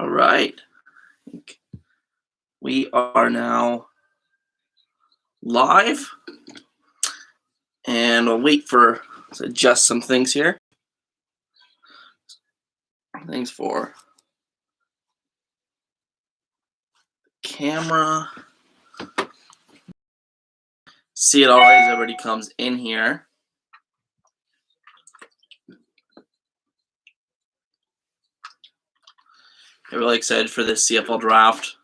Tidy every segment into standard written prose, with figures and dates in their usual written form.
All right. We are now live, and I'll wait for to adjust some things here. Things for camera. See it already comes in here. I'm really excited for this CFL draft.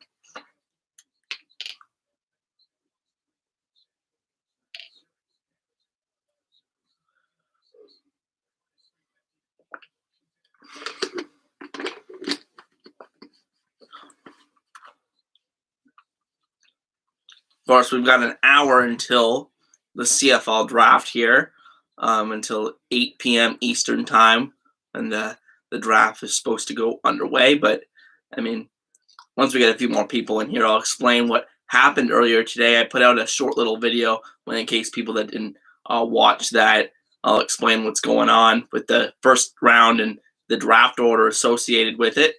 Of course, we've got an hour until the CFL draft here, until 8 p.m. Eastern time, and the draft is supposed to go underway. But I mean, once we get a few more people in here, I'll explain what happened earlier today. I put out a short little video in case people that didn't watch that. I'll explain what's going on with the first round and the draft order associated with it.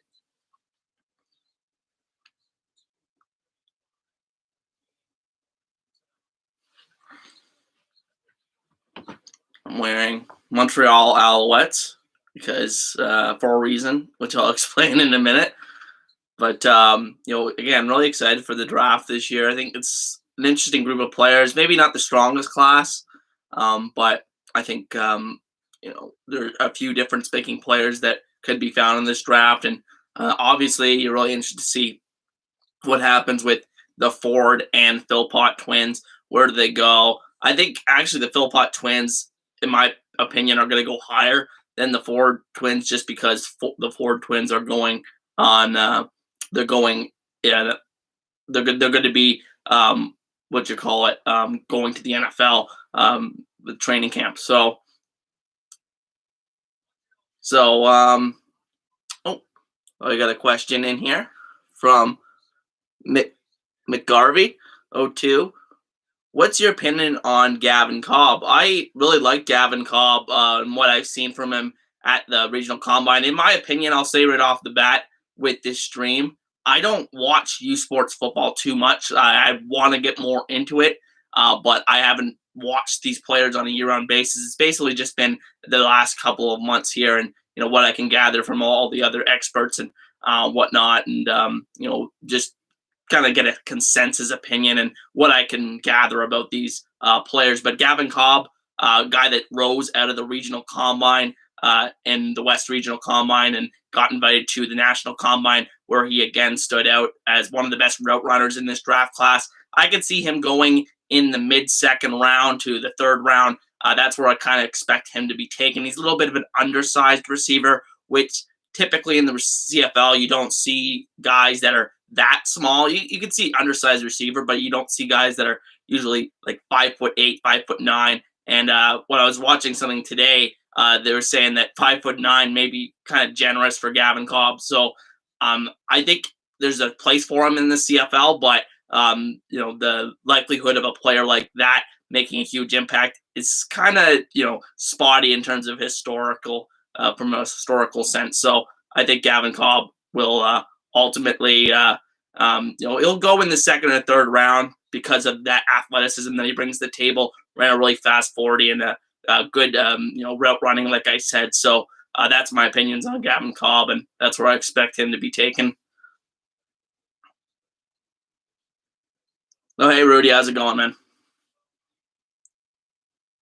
I'm wearing Montreal Alouettes because for a reason, which I'll explain in a minute. But again, really excited for the draft this year. I think it's an interesting group of players. Maybe not the strongest class, but I think there are a few difference making players that could be found in this draft. And obviously, you're really interested to see what happens with the Ford and Philpott twins. Where do they go? I think actually the Philpott twins, in my opinion, are going to go higher than the Ford twins, just because the Ford twins are going on. They're going, yeah, they're going to be going to the NFL, the training camp. So I got a question in here from McGarvey02. What's your opinion on Gavin Cobb? I really like Gavin Cobb and what I've seen from him at the regional combine. In my opinion, I'll say right off the bat with this stream, I don't watch U Sports football too much. I want to get more into it, but I haven't watched these players on a year-round basis. It's basically just been the last couple of months here, and what I can gather from all the other experts and whatnot, and just kind of get a consensus opinion and what I can gather about these players. But Gavin Cobb, guy that rose out of the regional combine in the West Regional Combine and got invited to the National Combine, where he again stood out as one of the best route runners in this draft class. I could see him going in the mid-second round to the third round. That's where I kind of expect him to be taken. He's a little bit of an undersized receiver, which typically in the CFL, you don't see guys that are that small. You can see undersized receiver, but you don't see guys that are usually like 5'8", 5'9". And when I was watching something today, they were saying that 5'9" may be kind of generous for Gavin Cobb. So I think there's a place for him in the CFL, but the likelihood of a player like that making a huge impact is kind of spotty in terms of historical from a historical sense. So I think Gavin Cobb will ultimately he'll go in the second or third round because of that athleticism that he brings to the table. Ran a really fast 40 and a good route running, like I said. So that's my opinions on Gavin Cobb, and that's where I expect him to be taken. Oh, hey Rudy, how's it going, man?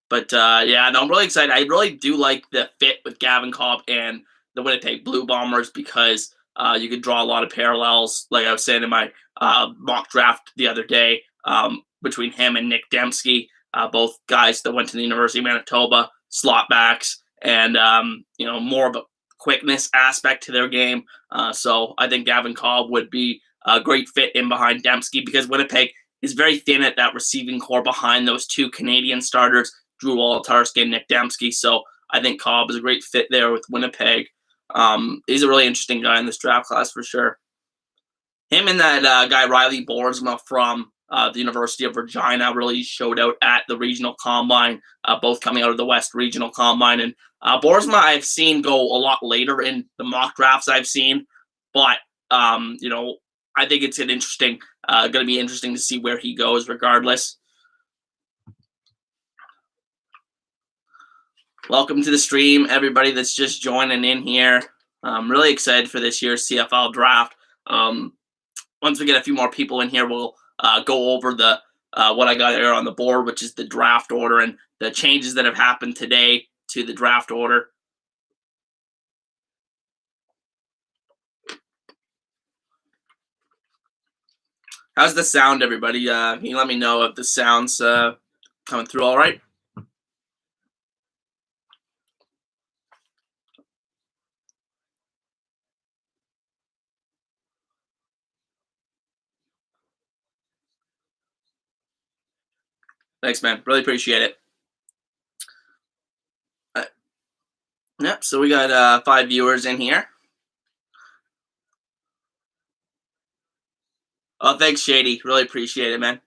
But I'm really excited. I really do like the fit with Gavin Cobb and the Winnipeg Blue Bombers because you could draw a lot of parallels, like I was saying in my mock draft the other day, between him and Nick Dembski, both guys that went to the University of Manitoba, slot backs, and more of a quickness aspect to their game. So I think Gavin Cobb would be a great fit in behind Dembski because Winnipeg is very thin at that receiving core behind those two Canadian starters, Drew Wolodarski and Nick Dembski. So I think Cobb is a great fit there with Winnipeg. He's a really interesting guy in this draft class for sure. Him and that guy Riley Boersma from the University of Regina really showed out at the regional combine, both coming out of the West Regional Combine. And Boersma I've seen go a lot later in the mock drafts I've seen, but I think it's going to be interesting to see where he goes regardless. Welcome to the stream, everybody that's just joining in here. I'm really excited for this year's CFL Draft. Once we get a few more people in here, we'll go over the what I got here on the board, which is the draft order and the changes that have happened today to the draft order. How's the sound, everybody? Can you let me know if the sound's coming through all right? Thanks, man. Really appreciate it. Yep, so we got 5 viewers in here. Oh, thanks, Shady. Really appreciate it, man.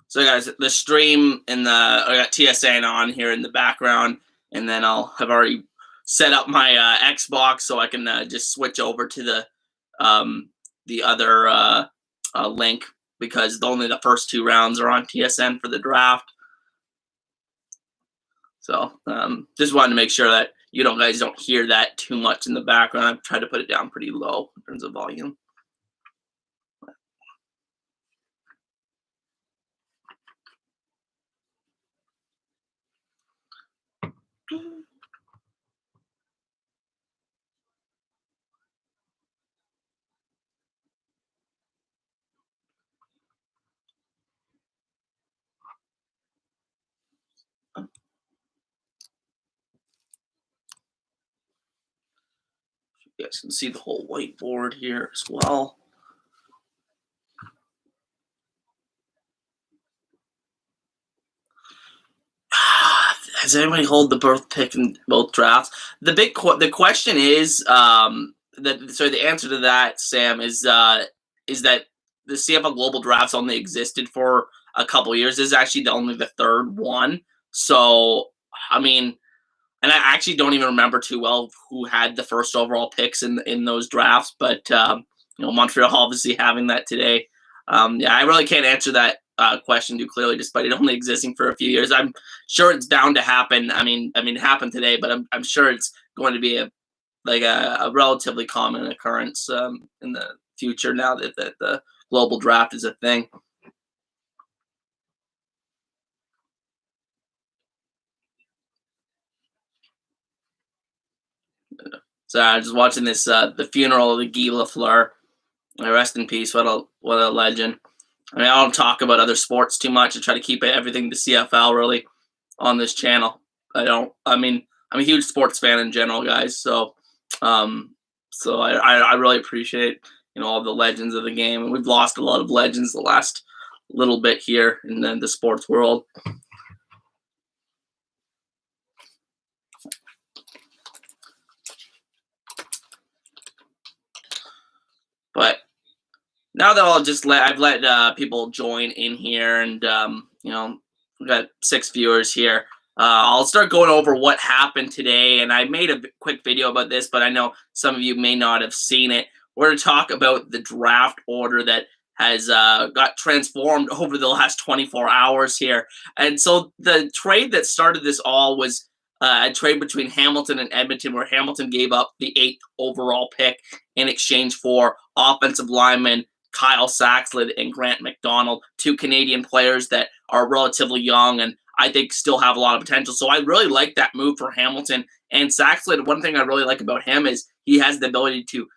So, guys, the stream and I got TSN on here in the background, and then have already set up my Xbox so I can just switch over to the other link because only the first 2 rounds are on TSN for the draft. So, just wanted to make sure that you guys don't hear that too much in the background. I've tried to put it down pretty low in terms of volume. You guys can see the whole whiteboard here as well. Has anybody hold the birth pick in both drafts? The question is the answer to that, Sam, is that the CFL Global Drafts only existed for a couple years. This is actually only the 3rd one. So, I mean, and I actually don't even remember too well who had the first overall picks in those drafts, but Montreal obviously having that today. I really can't answer that question too clearly, despite it only existing for a few years. I'm sure it's bound to happen. I mean, it happened today, but I'm sure it's going to be a relatively common occurrence in the future now that the global draft is a thing. So I was just watching this the funeral of the Guy Lafleur. Rest in peace. What a legend. I mean, I don't talk about other sports too much. I try to keep everything to CFL really on this channel. I mean, I'm a huge sports fan in general, guys. So, I really appreciate all the legends of the game, and we've lost a lot of legends the last little bit here in the sports world. But now that I've let people join in here, and we've got 6 viewers here. I'll start going over what happened today, and I made a quick video about this, but I know some of you may not have seen it. We're going to talk about the draft order that has got transformed over the last 24 hours here. And so the trade that started this all was a trade between Hamilton and Edmonton, where Hamilton gave up the 8th overall pick in exchange for offensive lineman Kyle Saxlid and Grant McDonald, 2 Canadian players that are relatively young and I think still have a lot of potential. So I really like that move for Hamilton. And Saxlid, one thing I really like about him is he has the ability to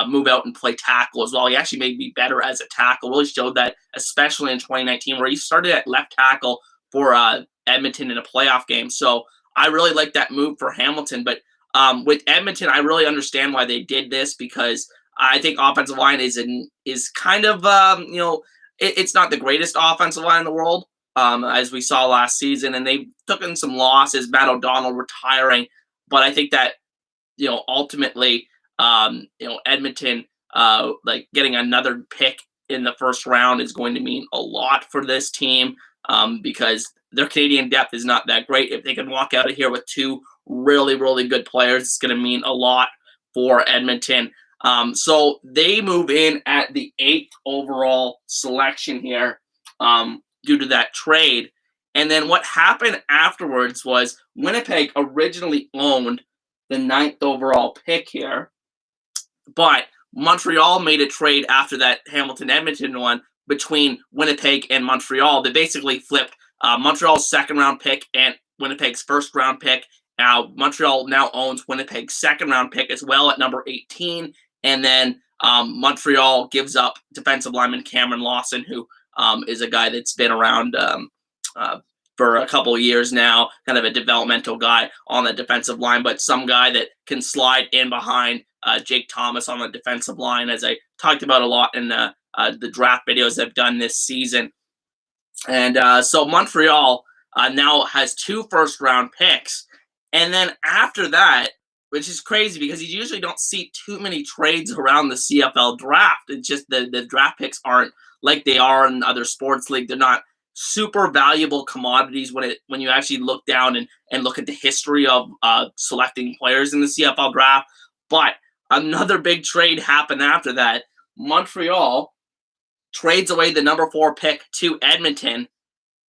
move out and play tackle as well. He actually made me better as a tackle. Really showed that, especially in 2019, where he started at left tackle for Edmonton in a playoff game. So I really like that move for Hamilton. But with Edmonton, I really understand why they did this, because I think offensive line is kind of it's not the greatest offensive line in the world, as we saw last season, and they took in some losses. Matt O'Donnell retiring, but I think that ultimately Edmonton getting another pick in the first round is going to mean a lot for this team, because their Canadian depth is not that great. If they can walk out of here with 2 really, really good players. It's going to mean a lot for Edmonton. So they move in at the 8th overall selection here due to that trade. And then what happened afterwards was Winnipeg originally owned the 9th overall pick here, but Montreal made a trade after that Hamilton Edmonton one between Winnipeg and Montreal. They basically flipped Montreal's second round pick and Winnipeg's first round pick. Now Montreal now owns Winnipeg's second round pick as well at number 18, and then Montreal gives up defensive lineman Cameron Lawson, who is a guy that's been around for a couple of years now, kind of a developmental guy on the defensive line, but some guy that can slide in behind Jake Thomas on the defensive line, as I talked about a lot in the draft videos I've done this season. And so Montreal now has 2 first-round picks. And then after that, which is crazy because you usually don't see too many trades around the CFL draft. It's just the draft picks aren't like they are in other sports league. They're not super valuable commodities when you actually look down and look at the history of selecting players in the CFL draft. But another big trade happened after that. Montreal trades away the number 4 pick to Edmonton,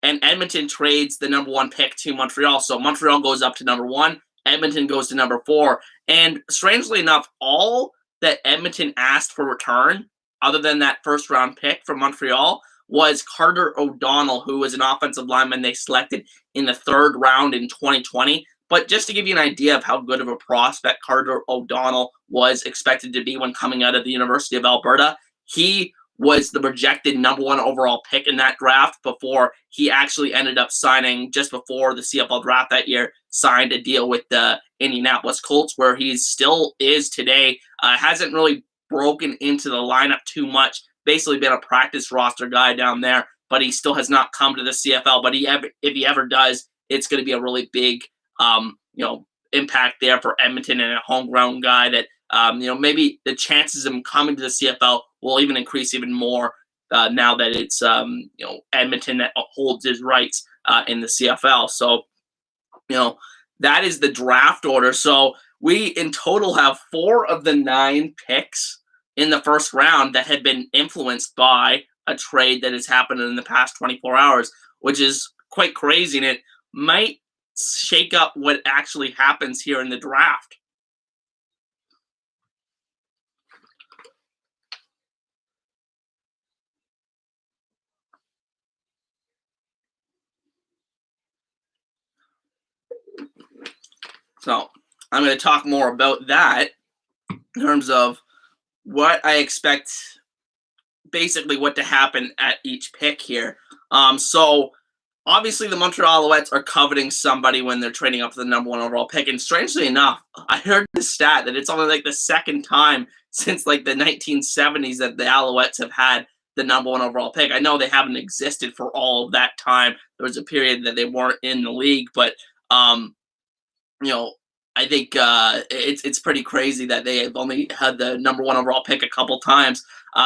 and Edmonton trades the number 1 pick to Montreal. So Montreal goes up to number 1, Edmonton goes to number 4. And strangely enough, all that Edmonton asked for return, other than that first round pick from Montreal, was Carter O'Donnell, who was an offensive lineman they selected in the 3rd round in 2020. But just to give you an idea of how good of a prospect Carter O'Donnell was expected to be when coming out of the University of Alberta, he was the projected number 1 overall pick in that draft before he actually ended up signing, just before the CFL draft that year, signed a deal with the Indianapolis Colts, where he still is today. Hasn't really broken into the lineup too much, basically been a practice roster guy down there, but he still has not come to the CFL. But if he ever does, it's going to be a really big impact there for Edmonton, and a homegrown guy that maybe the chances of him coming to the CFL will even increase even more now that it's Edmonton that holds his rights in the CFL. So that is the draft order. So we in total have 4 of the 9 picks in the first round that had been influenced by a trade that has happened in the past 24 hours, which is quite crazy, and it might shake up what actually happens here in the draft. So I'm going to talk more about that in terms of what I expect, basically what to happen at each pick here. So obviously the Montreal Alouettes are coveting somebody when they're trading up for the number 1 overall pick. And strangely enough, I heard the stat that it's only like the second time since like the 1970s that the Alouettes have had the number 1 overall pick. I know they haven't existed for all of that time. There was a period that they weren't in the league, but I think it's pretty crazy that they have only had the number 1 overall pick a couple times.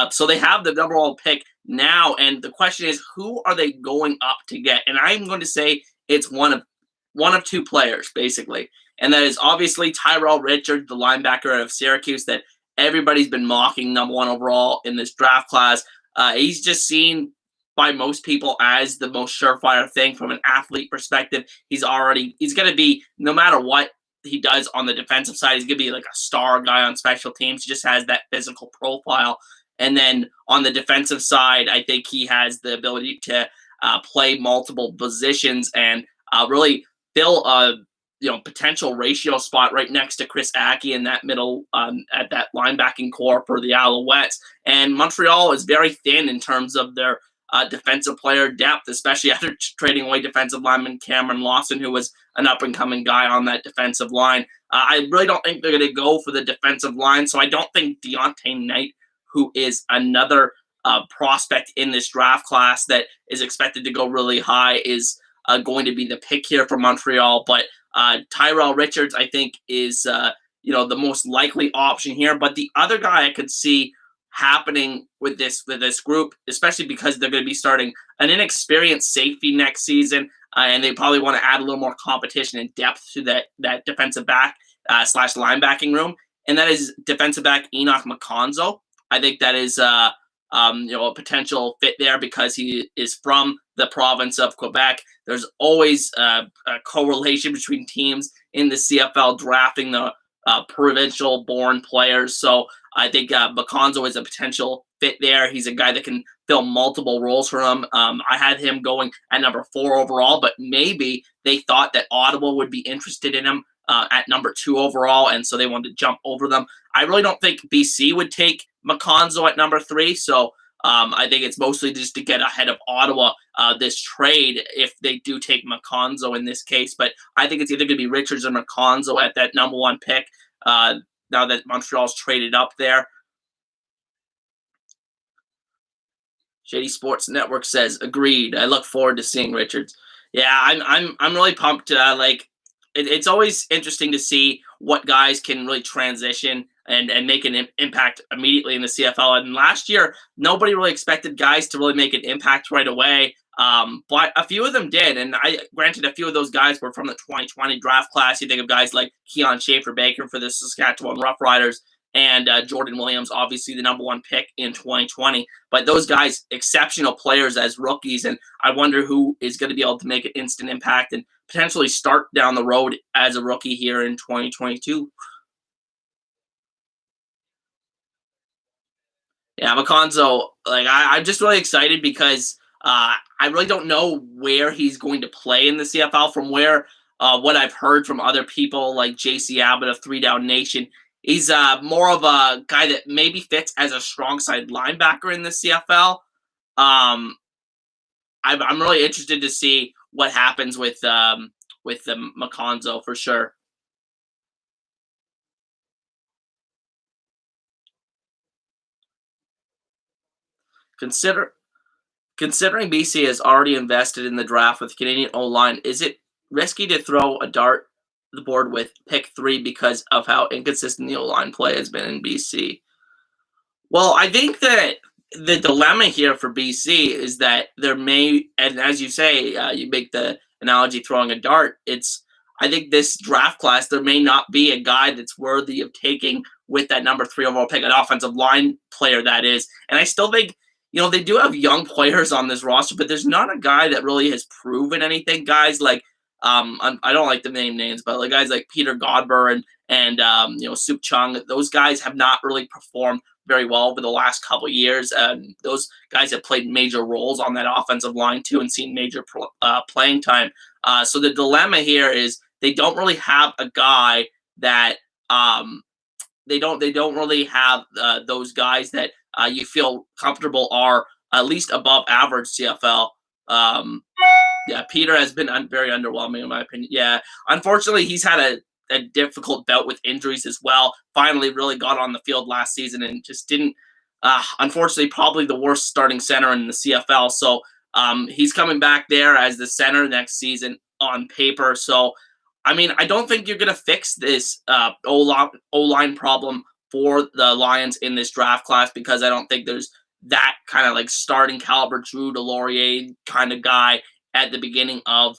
So they have the number 1 pick now, and the question is, who are they going up to get? And I'm going to say it's one of 2 players, basically. And that is obviously Tyrell Richards, the linebacker out of Syracuse that everybody's been mocking number 1 overall in this draft class. He's just seen by most people as the most surefire thing from an athlete perspective. He's going to be, no matter what he does on the defensive side, he's going to be like a star guy on special teams. He just has that physical profile. And then on the defensive side, I think he has the ability to play multiple positions and really fill a potential ratio spot right next to Chris Aki in that middle at that linebacking core for the Alouettes. And Montreal is very thin in terms of their defensive player depth, especially after trading away defensive lineman Cameron Lawson, who was an up-and-coming guy on that defensive line. I really don't think they're going to go for the defensive line, so I don't think Deontay Knight, who is another prospect in this draft class that is expected to go really high, is going to be the pick here for Montreal. But Tyrell Richards, I think, is the most likely option here. But the other guy I could see happening with this group, especially because they're going to be starting an inexperienced safety next season. and they probably want to add a little more competition and depth to that defensive back slash linebacking room, and that is defensive back Enoch McConzo. I think that is a potential fit there because he is from the province of Quebec. There's always a correlation between teams in the CFL drafting the provincial-born players. So I think McConzo is a potential fit there. He's a guy that can fill multiple roles for him. I had him going at number 4 overall, but maybe they thought that Ottawa would be interested in him at number 2 overall, and so they wanted to jump over them. I really don't think BC would take McConzo at number 3, so I think it's mostly just to get ahead of Ottawa this trade if they do take McConzo in this case. But I think it's either going to be Richards or McConzo at that number 1 pick now that Montreal's traded up there. Shady Sports Network says, agreed. I look forward to seeing Richards. Yeah, I'm really pumped. It's always interesting to see what guys can really transition and make an impact immediately in the CFL. And last year, nobody really expected guys to really make an impact right away. But a few of them did. And granted, a few of those guys were from the 2020 draft class. You think of guys like Keon Schaefer-Baker for the Saskatchewan Roughriders, and Jordan Williams, obviously the number 1 pick in 2020. But those guys, exceptional players as rookies, and I wonder who is going to be able to make an instant impact and potentially start down the road as a rookie here in 2022. Yeah, McConzo, I'm just really excited because I really don't know where he's going to play in the CFL. From what I've heard from other people like JC Abbott of 3 Down Nation, he's more of a guy that maybe fits as a strong side linebacker in the CFL. I'm really interested to see what happens with the McConzo for sure. Considering BC has already invested in the draft with Canadian O-line, is it risky to throw a dart the board with pick 3 because of how inconsistent the O-line play has been in BC? Well, I think that the dilemma here for BC is that there may, and as you say, you make the analogy throwing a dart. I think this draft class, there may not be a guy that's worthy of taking with that number 3 overall pick, an offensive line player that is. And I still think, they do have young players on this roster, but there's not a guy that really has proven anything. Guys like, I don't like to name names, but like guys like Peter Godber and Soup Chung, those guys have not really performed very well over the last couple of years. And those guys have played major roles on that offensive line too and seen major playing time. So the dilemma here is they don't really have a guy that they don't really have those guys that you feel comfortable are at least above average CFL. Yeah, Peter has been very underwhelming in my opinion. Yeah, unfortunately, he's had a difficult bout with injuries as well. Finally, really got on the field last season and just didn't. Unfortunately, probably the worst starting center in the CFL. So he's coming back there as the center next season on paper. So, I mean, I don't think you're going to fix this O-line problem for the Lions in this draft class because I don't think there's that kind of like starting caliber Drew Delorier kind of guy at the beginning of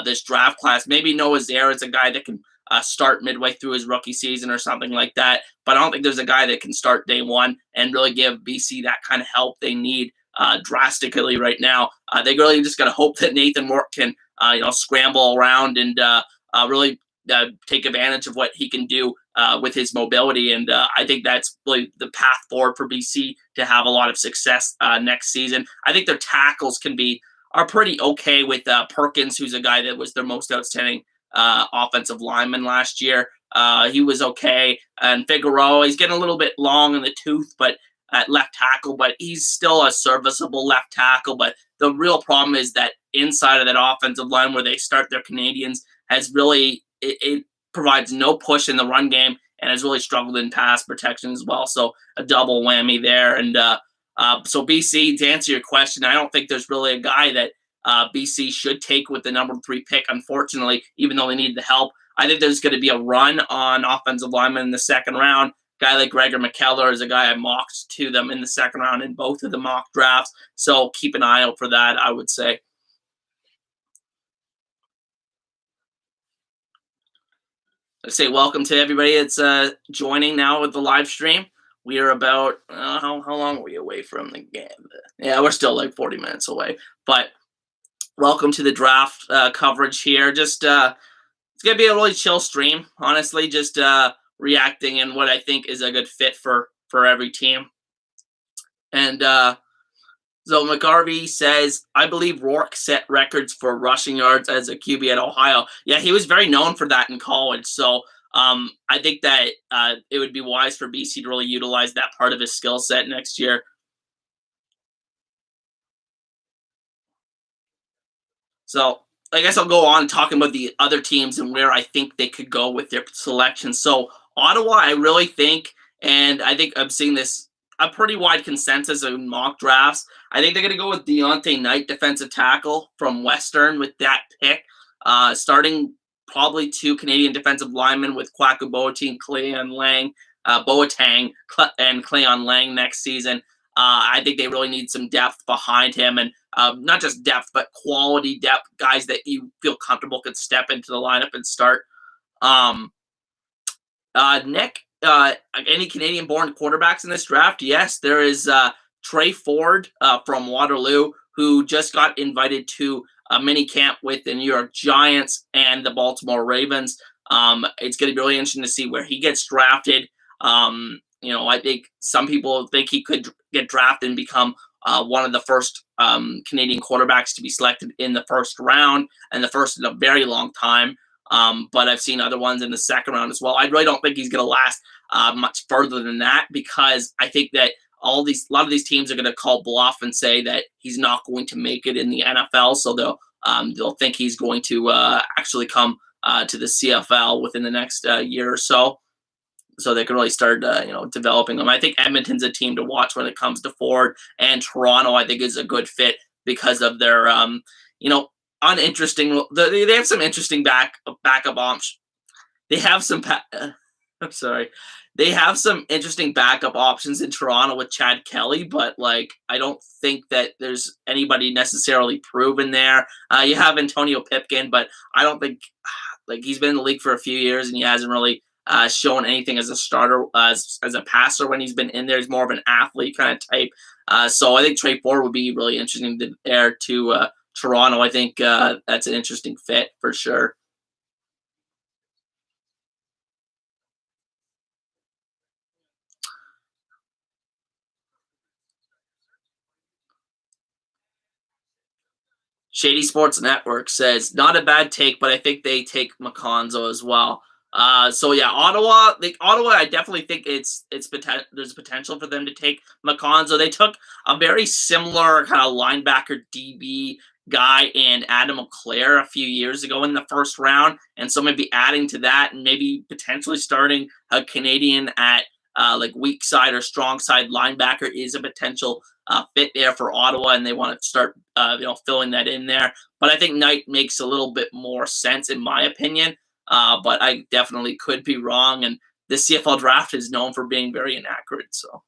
this draft class. Maybe Noah Zare is a guy that can start midway through his rookie season or something like that. But I don't think there's a guy that can start day one and really give BC that kind of help they need drastically right now. They really just got to hope that Nathan Rourke can scramble around and really take advantage of what he can do with his mobility. And I think that's really the path forward for BC to have a lot of success next season. I think their tackles are pretty okay with Perkins, who's a guy that was their most outstanding offensive lineman last year. He was okay. And Figueroa, he's getting a little bit long in the tooth, but at left tackle, but he's still a serviceable left tackle. But the real problem is that inside of that offensive line where they start their Canadians has really, it provides no push in the run game and has really struggled in pass protection as well. So a double whammy there. And so BC, to answer your question, I don't think there's really a guy that BC should take with the number 3 pick, unfortunately, even though they need the help. I think there's going to be a run on offensive linemen in the second round. A guy like Gregor McKellar is a guy I mocked to them in the second round in both of the mock drafts. So keep an eye out for that, I would say. I say welcome to everybody that's joining now with the live stream. We are about how long are we away from the game? Yeah, we're still like 40 minutes away. But welcome to the draft coverage here. Just it's gonna be a really chill stream, honestly. Just reacting and what I think is a good fit for every team. And so McGarvey says, I believe Rourke set records for rushing yards as a QB at Ohio. Yeah, he was very known for that in college. So I think that it would be wise for BC to really utilize that part of his skill set next year. So I guess I'll go on talking about the other teams and where I think they could go with their selection. So Ottawa, I really think, and I think I'm seeing this a pretty wide consensus in mock drafts. I think they're going to go with Deontay Knight, defensive tackle from Western, with that pick. Starting probably two Canadian defensive linemen with Kwaku Boateng, Cleon Lang, and Cleon Lang next season. I think they really need some depth behind him, and not just depth, but quality depth, guys that you feel comfortable could step into the lineup and start. Um, Nick, any Canadian-born quarterbacks in this draft? Yes, there is Trey Ford from Waterloo, who just got invited to a mini camp with the New York Giants and the Baltimore Ravens. It's going to be really interesting to see where he gets drafted. I think some people think he could get drafted and become one of the first Canadian quarterbacks to be selected in the first round, and the first in a very long time. But I've seen other ones in the second round as well. I really don't think he's going to last much further than that, because I think that a lot of these teams are going to call bluff and say that he's not going to make it in the NFL. So they'll think he's going to actually come to the CFL within the next year or so. So they can really start, developing them. I think Edmonton's a team to watch when it comes to Ford, and Toronto, I think, is a good fit because of their, uninteresting. They have some interesting backup options. They have some. I'm sorry. They have some interesting backup options in Toronto with Chad Kelly, but I don't think that there's anybody necessarily proven there. You have Antonio Pipkin, but I don't think he's been in the league for a few years and he hasn't really shown anything as a starter, as a passer when he's been in there. He's more of an athlete kind of type. So I think Trey Ford would be really interesting to Toronto. I think that's an interesting fit for sure. Shady Sports Network says not a bad take, but I think they take McConzo as well. So yeah, Ottawa. Ottawa, I definitely think there's potential for them to take McConzo. They took a very similar kind of linebacker DB guy and Adam Leclerc a few years ago in the first round, and so maybe adding to that and maybe potentially starting a Canadian at weak side or strong side linebacker is a potential fit there for Ottawa, and they want to start filling that in there. But I think Knight makes a little bit more sense in my opinion. But I definitely could be wrong, and the CFL draft is known for being very inaccurate. So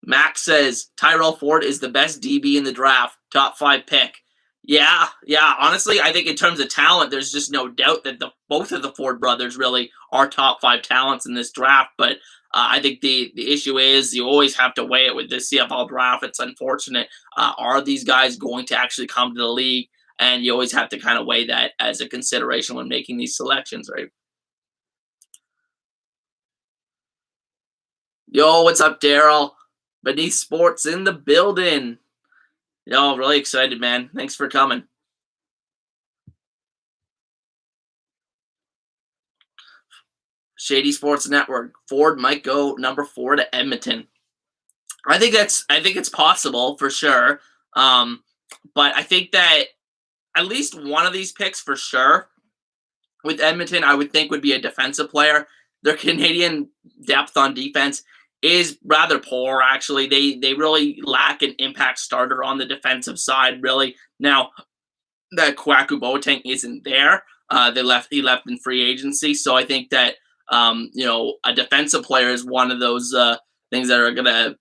Max says Tyrell Ford is the best DB in the draft, top 5 pick. Yeah, yeah. Honestly, I think in terms of talent, there's just no doubt that both of the Ford brothers really are top 5 talents in this draft. But I think the issue is you always have to weigh it with this CFL draft. It's unfortunate. Are these guys going to actually come to the league? And you always have to kind of weigh that as a consideration when making these selections, right? Yo, what's up, Daryl? Beneath Sports in the building. Yo, really excited, man. Thanks for coming. Shady Sports Network. Ford might go number 4 to Edmonton. I think it's possible for sure. But I think that at least one of these picks for sure with Edmonton, I would think would be a defensive player. Their Canadian depth on defense is rather poor. Actually, they really lack an impact starter on the defensive side. Really, now that Kwaku Boateng isn't there, he left in free agency. So I think that a defensive player is one of those things that are gonna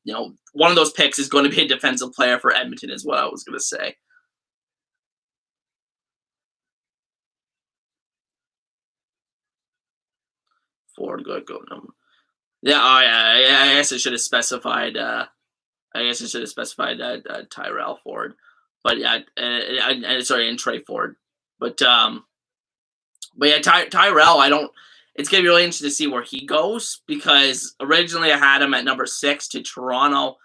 one of those picks is going to be a defensive player for Edmonton, is what I was gonna say. Ford. Go number. Yeah, oh yeah, I guess I should have specified. I guess I should have specified Tyrell Ford, but yeah, sorry, and Trey Ford, but yeah, Tyrell, I don't. It's gonna be really interesting to see where he goes because originally I had him at number 6 to Toronto,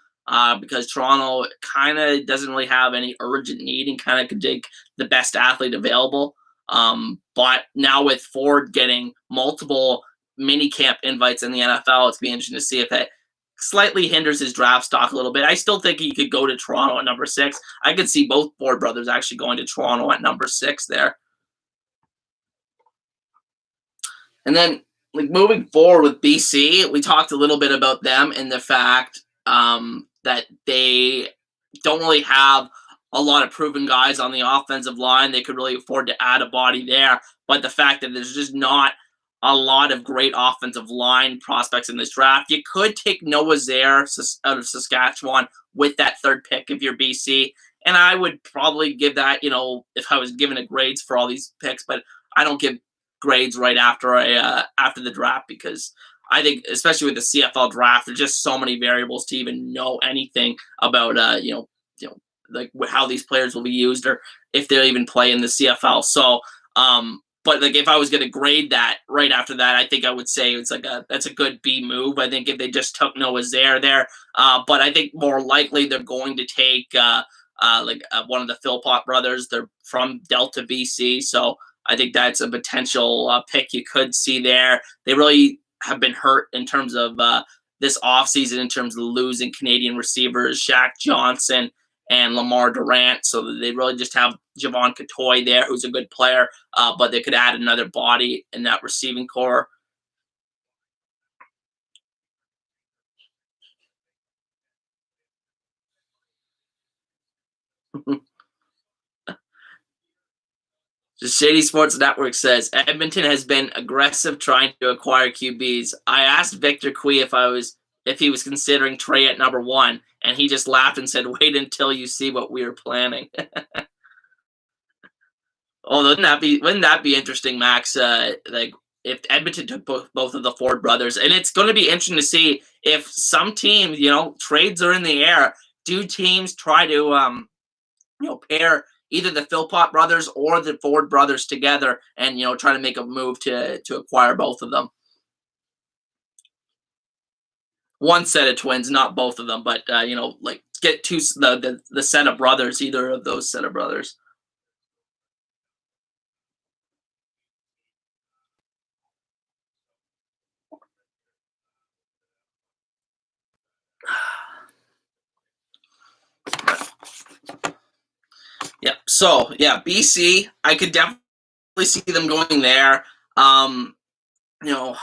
because Toronto kind of doesn't really have any urgent need and kind of could take the best athlete available. But now with Ford getting multiple mini camp invites in the NFL, it's be interesting to see if that slightly hinders his draft stock a little bit. I still think he could go to Toronto at number 6. I could see both Ford brothers actually going to Toronto at number 6 there. And then, like moving forward with BC, we talked a little bit about them and the fact that they don't really have a lot of proven guys on the offensive line. They could really afford to add a body there, but the fact that there's just not a lot of great offensive line prospects in this draft. You could take Noah Zaire out of Saskatchewan with that third pick if you're BC, and I would probably give that, if I was given a grades for all these picks, but I don't give grades right after the draft because I think, especially with the CFL draft, there's just so many variables to even know anything about like how these players will be used or if they'll even play in the CFL. So, but like if I was going to grade that right after that, I think I would say that's a good B move. I think if they just took Noah Zaire there, but I think more likely they're going to take one of the Philpott brothers. They're from Delta, BC, so I think that's a potential pick you could see there. They really have been hurt in terms of this offseason in terms of losing Canadian receivers, Shaq Johnson and Lamar Durant. So they really just have Javon Catoy there, who's a good player, but they could add another body in that receiving core. The Shady Sports Network says Edmonton has been aggressive trying to acquire QBs. I asked Victor Cui if he was considering Trey at number 1, and he just laughed and said, "Wait until you see what we are planning." Oh, wouldn't that be interesting, Max? Like if Edmonton took both of the Ford brothers, and it's going to be interesting to see if some teams, trades are in the air. Do teams try to pair either the Philpott brothers or the Ford brothers together and try to make a move to acquire both of them? One set of twins, not both of them, but like get the set of brothers, either of those set of brothers. Yeah. So yeah, BC, I could definitely see them going there. You know,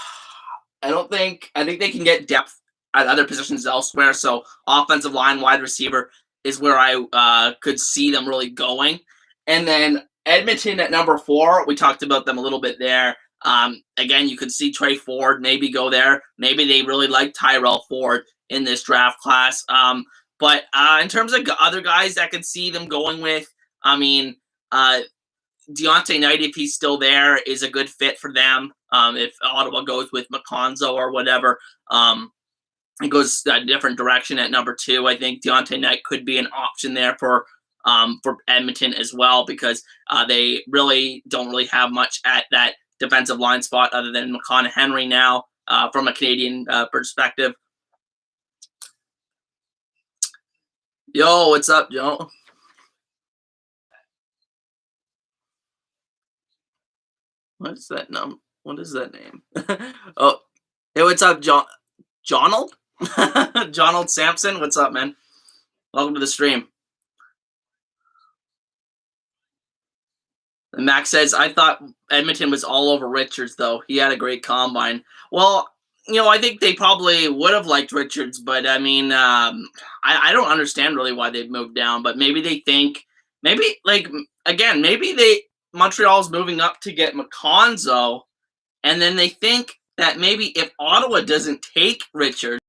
I think they can get depth at other positions elsewhere. So offensive line, wide receiver is where I could see them really going. And then Edmonton at number 4, we talked about them a little bit there. Again, you could see Trey Ford maybe go there. Maybe they really like Tyrell Ford in this draft class. But in terms of other guys that could see them going with, I mean, Deontay Knight, if he's still there, is a good fit for them. If Ottawa goes with McConzo or whatever, it goes a different direction at number 2. I think Deontay Knight could be an option there for Edmonton as well because they don't really have much at that defensive line spot other than McConaughey now from a Canadian perspective. Yo, what's up, Joe? What is that What is that name? Oh, hey, what's up, Jonald? Jonald Sampson, what's up, man? Welcome to the stream. And Max says, I thought Edmonton was all over Richards, though. He had a great combine. Well, I think they probably would have liked Richards, but I mean, I don't understand really why they've moved down, but maybe they think, maybe Montreal's moving up to get McConzo, and then they think that maybe if Ottawa doesn't take Richards,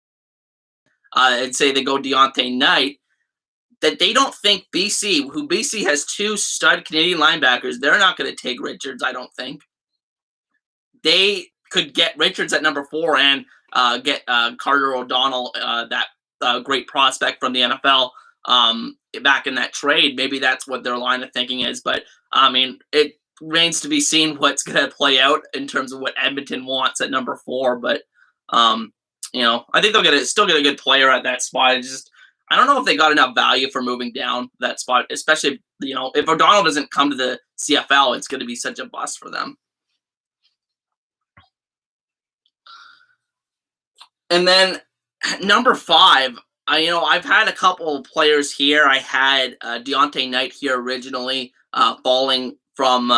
and say they go Deontay Knight, that they don't think BC has 2 stud Canadian linebackers, they're not going to take Richards, I don't think. They could get Richards at number 4 and get Carter O'Donnell, that great prospect from the NFL, back in that trade. Maybe that's what their line of thinking is. But I mean, it remains to be seen what's going to play out in terms of what Edmonton wants at number 4. But um, I think they'll still get a good player at that spot. It's just I don't know if they got enough value for moving down that spot, especially if O'Donnell doesn't come to the CFL, it's going to be such a bust for them. And then number 5, I've had a couple of players here. I had Deontay Knight here originally, falling from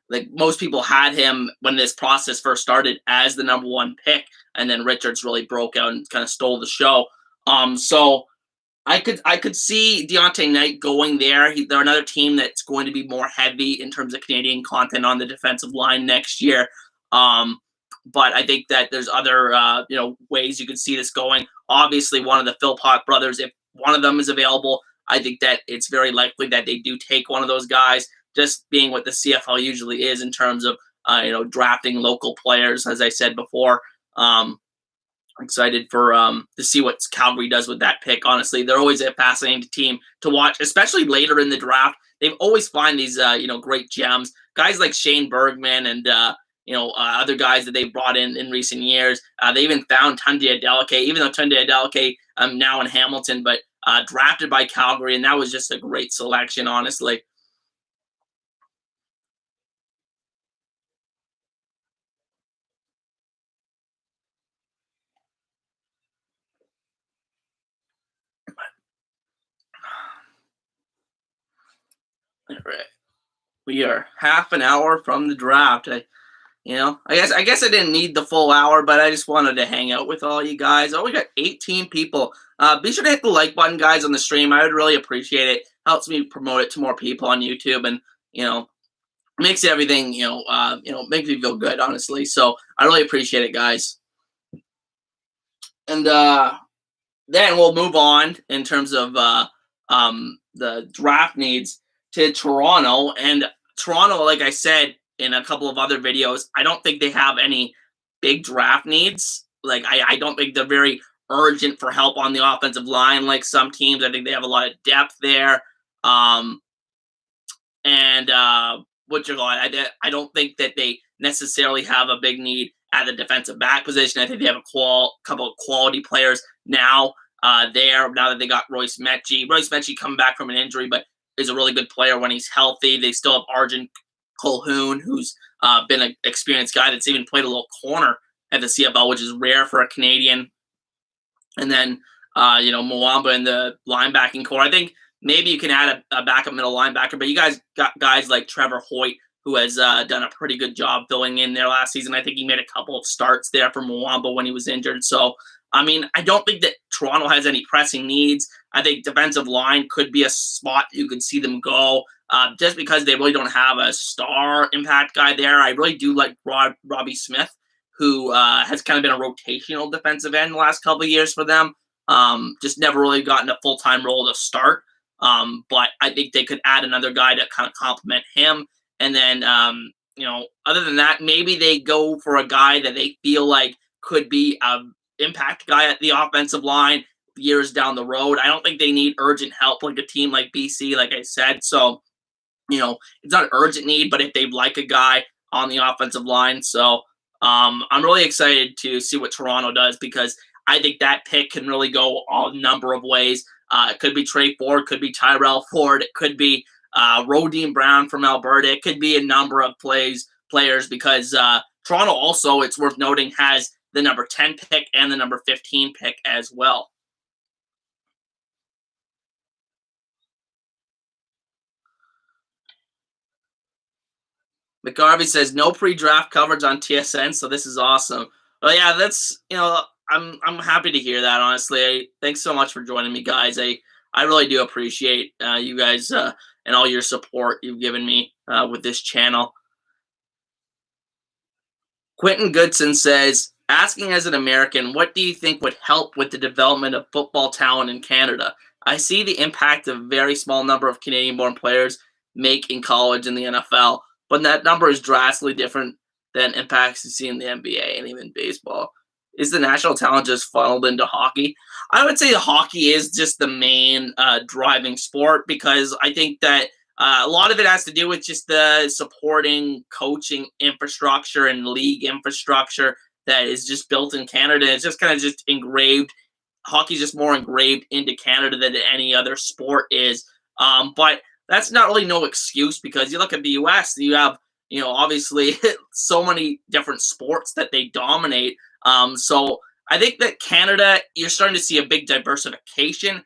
like most people had him when this process first started as the number 1 pick, and then Richards really broke out and kind of stole the show. So I could see Deontay Knight going there. They're another team that's going to be more heavy in terms of Canadian content on the defensive line next year. But I think that there's other ways you could see this going. Obviously, one of the Philpott brothers, if one of them is available, I think that it's very likely that they do take one of those guys. Just being what the CFL usually is in terms of drafting local players, as I said before. Excited for to see what Calgary does with that pick. Honestly, they're always a fascinating team to watch, especially later in the draft. They always find these great gems, guys like Shane Bergman and other guys that they brought in recent years. They even found Tunde Adeleke, even though Tunde Adeleke now in Hamilton, but drafted by Calgary, and that was just a great selection, honestly. All right. We are half an hour from the draft. I guess I didn't need the full hour, but I just wanted to hang out with all you guys. Oh, we got 18 people. Be sure to hit the like button, guys, on the stream. I would really appreciate it. Helps me promote it to more people on YouTube, and makes everything makes me feel good, honestly. So I really appreciate it, guys. And then we'll move on in terms of the draft needs to Toronto. And Toronto, like I said in a couple of other videos, I don't think they have any big draft needs. Like I don't think they're very urgent for help on the offensive line like some teams. I think they have a lot of depth there. And I don't think that they necessarily have a big need at the defensive back position. I think they have a couple of quality players now now that they got Royce Metchie. Royce Metchie coming back from an injury, but is a really good player when he's healthy. They still have Arjun Colhoun, who's been an experienced guy that's even played a little corner at the CFL, which is rare for a Canadian. And then, Mwamba in the linebacking core. I think maybe you can add a backup middle linebacker, but you guys got guys like Trevor Hoyt, who has done a pretty good job filling in there last season. I think he made a couple of starts there for Mwamba when he was injured. So, I mean, I don't think that Toronto has any pressing needs. I think defensive line could be a spot you could see them go, just because they really don't have a star impact guy there. I really do like Robbie Smith, who has kind of been a rotational defensive end the last couple of years for them. Just never really gotten a full-time role to start. But I think they could add another guy to kind of complement him. And then, other than that, maybe they go for a guy that they feel like could be an impact guy at the offensive line years down the road. I don't think they need urgent help like a team like BC, like I said. So, it's not an urgent need, but if they like a guy on the offensive line. So, I'm really excited to see what Toronto does, because I think that pick can really go a number of ways. It could be Trey Ford, could be Tyrell Ford, it could be Rodine Brown from Alberta. It could be a number of players, because Toronto also, it's worth noting, has the number 10 pick and the number 15 pick as well. McGarvey says no pre-draft coverage on TSN, so this is awesome. Well, yeah, that's I'm happy to hear that. Honestly, thanks so much for joining me, guys. I really do appreciate you guys and all your support you've given me with this channel. Quentin Goodson says, asking as an American, what do you think would help with the development of football talent in Canada? I see the impact a very small number of Canadian-born players make in college and the NFL, but that number is drastically different than impacts you see in the NBA and even baseball. Is the national talent just funneled into hockey? I would say hockey is just the main driving sport because I think that a lot of it has to do with just the supporting coaching infrastructure and league infrastructure that is just built in Canada. It's just kind of just engraved. Hockey's just more engraved into Canada than any other sport is. But that's not really no excuse because you look at the U.S. You have obviously so many different sports that they dominate. So I think that Canada, you're starting to see a big diversification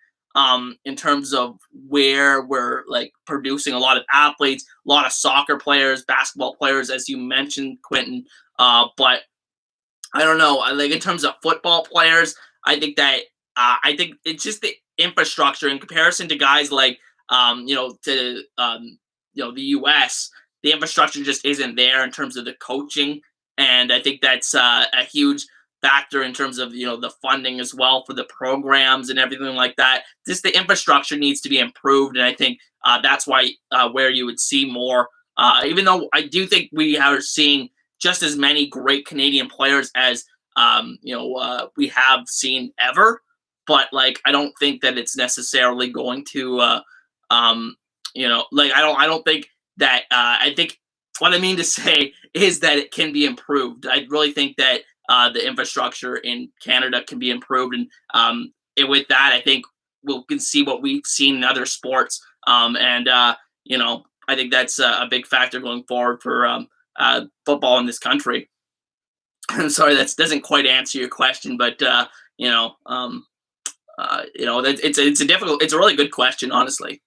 in terms of where we're like producing a lot of athletes, a lot of soccer players, basketball players, as you mentioned, Quentin. But I don't know. Like in terms of football players, I think it's just the infrastructure in comparison to guys like the U.S. The infrastructure just isn't there in terms of the coaching, and I think that's a huge factor in terms of the funding as well for the programs and everything like that. Just the infrastructure needs to be improved, and I think that's why where you would see more. Even though I do think we are seeing just as many great Canadian players as we have seen ever, but like I don't think that it's necessarily going to like I don't think that I think what I mean to say is that it can be improved. I really think that the infrastructure in Canada can be improved, and with that, I think we can see what we've seen in other sports, and I think that's a big factor going forward for football in this country. I'm sorry, that doesn't quite answer your question, but it's a really good question, honestly.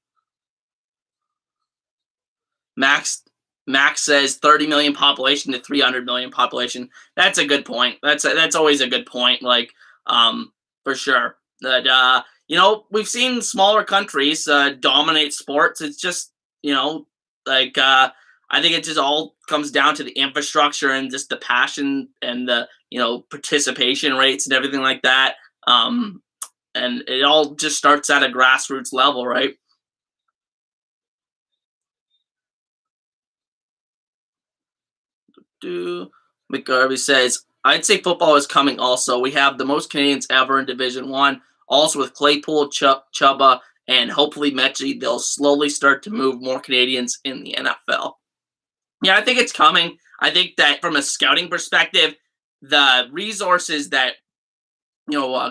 Max Max says 30 million population to 300 million population. That's a good point. That's always a good point. Like for sure. That we've seen smaller countries dominate sports. It's just like I think it just all comes down to the infrastructure and just the passion and the participation rates and everything like that. And it all just starts at a grassroots level, right? Do McGarvey says, I'd say football is coming also. We have the most Canadians ever in Division One. Also with Claypool, Chuba, and hopefully Mechie, they'll slowly start to move more Canadians in the NFL. Yeah, I think it's coming. I think that from a scouting perspective, the resources that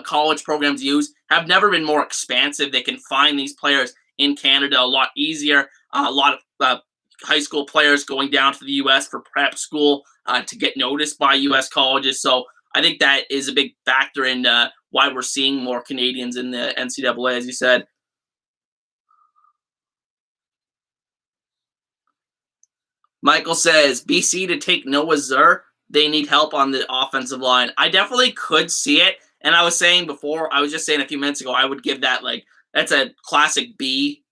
college programs use have never been more expansive. They can find these players in Canada a lot easier. A lot of high school players going down to the U.S. for prep school to get noticed by U.S. colleges. So I think that is a big factor in why we're seeing more Canadians in the NCAA, as you said. Michael says, BC to take Noah Zur. They need help on the offensive line. I definitely could see it. And I was saying before, I was just saying a few minutes ago, I would give that that's a classic B,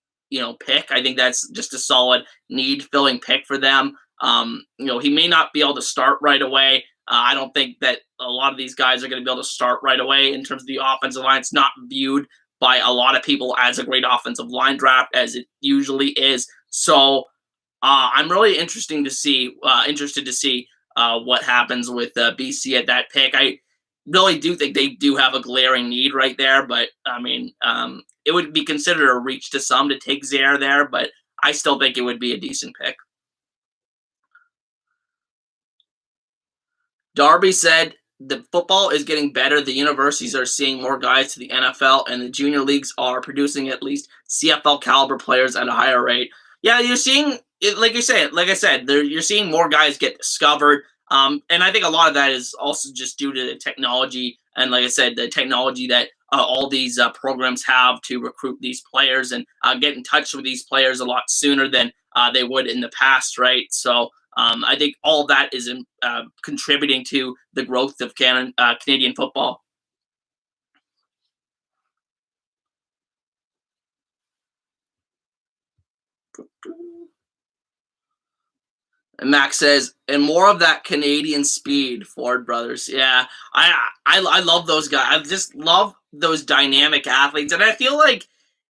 pick. I think that's just a solid need filling pick for them. He may not be able to start right away. I don't think that a lot of these guys are going to be able to start right away in terms of the offensive line. It's not viewed by a lot of people as a great offensive line draft as it usually is. So I'm really interested to see what happens with BC at that pick. I really do think they do have a glaring need right there, but I mean, it would be considered a reach to some to take Zaire there, but I still think it would be a decent pick. Darby said the football is getting better. The universities are seeing more guys to the NFL, and the junior leagues are producing at least CFL caliber players at a higher rate. Yeah, you're seeing, like I said, you're seeing more guys get discovered. And I think a lot of that is also just due to the technology. And like I said, the technology that all these programs have to recruit these players and get in touch with these players a lot sooner than they would in the past, right? So I think all that is contributing to the growth of Canadian football. And Max says, and more of that Canadian speed, Ford brothers. Yeah, I love those guys. I just love those dynamic athletes, and I feel like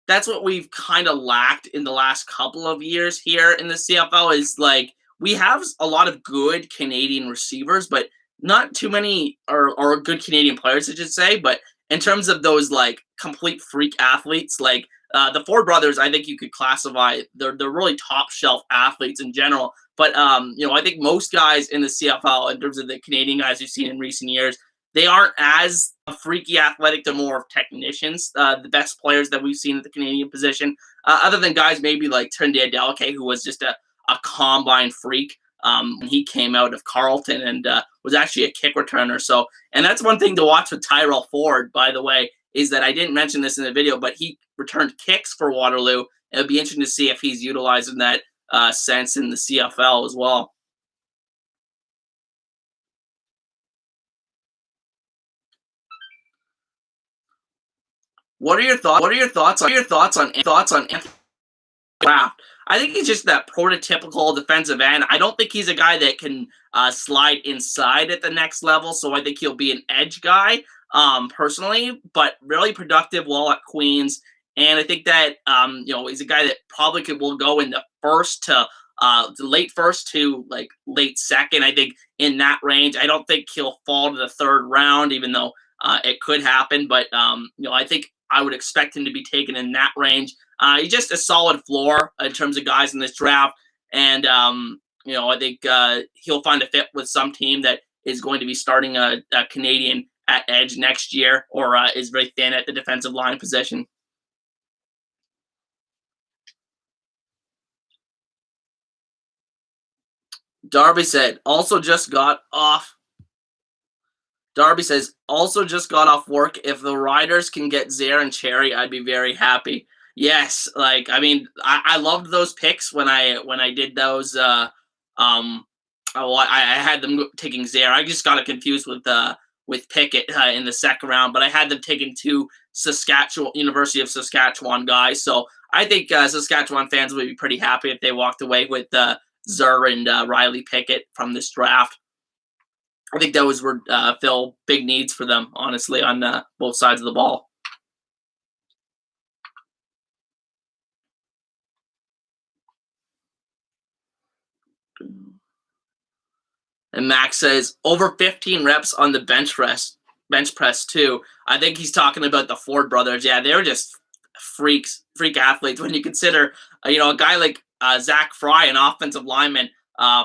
that's what we've kind of lacked in the last couple of years here in the CFL. Is like we have a lot of good Canadian receivers, but not too many or good Canadian players, I should say. But in terms of those like complete freak athletes, like the Ford brothers, I think you could classify they're really top shelf athletes in general. But I think most guys in the CFL, in terms of the Canadian guys we've seen in recent years, they aren't as freaky athletic. They're more of technicians. The best players that we've seen at the Canadian position, other than guys maybe like Trinidad Delke, who was just a combine freak. When he came out of Carleton and was actually a kick returner. So, and that's one thing to watch with Tyrell Ford, by the way, is that I didn't mention this in the video, but he returned kicks for Waterloo. It would be interesting to see if he's utilizing that sense in the CFL as well. What are your thoughts? What are your thoughts on Anthony Draft? I think he's just that prototypical defensive end. I don't think he's a guy that can slide inside at the next level. So I think he'll be an edge guy, personally, but really productive while at Queens. And I think that he's a guy that probably will go in the first to late first to like late second. I think in that range. I don't think he'll fall to the third round, even though it could happen. But I think I would expect him to be taken in that range. He's just a solid floor in terms of guys in this draft, and I think he'll find a fit with some team that is going to be starting a Canadian at edge next year, or is very thin at the defensive line position. Darby said, also just got off. Darby says, also just got off work. If the Riders can get Zaire and Cherry, I'd be very happy. Yes, like I mean, I loved those picks when I did those. I had them taking Zaire. I just got it confused with Pickett in the second round, but I had them taking two Saskatchewan University of Saskatchewan guys. So I think Saskatchewan fans would be pretty happy if they walked away with Zur and Riley Pickett from this draft. I think those were fill big needs for them, honestly, on both sides of the ball. And Max says over 15 reps on the bench press too. I think he's talking about the Ford brothers. Yeah, they're just freak athletes. When you consider, a guy like Zach Fry, an offensive lineman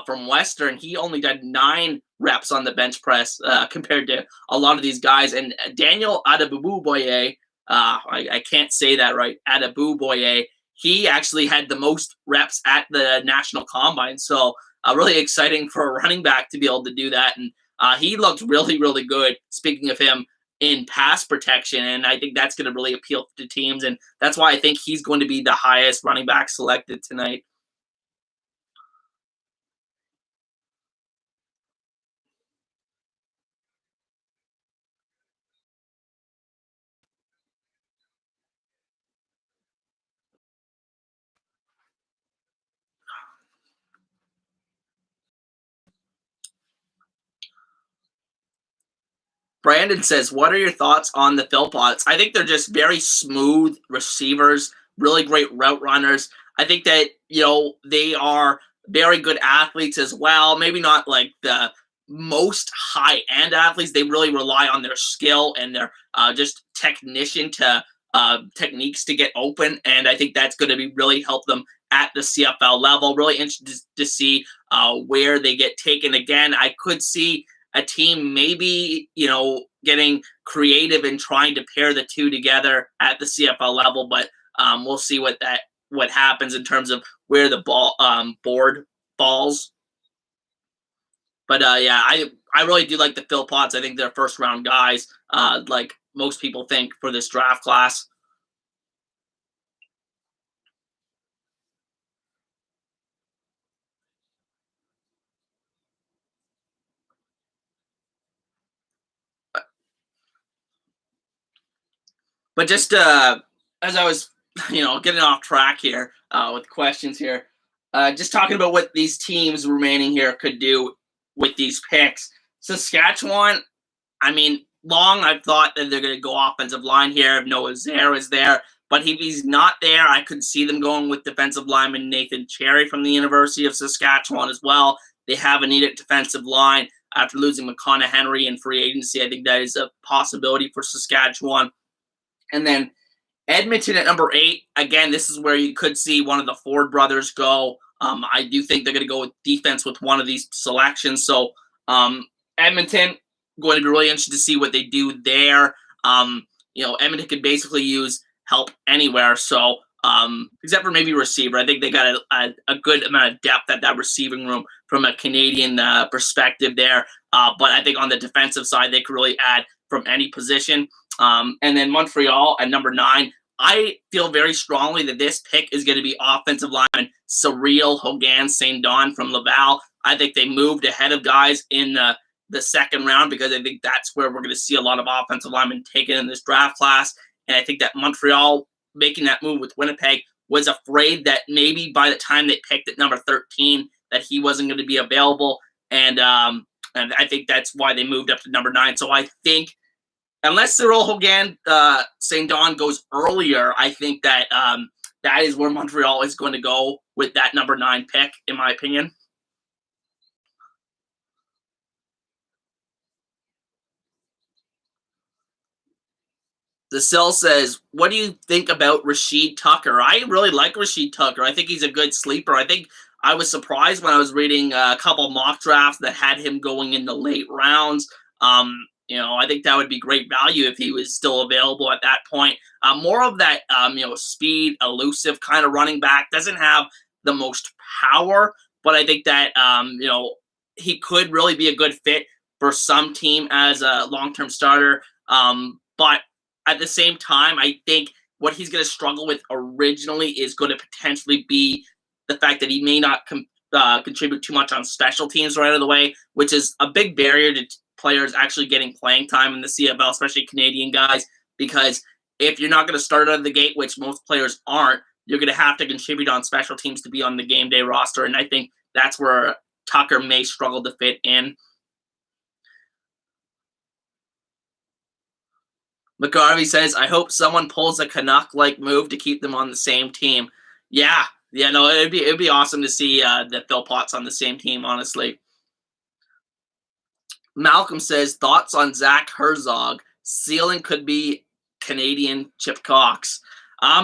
from Western, he only did 9 reps on the bench press compared to a lot of these guys. And Daniel Adabububoye, I can't say that right, Adabububoye, he actually had the most reps at the National Combine. So really exciting for a running back to be able to do that. And he looked really, really good, speaking of him, in pass protection. And I think that's going to really appeal to teams. And that's why I think he's going to be the highest running back selected tonight. Brandon says, what are your thoughts on the Philpotts? I think they're just very smooth receivers, really great route runners. I think that, they are very good athletes as well. Maybe not like the most high-end athletes. They really rely on their skill and their just techniques to get open. And I think that's going to be really help them at the CFL level. Really interested to see where they get taken. Again, I could see a team maybe, getting creative and trying to pair the two together at the CFL level, but we'll see what happens in terms of where the board falls. But yeah, I really do like the Philpotts. I think they're first round guys, like most people think for this draft class. But just as I was, getting off track here with questions here, just talking about what these teams remaining here could do with these picks. Saskatchewan, I mean, long I've thought that they're going to go offensive line here if Noah Zaire is there. But if he's not there, I could see them going with defensive lineman Nathan Cherry from the University of Saskatchewan as well. They have a needed defensive line after losing McConnell Henry in free agency. I think that is a possibility for Saskatchewan. And then Edmonton at number 8. Again, this is where you could see one of the Ford brothers go. I do think they're going to go with defense with one of these selections. So Edmonton, going to be really interested to see what they do there. Edmonton could basically use help anywhere. So except for maybe receiver, I think they got a good amount of depth at that receiving room from a Canadian perspective there. But I think on the defensive side, they could really add from any position. And then Montreal at number 9. I feel very strongly that this pick is going to be offensive lineman Cyril Hogan St. Don from Laval. I think they moved ahead of guys in the second round because I think that's where we're going to see a lot of offensive linemen taken in this draft class. And I think that Montreal making that move with Winnipeg was afraid that maybe by the time they picked at number 13 that he wasn't going to be available. And I think that's why they moved up to number 9. So I think unless Cyril Hogan St. Don goes earlier, I think that that is where Montreal is going to go with that number 9 pick, in my opinion. The Cell says, what do you think about Rashid Tucker? I really like Rashid Tucker. I think he's a good sleeper. I think I was surprised when I was reading a couple mock drafts that had him going in the late rounds. I think that would be great value if he was still available at that point. More of that, speed, elusive kind of running back. Doesn't have the most power, but I think that, he could really be a good fit for some team as a long-term starter. But at the same time, I think what he's going to struggle with originally is going to potentially be the fact that he may not contribute too much on special teams right out of the way, which is a big barrier to players actually getting playing time in the CFL, especially Canadian guys, because if you're not going to start out of the gate, which most players aren't, you're going to have to contribute on special teams to be on the game day roster, and I think that's where Tucker may struggle to fit in. McGarvey says, I hope someone pulls a Canuck-like move to keep them on the same team. Yeah, no, it'd be awesome to see the Phil Potts on the same team, honestly. Malcolm says, thoughts on Zach Herzog. Ceiling could be Canadian Chip Cox.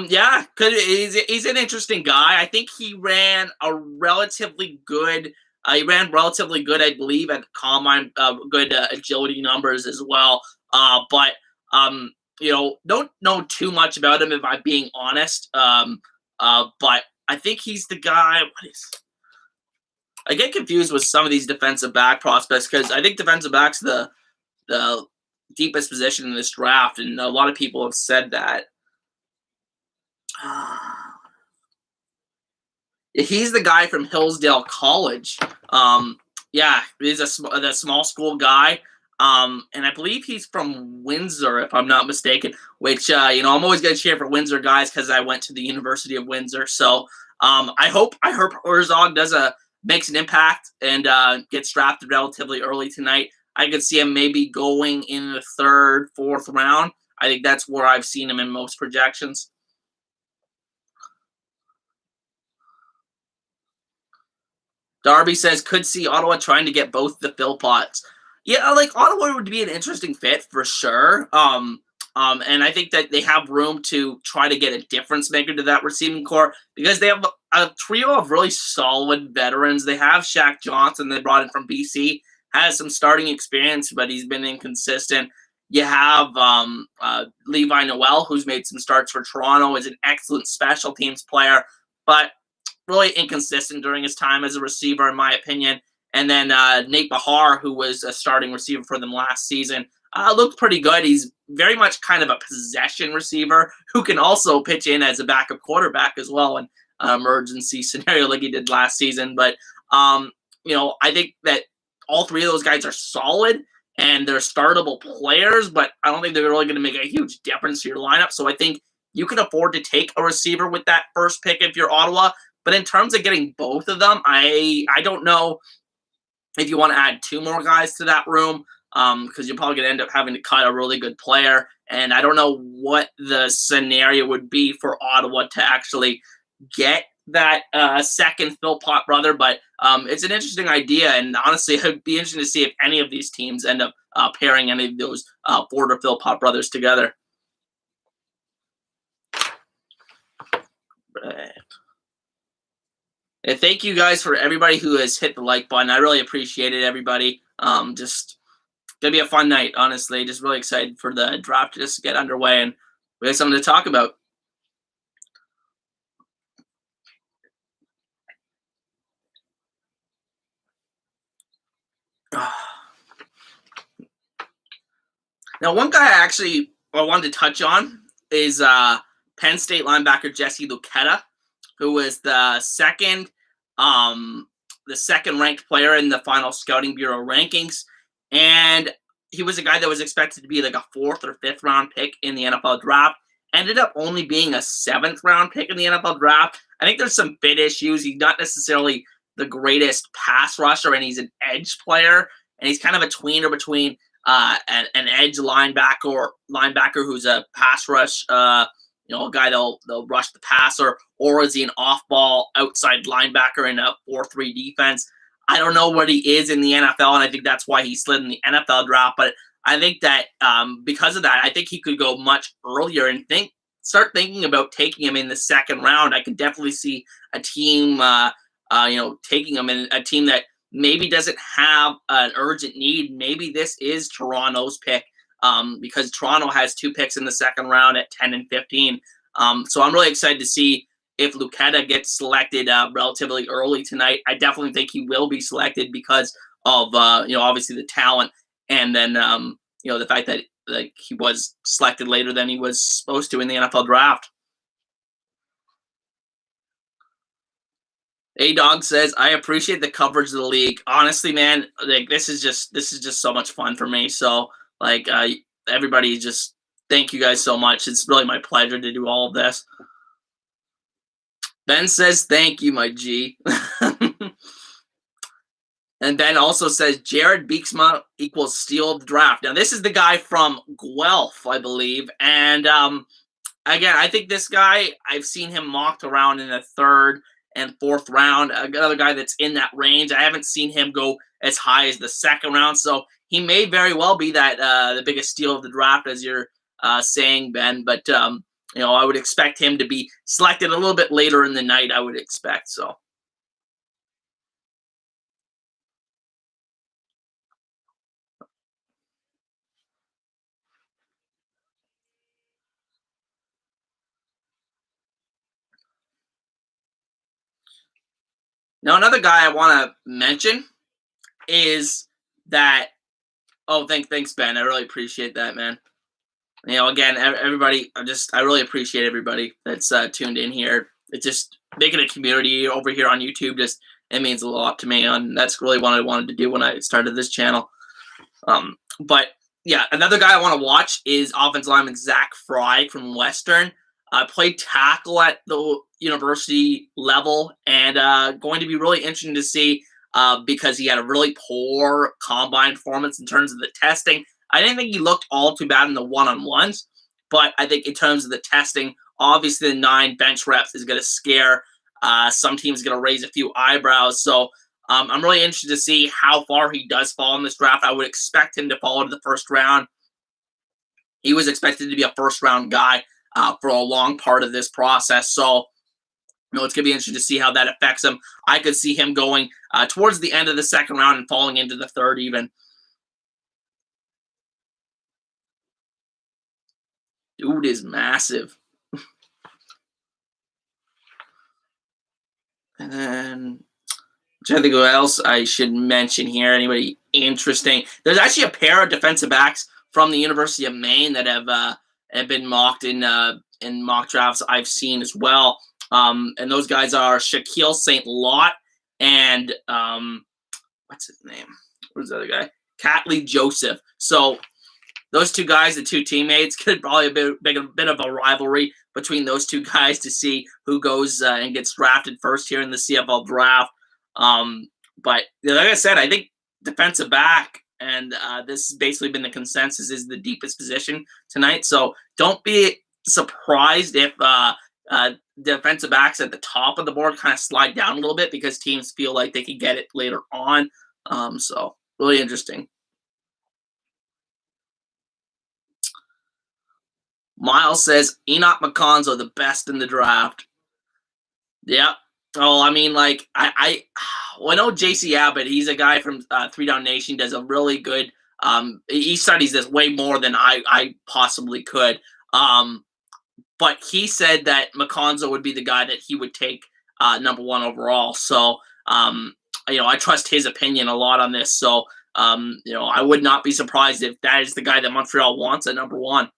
He's an interesting guy. I think he ran relatively good, I believe, at the combine, good agility numbers as well. But don't know too much about him if I'm being honest. But I think he's the guy. I get confused with some of these defensive back prospects because I think defensive back's the deepest position in this draft, and a lot of people have said that. He's the guy from Hillsdale College. He's the small school guy. And I believe he's from Windsor, if I'm not mistaken, which, I'm always going to cheer for Windsor guys because I went to the University of Windsor. So I hope Herzog makes an impact and gets drafted relatively early tonight. I could see him maybe going in the 3rd, 4th round. I think that's where I've seen him in most projections. Darby says, could see Ottawa trying to get both the Phil Potts. Yeah, Ottawa would be an interesting fit for sure. And I think that they have room to try to get a difference maker to that receiving core because they have a trio of really solid veterans. They have Shaq Johnson, they brought in from BC, has some starting experience, but he's been inconsistent. You have Levi Noel, who's made some starts for Toronto, is an excellent special teams player, but really inconsistent during his time as a receiver, in my opinion. And then Nate Bahar, who was a starting receiver for them last season, looked pretty good. He's very much kind of a possession receiver who can also pitch in as a backup quarterback as well in an emergency scenario like he did last season. But, I think that all three of those guys are solid and they're startable players, but I don't think they're really going to make a huge difference to your lineup. So I think you can afford to take a receiver with that first pick if you're Ottawa. But in terms of getting both of them, I don't know if you want to add 2 more guys to that room, because you're probably going to end up having to cut a really good player and I don't know what the scenario would be for Ottawa to actually get that second Philpott brother, but it's an interesting idea, and honestly, it'd be interesting to see if any of these teams end up pairing any of those Ford or Philpott brothers together. And thank you guys for everybody who has hit the like button. I really appreciate it, everybody. Just gonna be a fun night, honestly. Just really excited for the draft to just get underway, and we have something to talk about. Now, one guy I wanted to touch on is Penn State linebacker Jesse Luketa, who was the second ranked player in the final Scouting Bureau rankings, and he was a guy that was expected to be like a 4th or 5th round pick in the NFL draft. Ended up only being a 7th round pick in the NFL draft. I think there's some fit issues. He's not necessarily the greatest pass rusher, and he's an edge player, and he's kind of a tweener between an edge linebacker who's a pass rush, a guy they'll rush the passer, or is he an off-ball outside linebacker in a 4-3 defense? I don't know what he is in the NFL, and I think that's why he slid in the NFL draft. But I think that because of that, I think he could go much earlier and start thinking about taking him in the 2nd round. I could definitely see a team, taking him in a team that maybe doesn't have an urgent need. Maybe this is Toronto's pick because Toronto has 2 picks in the 2nd round at 10 and 15. So I'm really excited to see if Luketa gets selected relatively early tonight. I definitely think he will be selected because of obviously the talent, and then the fact that he was selected later than he was supposed to in the NFL draft. A-Dog says, I appreciate the coverage of the league. Honestly, man, this is just so much fun for me. So everybody, just thank you guys so much. It's really my pleasure to do all of this. Ben says, thank you, my G. And Ben also says, Jared Beeksma equals steal of the draft. Now, this is the guy from Guelph, I believe. And again, I think this guy, I've seen him mocked around in the 3rd and 4th round. Another guy that's in that range. I haven't seen him go as high as the 2nd round. So he may very well be that the biggest steal of the draft, as you're saying, Ben. But I would expect him to be selected a little bit later in the night, I would expect. So. Now, another guy I want to mention is that. Oh, thanks, Ben. I really appreciate that, man. Again, everybody, I really appreciate everybody that's tuned in here. It's just making a community over here on YouTube. It means a lot to me, and that's really what I wanted to do when I started this channel. But yeah, another guy I want to watch is offensive lineman Zach Fry from Western. Played tackle at the university level, and going to be really interesting to see because he had a really poor combine performance in terms of the testing. I didn't think he looked all too bad in the one-on-ones, but I think in terms of the testing, obviously the 9 bench reps is going to scare some teams, going to raise a few eyebrows. So I'm really interested to see how far he does fall in this draft. I would expect him to fall into the 1st round. He was expected to be a 1st-round guy for a long part of this process. So it's going to be interesting to see how that affects him. I could see him going towards the end of the 2nd round and falling into the 3rd even. Dude is massive. And then, I'm trying to think what else I should mention here. Anybody interesting? There's actually a pair of defensive backs from the University of Maine that have been mocked in mock drafts I've seen as well. And those guys are Shaquille St. Lot and what's his name? Who's the other guy? Catley Joseph. So those 2 guys, the 2 teammates, could probably be a bit of a rivalry between those 2 guys to see who goes and gets drafted first here in the CFL draft. But like I said, I think defensive back and this has basically been the consensus is the deepest position tonight. So don't be surprised if defensive backs at the top of the board kind of slide down a little bit because teams feel like they can get it later on. So really interesting. Miles says Enoch McConzo the best in the draft. Yeah. Oh, I mean, like well, I know JC Abbott. He's a guy from Three Down Nation. Does a really good. He studies this way more than I possibly could. But he said that McConzo would be the guy that he would take number one overall. So, I trust his opinion a lot on this. So, I would not be surprised if that is the guy that Montreal wants at number one.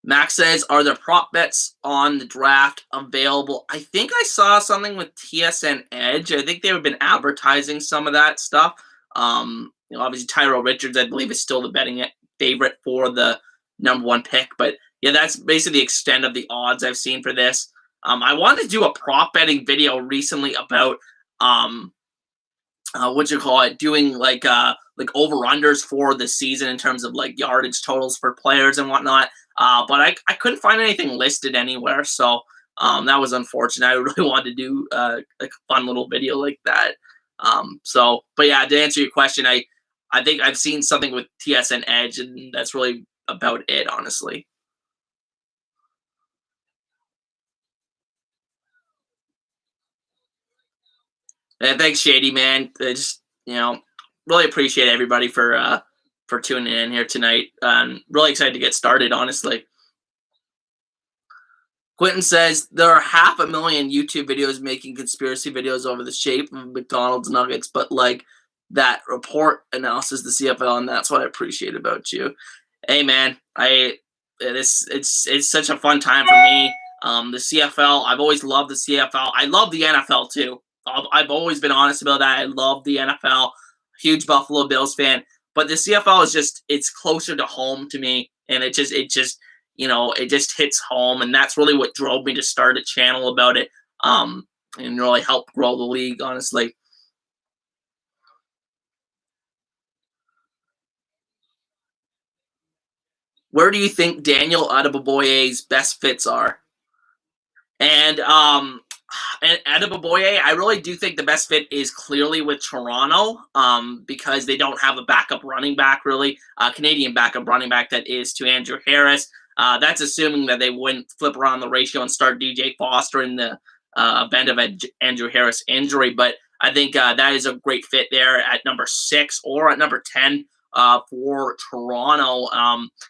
Max says, are there prop bets on the draft available? I think I saw something with TSN Edge. I think they've been advertising some of that stuff. Obviously Tyrell Richards, I believe, is still the betting favorite for the number one pick. But yeah, that's basically the extent of the odds I've seen for this. I wanted to do a prop betting video recently about doing like over-unders for the season in terms of like yardage totals for players and whatnot. But I couldn't find anything listed anywhere, so that was unfortunate. I really wanted to do like a fun little video like that. But yeah, to answer your question, I think I've seen something with TSN Edge, and that's really about it, honestly. And thanks, Shady man. Just really appreciate everybody for tuning in here tonight. Really excited to get started, honestly. Quentin says there are 500,000 YouTube videos making conspiracy videos over the shape of McDonald's nuggets, but like that report analysis the CFL, and that's what I appreciate about you. Hey man, it's such a fun time for me. The CFL, I've always loved the CFL. I love the NFL too. I've always been honest about that. I love the NFL. Huge Buffalo Bills fan, but the CFL is it's closer to home to me, and it just it just hits home, and that's really what drove me to start a channel about it, and really help grow the league, honestly. Where do you think Daniel Adeboboye's best fits are? And Adeboboye, I really do think the best fit is clearly with Toronto, because they don't have a backup running back, really, a Canadian backup running back that is to Andrew Harris. That's assuming that they wouldn't flip around the ratio and start DJ Foster in the event of Andrew Harris injury. But I think that is a great fit there at number 6 or at number 10 for Toronto.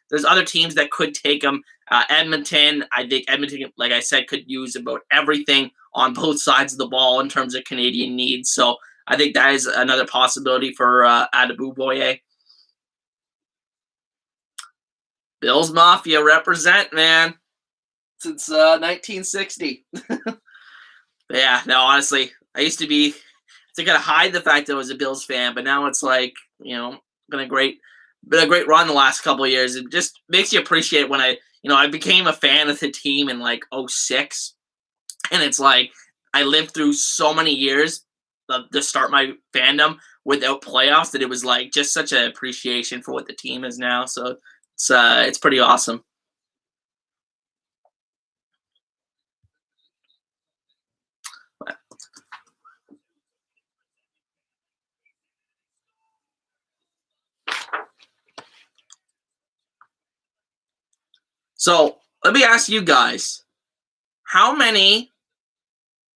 There's other teams that could take him. Edmonton, I think Edmonton, like I said, could use about everything on both sides of the ball in terms of Canadian needs. So I think that is another possibility for Adeboboye. Bills Mafia represent, man, since 1960. Yeah, no, honestly, I used to be to kind of hide the fact that I was a Bills fan, but now it's like, been a great run the last couple of years. It just makes you appreciate when I became a fan of the team in like 06, and it's like I lived through so many years to start my fandom without playoffs that it was like just such an appreciation for what the team is now. So it's pretty awesome. So let me ask you guys, how many?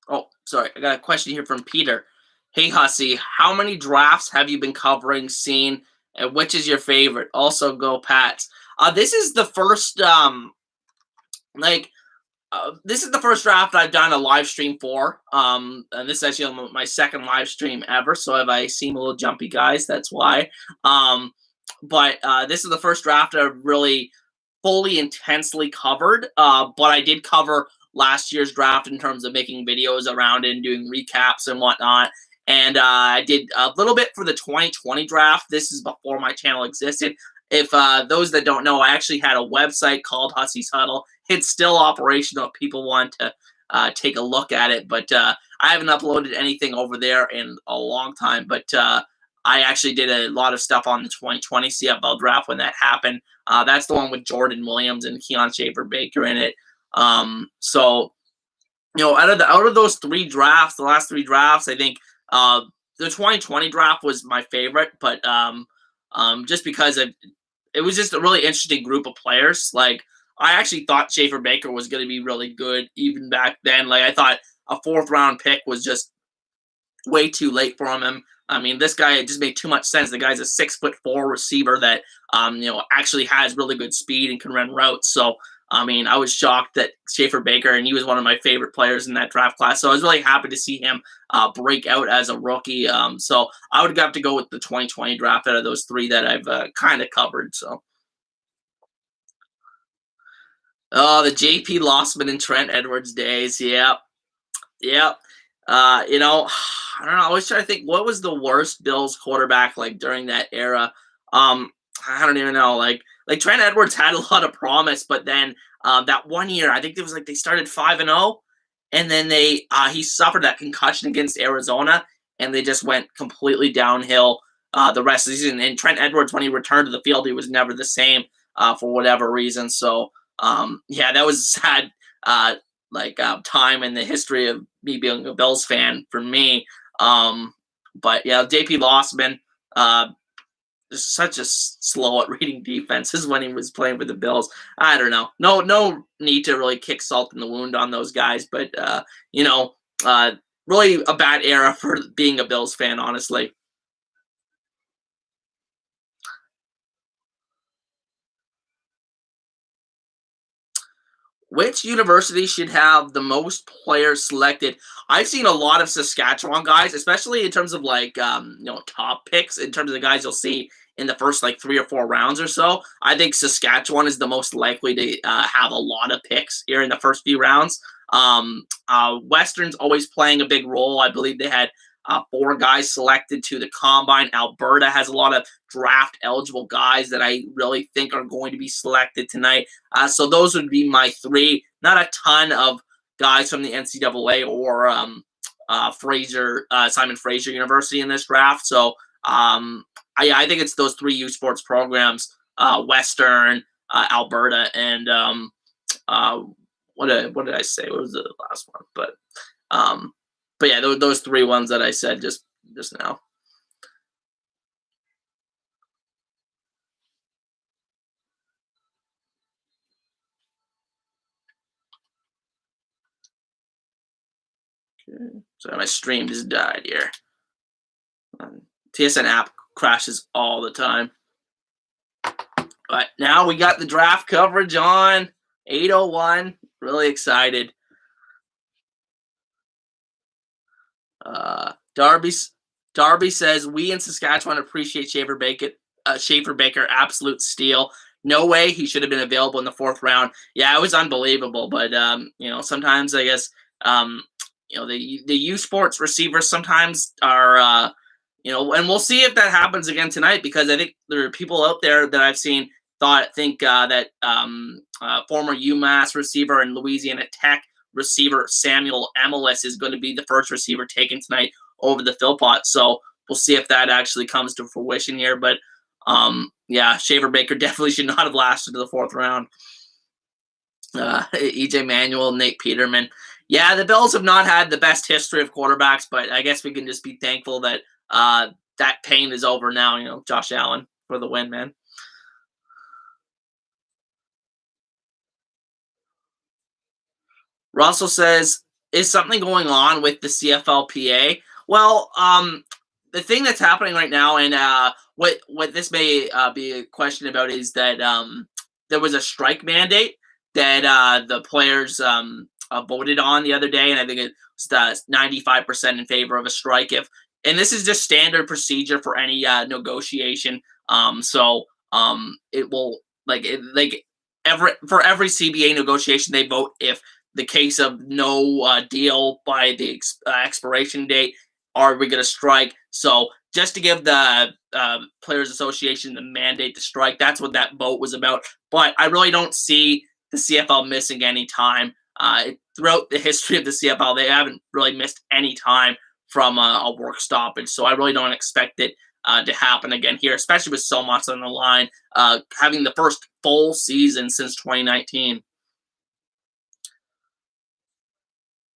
Oh, sorry, I got a question here from Peter. Hey Hussey, how many drafts have you been covering, seen, and which is your favorite? Also, go Pats. This is the first this is the first draft I've done a live stream for. And this is actually my second live stream ever. So if I seem a little jumpy, guys, that's why. But this is the first draft I've really fully intensely covered. But I did cover last year's draft in terms of making videos around it and doing recaps and whatnot. And I did a little bit for the 2020 draft. This is before my channel existed. If those that don't know, I actually had a website called Hussey's Huddle. It's still operational if people want to take a look at it. But I haven't uploaded anything over there in a long time. But I actually did a lot of stuff on the 2020 CFL draft when that happened. That's the one with Jordan Williams and Keon Schaefer-Baker in it. So out of those three drafts, the last three drafts, I think the 2020 draft was my favorite, but just because it was just a really interesting group of players. Like I actually thought Schaefer Baker was going to be really good even back then. Like I thought a fourth round pick was just way too late for him. I mean, this guy just made too much sense. The guy's a 6'4" receiver that actually has really good speed and can run routes. So I mean, I was shocked that Schaefer Baker, and he was one of my favorite players in that draft class. So I was really happy to see him break out as a rookie. So I would have to go with the 2020 draft out of those three that I've kind of covered. So, oh, the JP Lossman and Trent Edwards days. Yep. Yep. I don't know. I was trying to think what was the worst Bills quarterback like during that era. I don't even know. Like Trent Edwards had a lot of promise, but then that one year, I think it was like they started 5-0, and then he suffered that concussion against Arizona, and they just went completely downhill the rest of the season. And Trent Edwards, when he returned to the field, he was never the same for whatever reason. So yeah, that was a sad time in the history of me being a Bills fan for me. But yeah, JP Lossman, just such a slow at reading defenses when he was playing with the Bills. I don't know. No need to really kick salt in the wound on those guys, but really a bad era for being a Bills fan, honestly. Which university should have the most players selected? I've seen a lot of Saskatchewan guys, especially in terms of top picks, in terms of the guys you'll see in the first like 3 or 4 rounds or so. I think Saskatchewan is the most likely to have a lot of picks here in the first few rounds. Western's always playing a big role. I believe they had 4 guys selected to the combine. Alberta has a lot of draft eligible guys that I really think are going to be selected tonight. So those would be my three. Not a ton of guys from the NCAA or Simon Fraser University in this draft. So I think it's those three U Sports programs: Western, Alberta, and what did I say? What was the last one? But yeah, those three ones that I said just now. Okay. So my stream just died here. TSN app crashes all the time. But now we got the draft coverage on 8:01. Really excited. Darby says we in Saskatchewan appreciate Schaefer Baker, absolute steal. No way he should have been available in the 4th round. Yeah, it was unbelievable. But sometimes I guess the U Sports receivers sometimes are and we'll see if that happens again tonight, because I think there are people out there that I've seen think that former UMass receiver and Louisiana Tech receiver Samuel Emelis is going to be the first receiver taken tonight over the Philpott. So we'll see if that actually comes to fruition here. But yeah, Schaefer Baker definitely should not have lasted to the 4th round. EJ Manuel, Nate Peterman. Yeah, the Bills have not had the best history of quarterbacks, but I guess we can just be thankful that that pain is over now. Josh Allen for the win, man. Russell says, is something going on with the CFLPA? Well, the thing that's happening right now, and what this may be a question about, is that there was a strike mandate that the players voted on the other day, and I think it was 95% in favor of a strike. And this is just standard procedure for any negotiation. So it will for every CBA negotiation, they vote if the case of no deal by the expiration date, are we going to strike? So just to give the Players Association the mandate to strike, that's what that vote was about. But I really don't see the CFL missing any time. Throughout the history of the CFL, they haven't really missed any time from a work stoppage. So I really don't expect it to happen again here, especially with so much on the line, having the first full season since 2019.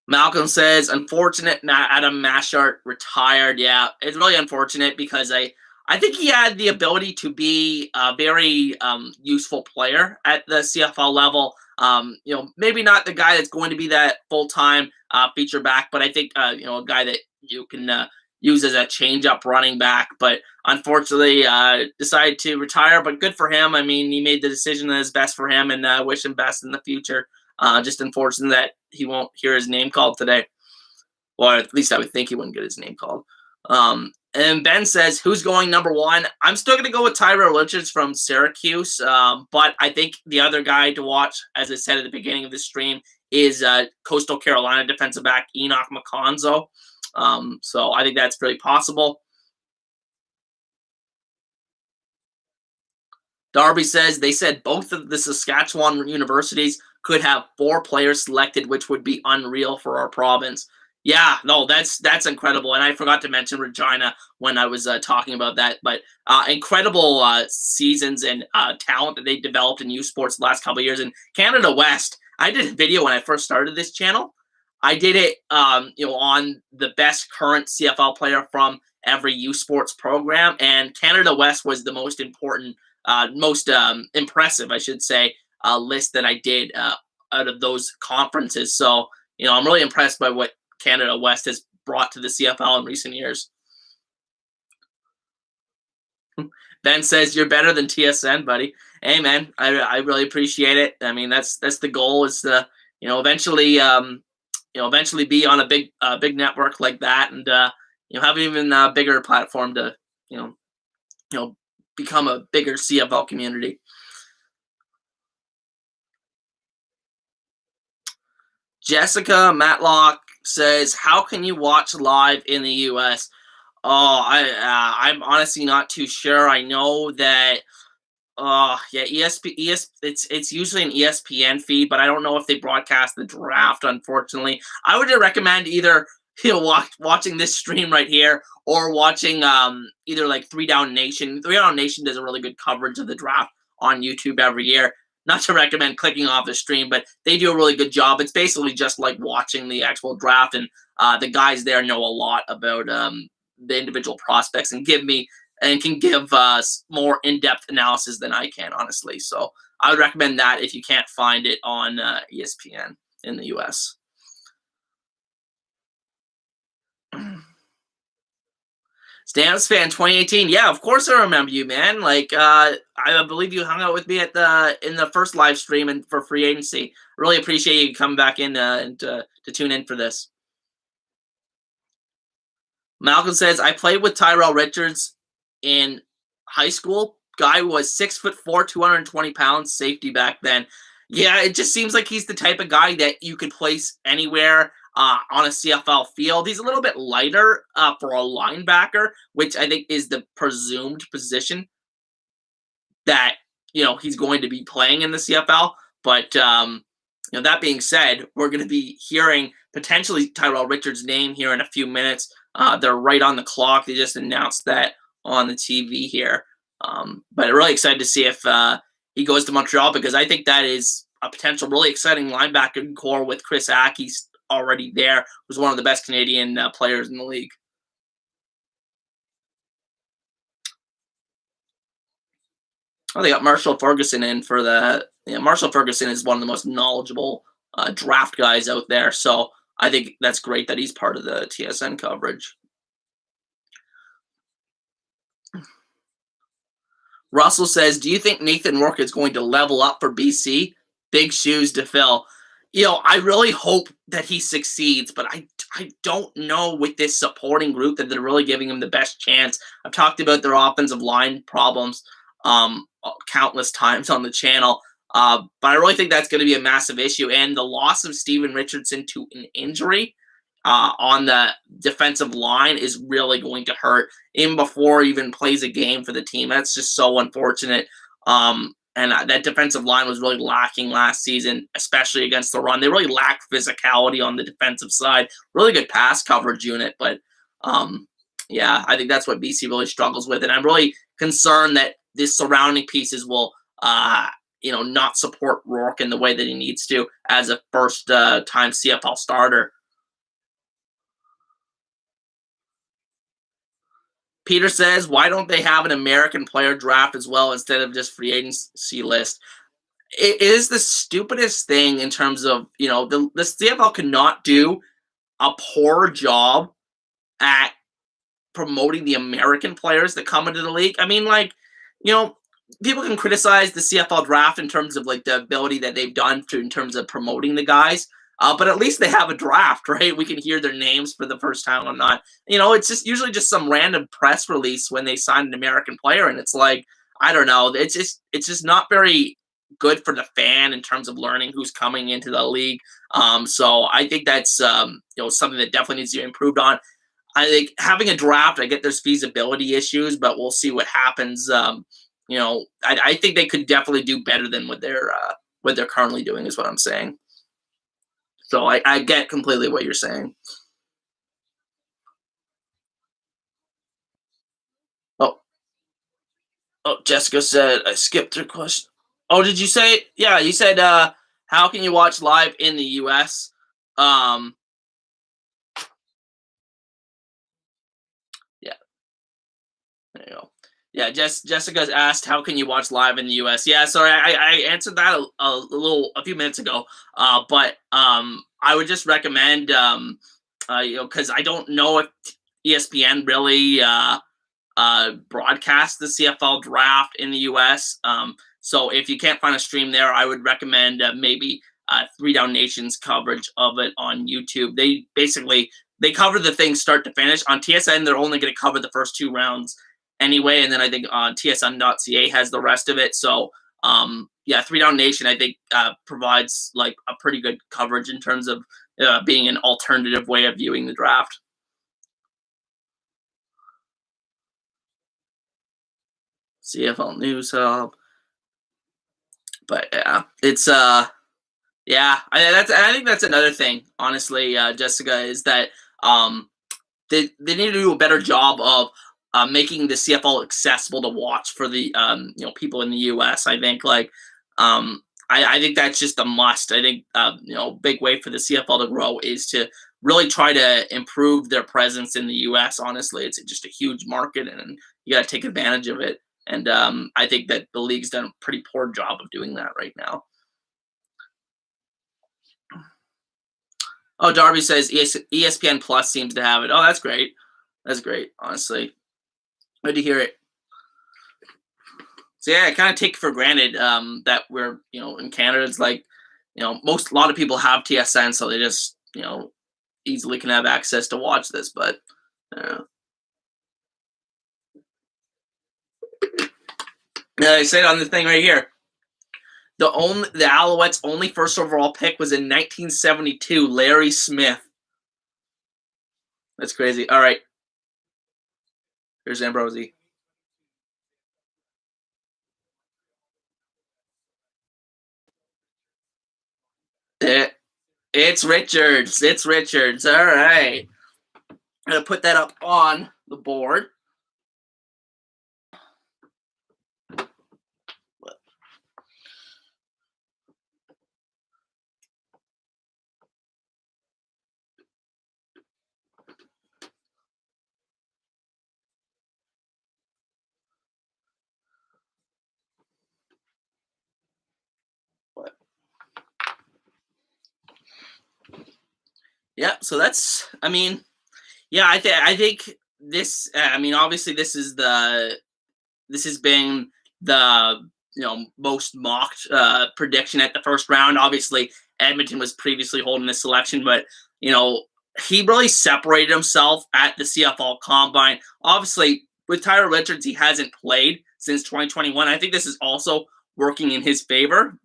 Malcolm says, unfortunate Adam Mashart retired. Yeah, it's really unfortunate because I think he had the ability to be a very useful player at the CFL level. Maybe not the guy that's going to be that full-time feature back, but I think, a guy that you can use as a change-up running back. But unfortunately, decided to retire, but good for him. I mean, he made the decision that is best for him, and wish him best in the future. Just unfortunate that he won't hear his name called today. Or at least I would think he wouldn't get his name called. And Ben says, who's going number one? I'm still going to go with Tyrell Richards from Syracuse. But I think the other guy to watch, as I said at the beginning of the stream, is Coastal Carolina defensive back Enoch McConzo. So I think that's very possible. Darby says, they said both of the Saskatchewan universities could have 4 players selected, which would be unreal for our province. Yeah, no, that's incredible. And I forgot to mention Regina when I was talking about that. But incredible seasons and talent that they developed in youth sports the last couple of years. In Canada West, I did a video when I first started this channel. I did it, on the best current CFL player from every youth sports program. And Canada West was the most important, most impressive, I should say, list that I did out of those conferences. So, I'm really impressed by what Canada West has brought to the CFL in recent years. Ben says, you're better than TSN, buddy. Hey, man, I really appreciate it. I mean, that's the goal, is to, eventually be on a big network like that, and have an even bigger platform to become a bigger CFL community. Jessica Matlock says, how can you watch live in the US? Oh, I'm honestly not too sure. I know that it's usually an ESPN feed, but I don't know if they broadcast the draft, unfortunately. I would recommend either watching this stream right here, or watching either like 3 Down Nation. 3 Down Nation does a really good coverage of the draft on YouTube every year. Not to recommend clicking off the stream, but they do a really good job. It's basically just like watching the actual draft, and the guys there know a lot about the individual prospects, and can give more in-depth analysis than I can, honestly. So I would recommend that if you can't find it on ESPN in the US. Stamps fan 2018. Yeah, of course I remember you, man. Like, I believe you hung out with me in the first live stream and for free agency. Really appreciate you coming back in and to tune in for this. Malcolm says, I played with Tyrell Richards in high school. Guy was 6'4", 220 pounds, safety back then. Yeah, it just seems like he's the type of guy that you could place anywhere on a CFL field. He's a little bit lighter for a linebacker, which I think is the presumed position that he's going to be playing in the CFL. But that being said, we're going to be hearing potentially Tyrell Richards' name here in a few minutes. They're right on the clock. They just announced that on the TV here. But I'm really excited to see if he goes to Montreal, because I think that is a potential really exciting linebacker core with Chris Aki's already there, who's one of the best Canadian players in the league. Oh, they got Marshall Ferguson in for the. Marshall Ferguson is one of the most knowledgeable draft guys out there, so I think that's great that he's part of the TSN coverage. Russell says, do you think Nathan Rourke is going to level up for BC? Big shoes to fill. I really hope that he succeeds, but I don't know with this supporting group that they're really giving him the best chance. I've talked about their offensive line problems countless times on the channel, but I really think that's going to be a massive issue. And the loss of Steven Richardson to an injury on the defensive line is really going to hurt him before he even plays a game for the team. That's just so unfortunate. And that defensive line was really lacking last season, especially against the run. They really lacked physicality on the defensive side. Really good pass coverage unit, but Yeah, I think that's what BC really struggles with, and I'm really concerned that the surrounding pieces will, not support Rourke in the way that he needs to as a first time CFL starter. Peter says, why don't they have an American player draft as well instead of just free agency list? It is the stupidest thing in terms of, the CFL cannot do a poor job at promoting the American players that come into the league. I mean, you know, people can criticize the CFL draft in terms of like the ability that they've done in terms of promoting the guys. But at least they have a draft, right? We can hear their names for the first time. I'm not, it's just usually just some random press release when they sign an American player, and it's like, I don't know, it's just not very good for the fan in terms of learning who's coming into the league. So I think that's something that definitely needs to be improved on. I think having a draft, I get there's feasibility issues, but we'll see what happens. I think they could definitely do better than what they're currently doing, is what I'm saying. So I get completely what you're saying. Oh, Jessica said I skipped her question. Oh, did you say? Yeah, you said. How can you watch live in the U.S.? Um, yeah, there you go. Yeah, Jessica's asked, "How can you watch live in the U.S.?" Yeah, sorry, I answered that a few minutes ago. But I would just recommend, because I don't know if ESPN really broadcast the CFL draft in the U.S. So if you can't find a stream there, I would recommend maybe Three Down Nation's coverage of it on YouTube. They cover the thing start to finish. On TSN, they're only going to cover the first two rounds anyway, and then I think on TSN.ca has the rest of it. So yeah, Three Down Nation I think provides like a pretty good coverage in terms of being an alternative way of viewing the draft. CFL News Hub. But yeah, it's yeah, I think that's another thing, honestly, Jessica, is that they need to do a better job of making the CFL accessible to watch for the people in the US. I think I think that's just a must. I think big way for the CFL to grow is to really try to improve their presence in the US. Honestly, it's just a huge market, and you got to take advantage of it. And I think that the league's done a pretty poor job of doing that right now. Oh, Darby says ESPN Plus seems to have it. Oh, that's great. That's great, honestly. Good to hear it. So yeah, I kind of take for granted that we're in Canada. It's like a lot of people have TSN, so they just easily can have access to watch this. But yeah, I say it on the thing right here. The Alouettes' only first overall pick was in 1972. Larry Smith. That's crazy. All right, here's Ambrosi. It's Richards. It's Richards. All right. I'm gonna put that up on the board. Yeah, so that's. I mean, yeah, I think this. I mean, obviously, this has been the most mocked prediction at the first round. Obviously, Edmonton was previously holding this selection, but he really separated himself at the CFL Combine. Obviously, with Tyler Richards, he hasn't played since 2021. I think this is also working in his favor.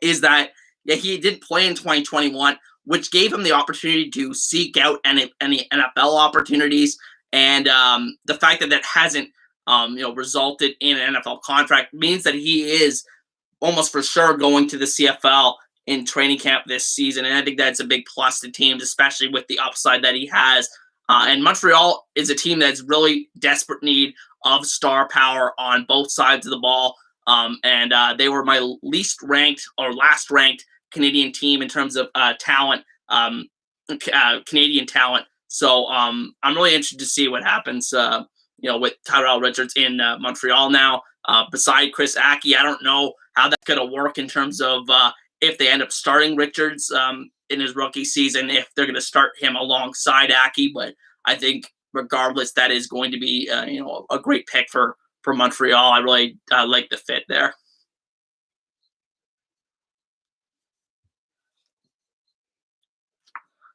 Is that he didn't play in 2021, which gave him the opportunity to seek out any NFL opportunities, and the fact that that hasn't resulted in an NFL contract means that he is almost for sure going to the CFL in training camp this season. And I think that's a big plus to teams, especially with the upside that he has And Montreal is a team that's really desperate need of star power on both sides of the ball. And they were my least ranked or last ranked Canadian team in terms of talent, Canadian talent. So I'm really interested to see what happens, with Tyrell Richards in Montreal now. Beside Chris Aki, I don't know how that's going to work in terms of if they end up starting Richards in his rookie season, if they're going to start him alongside Aki. But I think regardless, that is going to be a great pick for Montreal. I really like the fit there.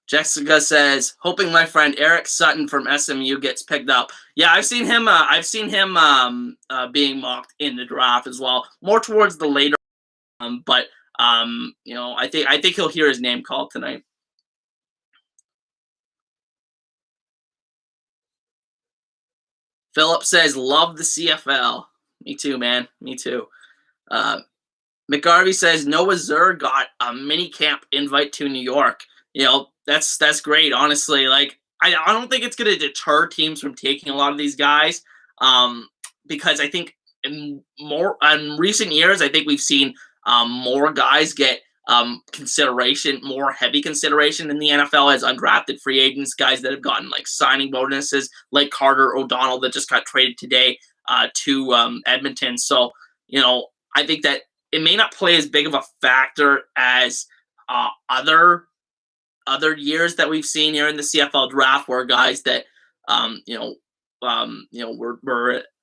Jessica says, hoping my friend Eric Sutton from SMU gets picked up. Yeah, I've seen him. Being mocked in the draft as well, more towards the later. But I think he'll hear his name called tonight. Philip says, love the CFL. Me too, man. Me too. Uh, McGarvey says Noah Zur got a mini camp invite to New York. That's great. Honestly, like I don't think it's going to deter teams from taking a lot of these guys, because I think in recent years, I think we've seen more guys get consideration, more heavy consideration in the NFL as undrafted free agents, guys that have gotten like signing bonuses, like Carter O'Donnell that just got traded today to Edmonton. So I think that it may not play as big of a factor as other years that we've seen here in the CFL draft, where guys that were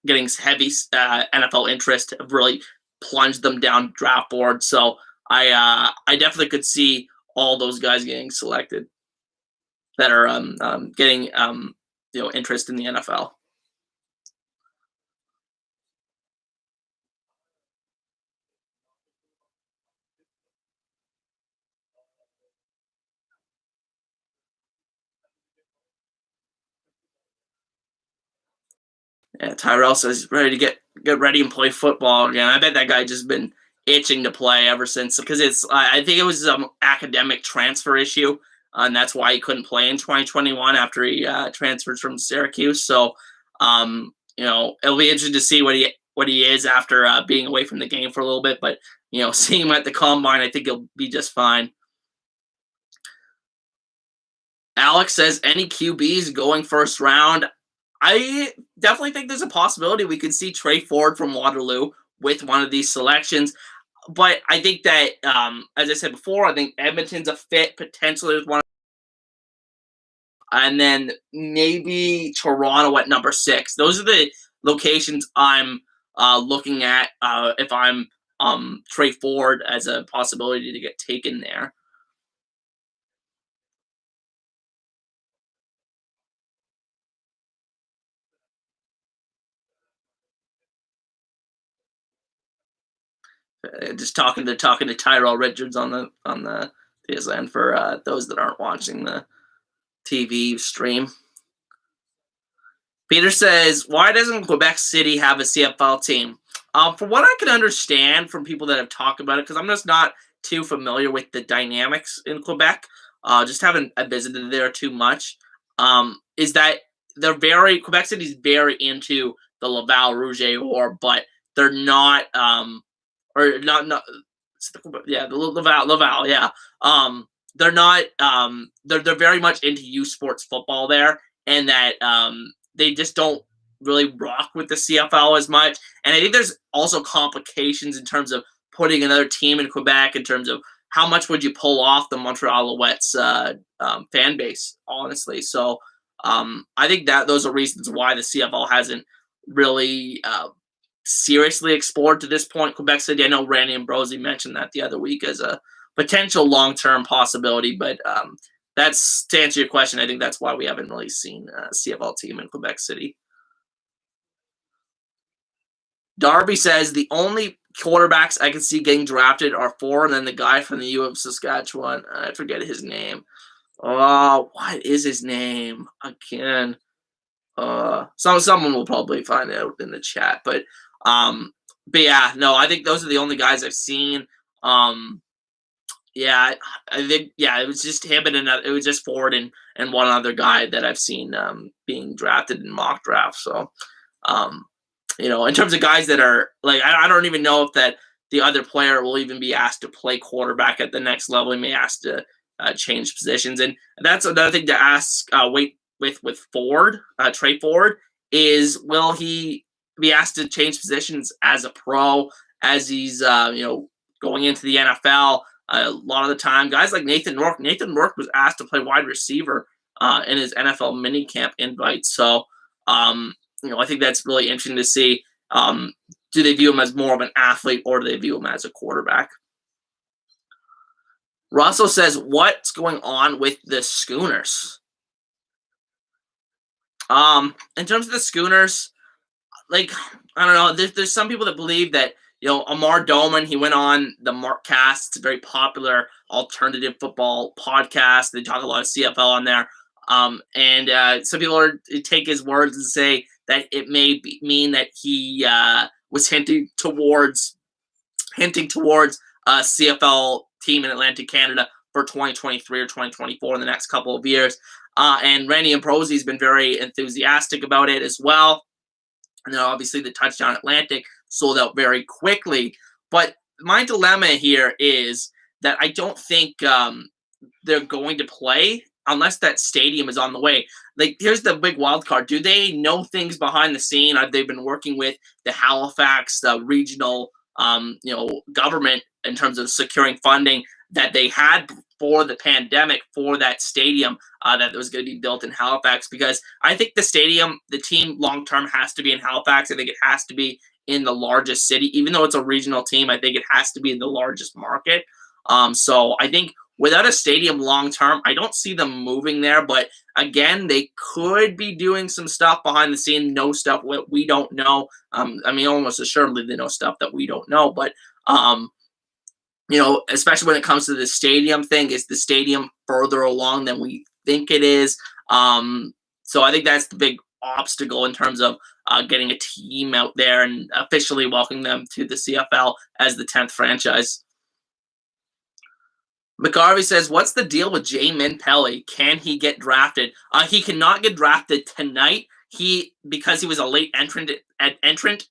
getting heavy NFL interest have really plunged them down draft board. So I definitely could see all those guys getting selected that are getting interest in the NFL. Yeah, Tyrell says ready to get ready and play football again. I bet that guy just been itching to play ever since, because I think it was an academic transfer issue, and that's why he couldn't play in 2021 after he transferred from Syracuse. So it'll be interesting to see what he is after being away from the game for a little bit. But seeing him at the combine, I think he'll be just fine. Alex says any QBs going first round. I definitely think there's a possibility we could see Trey Ford from Waterloo with one of these selections. But I think that, as I said before, I think Edmonton's a fit potentially with one, and then maybe Toronto at number 6. Those are the locations I'm looking at if I'm Trey Ford as a possibility to get taken there. Just talking to Tyrell Richards on the PSN for those that aren't watching the TV stream. Peter says, why doesn't Quebec City have a CFL team? From what I can understand from people that have talked about it, because I'm just not too familiar with the dynamics in Quebec, just haven't visited there too much, is that Quebec City's very into the Laval Rouge et Or, but they're not, or not, yeah, the Laval, yeah. They're not, they're very much into youth sports football there, and that they just don't really rock with the CFL as much. And I think there's also complications in terms of putting another team in Quebec in terms of how much would you pull off the Montreal Alouettes fan base, honestly. So I think that those are reasons why the CFL hasn't really seriously explored to this point Quebec City. I know Randy Ambrosi mentioned that the other week as a potential long-term possibility, but that's, to answer your question, I think that's why we haven't really seen a CFL team in Quebec City. Darby says the only quarterbacks I can see getting drafted are 4, and then the guy from the U of Saskatchewan. I forget his name. Oh, what is his name again? Someone will probably find out in the chat, but yeah, no, I think those are the only guys I've seen. Yeah, I think it was just him and another. It was just Ford and one other guy that I've seen being drafted in mock draft. So, um, in terms of guys that are like, I don't even know if that the other player will even be asked to play quarterback at the next level. He may ask to change positions, and that's another thing to ask. Wait with Ford, Trey Ford, is will he be asked to change positions as a pro as he's going into the NFL? A lot of the time, guys like Nathan Rourke. Nathan Rourke was asked to play wide receiver in his NFL minicamp invite. So, I think that's really interesting to see. Do they view him as more of an athlete or do they view him as a quarterback? Russell says, "What's going on with the Schooners?" In terms of the Schooners, like I don't know. There's some people that believe that Amar Doman. He went on the Markcast. It's a very popular alternative football podcast. They talk a lot of CFL on there. And some people take his words and say that it may mean that he was hinting towards a CFL team in Atlantic Canada for 2023 or 2024 in the next couple of years. And Randy Ambrosi has been very enthusiastic about it as well. And then obviously the touchdown Atlantic sold out very quickly. But my dilemma here is that I don't think they're going to play unless that stadium is on the way. Like, here's the big wild card. Do they know things behind the scene? Have they been working with the Halifax regional, government in terms of securing funding that they had for the pandemic for that stadium that was going to be built in Halifax? Because I think the team long term has to be in Halifax. I think it has to be in the largest city, even though it's a regional team. I think it has to be in the largest market. So I think without a stadium long term, I don't see them moving there. But again, they could be doing some stuff behind the scene, know stuff we don't know. Almost assuredly they know stuff that we don't know. But especially when it comes to the stadium thing, is the stadium further along than we think it is? So I think that's the big obstacle in terms of getting a team out there and officially welcoming them to the CFL as the 10th franchise. McGarvey says, "What's the deal with Jamin Pelly? Can he get drafted?" He cannot get drafted tonight. Because he was a late entrant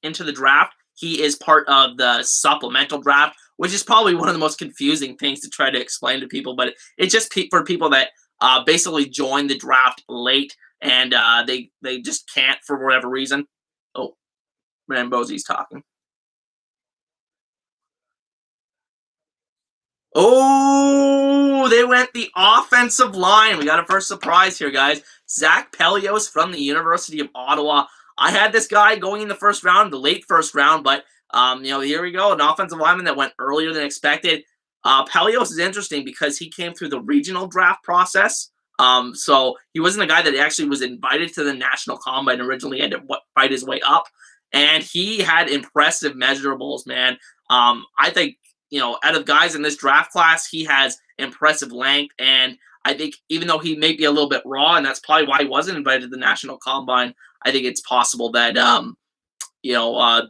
into the draft. He is part of the supplemental draft, which is probably one of the most confusing things to try to explain to people. But it's just for people that basically joined the draft late and they just can't for whatever reason. Oh, Rambosi's talking. Oh, they went the offensive line. We got a first surprise here, guys. Zach Pelios from the University of Ottawa. I had this guy going in the first round, the late first round, but here we go, an offensive lineman that went earlier than expected. Pelios is interesting because he came through the regional draft process. So he wasn't a guy that actually was invited to the national combine originally. He had to fight his way up, and he had impressive measurables, man. I think out of guys in this draft class, he has impressive length. And I think even though he may be a little bit raw, and that's probably why he wasn't invited to the national combine, I think it's possible that,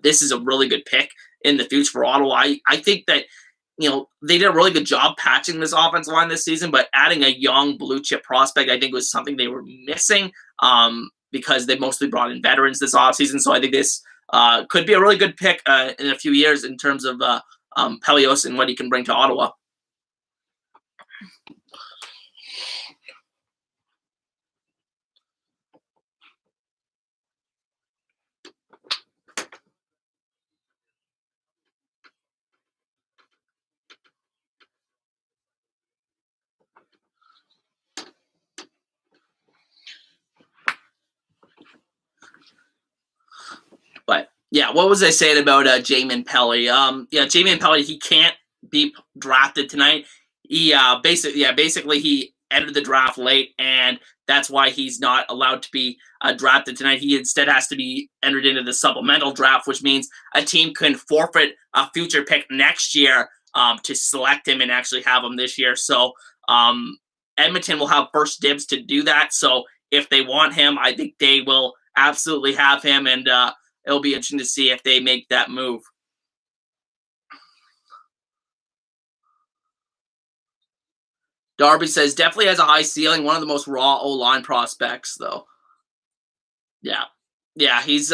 this is a really good pick in the future for Ottawa. I think that, they did a really good job patching this offensive line this season, but adding a young blue chip prospect, I think was something they were missing because they mostly brought in veterans this offseason. So I think this could be a really good pick in a few years in terms of Pelios and what he can bring to Ottawa. But yeah, what was I saying about Jamin Pelly? Jamin Pelly, he can't be drafted tonight. He basically he entered the draft late, and that's why he's not allowed to be drafted tonight. He instead has to be entered into the supplemental draft, which means a team can forfeit a future pick next year to select him and actually have him this year. So Edmonton will have first dibs to do that. So if they want him, I think they will absolutely have him, and it'll be interesting to see if they make that move. Darby says definitely has a high ceiling. One of the most raw O line prospects, though. Yeah, yeah, he's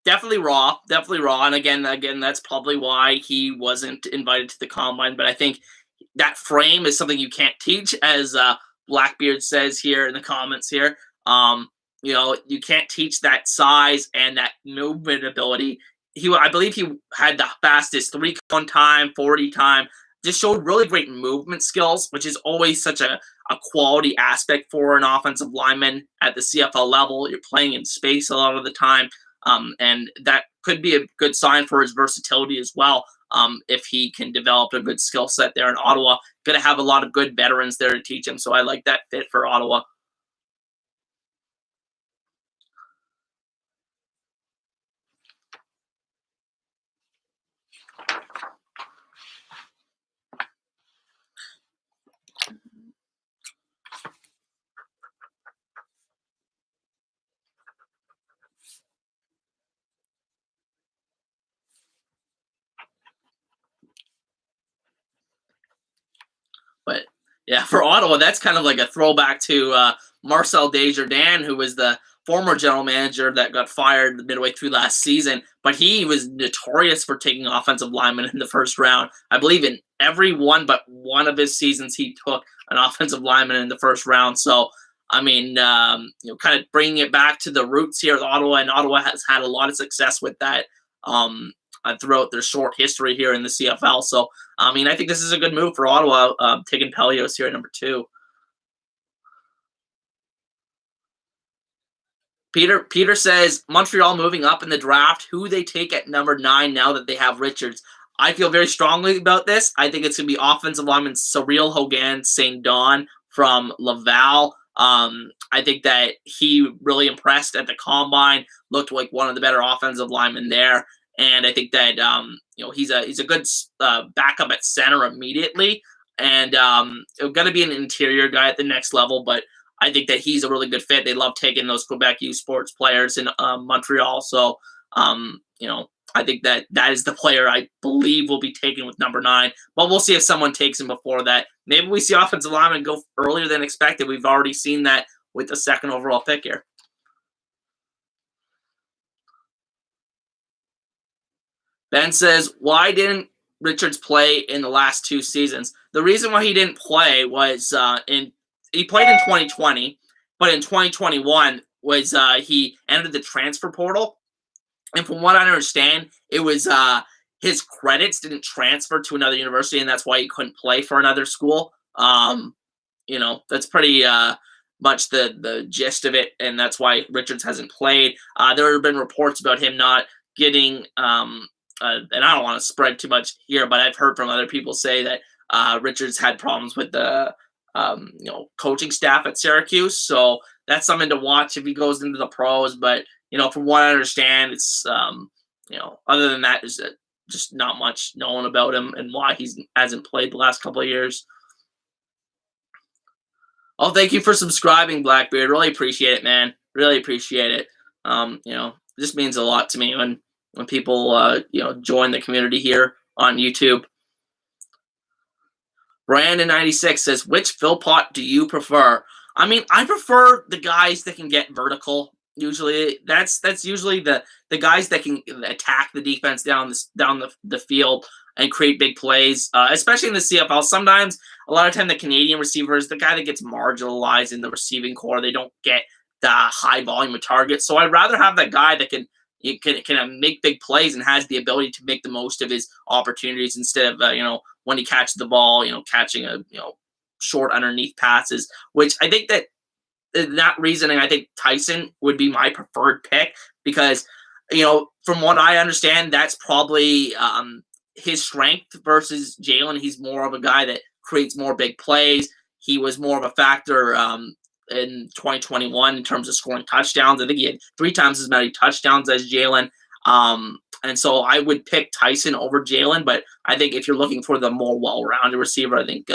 definitely raw, definitely raw. And again, that's probably why he wasn't invited to the combine. But I think that frame is something you can't teach, as Blackbeard says here in the comments here. Um, you can't teach that size and that movement ability. I believe he had the fastest 3-cone time, 40 time. Just showed really great movement skills, which is always such a quality aspect for an offensive lineman at the CFL level. You're playing in space a lot of the time, and that could be a good sign for his versatility as well. If he can develop a good skill set there in Ottawa, going to have a lot of good veterans there to teach him. So I like that fit for Ottawa. But yeah, for Ottawa, that's kind of like a throwback to Marcel Desjardins, who was the former general manager that got fired midway through last season. But he was notorious for taking offensive linemen in the first round. I believe in every one but one of his seasons, he took an offensive lineman in the first round. So, I mean, kind of bringing it back to the roots here at Ottawa, and Ottawa has had a lot of success with that. Throughout their short history here in the CFL. So, I mean, I think this is a good move for Ottawa, taking Pelios here at number 2. Peter says Montreal moving up in the draft. Who they take at number 9 now that they have Richards? I feel very strongly about this. I think it's going to be offensive lineman Cyril Hogan St. Don from Laval. I think that he really impressed at the combine. Looked like one of the better offensive linemen there, and I think that he's a good backup at center immediately, and going to be an interior guy at the next level, but I think that he's a really good fit. They love taking those Quebec U Sports players in Montreal. So, I think that is the player I believe will be taken with number 9. But we'll see if someone takes him before that. Maybe we see offensive linemen go earlier than expected. We've already seen that with the 2nd overall pick here. Ben says, why didn't Richards play in the last 2 seasons? The reason why he didn't play was he played in 2020, but in 2021 was he entered the transfer portal, and from what I understand, it was his credits didn't transfer to another university, and that's why he couldn't play for another school. That's pretty much the gist of it, and that's why Richards hasn't played. There have been reports about him not getting, and I don't want to spread too much here, but I've heard from other people say that Richards had problems with the coaching staff at Syracuse. So that's something to watch if he goes into the pros. But, from what I understand, it's, other than that, there's just not much known about him and why he hasn't played the last couple of years. Oh, thank you for subscribing, Blackbeard. Really appreciate it, man. Really appreciate it. This means a lot to me when people, join the community here on YouTube. Brandon96 says, which Philpott do you prefer? I mean, I prefer the guys that can get vertical. Usually, that's usually the guys that can attack the defense down the field and create big plays, especially in the CFL. Sometimes, a lot of time, the Canadian receiver is the guy that gets marginalized in the receiving core. They don't get the high volume of targets. So I'd rather have that guy that can make big plays and has the ability to make the most of his opportunities instead of when he catches the ball, catching a short underneath passes. Which I think that reasoning, I think Tyson would be my preferred pick because from what I understand, that's probably his strength versus Jalen. He's more of a guy that creates more big plays. He was more of a factor in 2021 in terms of scoring touchdowns. I think he had 3 times as many touchdowns as Jalen. And so I would pick Tyson over Jalen, but I think if you're looking for the more well-rounded receiver, I think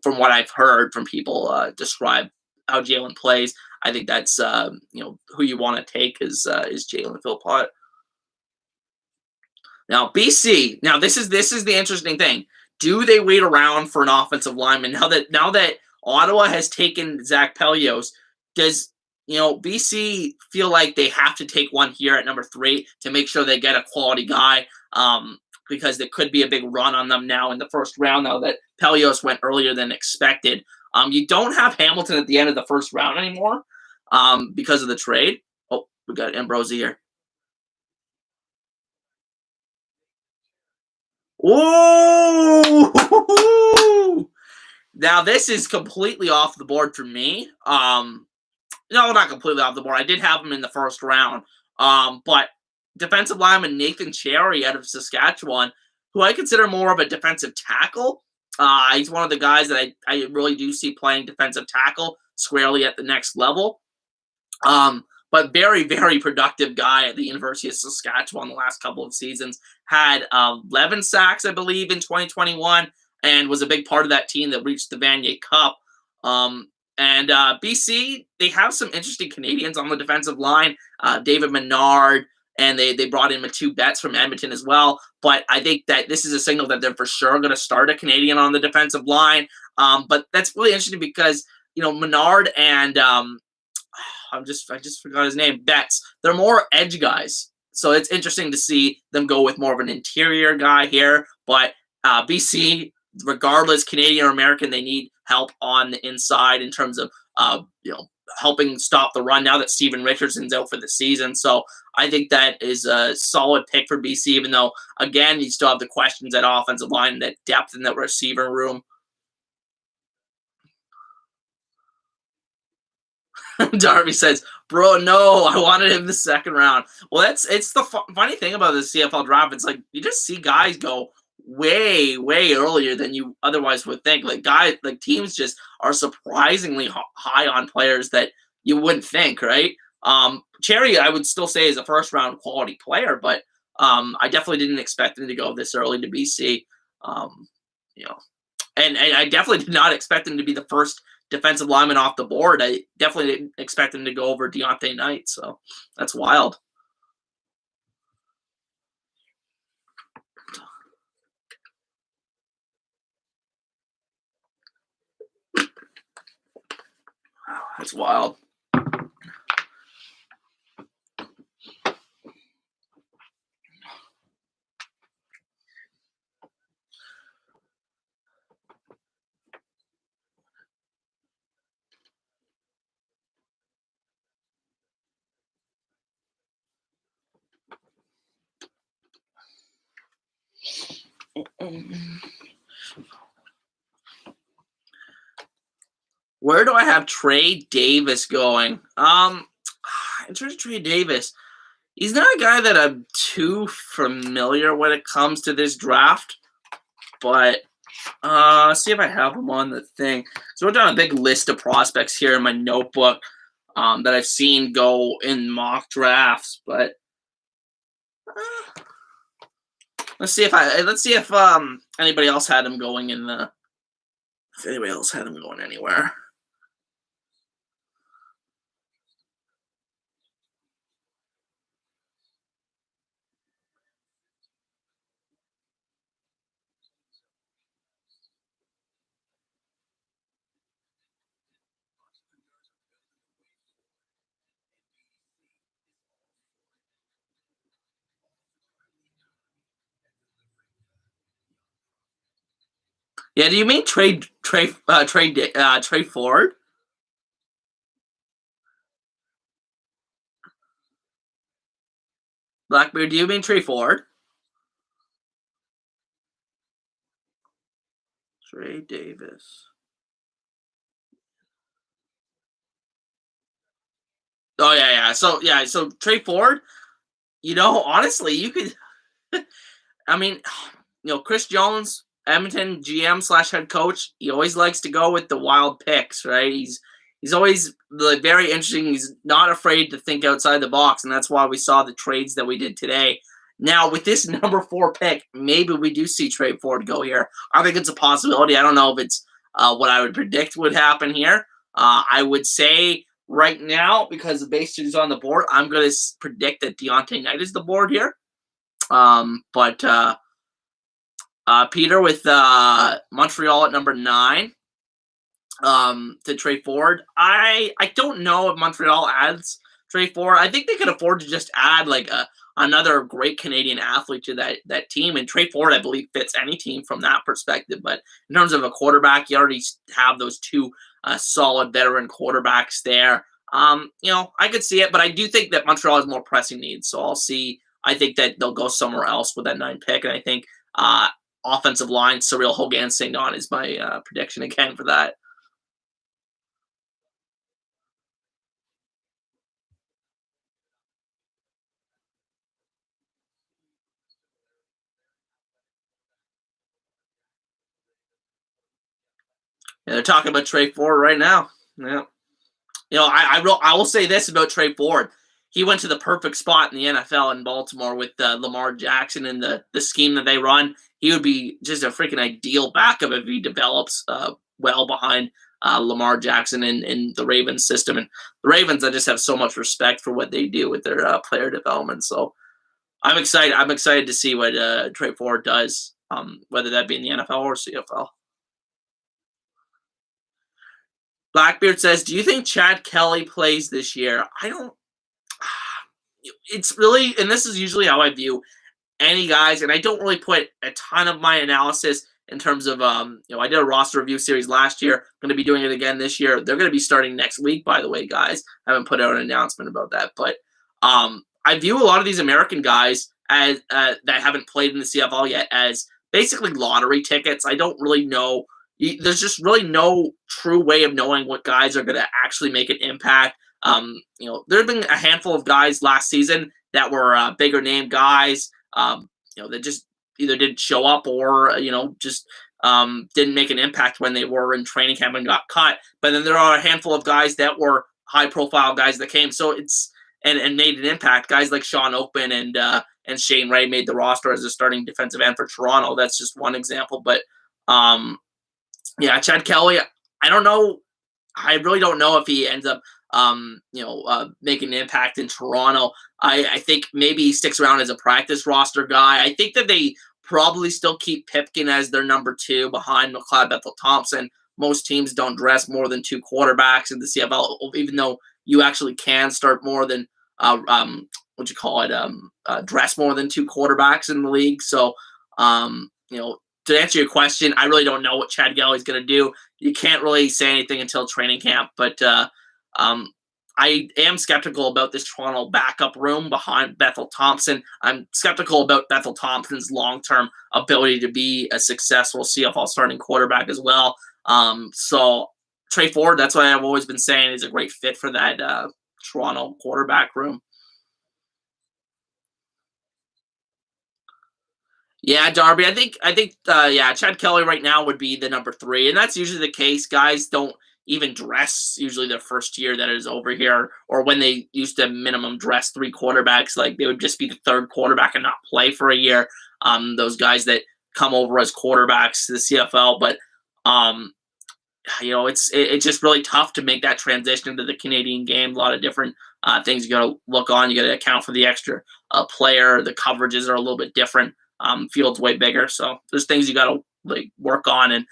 from what I've heard from people describe how Jalen plays, I think that's who you want to take is Jalen Philpott. Now BC. Now this is the interesting thing. do they wait around for an offensive lineman now that Ottawa has taken Zach Pelios? Does BC feel like they have to take one here at number 3 to make sure they get a quality guy? Because there could be a big run on them now in the first round. Now that Pelios went earlier than expected, you don't have Hamilton at the end of the first round anymore because of the trade. Oh, we got Ambrosi here. Oh, now this is completely off the board for me. No, not completely off the board. I did have him in the first round. But defensive lineman Nathan Cherry out of Saskatchewan, who I consider more of a defensive tackle. He's one of the guys that I really do see playing defensive tackle squarely at the next level. But very, very productive guy at the University of Saskatchewan the last couple of seasons. Had 11 sacks, I believe, in 2021, and was a big part of that team that reached the Vanier Cup. And BC, they have some interesting Canadians on the defensive line. David Menard, and they brought in Mathieu Betts from Edmonton as well. But I think that this is a signal that they're for sure going to start a Canadian on the defensive line. But that's really interesting because, Menard and I just forgot his name, Betts, they're more edge guys. So it's interesting to see them go with more of an interior guy here. But BC, regardless, Canadian or American, they need help on the inside in terms of helping stop the run now that Steven Richardson's out for the season. So I think that is a solid pick for BC, even though, again, you still have the questions at offensive line, that depth in that receiver room. Darby says, bro, no, I wanted him the second round. Well, it's the funny thing about the CFL draft. It's like you just see guys go way, way earlier than you otherwise would think. Like teams just are surprisingly high on players that you wouldn't think, right? Cherry, I would still say, is a first round quality player, but I definitely didn't expect him to go this early to BC. And I definitely did not expect him to be the first defensive lineman off the board. I definitely didn't expect him to go over Deontay Knight, so that's wild. Wow, that's wild. Where do I have Trey Davis going? In terms of Trey Davis, he's not a guy that I'm too familiar when it comes to this draft, but see if I have him on the thing. So I wrote down a big list of prospects here in my notebook that I've seen go in mock drafts, but let's see if anybody else had him going if anybody else had him going anywhere. Yeah, do you mean Trey Ford? Blackbeard, do you mean Trey Ford? Trey Davis. Oh yeah. So Trey Ford, honestly, you could I mean, Chris Jones, Edmonton GM / head coach, he always likes to go with the wild picks, right? He's always very interesting. He's not afraid to think outside the box, and that's why we saw the trades that we did today. Now, with this number 4 pick, maybe we do see Trey Ford go here. I think it's a possibility. I don't know if it's what I would predict would happen here. I would say right now, because the base 2 is on the board, I'm going to predict that Deontay Knight is the board here. But Peter with Montreal at number 9 to trade forward. I don't know if Montreal adds trade forward. I think they could afford to just add like another great Canadian athlete to that team. And trade forward, I believe, fits any team from that perspective. But in terms of a quarterback, you already have those two solid veteran quarterbacks there. I could see it, but I do think that Montreal has more pressing needs. So I'll see. I think that they'll go somewhere else with that 9 pick, and I think offensive line, Cyril Hogan St. John is my prediction again for that. Yeah, they're talking about Trey Ford right now. Yeah. I will say this about Trey Ford. He went to the perfect spot in the NFL in Baltimore with Lamar Jackson and the scheme that they run. He would be just a freaking ideal backup if he develops well behind Lamar Jackson in the Ravens system. And the Ravens, I just have so much respect for what they do with their player development. So I'm excited. I'm excited to see what Trey Ford does, whether that be in the NFL or CFL. Blackbeard says, "Do you think Chad Kelly plays this year?" I don't. It's really, and this is usually how I view any guys, and I don't really put a ton of my analysis in terms of I did a roster review series last year. I'm going to be doing it again this year. They're going to be starting next week, by the way, guys. I haven't put out an announcement about that, but I view a lot of these American guys as that haven't played in the CFL yet as basically lottery tickets. I don't really know. There's just really no true way of knowing what guys are going to actually make an impact. There have been a handful of guys last season that were bigger name guys. That just either didn't show up or just didn't make an impact when they were in training camp and got cut. But then there are a handful of guys that were high profile guys that came. So it's and made an impact. Guys like Sean Oakman and Shane Ray made the roster as a starting defensive end for Toronto. That's just one example. But Chad Kelly, I don't know. I really don't know if he ends up making an impact in Toronto. I think maybe he sticks around as a practice roster guy. I think that they probably still keep Pipkin as their number 2 behind McLeod Bethel-Thompson. Most teams don't dress more than 2 quarterbacks in the CFL, even though you actually can start more than dress more than 2 quarterbacks in the league. So, to answer your question, I really don't know what Chad Kelly's going to do. You can't really say anything until training camp, but I am skeptical about this Toronto backup room behind Bethel Thompson. I'm skeptical about Bethel Thompson's long-term ability to be a successful CFL starting quarterback as well. So Trey Ford, that's what I've always been saying, is a great fit for that Toronto quarterback room. Yeah, Darby. I think Chad Kelly right now would be the number 3, and that's usually the case. Guys don't even dress usually their first year that is over here, or when they used to minimum dress 3 quarterbacks, like they would just be the 3rd quarterback and not play for a year. Those guys that come over as quarterbacks to the CFL, but it's just really tough to make that transition to the Canadian game. A lot of different things you got to look on. You got to account for the extra player. The coverages are a little bit different. Field's way bigger, so there's things you got to work on, and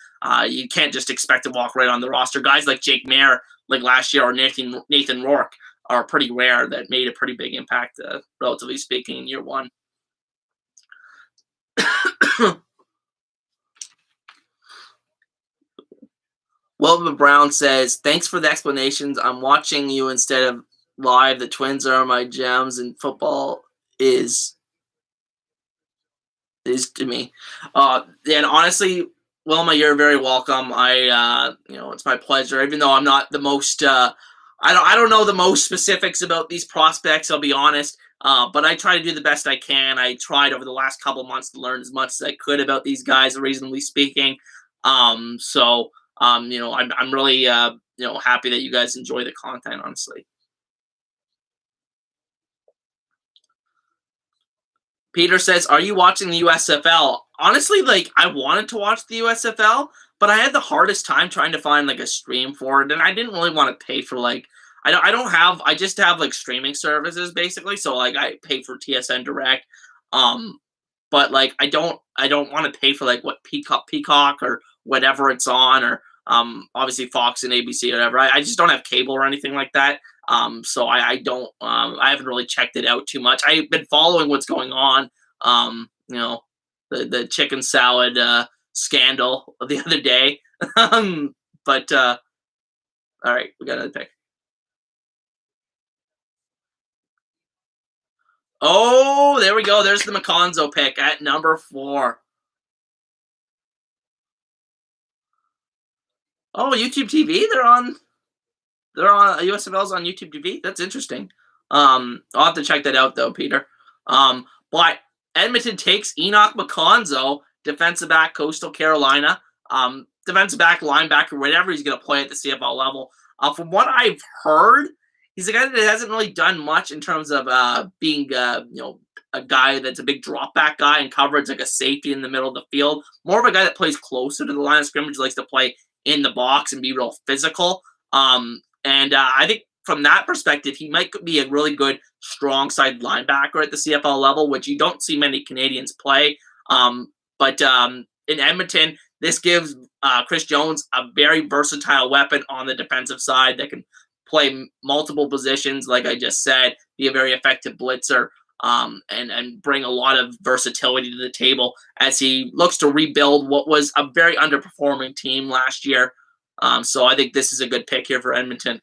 you can't just expect to walk right on the roster. Guys like Jake Mayer, like last year, or Nathan Rourke are pretty rare that made a pretty big impact, relatively speaking, in year 1. Wilbur Brown says, "Thanks for the explanations. I'm watching you instead of live. The Twins are my gems, and football is to me." And honestly, Wilma, you're very welcome. It's my pleasure. Even though I'm not the most, I don't know the most specifics about these prospects. I'll be honest, but I try to do the best I can. I tried over the last couple of months to learn as much as I could about these guys, reasonably speaking. I'm really happy that you guys enjoy the content. Honestly. Peter says, "Are you watching the USFL?" Honestly, I wanted to watch the USFL, but I had the hardest time trying to find a stream for it, and I didn't really want to pay for I just have streaming services basically, so I pay for TSN Direct. but like I don't want to pay for like what Peacock or whatever it's on, or obviously Fox and ABC or whatever. I just don't have cable or anything like that. So I don't I haven't really checked it out too much. I've been following what's going on. The chicken salad scandal of the other day. But all right, we got another pick. Oh, there we go. There's the McConzo pick at number 4. Oh, YouTube TV. They're on USFL's on YouTube TV. That's interesting. I'll have to check that out though, Peter. But Edmonton takes Enoch McConzo, defensive back, Coastal Carolina. Defensive back, linebacker, whatever he's going to play at the CFL level. From what I've heard, he's a guy that hasn't really done much in terms of being, a guy that's a big drop back guy in coverage, like a safety in the middle of the field. More of a guy that plays closer to the line of scrimmage, likes to play in the box and be real physical. And I think from that perspective, he might be a really good strong side linebacker at the CFL level, which you don't see many Canadians play. But in Edmonton, this gives Chris Jones a very versatile weapon on the defensive side that can play multiple positions, like I just said, be a very effective blitzer, and bring a lot of versatility to the table as he looks to rebuild what was a very underperforming team last year. So I think this is a good pick here for Edmonton.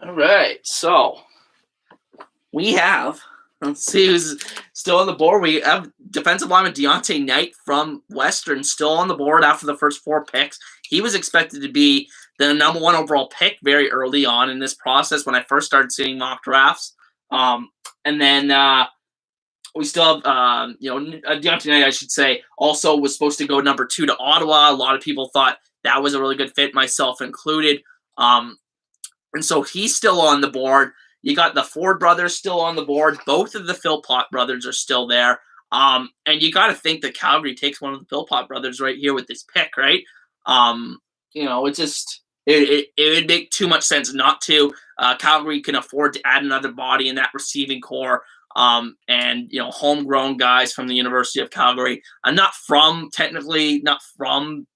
All right, so we have, let's see who's still on the board. We have defensive lineman Deontay Knight from Western still on the board after the first 4 picks. He was expected to be the number 1 overall pick very early on in this process when I first started seeing mock drafts. And then we still have, Deontay Knight, I should say, also was supposed to go number 2 to Ottawa. A lot of people thought that was a really good fit, myself included. And so he's still on the board. You got the Ford brothers still on the board. Both of the Philpott brothers are still there. And you got to think that Calgary takes one of the Philpott brothers right here with this pick, right? It just it would make too much sense not to. Calgary can afford to add another body in that receiving core. And homegrown guys from the University of Calgary. Not from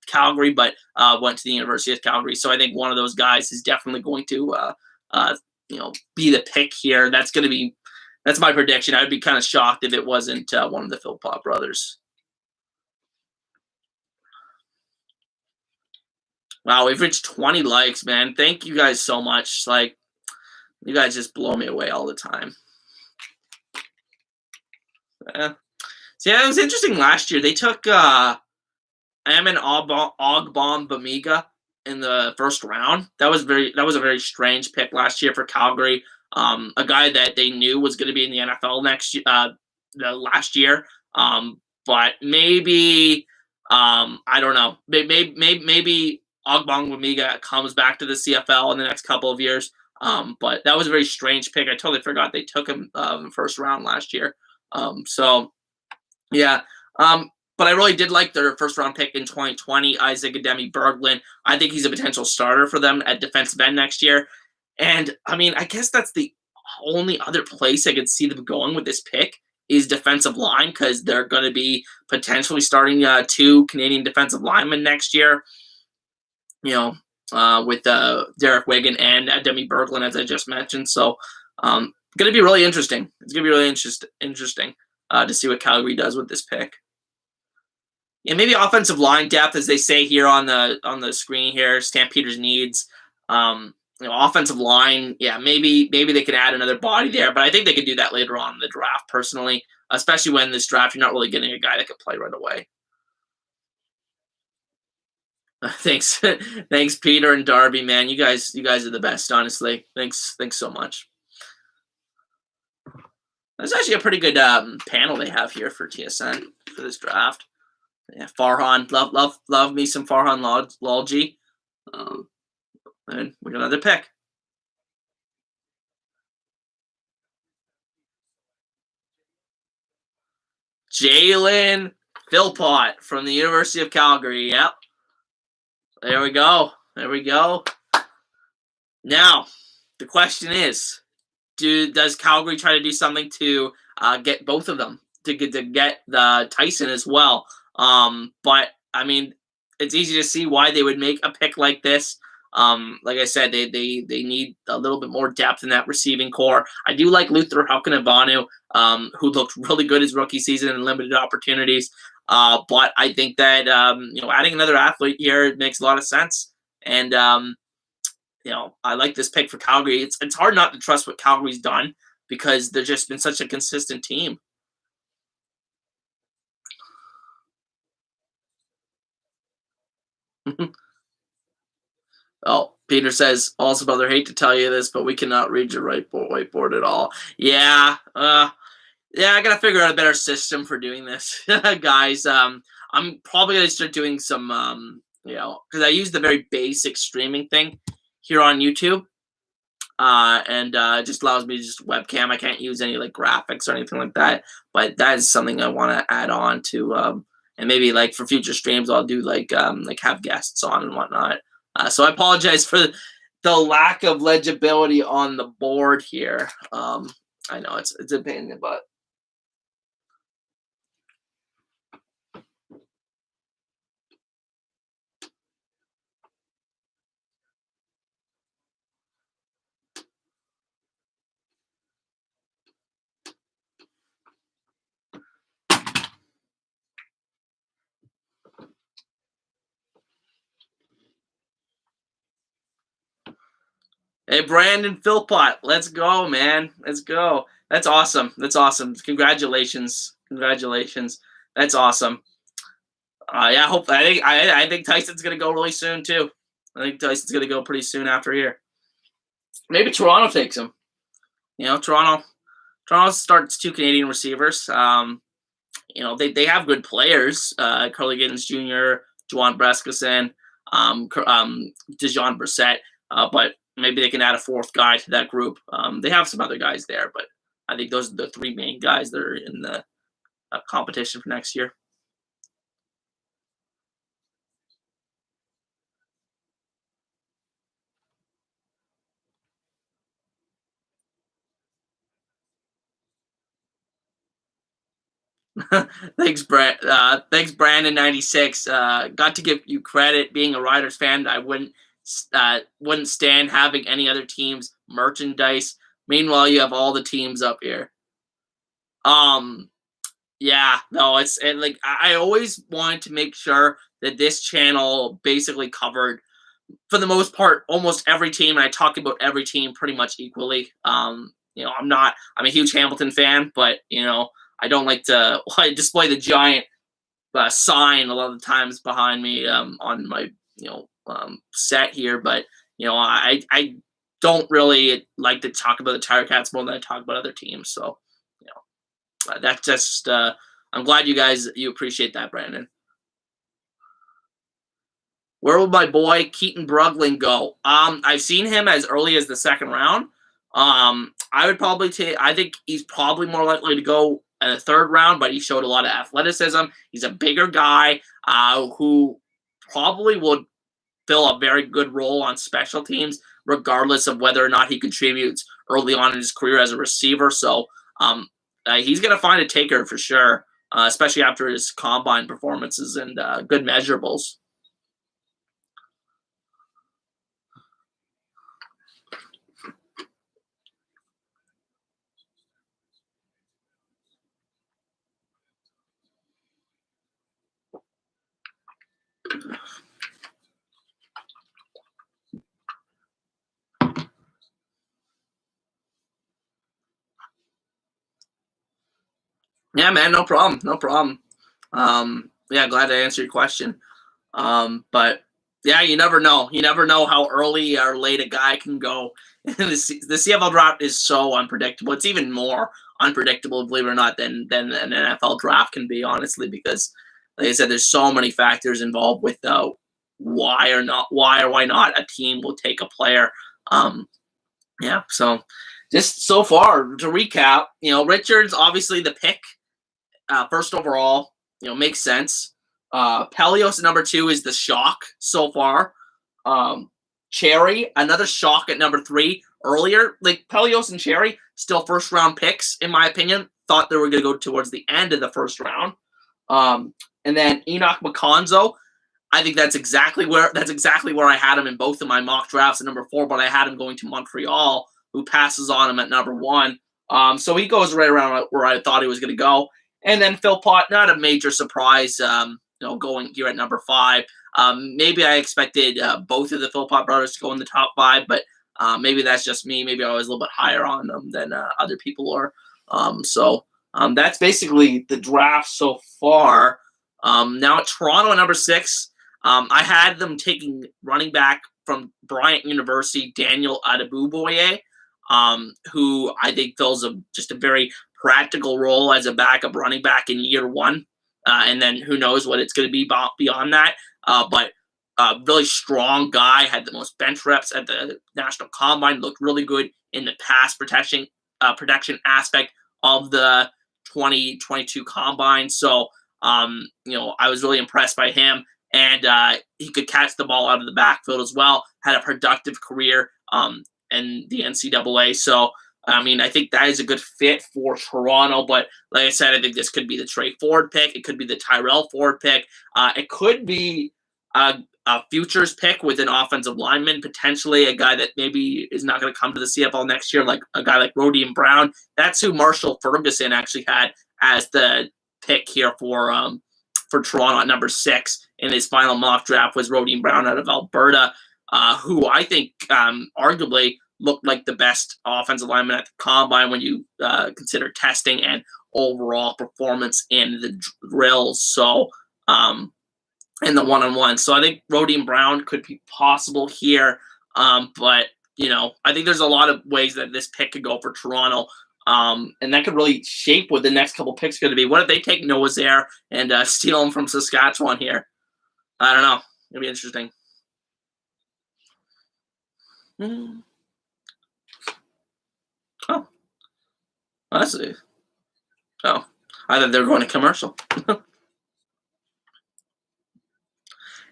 Calgary, but went to the University of Calgary. So I think one of those guys is definitely going to be the pick here. That's my prediction. I'd be kind of shocked if it wasn't one of the Philpott brothers. Wow, we've reached 20 likes, man. Thank you guys so much. Like, you guys just blow me away all the time. Yeah. So yeah, it was interesting last year. They took Amin Ogbom-Bamiga in the first round. That was a very strange pick last year for Calgary. A guy that they knew was going to be in the NFL last year. But maybe I don't know. Maybe Ogbong-Bamiga comes back to the CFL in the next couple of years. But that was a very strange pick. I totally forgot they took him in the first round last year. So yeah. But I really did like their first round pick in 2020, Isaac Ademi Berglund. I think he's a potential starter for them at defensive end next year. And I mean, I guess that's the only other place I could see them going with this pick is defensive line, because they're going to be potentially starting 2 Canadian defensive linemen next year. With Derek Wigan and Ademi Berglund, as I just mentioned. So, going to be really interesting. It's going to be really interesting to see what Calgary does with this pick. Yeah, maybe offensive line depth, as they say here on the screen here. Stampeders needs offensive line. Yeah, maybe they can add another body there, but I think they could do that later on in the draft. Personally, especially when this draft you're not really getting a guy that can play right away. Thanks, thanks, Peter and Darby, man. You guys are the best, honestly. Thanks so much. That's actually a pretty good panel they have here for TSN for this draft. Yeah, Farhan, love me some Farhan Lalji. And we got another pick. Jalen Philpott from the University of Calgary. Yep. There we go. There we go. Now, the question is, does Calgary try to do something to get both of them, to get the Tyson as well? But, I mean, it's easy to see why they would make a pick like this. Like I said, they need a little bit more depth in that receiving core. I do like Luther Haukinavanu, who looked really good his rookie season in limited opportunities. But I think that adding another athlete here makes a lot of sense. And I like this pick for Calgary. It's hard not to trust what Calgary's done because they've just been such a consistent team. Oh, Peter says, also, brother, hate to tell you this, but we cannot read your whiteboard at all. Yeah, I gotta figure out a better system for doing this, guys. I'm probably gonna start doing some, because I use the very basic streaming thing here on YouTube, and it just allows me to just webcam. I can't use any like graphics or anything like that, but that is something I want to add on to, and maybe like for future streams, I'll do like have guests on and whatnot. So I apologize for the lack of legibility on the board here. I know it's a pain in the butt. Hey, Brandon Philpott, let's go, man. Let's go. That's awesome. That's awesome. Congratulations. Congratulations. That's awesome. Yeah, I think Tyson's gonna go really soon too. I think Tyson's gonna go pretty soon after here. Maybe Toronto takes him. Toronto starts 2 Canadian receivers. They have good players. Carly Giddens Jr., Juwan Brescison, Dejon Brissett, but maybe they can add a 4th guy to that group. They have some other guys there, but I think those are the 3 main guys that are in the competition for next year. Thanks, Brand. Thanks, Brandon96. Got to give you credit. Being a Riders fan, I wouldn't stand having any other teams merchandise. Meanwhile, you have all the teams up here. Yeah, no, like I always wanted to make sure that this channel basically covered, for the most part, almost every team, and I talk about every team pretty much equally. I'm a huge Hamilton fan, but I don't like to display the giant sign a lot of the times behind me on my set here. But I don't really like to talk about the Tiger Cats more than I talk about other teams. So that's just I'm glad you appreciate that, Brandon. Where will my boy Keaton Brugling go? I've seen him as early as the 2nd round. I would probably I think he's probably more likely to go in the 3rd round, but he showed a lot of athleticism. He's a bigger guy who probably would fill a very good role on special teams, regardless of whether or not he contributes early on in his career as a receiver. So he's going to find a taker for sure, especially after his combine performances and good measurables. Yeah, man, no problem. No problem. Yeah, glad to answer your question. But yeah, you never know. You never know how early or late a guy can go. the CFL draft is so unpredictable. It's even more unpredictable, believe it or not, than an NFL draft can be, honestly, because, like I said, there's so many factors involved with why or why not a team will take a player. Yeah, so just so far, to recap, Richards, obviously the pick first overall, makes sense. Pelios at number 2 is the shock so far. Cherry, another shock at number 3. Earlier, like Pelios and Cherry, still first round picks in my opinion. Thought they were going to go towards the end of the first round. And then Enoch McConzo, I think that's exactly where I had him in both of my mock drafts at number 4, but I had him going to Montreal, who passes on him at number 1. So he goes right around where I thought he was going to go. And then Philpott, not a major surprise, going here at number 5. Maybe I expected both of the Philpott brothers to go in the top 5, but maybe that's just me. Maybe I was a little bit higher on them than other people are. So that's basically the draft so far. Now at Toronto at number 6, I had them taking running back from Bryant University, Daniel Adeboboye, who I think fills just a very practical role as a backup running back in year 1. And then who knows what it's going to be beyond that. But really strong guy, had the most bench reps at the National Combine, looked really good in the pass protection aspect of the 2022 Combine. So, I was really impressed by him. And he could catch the ball out of the backfield as well, had a productive career in the NCAA. So, I think that is a good fit for Toronto. But like I said, I think this could be the Trey Ford pick. It could be the Tyrell Ford pick. It could be a futures pick with an offensive lineman, potentially a guy that maybe is not going to come to the CFL next year, like a guy like Rodian Brown. That's who Marshall Ferguson actually had as the pick here for Toronto at number 6 in his final mock draft, was Rodian Brown out of Alberta, who I think arguably looked like the best offensive lineman at the Combine when you consider testing and overall performance in the drills. So, in the one-on-one. So I think Rodian Brown could be possible here. But, I think there's a lot of ways that this pick could go for Toronto. And that could really shape what the next couple picks are going to be. What if they take Noah's Air and steal him from Saskatchewan here? I don't know. It'll be interesting. Oh, that's it. Oh, I thought they were going to commercial.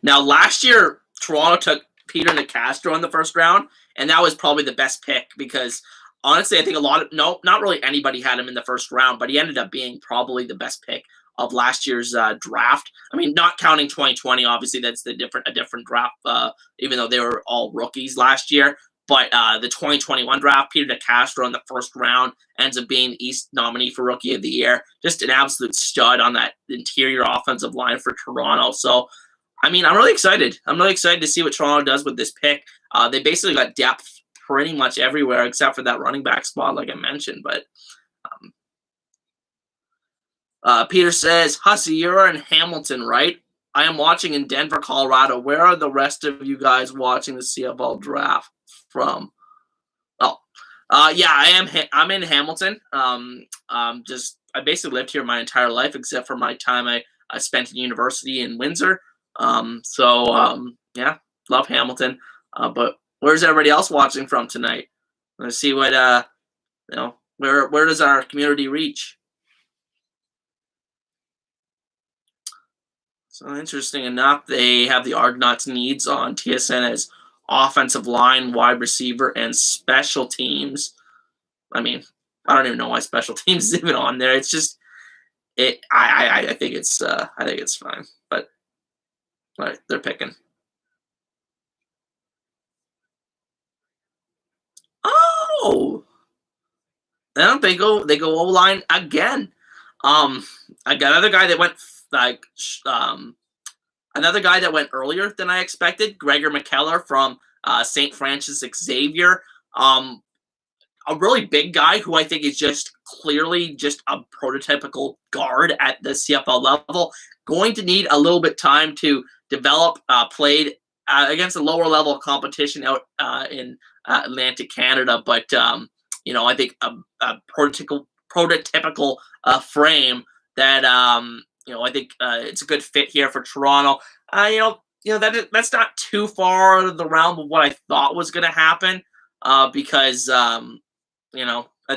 Now, last year, Toronto took Peter Nicastro in the first round, and that was probably the best pick because, honestly, I think not really anybody had him in the first round, but he ended up being probably the best pick of last year's draft. Not counting 2020, obviously, that's a different draft, even though they were all rookies last year. But the 2021 draft, Peter Nicastro in the first round ends up being the East nominee for Rookie of the Year. Just an absolute stud on that interior offensive line for Toronto. So, I'm really excited. I'm really excited to see what Toronto does with this pick. They basically got depth pretty much everywhere except for that running back spot, like I mentioned. But Peter says, Hussey, you're in Hamilton, right? I am watching in Denver, Colorado. Where are the rest of you guys watching the CFL Draft from? Yeah, I am. I'm in Hamilton. I basically lived here my entire life except for my time I spent in university in Windsor. Yeah, love Hamilton. But where's everybody else watching from tonight? Let's see what where does our community reach? So interesting enough, they have the Argonauts needs on TSN as offensive line, wide receiver, and special teams. I don't even know why special teams is even on there. It's just I think it's fine, but. All right, they're picking. Oh, they go O-line again. I got another guy that went another guy that went earlier than I expected. Gregor McKellar from St. Francis Xavier. A really big guy who I think is just clearly just a prototypical guard at the CFL level. Going to need a little bit time to develop. Played against a lower level competition out in Atlantic Canada, but I think a prototypical frame that I think it's a good fit here for Toronto. That's not too far out of the realm of what I thought was going to happen because I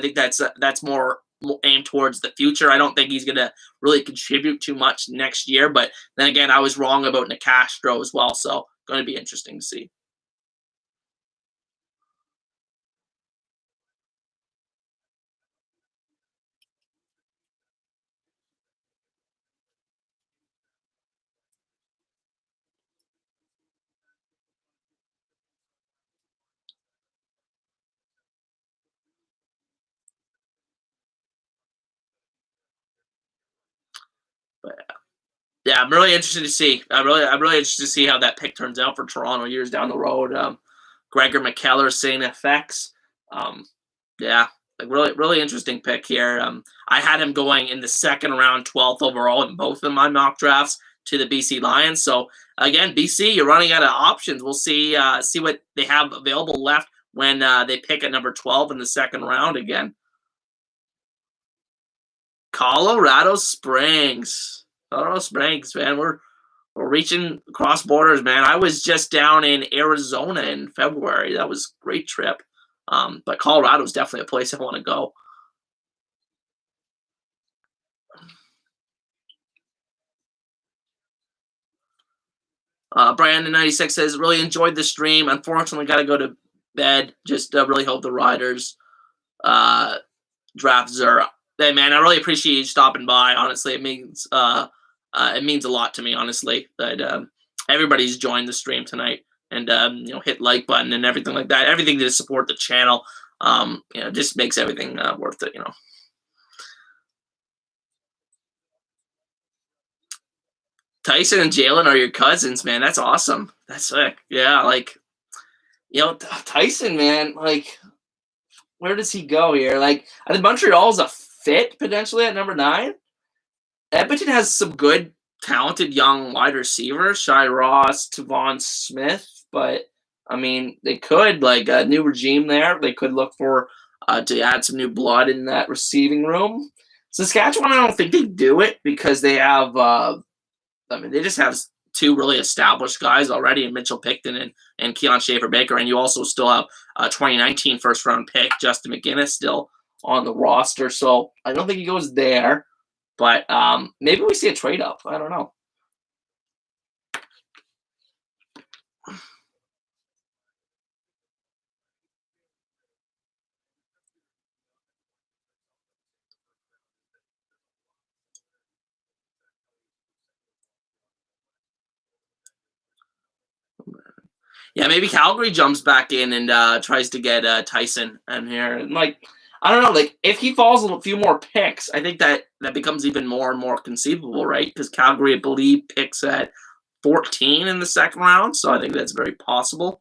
think that's more aimed towards the future. I don't think he's going to really contribute too much next year. But then again, I was wrong about Nicastro as well. So going to be interesting to see. But yeah, I'm really interested to see. I'm really interested to see how that pick turns out for Toronto years down the road. Gregor McKellar, St. FX. Um, yeah, like really interesting pick here. I had him going in the second round, 12th overall in both of my mock drafts to the BC Lions. So again, BC, you're running out of options. We'll see what they have available left when they pick at number 12 in the second round again. Colorado Springs. Colorado Springs, man. We're reaching cross borders, man. I was just down in Arizona in February. That was a great trip. But Colorado is definitely a place I want to go. Brandon96 says, really enjoyed the stream. Unfortunately, got to go to bed. Just really hope the Riders drafts are. Hey, man, I really appreciate you stopping by. Honestly, it means a lot to me, honestly, that everybody's joined the stream tonight and hit like button and everything like that. Everything to support the channel. Just makes everything worth it. Tyson and Jalen are your cousins, man. That's awesome. That's sick. Yeah, like Tyson, man. Like, where does he go here? Like, I think Montreal's a fit potentially at number 9. Edmonton has some good, talented young wide receivers, Shai Ross, Tavon Smith, but I mean, they could like a new regime there. They could look for to add some new blood in that receiving room. Saskatchewan, I don't think they do it because they have. They just have 2 really established guys already in Mitchell Picton and Keon Schaefer-Baker, and you also still have a 2019 first-round pick, Justin McGinnis, still on the roster. So I don't think he goes there, but maybe we see a trade-up. I don't know. Yeah, maybe Calgary jumps back in and tries to get Tyson in here. And like, I don't know, like if he falls a few more picks, I think that becomes even more and more conceivable, right? Because Calgary, I believe, picks at 14 in the second round, so I think that's very possible.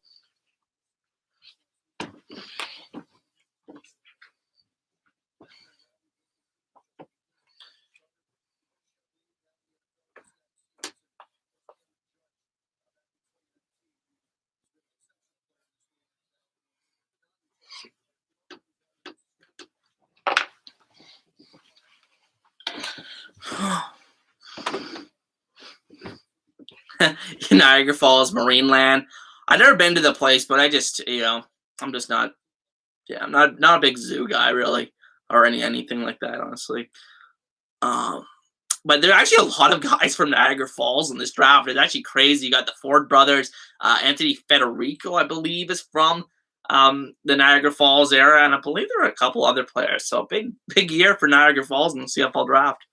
Niagara Falls, Marineland. I've never been to the place, but I just, I'm just not. Yeah, I'm not a big zoo guy really, or anything like that, honestly. But there are actually a lot of guys from Niagara Falls in this draft. It's actually crazy. You got the Ford brothers. Anthony Federico, I believe, is from the Niagara Falls era, and I believe there are a couple other players. So big year for Niagara Falls in the CFL Draft.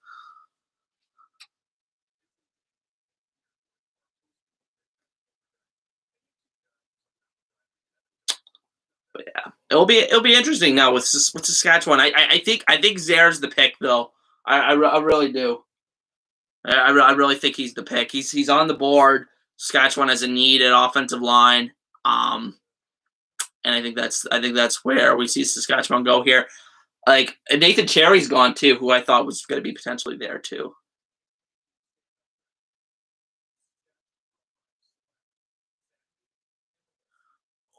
But yeah, it'll be interesting now with Saskatchewan. I think Zare's the pick though. I really do. I really think he's the pick. He's on the board. Saskatchewan has a need at offensive line, and I think that's where we see Saskatchewan go here. Like Nathan Cherry's gone too, who I thought was going to be potentially there too.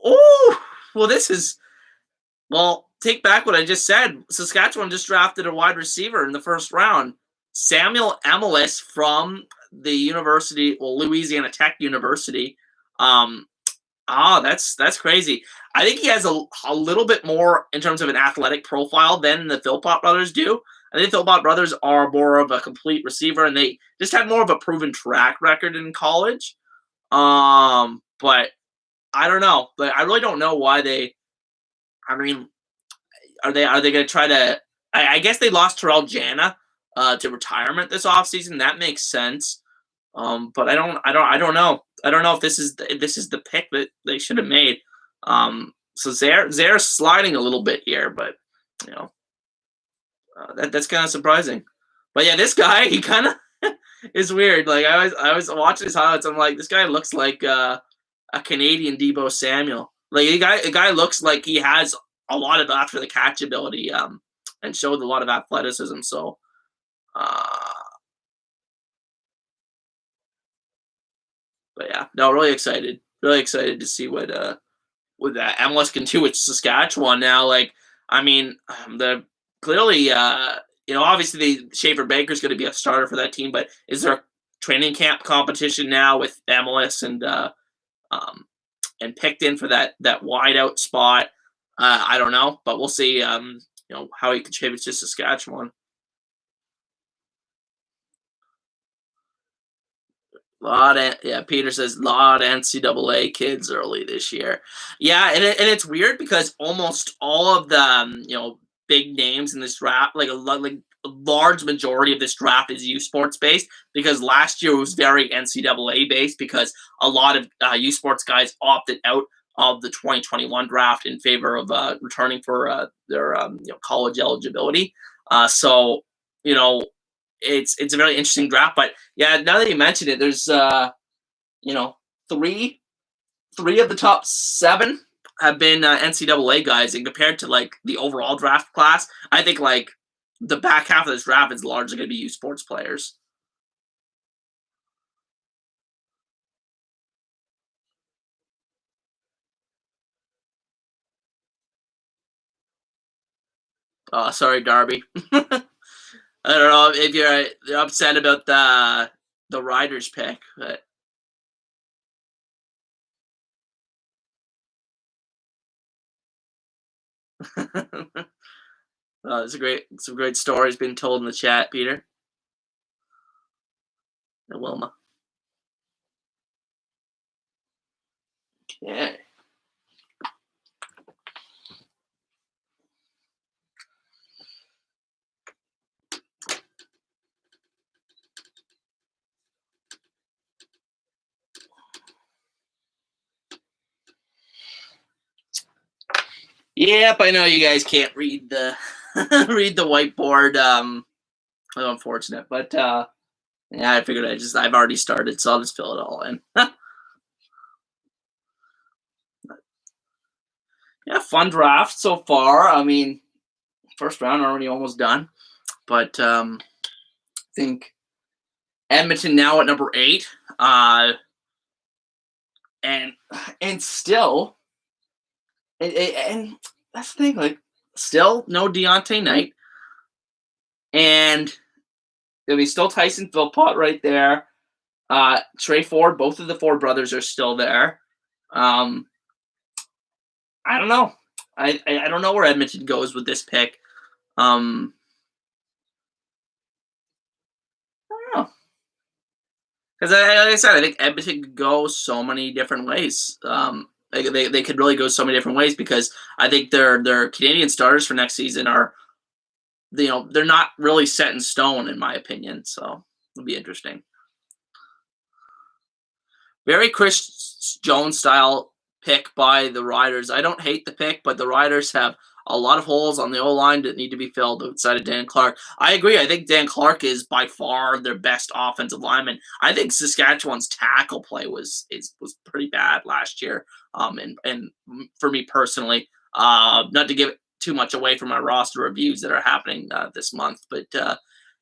Oh, well, take back what I just said. Saskatchewan just drafted a wide receiver in the first round, Samuel Emelis from the Louisiana Tech University. Oh, that's crazy. I think he has a little bit more in terms of an athletic profile than the Philpott brothers do. I think the Philpott brothers are more of a complete receiver, and they just had more of a proven track record in college. But I don't know. Like, I really don't know why they. I mean, are they going to try to? I guess they lost Terrell Jana to retirement this offseason. That makes sense. But I don't know. I don't know if this is the pick that they should have made. So they're sliding a little bit here, but you know that's kind of surprising. But yeah, this guy he kind of is weird. Like I was watching his highlights. I'm like, this guy looks like a Canadian Debo Samuel. Like the guy looks like he has a lot of after the catch ability. And showed a lot of athleticism. So uh, but yeah, no, really excited. Really excited to see what that MLS can do with Saskatchewan now. Like, I mean, the clearly, obviously, Schaefer Baker's going to be a starter for that team, but is there a training camp competition now with MLS um, and picked in for that wide out spot? I don't know, but we'll see. How he contributes to Saskatchewan. Yeah. Peter says lot of NCAA kids early this year. Yeah, and it's weird because almost all of the big names in this draft, like a large majority of this draft is U Sports based because last year was very NCAA based because a lot of U Sports guys opted out of the 2021 draft in favor of returning for their college eligibility. So you know it's a very interesting draft. But yeah, now that you mention it, there's you know three three of the top seven have been NCAA guys, and compared to like the overall draft class, I think like the back half of this draft is largely going to be U Sports players. Sorry, Darby. I don't know if you're upset about the Riders pick, but there's some great stories being told in the chat, Peter and Wilma. Yeah. Yep, I know you guys can't read the read the whiteboard. Unfortunate, but yeah, I figured I've already started, so I'll just fill it all in. Yeah, fun draft so far. I mean, first round already almost done, but I think Edmonton now at number 8, and and still, and that's the thing, like still no Deontay Knight, and there'll be still Tyson Philpott right there. Trey Ford, both of the Ford brothers are still there. Um, I don't know. I don't know where Edmonton goes with this pick. Um, I don't know because like I said, I think Edmonton could go so many different ways. They could really go so many different ways because I think their Canadian starters for next season are they're not really set in stone in my opinion. So it'll be interesting. Very Chris Jones style pick by the Riders. I don't hate the pick, but the Riders have a lot of holes on the O line that need to be filled outside of Dan Clark. I agree. I think Dan Clark is by far their best offensive lineman. I think Saskatchewan's tackle play was pretty bad last year. And for me personally, not to give too much away from my roster reviews that are happening this month, but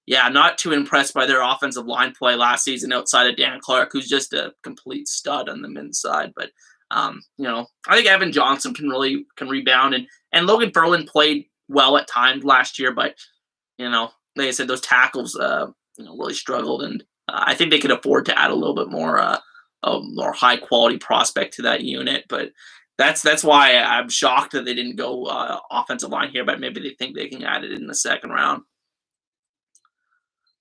yeah, not too impressed by their offensive line play last season outside of Dan Clark, who's just a complete stud on the men's side. But I think Evan Johnson can rebound, and Logan Ferlin played well at times last year, but like I said, those tackles really struggled, and I think they could afford to add a little bit more a more high quality prospect to that unit. But that's why I'm shocked that they didn't go offensive line here. But maybe they think they can add it in the second round.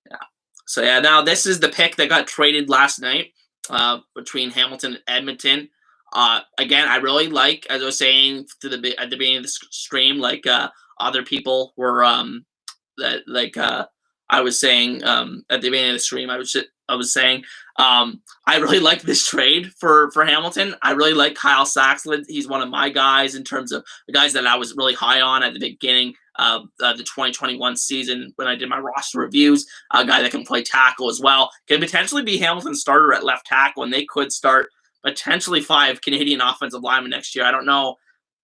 Yeah. So yeah, now this is the pick that got traded last night between Hamilton and Edmonton. Again, I really like, as I was saying at the beginning of the stream, like other people were that like I was saying at the beginning of the stream, I was saying I really like this trade for Hamilton. I really like Kyle Saxland. He's one of my guys in terms of the guys that I was really high on at the beginning of the 2021 season when I did my roster reviews. A guy that can play tackle as well, can potentially be Hamilton's starter at left tackle, and they could start potentially 5 Canadian offensive linemen next year. I don't know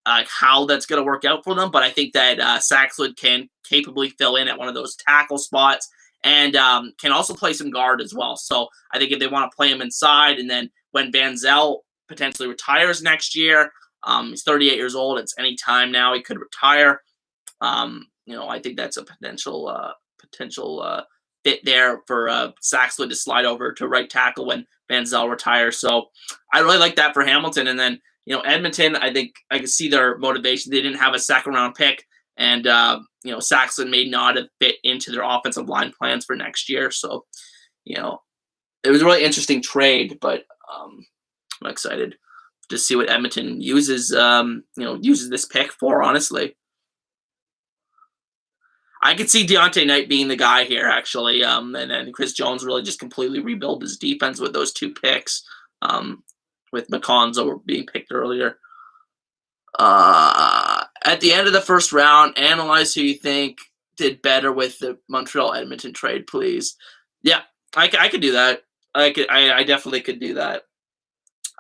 how that's going to work out for them, but I think that Saxwood can capably fill in at one of those tackle spots and can also play some guard as well. So I think if they want to play him inside, and then when Banzel potentially retires next year, he's 38 years old. It's any time now he could retire. I think that's a potential fit there for Saxwood to slide over to right tackle when Banzel retires. So I really like that for Hamilton. And then Edmonton, I think I can see their motivation. They didn't have a second round pick, and Saxon may not have fit into their offensive line plans for next year. So, it was a really interesting trade, but I'm excited to see what Edmonton uses this pick for. Honestly, I could see Deontay Knight being the guy here, actually, and then Chris Jones really just completely rebuild his defense with those 2 picks. With McConzo being picked earlier. At the end of the first round, analyze who you think did better with the Montreal Edmonton trade, please. Yeah, I could do that. I definitely could do that.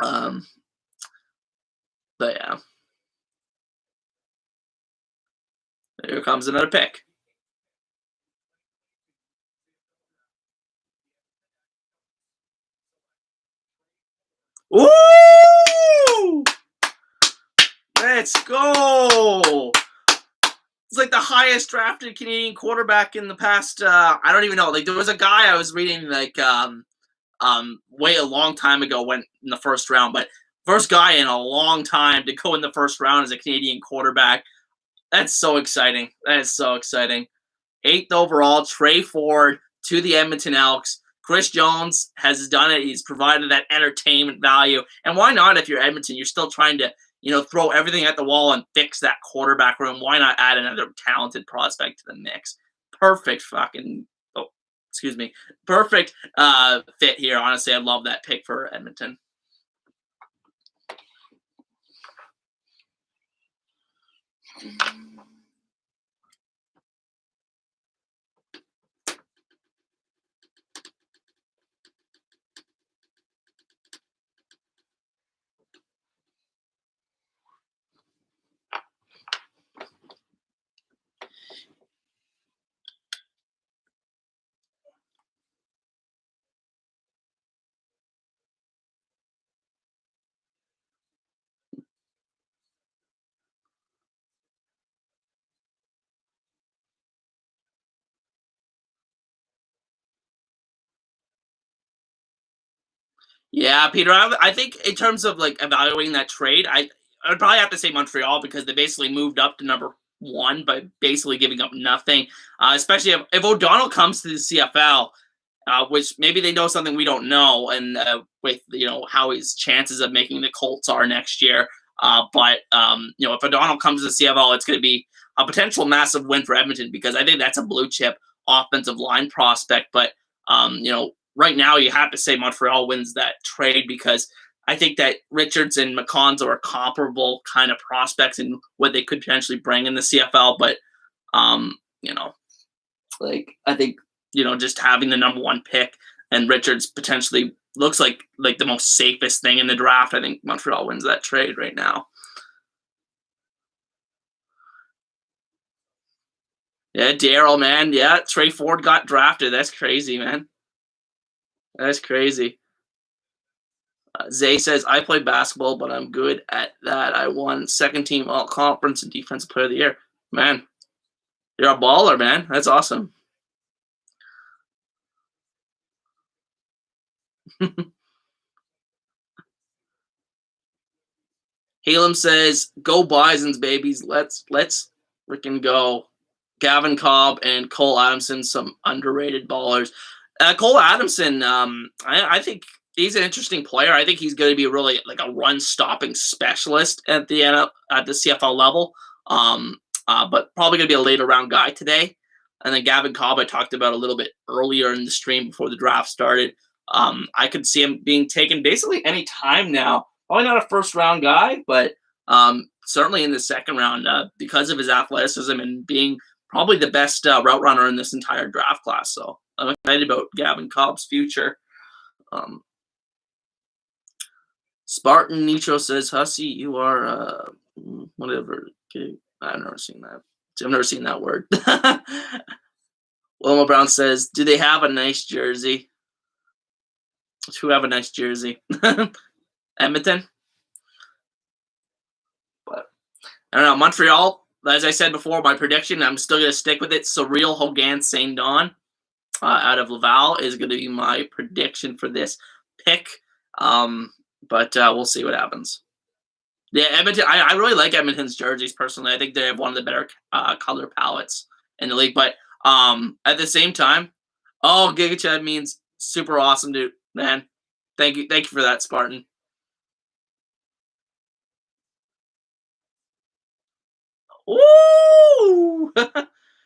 But yeah, here comes another pick. Woo! Let's go! It's like the highest drafted Canadian quarterback in the past. I don't even know. Like there was a guy I was reading way a long time ago went in the first round, but first guy in a long time to go in the first round as a Canadian quarterback. That's so exciting. That is so exciting. 8th overall, Trey Ford to the Edmonton Elks. Chris Jones has done it. He's provided that entertainment value. And why not if you're Edmonton? You're still trying to, throw everything at the wall and fix that quarterback room. Why not add another talented prospect to the mix? Perfect perfect fit here. Honestly, I love that pick for Edmonton. Yeah, Peter, I think in terms of like evaluating that trade, I'd probably have to say Montreal because they basically moved up to number 1 by basically giving up nothing. Especially if O'Donnell comes to the CFL, which maybe they know something we don't know, and with how his chances of making the Colts are next year. But if O'Donnell comes to the CFL, it's going to be a potential massive win for Edmonton because I think that's a blue chip offensive line prospect. But right now you have to say Montreal wins that trade because I think that Richards and McConzo are comparable kind of prospects in what they could potentially bring in the CFL. But I think just having the number 1 pick and Richards potentially looks like the most safest thing in the draft. I think Montreal wins that trade right now. Yeah, Daryl, man. Yeah, Trey Ford got drafted. That's crazy, man. That's crazy. Zay says, I play basketball, but I'm good at that. I won 2nd team all conference and defensive player of the year. Man, you're a baller, man. That's awesome. Halem says, "Go Bisons, babies! Let's freaking go." Gavin Cobb and Cole Adamson, some underrated ballers. Cole Adamson, I think he's an interesting player. I think he's going to be really like a run stopping specialist at the at the CFL level. But probably going to be a later round guy today. And then Gavin Cobb, I talked about a little bit earlier in the stream before the draft started. I could see him being taken basically any time now. Probably not a first round guy, but certainly in the second round because of his athleticism and being probably the best route runner in this entire draft class. So I'm excited about Gavin Cobb's future. Spartan Nitro says, "Hussy, you are whatever." Okay, I've never seen that. I've never seen that word. Wilma Brown says, "Do they have a nice jersey?" Who have a nice jersey? Edmonton. But I don't know. Montreal, as I said before, my prediction, I'm still going to stick with it. Surreal Hogan St. Don out of Laval is going to be my prediction for this pick. But we'll see what happens. Yeah, Edmonton. I really like Edmonton's jerseys personally. I think they have one of the better color palettes in the league. But at the same time, Giga Chad means super awesome, dude. Man, thank you for that, Spartan. Ooh!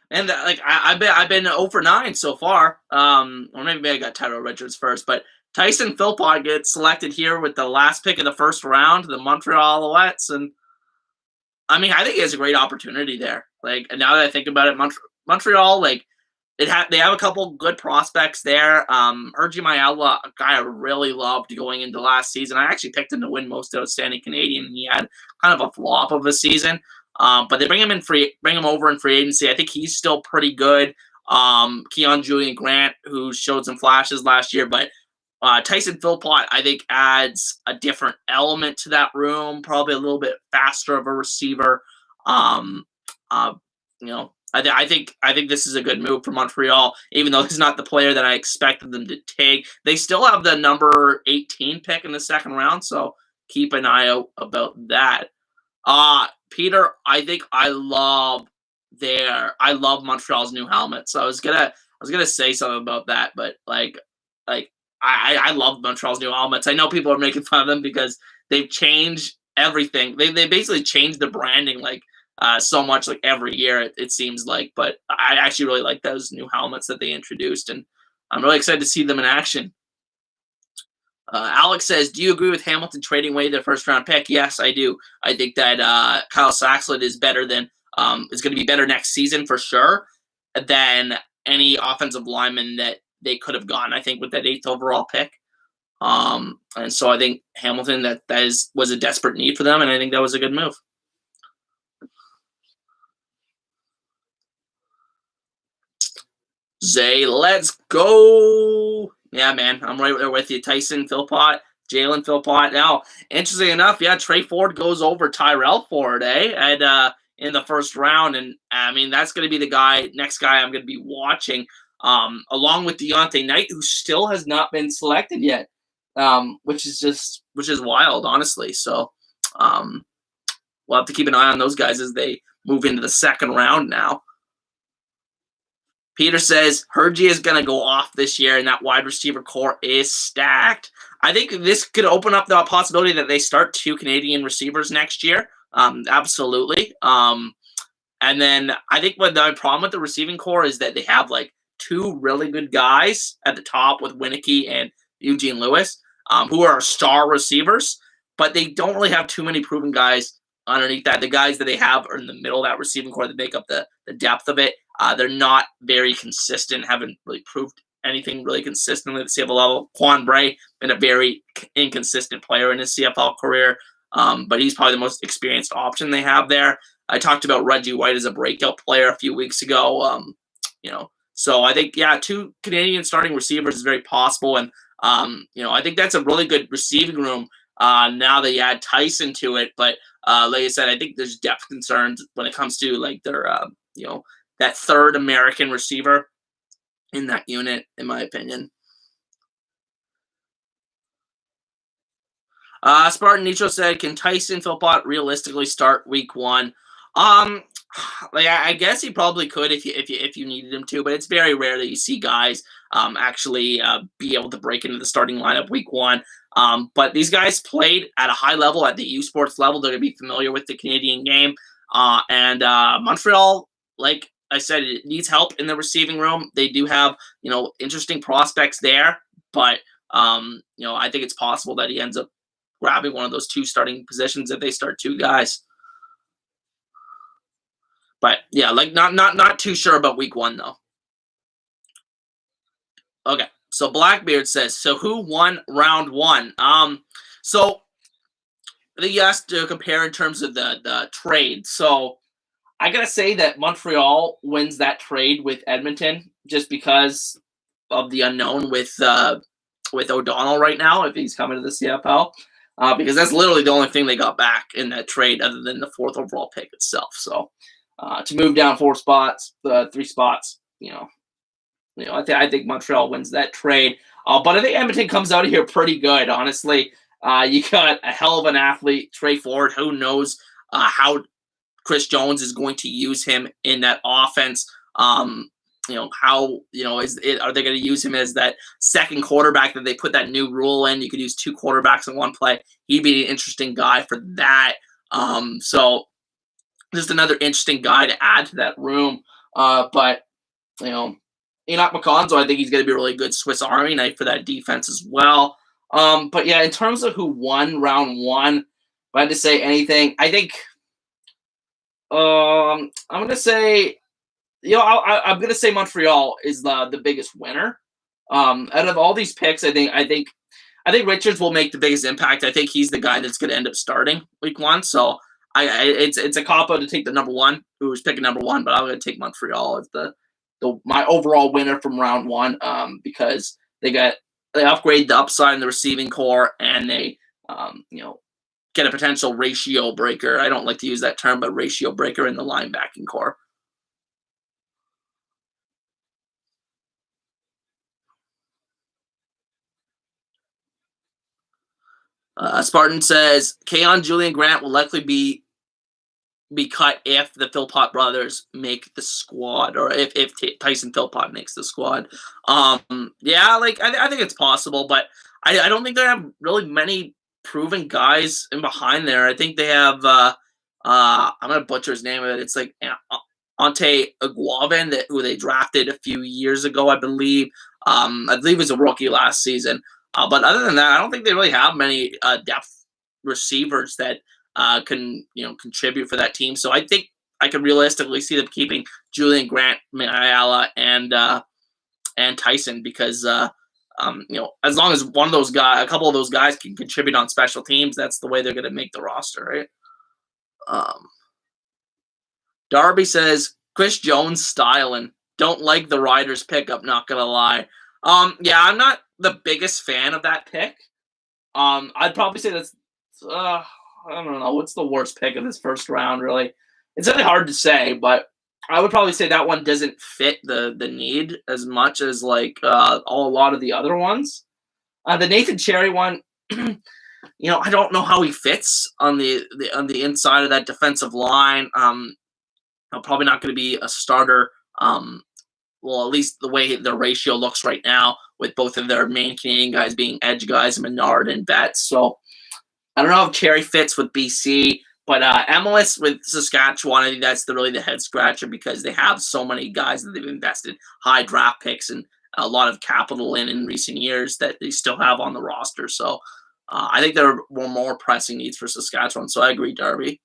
And like I've been 0 for 9 so far. Or maybe I got Tyrell Richards first, but Tyson Philpott gets selected here with the last pick of the first round, the Montreal Alouettes, and I mean I think he has a great opportunity there. Like, and now that I think about it, Montreal, like they have a couple good prospects there. Urgi Mayala, a guy I really loved going into last season. I actually picked him to win Most Outstanding Canadian, and he had kind of a flop of a season. But they bring him over in free agency. I think he's still pretty good. Keon Julian Grant, who showed some flashes last year, but Tyson Philpott, I think, adds a different element to that room. Probably a little bit faster of a receiver. Um, you know, I think this is a good move for Montreal, even though he's not the player that I expected them to take. They still have the number 18 pick in the second round, so keep an eye out about that. Peter, I think I love Montreal's new helmets. So I was gonna say something about that, but I love Montreal's new helmets. I know people are making fun of them because they've changed everything. They basically changed the branding so much like every year it seems like. But I actually really like those new helmets that they introduced, and I'm really excited to see them in action. Alex says, "Do you agree with Hamilton trading away their first round pick?" Yes, I do. I think that Kyle Saxlett is better than is going to be better next season for sure than any offensive lineman that they could have gotten. I think with that 8th overall pick, and so I think Hamilton was a desperate need for them, and I think that was a good move. Zay, let's go. Yeah, man, I'm right there with you. Tyson Philpott, Jalen Philpott. Now, interesting enough, yeah, Trey Ford goes over Tyrell Ford, and in the first round, and I mean that's going to be the next guy I'm going to be watching, along with Deontay Knight, who still has not been selected yet, which is wild, honestly. So, we'll have to keep an eye on those guys as they move into the second round now. Peter says Hergy is going to go off this year, and that wide receiver core is stacked. I think this could open up the possibility that they start 2 Canadian receivers next year. Absolutely. And then I think the problem with the receiving core is that they have 2 really good guys at the top with Winicky and Eugene Lewis, who are star receivers, but they don't really have too many proven guys underneath that. The guys that they have are in the middle of that receiving core that make up the depth of it. They're not very consistent, haven't really proved anything really consistently at the CFL level. Quan Bray, been a very inconsistent player in his CFL career, but he's probably the most experienced option they have there. I talked about Reggie White as a breakout player a few weeks ago. So I think, 2 Canadian starting receivers is very possible. And, I think that's a really good receiving room now that you add Tyson to it. But like I said, I think there's depth concerns when it comes to their, that third American receiver in that unit, in my opinion. Spartan Nitro said, "Can Tyson Philpott realistically start week 1?" Um, like I guess he probably could if you needed him to, but it's very rare that you see guys actually be able to break into the starting lineup week 1. But these guys played at a high level at the U Sports level. They're gonna be familiar with the Canadian game, and Montreal, like I said, it needs help in the receiving room. They do have interesting prospects there, but I think it's possible that he ends up grabbing one of those 2 starting positions if they start 2 guys. But yeah, like not too sure about week 1 though. Okay. So Blackbeard says, "So who won round 1?" So I think you asked to compare in terms of the trade. So I gotta say that Montreal wins that trade with Edmonton just because of the unknown with O'Donnell right now if he's coming to the CFL. Because that's literally the only thing they got back in that trade other than the 4th overall pick itself. So to move down 4 spots, 3 spots, I think Montreal wins that trade. But I think Edmonton comes out of here pretty good, honestly. You got a hell of an athlete, Trey Ford. Who knows how Chris Jones is going to use him in that offense? How are they going to use him as that second quarterback that they put that new rule in? You could use 2 quarterbacks in one play. He'd be an interesting guy for that. So just another interesting guy to add to that room. But Enoch McConzo, I think he's going to be a really good Swiss Army knife for that defense as well. But yeah, in terms of who won round 1, if I had to say anything, I think I'm going to say, I'm going to say Montreal is the biggest winner. Out of all these picks, I think Richards will make the biggest impact. I think he's the guy that's going to end up starting week 1. So it's a cop out to take the number 1 who was picking number 1, but I'm going to take Montreal as my overall winner from round 1 because they upgrade the upside in the receiving core and they get a potential ratio breaker. I don't like to use that term, but ratio breaker in the linebacking core. Spartan says Keon Julian Grant will likely be cut if the Philpott brothers make the squad, or if Tyson Philpott makes the squad. Yeah, like I think it's possible, but I don't think they have really many proven guys in behind there. I think they have I'm gonna butcher his name of it. It's like Ante Aguavin who they drafted a few years ago, I believe. I believe he was a rookie last season. But other than that, I don't think they really have many depth receivers that can contribute for that team. So I think I could realistically see them keeping Julian Grant, Ayala, and Tyson because as long as one of those guys, a couple of those guys can contribute on special teams, that's the way they're going to make the roster, right? Darby says Chris Jones styling. Don't like the Riders pickup. Not gonna lie. Yeah, I'm not the biggest fan of that pick. I'd probably say that's I don't know what's the worst pick of this first round. Really, it's really hard to say, but I would probably say that one doesn't fit the need as much as like a lot of the other ones. The Nathan Cherry one, I don't know how he fits on the inside of that defensive line. Probably not going to be a starter. Well, at least the way the ratio looks right now, with both of their main Canadian guys being edge guys, Menard and Betts. So I don't know if Cherry fits with BC, but MLS with Saskatchewan, I think that's really the head scratcher because they have so many guys that they've invested high draft picks and a lot of capital in recent years that they still have on the roster. So I think there were more pressing needs for Saskatchewan. So I agree, Darby.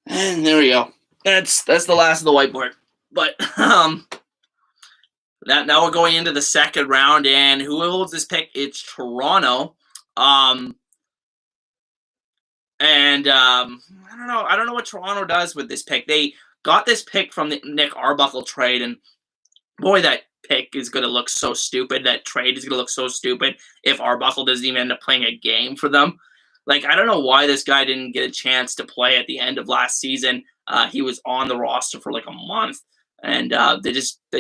And there we go. That's the last of the whiteboard. But now we're going into the second round, and who holds this pick? It's Toronto. And I don't know what Toronto does with this pick. They got this pick from the Nick Arbuckle trade, and boy, that pick is going to look so stupid. That trade is going to look so stupid if Arbuckle doesn't even end up playing a game for them. Like, I don't know why this guy didn't get a chance to play at the end of last season. He was on the roster for like a month, and they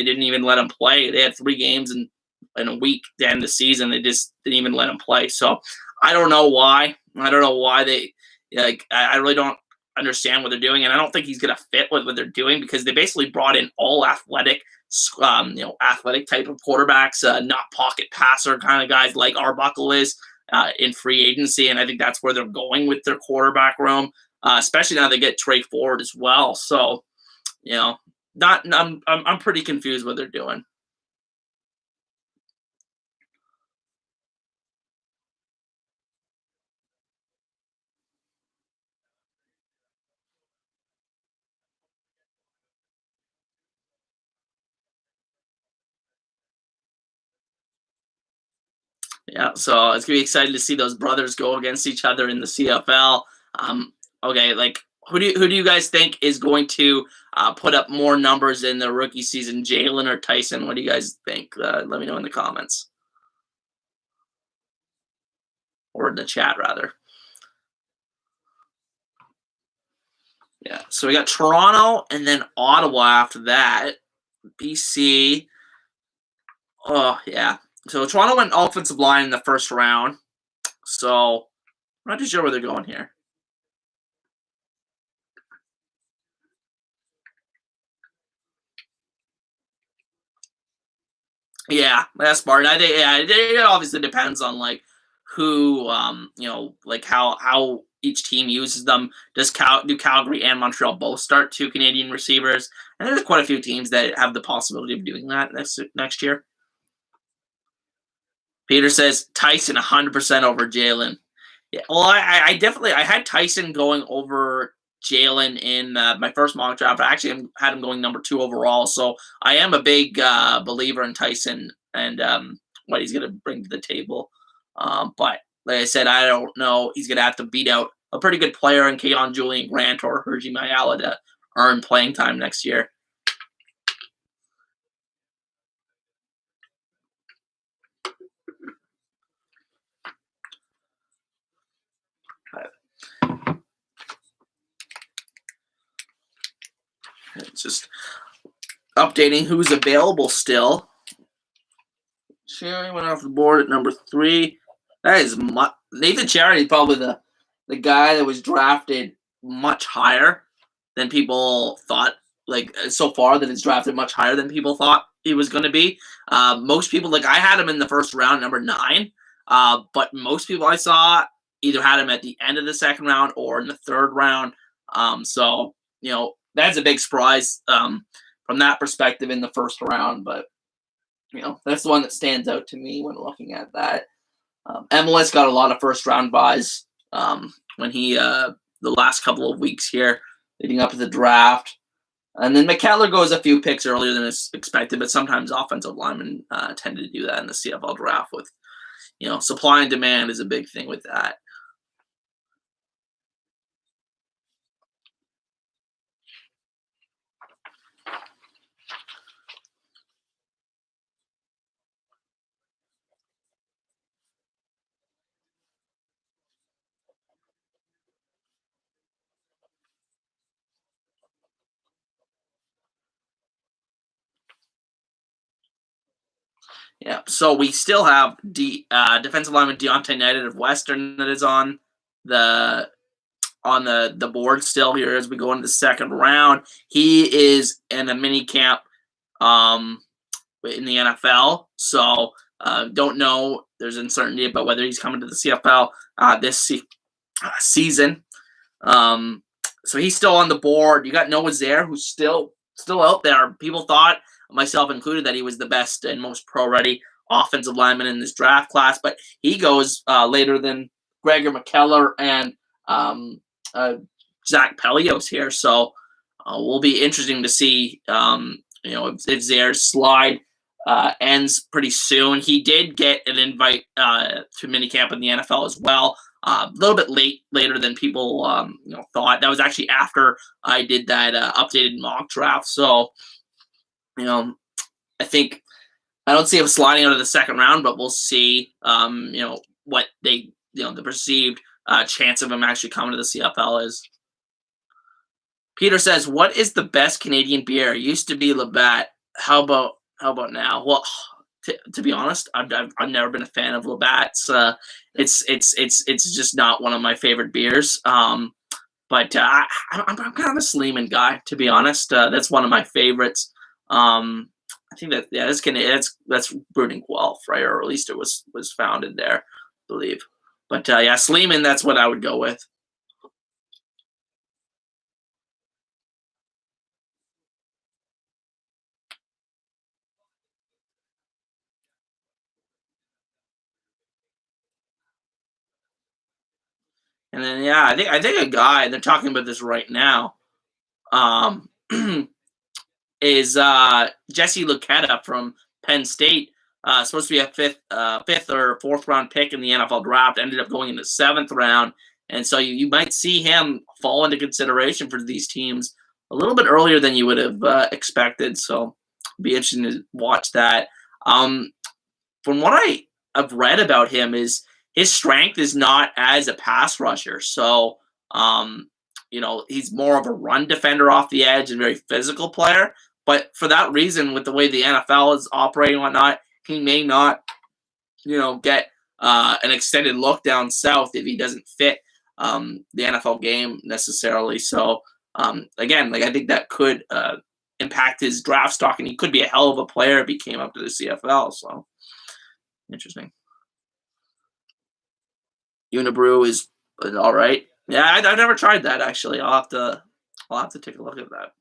didn't even let him play. They had 3 games in a week to end the season. They just didn't even let him play. So I don't know why. I don't know why they like. I really don't understand what they're doing, and I don't think he's going to fit with what they're doing because they basically brought in all athletic, athletic type of quarterbacks, not pocket passer kind of guys like Arbuckle is. In free agency, and I think that's where they're going with their quarterback room, especially now they get Trey Ford as well. So, I'm pretty confused what they're doing. Yeah, so it's gonna be exciting to see those brothers go against each other in the CFL. Okay, like who do you guys think is going to put up more numbers in the rookie season, Jalen or Tyson? What do you guys think? Let me know in the comments or in the chat rather. Yeah, so we got Toronto and then Ottawa after that. BC. Oh yeah. So Toronto went offensive line in the first round. So I'm not too sure where they're going here. Yeah, that's smart. I think it obviously depends on like who like how each team uses them. Do Calgary and Montreal both start 2 Canadian receivers? And there's quite a few teams that have the possibility of doing that next year. Peter says Tyson 100% over Jalen. Yeah, well, I definitely I had Tyson going over Jalen in my first mock draft. I actually had him going number 2 overall. So I am a big believer in Tyson and what he's going to bring to the table. But like I said, I don't know. He's going to have to beat out a pretty good player in Keon Julian Grant or Hergy Mayala to earn playing time next year. It's just updating who's available still. Cherry went off the board at number 3. That is Nathan Cherry, probably the guy that was drafted much higher than people thought. Like so far, that it's drafted much higher than people thought he was going to be. Most people, like I had him in the first round, number 9. But most people I saw either had him at the end of the second round or in the 3rd round. So that's a big surprise from that perspective in the first round. But that's the one that stands out to me when looking at that. MLS got a lot of first round buys when he the last couple of weeks here leading up to the draft. And then McKellar goes a few picks earlier than is expected, but sometimes offensive linemen tend to do that in the CFL draft with, supply and demand is a big thing with that. Yeah, so we still have defensive lineman Deontay Knight of Western that is on the board still here as we go into the second round. He is in a mini camp in the NFL, so don't know. There's uncertainty about whether he's coming to the CFL this season. So he's still on the board. You got Noah Zaire, who's still out there. People thought, myself included, that he was the best and most pro-ready offensive lineman in this draft class, but he goes later than Gregor McKellar and Zach Pelios here. So will be interesting to see, if Zaire's slide ends pretty soon. He did get an invite to minicamp in the NFL as well. A little bit later than people thought. That was actually after I did that updated mock draft. So, I think I don't see him sliding out of the second round, but we'll see. What the perceived chance of him actually coming to the CFL is. Peter says, "What is the best Canadian beer? Used to be Labatt. How about now?" Well, to be honest, I've never been a fan of Labatt's. It's just not one of my favorite beers. But I'm kind of a Sleeman guy, to be honest. That's one of my favorites. Um, I think that yeah, that's brewed in Guelph, right? Or at least it was founded there, I believe. But yeah, Sleeman, that's what I would go with. And then yeah, I think a guy they're talking about this right now. Um, is Jesse Luketa from Penn State. Supposed to be a fifth or fourth round pick in the NFL draft. Ended up going in the seventh round, and so you might see him fall into consideration for these teams a little bit earlier than you would have expected. So, be interesting to watch that. Um, from what I have read about him, is his strength is not as a pass rusher. So, um, he's more of a run defender off the edge and very physical player. But for that reason, with the way the NFL is operating and whatnot, he may not, get an extended look down south if he doesn't fit the NFL game necessarily. So again, like I think that could impact his draft stock, and he could be a hell of a player if he came up to the CFL. So interesting. Unibrew is all right. Yeah, I've never tried that actually. I'll have to take a look at that.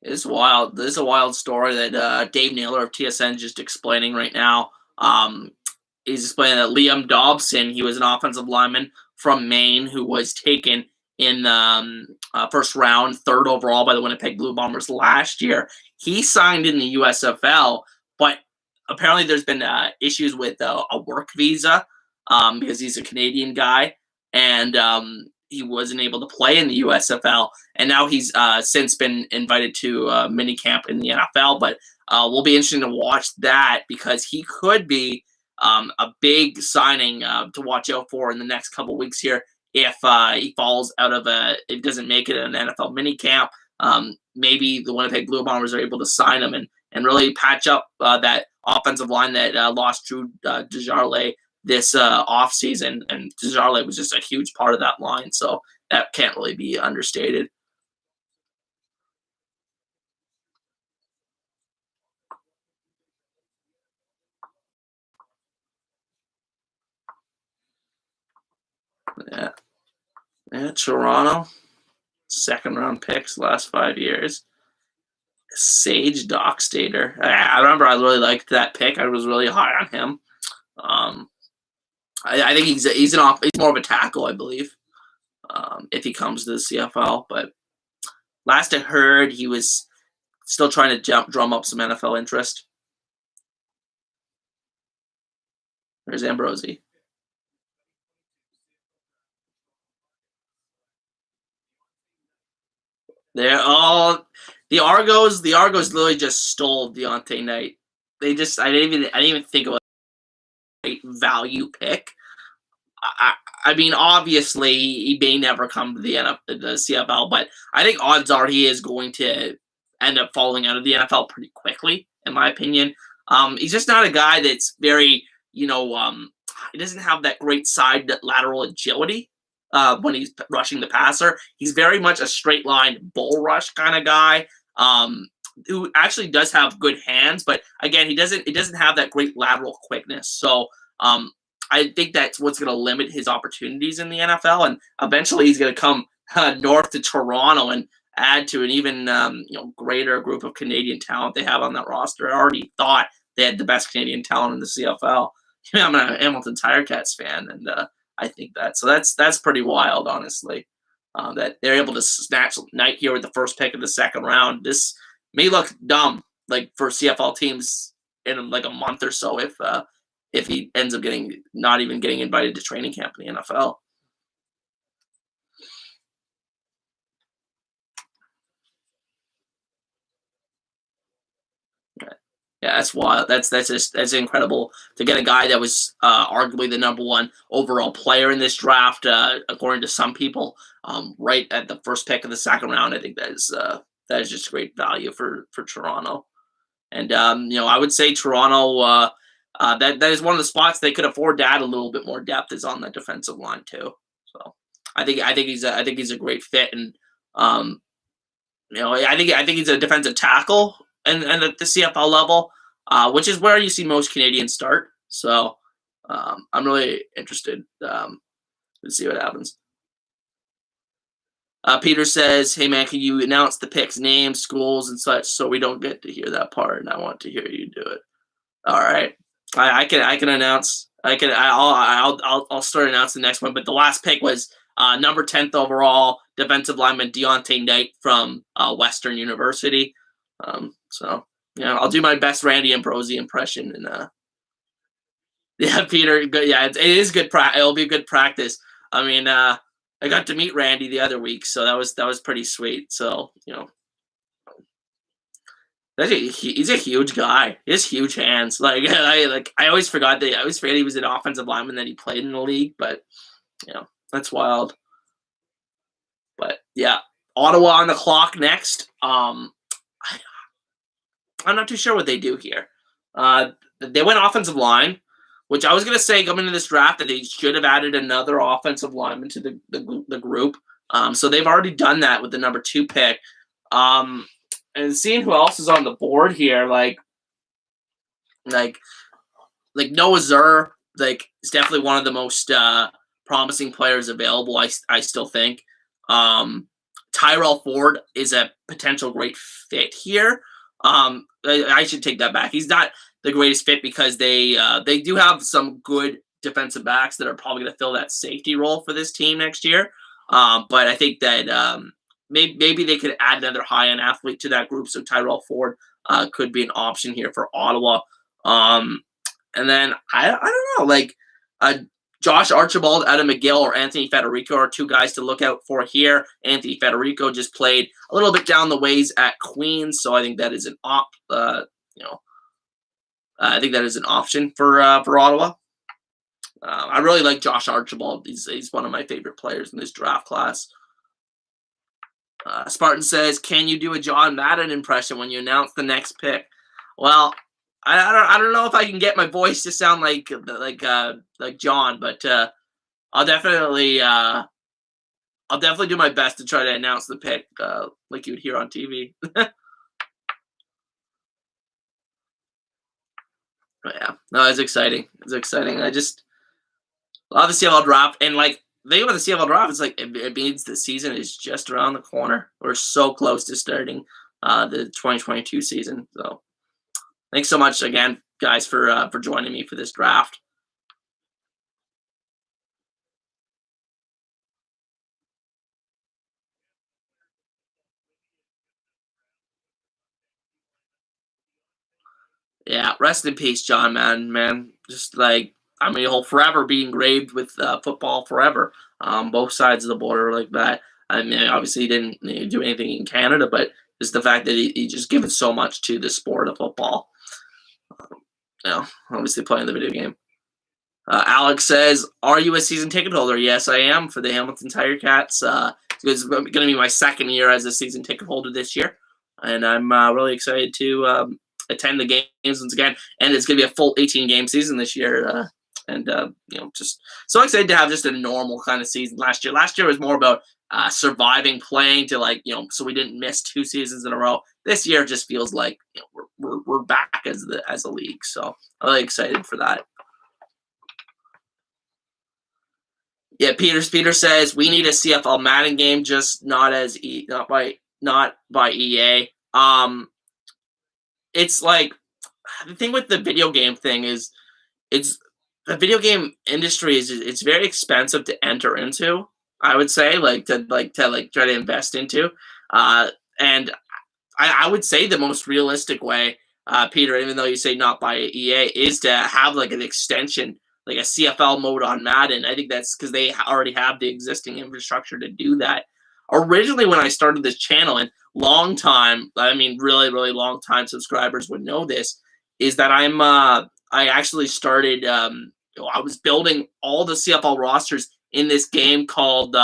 It's wild. This is a wild story that Dave Naylor of TSN is just explaining right now. He's explaining that Liam Dobson, he was an offensive lineman from Maine who was taken in the first round, third overall by the Winnipeg Blue Bombers last year. He signed in the USFL, but apparently there's been issues with a work visa because he's a Canadian guy, and he wasn't able to play in the USFL. And now he's since been invited to mini camp in the NFL. But will be interesting to watch that because he could be a big signing to watch out for in the next couple weeks here if he falls out of it doesn't make it in an NFL mini camp. Maybe the Winnipeg Blue Bombers are able to sign him and really patch up that offensive line that lost Drew Desjardins this offseason. And Desjardins was just a huge part of that line. So that can't really be understated. Yeah. Yeah, Toronto, second round picks last 5 years. Sage Dockstader. I remember I really liked that pick. I was really high on him. Um, I think he's more of a tackle, I believe, if he comes to the CFL. But last I heard, he was still trying to drum up some NFL interest. There's Ambrosi. They're all the Argos literally just stole Deontay Knight. I didn't even think of a great value pick. I, I mean, obviously, he may never come to the CFL, but I think odds are he is going to end up falling out of the NFL pretty quickly, in my opinion. He's just not a guy that's very, he doesn't have that great side lateral agility when he's rushing the passer. He's very much a straight line bull rush kind of guy. Who actually does have good hands, but again, he doesn't have that great lateral quickness. So I think that's what's going to limit his opportunities in the NFL, and eventually he's going to come north to Toronto and add to an even greater group of Canadian talent they have on that roster. I already thought they had the best Canadian talent in the CFL. I'm a Hamilton Tirecats fan, and I think that's pretty wild, honestly. That they're able to snatch Knight here with the first pick of the second round. This may look dumb like for CFL teams in like a month or so if he ends up not even getting invited to training camp in the NFL. Yeah, that's wild. That's incredible to get a guy that was arguably the number one overall player in this draft, according to some people, right at the first pick of the second round. I think that is just great value for Toronto. And I would say Toronto that is one of the spots they could afford to add a little bit more depth is on the defensive line too. So I think he's a great fit, and um, I think he's a defensive tackle and at the CFL level, which is where you see most Canadians start. So I'm really interested to see what happens. Peter says, "Hey man, can you announce the picks, names, schools, and such, so we don't get to hear that part? And I want to hear you do it." All right, I can announce. I'll start announcing the next one. But the last pick was number 10th overall defensive lineman Deontay Knight from Western University. So I'll do my best Randy Ambrosie impression. And yeah, Peter, good. Yeah, it is good. It'll be good practice. I mean, I got to meet Randy the other week, so that was pretty sweet. So he's a huge guy. He has huge hands. I always forgot he was an offensive lineman that he played in the league, but that's wild. But yeah, Ottawa on the clock next. I'm not too sure what they do here. They went offensive line, which I was going to say coming into this draft that they should have added another offensive lineman to the group. So they've already done that with the number 2 pick. And seeing who else is on the board here, like Noah Zur, is definitely one of the most promising players available. I still think Tyrell Ford is a potential great fit here. I should take that back. He's not the greatest fit because they do have some good defensive backs that are probably going to fill that safety role for this team next year. But I think that maybe they could add another high-end athlete to that group. So Tyrell Ford could be an option here for Ottawa. And then I don't know, Josh Archibald, Adam McGill, or Anthony Federico are 2 guys to look out for here. Anthony Federico just played a little bit down the ways at Queens, so I think that is an I think that is an option for Ottawa. I really like Josh Archibald. He's one of my favorite players in this draft class. Spartan says, "Can you do a John Madden impression when you announce the next pick?" Well, I don't know if I can get my voice to sound like John, but I'll definitely do my best to try to announce the pick like you would hear on TV. Yeah, no, it's exciting. It's exciting. I just love the CFL draft, and the thing about the CFL draft is it means the season is just around the corner. We're so close to starting the 2022 season. So thanks so much again, guys, for joining me for this draft. Yeah, rest in peace, John, man. Just he'll forever be engraved with football forever. Both sides of the border like that. I mean, obviously he didn't do anything in Canada, but just the fact that he just given so much to the sport of football. Obviously playing the video game. Alex says, "Are you a season ticket holder?" Yes, I am for the Hamilton Tiger Cats. It's going to be my second year as a season ticket holder this year, and I'm really excited to attend the games once again. And it's going to be a full 18-game season this year, and just so excited to have just a normal kind of season. Last year was more about surviving, playing to so we didn't miss 2 seasons in a row. This year just feels like we're back as a league, so I'm really excited for that. Yeah, Peter says we need a CFL Madden game, just not by EA. It's the thing with the video game thing is the video game industry it's very expensive to enter into. I would say to try to invest into, and I would say the most realistic way, Peter, even though you say not by EA, is to have like an extension, like a CFL mode on Madden. I think that's because they already have the existing infrastructure to do that. Originally, when I started this channel, and long time, I mean, really, really long time subscribers would know this, is that I actually started, I was building all the CFL rosters in this game called,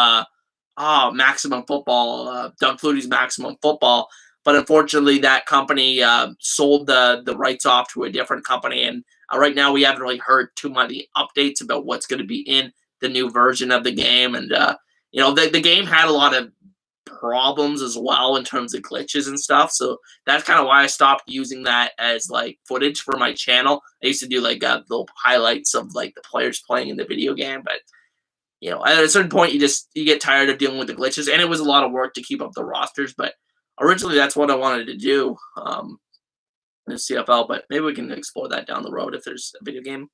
Maximum Football, Doug Flutie's Maximum Football, but unfortunately, that company sold the rights off to a different company, and right now we haven't really heard too many updates about what's going to be in the new version of the game. And the game had a lot of problems as well in terms of glitches and stuff. So that's kind of why I stopped using that as like footage for my channel. I used to do like little highlights of like the players playing in the video game, but at a certain point, you get tired of dealing with the glitches, and it was a lot of work to keep up the rosters. But originally, that's what I wanted to do in the CFL. But maybe we can explore that down the road if there's a video game.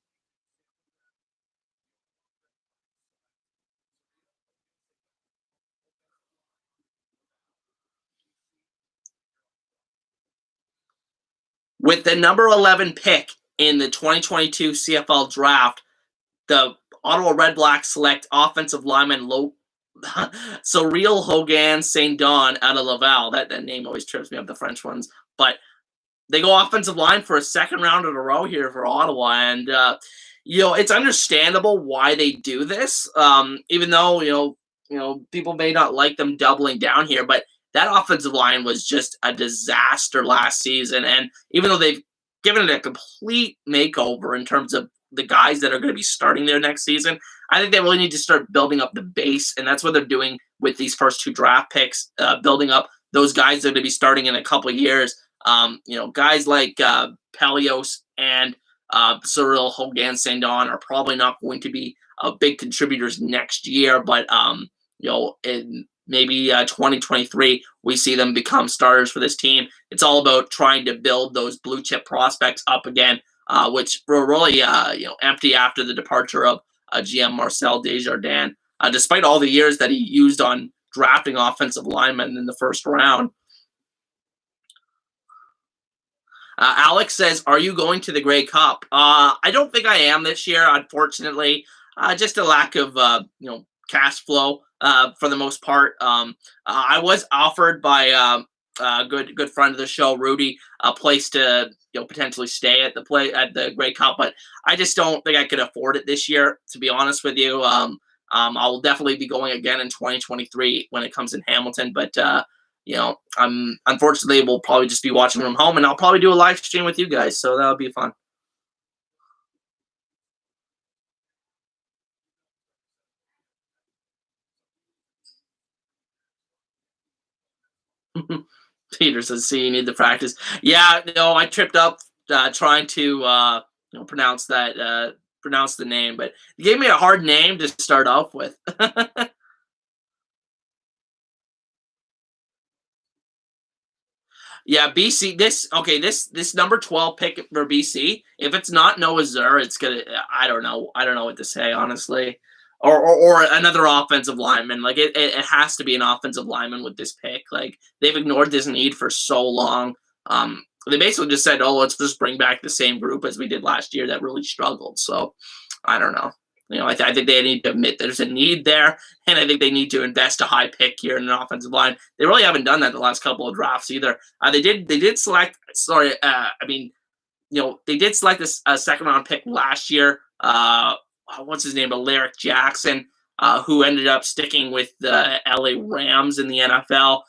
With the number 11 pick in the 2022 CFL Draft, the Ottawa Red Blacks select offensive lineman Cyril Hogan Saint Don out of Laval. That name always trips me up, the French ones. But they go offensive line for a second round in a row here for Ottawa, and it's understandable why they do this. Even though people may not like them doubling down here, but that offensive line was just a disaster last season, and even though they've given it a complete makeover in terms of the guys that are going to be starting there next season, I think they really need to start building up the base, and that's what they're doing with these first two draft picks, building up those guys that are going to be starting in a couple of years. Guys like Pelios and Cyril Hogan Saint Don are probably not going to be big contributors next year, but in maybe 2023, we see them become starters for this team. It's all about trying to build those blue chip prospects up again, which were really empty after the departure of GM Marcel Desjardins. Despite all the years that he used on drafting offensive linemen in the first round. Alex says, "Are you going to the Grey Cup?" I don't think I am this year, unfortunately. Just a lack of cash flow for the most part. I was offered by a good friend of the show, Rudy, a place to potentially stay at the Grey Cup, but I just don't think I could afford it this year. To be honest with you, I will definitely be going again in 2023 when it comes in Hamilton, but. I'm unfortunately we'll probably just be watching from home, and I'll probably do a live stream with you guys, so that'll be fun. Peter says, "See, you need to practice." Yeah, no, I tripped up trying to pronounce the name, but you gave me a hard name to start off with. Yeah, BC. This number 12 pick for BC. If it's not Noah Zur, it's gonna. I don't know. I don't know what to say, honestly. Or another offensive lineman. Like it has to be an offensive lineman with this pick. Like they've ignored this need for so long. They basically just said, "Oh, let's just bring back the same group as we did last year that really struggled." So I don't know. I think they need to admit there's a need there, and I think they need to invest a high pick here in an offensive line. They really haven't done that the last couple of drafts either. They did select. Sorry, they did select this second round pick last year. What's his name? Alaric Jackson, who ended up sticking with the LA Rams in the NFL.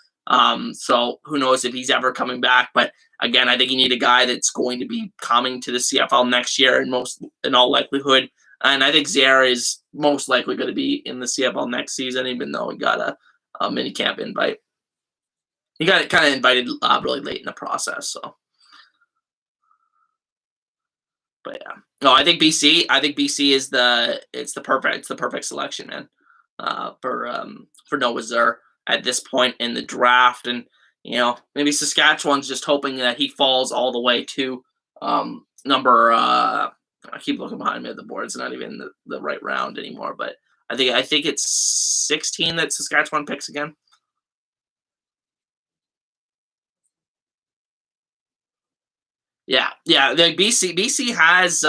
So who knows if he's ever coming back? But again, I think you need a guy that's going to be coming to the CFL next year, in all likelihood. And I think Zaire is most likely going to be in the CFL next season, even though he got a mini camp invite. He got kind of invited really late in the process. So, but yeah, no, I think BC. I think BC is the perfect selection, man, for Noah Zur at this point in the draft, and maybe Saskatchewan's just hoping that he falls all the way to number. I keep looking behind me at the board. It's not even the right round anymore, but I think it's 16 that Saskatchewan picks again. Yeah. The BC has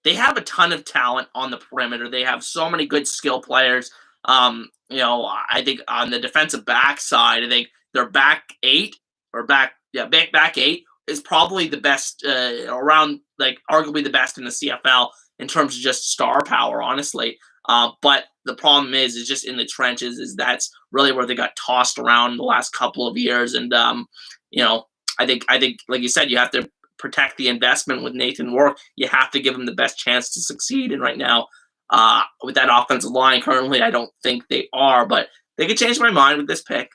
they have a ton of talent on the perimeter. They have so many good skill players. I think on the defensive back side, I think their back eight or back eight is probably the best around, like arguably the best in the CFL in terms of just star power, honestly. But the problem is just in the trenches. Is that's really where they got tossed around the last couple of years, and you know, I think like you said, you have to protect the investment with Nathan Rourke. You have to give him the best chance to succeed. And right now, with that offensive line currently, I don't think they are, but they could change my mind with this pick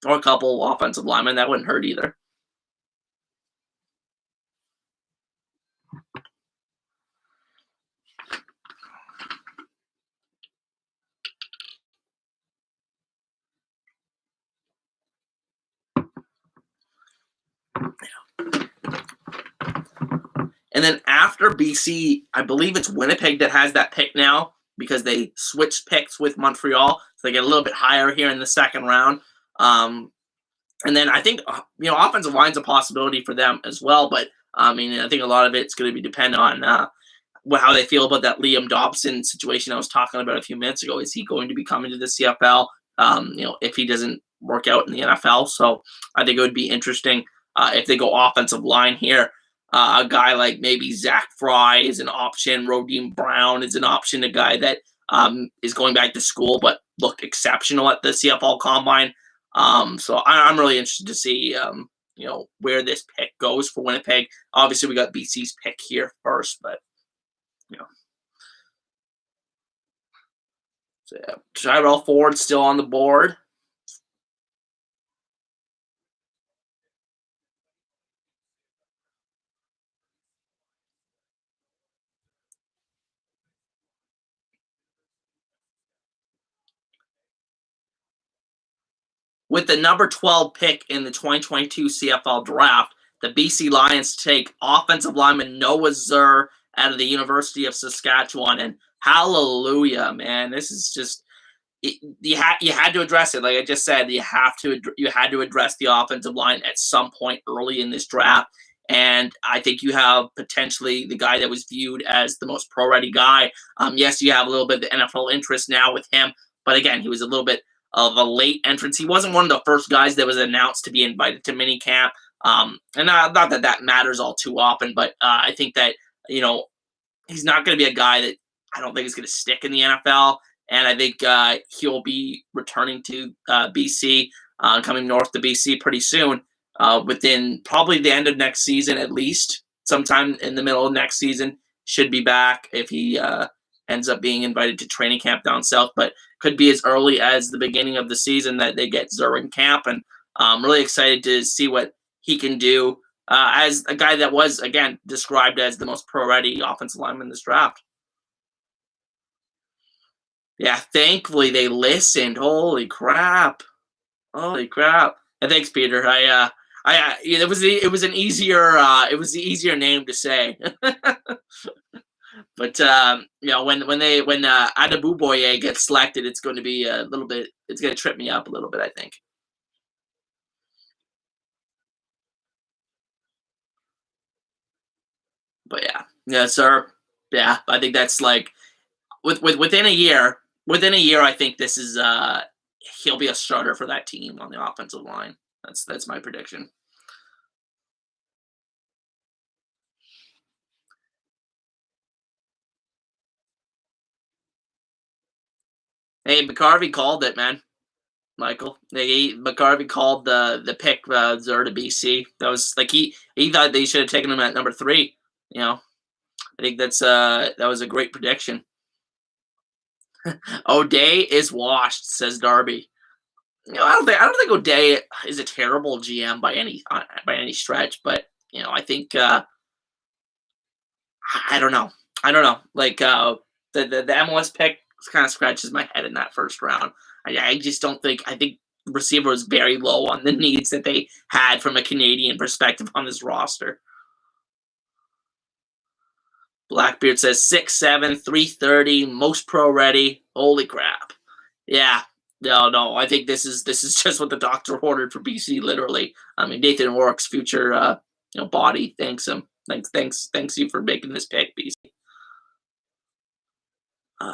or a couple offensive linemen. That wouldn't hurt either. And then after BC, I believe it's Winnipeg that has that pick now because they switched picks with Montreal. So they get a little bit higher here in the second round. Um, and then I think, offensive line's a possibility for them as well. But I think a lot of it's going to be dependent on how they feel about that Liam Dobson situation I was talking about a few minutes ago. Is he going to be coming to the CFL? If he doesn't work out in the NFL. So I think it would be interesting if they go offensive line here. A guy like maybe Zach Fry is an option. Rodeem Brown is an option. A guy that is going back to school but looked exceptional at the CFL Combine. So I'm really interested to see where this pick goes for Winnipeg. Obviously, we got BC's pick here first, but you know, so yeah, Tyrell Ford still on the board. With the number 12 pick in the 2022 CFL Draft, the BC Lions take offensive lineman Noah Zur out of the University of Saskatchewan. And hallelujah, man. This is just you had to address it. Like I just said, you had to address the offensive line at some point early in this draft. And I think you have potentially the guy that was viewed as the most pro-ready guy. Yes, you have a little bit of the NFL interest now with him, but again, he was a little bit of a late entrance. He wasn't one of the first guys that was announced to be invited to minicamp. And not that that matters all too often, but I think that he's not going to be a guy that I don't think is going to stick in the NFL. And I think he'll be returning to BC, coming north to BC pretty soon, within probably the end of next season at least. Sometime in the middle of next season, should be back if he ends up being invited to training camp down south. But could be as early as the beginning of the season that they get Zur in camp. And I'm really excited to see what he can do as a guy that was, again, described as the most pro-ready offensive lineman in this draft. Yeah, thankfully they listened. Holy crap! Holy crap! And thanks, Peter. It was an easier the easier name to say. But when Adabuboye gets selected, it's going to be a little bit. It's going to trip me up a little bit, I think. But yeah, sir. Yeah, I think that's like within a year. Within a year, I think this is he'll be a starter for that team on the offensive line. That's my prediction. Hey, McCarvey called it, man. Michael, McCarvey called the pick Zur to BC. That was like he thought they should have taken him at number 3. I think that was a great prediction. O'Day is washed, says Darby. I don't think O'Day is a terrible GM by any stretch, but I think I don't know. I don't know. Like the MLS pick kind of scratches my head in that first round. I just don't think. I think receiver was very low on the needs that they had from a Canadian perspective on this roster. Blackbeard says 6'7", 330, most pro ready. Holy crap! Yeah, no. I think this is just what the doctor ordered for BC. Literally, I mean Nathan Rourke's future Body thanks him. Thanks you for making this pick, BC.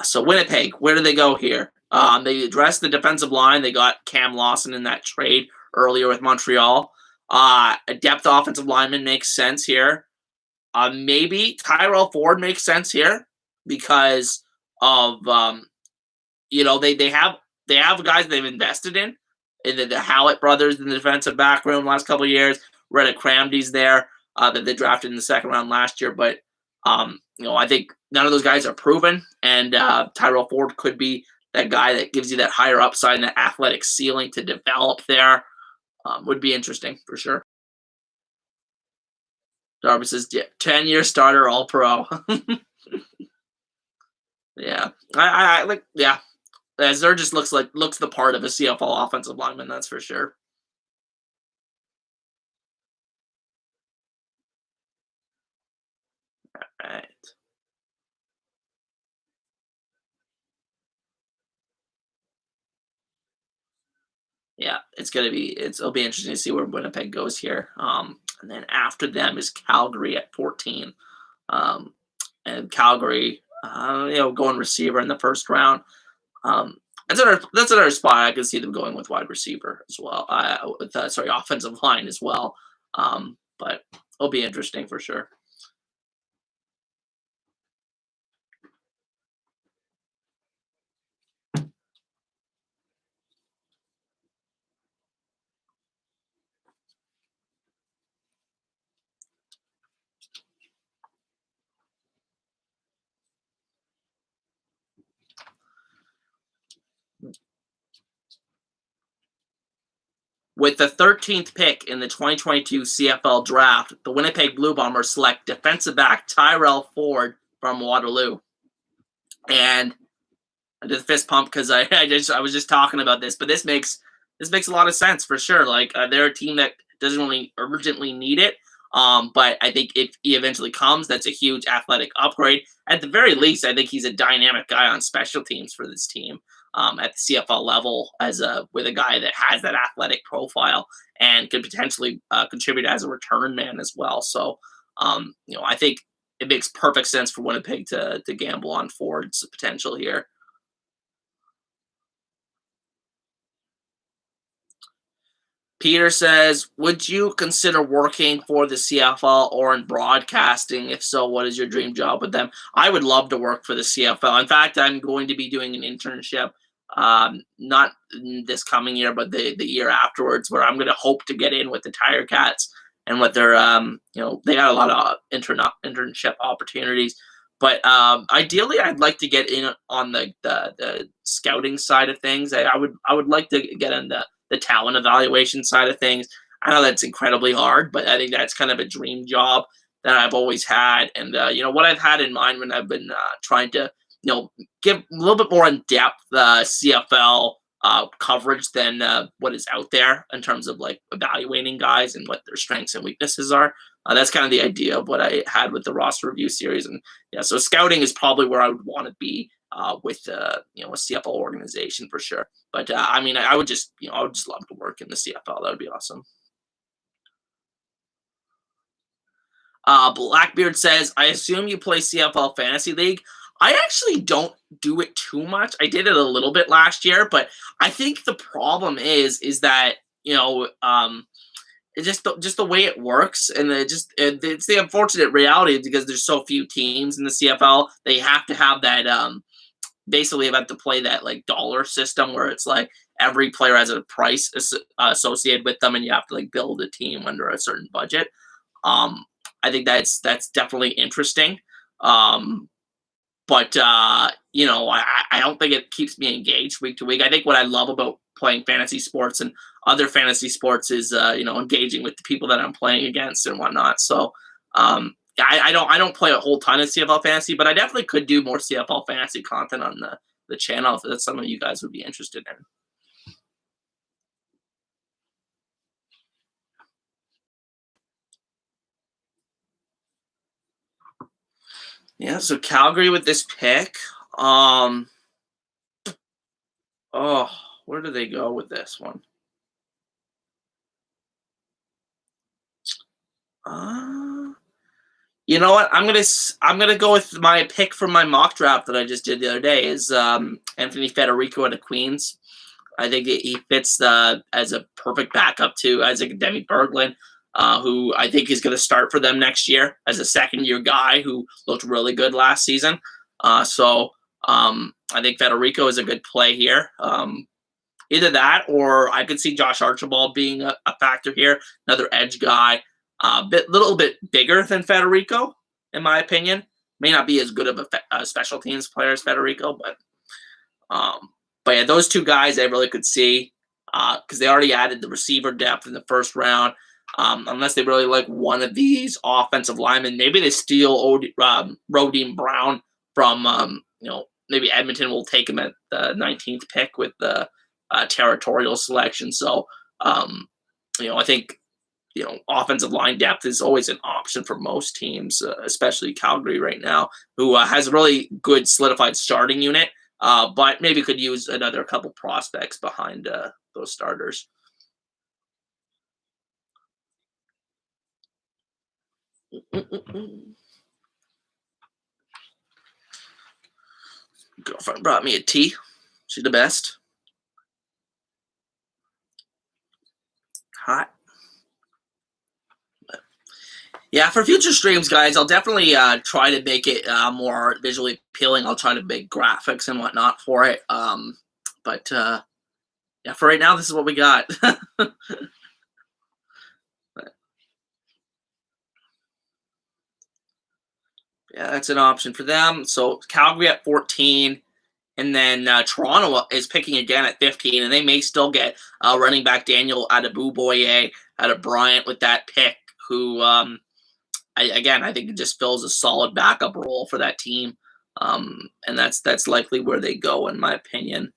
So Winnipeg, where do they go here? They addressed the defensive line. They got Cam Lawson in that trade earlier with Montreal. A depth offensive lineman makes sense here. Maybe Tyrell Ford makes sense here because of they have guys they've invested in the Hallett brothers in the defensive back room last couple of years. Reddick Cramdy's there that they drafted in the second round last year, but I think none of those guys are proven, and Tyrell Ford could be that guy that gives you that higher upside and that athletic ceiling to develop there. Would be interesting for sure. Darby says, yeah, 10-year starter, all pro. Yeah, I like. Yeah, Zer just looks the part of a CFL offensive lineman. That's for sure. Right. Yeah, it'll be interesting to see where Winnipeg goes here. And then after them is Calgary at 14. Um, and Calgary, going receiver in the first round. Um, that's another spot I can see them going with wide receiver as well. Offensive line as well. But it'll be interesting for sure. With the 13th pick in the 2022 CFL Draft, the Winnipeg Blue Bombers select defensive back Tyrell Ford from Waterloo. And I did the fist pump because I was just talking about this, but this makes a lot of sense for sure. Like they're a team that doesn't really urgently need it, but I think if he eventually comes, that's a huge athletic upgrade. At the very least, I think he's a dynamic guy on special teams for this team at the CFL level with a guy that has that athletic profile and could potentially contribute as a return man as well. So, I think it makes perfect sense for Winnipeg to gamble on Ford's potential here. Peter says, would you consider working for the CFL or in broadcasting? If so, what is your dream job with them? I would love to work for the CFL. In fact, I'm going to be doing an internship, not this coming year, but the year afterwards, where I'm going to hope to get in with the Tiger Cats and what they're, they got a lot of internship opportunities. But ideally, I'd like to get in on the scouting side of things. I would like to get in the talent evaluation side of things. I know that's incredibly hard, but I think that's kind of a dream job that I've always had. And what I've had in mind when I've been trying to give a little bit more in depth CFL coverage than what is out there in terms of like evaluating guys and what their strengths and weaknesses are. That's kind of the idea of what I had with the roster review series, and yeah, so scouting is probably where I would want to be with a CFL organization for sure. But I would just love to work in the CFL. That would be awesome. Blackbeard says, I assume you play CFL Fantasy League. I actually don't do it too much. I did it a little bit last year, but I think the problem is that it's just the way it works, and it's the unfortunate reality because there's so few teams in the CFL. They have to have that basically about to play that like dollar system where it's like every player has a price associated with them, and you have to like build a team under a certain budget. Um, I think that's definitely interesting. Um, but I don't think it keeps me engaged week to week. I think what I love about playing fantasy sports and other fantasy sports is engaging with the people that I'm playing against and whatnot. So I don't play a whole ton of CFL fantasy, but I definitely could do more CFL fantasy content on the channel if that's something you guys would be interested in. Yeah, so Calgary with this pick. Um, oh, where do they go with this one? Uh, you know what? I'm gonna go with my pick from my mock draft that I just did the other day is Anthony Federico out of Queens. I think he fits as a perfect backup to Isaac Demi Berglund, who I think is going to start for them next year as a second year guy who looked really good last season. So I think Federico is a good play here. Either that or I could see Josh Archibald being a factor here, another edge guy, a little bit bigger than Federico, in my opinion. May not be as good of a special teams player as Federico, um, but yeah, those two guys I really could see because they already added the receiver depth in the first round. Unless they really like one of these offensive linemen, maybe they steal Rodeem Brown from maybe Edmonton will take him at the 19th pick with the territorial selection. So I think offensive line depth is always an option for most teams, especially Calgary right now, who has a really good solidified starting unit, but maybe could use another couple prospects behind those starters. Girlfriend brought me a tea. She's the best. Hot. Yeah, for future streams, guys, I'll definitely try to make it more visually appealing. I'll try to make graphics and whatnot for it. But yeah, for right now, this is what we got. Yeah, that's an option for them. So Calgary at 14, and then Toronto is picking again at 15, and they may still get running back Daniel Adebawore out of Bryant with that pick, who I think it just fills a solid backup role for that team, and that's likely where they go, in my opinion.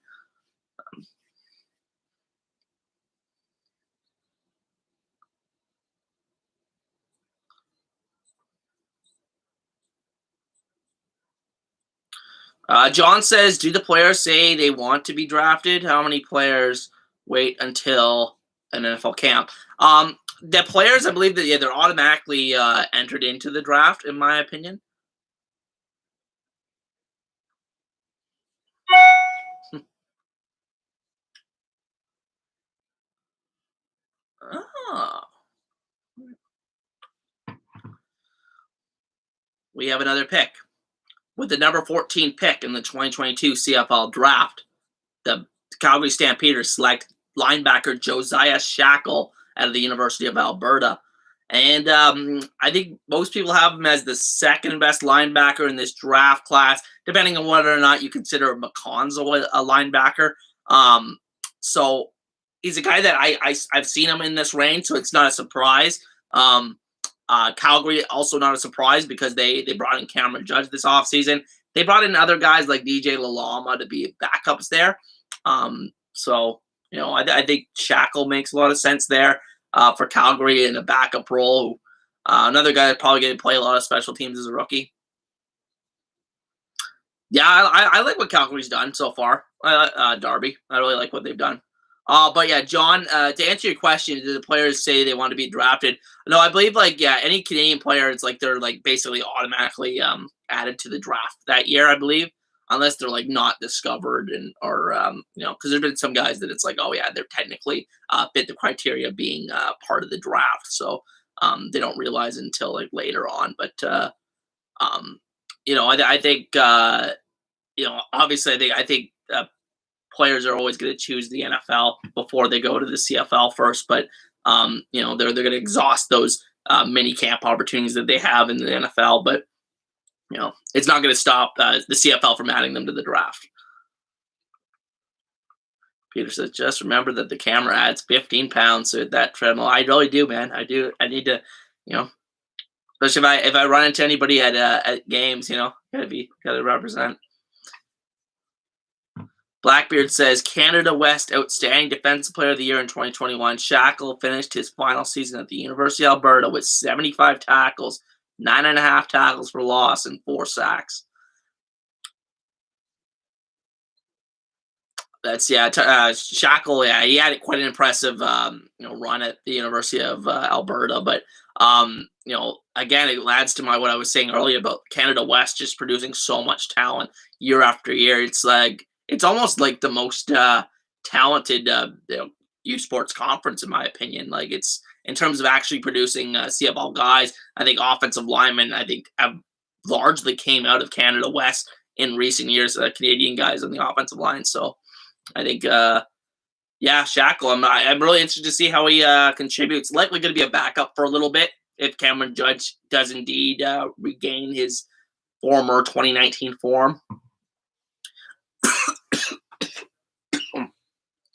John says, "Do the players say they want to be drafted? How many players wait until an NFL camp?" The players, I believe that they're automatically entered into the draft, in my opinion. Oh, we have another pick with the number 14 pick in the 2022 CFL Draft. The Calgary Stampeders select linebacker Josiah Shackle out of the University of Alberta. And I think most people have him as the second best linebacker in this draft class, depending on whether or not you consider McConzel a linebacker. So he's a guy that I've seen him in this range, so it's not a surprise. Calgary also not a surprise because they brought in Cameron Judge this offseason. They brought in other guys like DJ Lalama to be backups there. I think Shackle makes a lot of sense there for Calgary in a backup role. Another guy that probably going to play a lot of special teams as a rookie. Yeah, I like what Calgary's done so far. Darby, I really like what they've done. But yeah, John, to answer your question, do the players say they want to be drafted? No, I believe any Canadian player, it's like they're like basically automatically added to the draft that year, I believe, unless they're like not discovered or because there's been some guys that it's like, oh yeah, they're technically fit the criteria of being part of the draft, so they don't realize until like later on. But I think obviously I think players are always going to choose the NFL before they go to the CFL first, but they're going to exhaust those mini camp opportunities that they have in the NFL, but it's not going to stop the CFL from adding them to the draft. Peter says, just remember that the camera adds 15 pounds to that treadmill. I really do, man. I do. I need to, especially if I run into anybody at games, gotta represent. Blackbeard says, Canada West Outstanding Defensive Player of the Year in 2021. Shackle finished his final season at the University of Alberta with 75 tackles, 9.5 tackles for loss, and 4 sacks. That's Shackle. Yeah, he had quite an impressive run at the University of Alberta. But again, it adds to what I was saying earlier about Canada West just producing so much talent year after year. It's like it's almost like the most talented youth sports conference in my opinion. Like it's in terms of actually producing CFL guys. I think offensive linemen. I think have largely came out of Canada West in recent years. Canadian guys on the offensive line. So. I think, Shackle. I'm really interested to see how he contributes. Likely going to be a backup for a little bit if Cameron Judge does indeed regain his former 2019 form.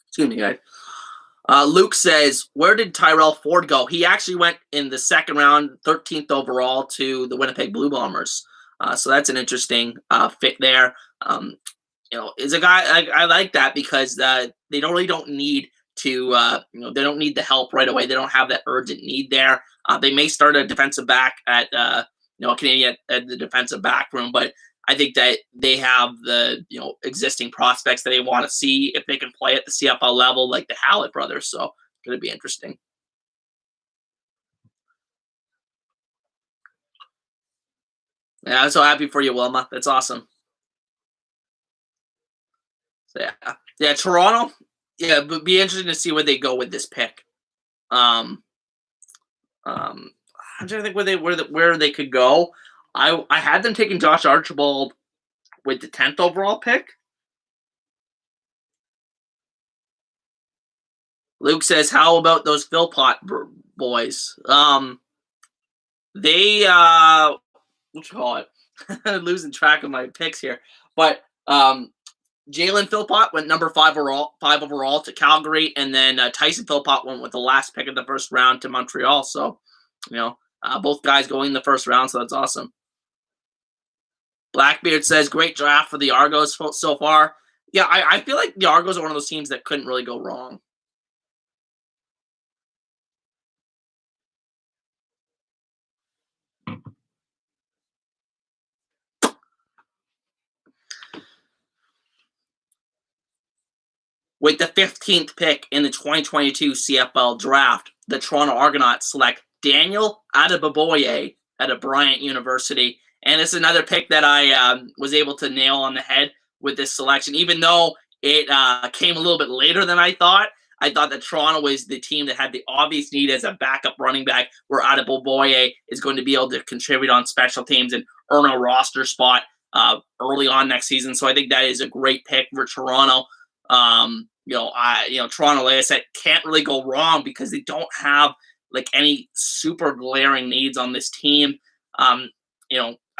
Excuse me, guys. Luke says, where did Tyrell Ford go? He actually went in the second round, 13th overall, to the Winnipeg Blue Bombers. So that's an interesting fit there. Is a guy I like that because they don't need to, they don't need the help right away. They don't have that urgent need there. They may start a defensive back at, a Canadian at the defensive back room, but I think that they have the, existing prospects that they want to see if they can play at the CFL level, like the Hallett brothers. So it's going to be interesting. Yeah, I'm so happy for you, Wilma. That's awesome. So yeah, Toronto. Yeah, but be interesting to see where they go with this pick. Um, I'm trying to think where they could go. I had them taking Josh Archibald with the 10th overall pick. Luke says, "How about those Philpott boys? They what you call it? Losing track of my picks here, but Jalen Philpott went number 5 overall to Calgary, and then Tyson Philpott went with the last pick of the first round to Montreal. So, both guys going in the first round, so that's awesome. Blackbeard says, great draft for the Argos so far. Yeah, I feel like the Argos are one of those teams that couldn't really go wrong. With the 15th pick in the 2022 CFL Draft, the Toronto Argonauts select Daniel Adeboboye at Bryant University. And it's another pick that I was able to nail on the head with this selection, even though it came a little bit later than I thought. I thought that Toronto was the team that had the obvious need as a backup running back, where Adeboboye is going to be able to contribute on special teams and earn a roster spot early on next season. So I think that is a great pick for Toronto. Toronto, like I said, can't really go wrong because they don't have like any super glaring needs on this team.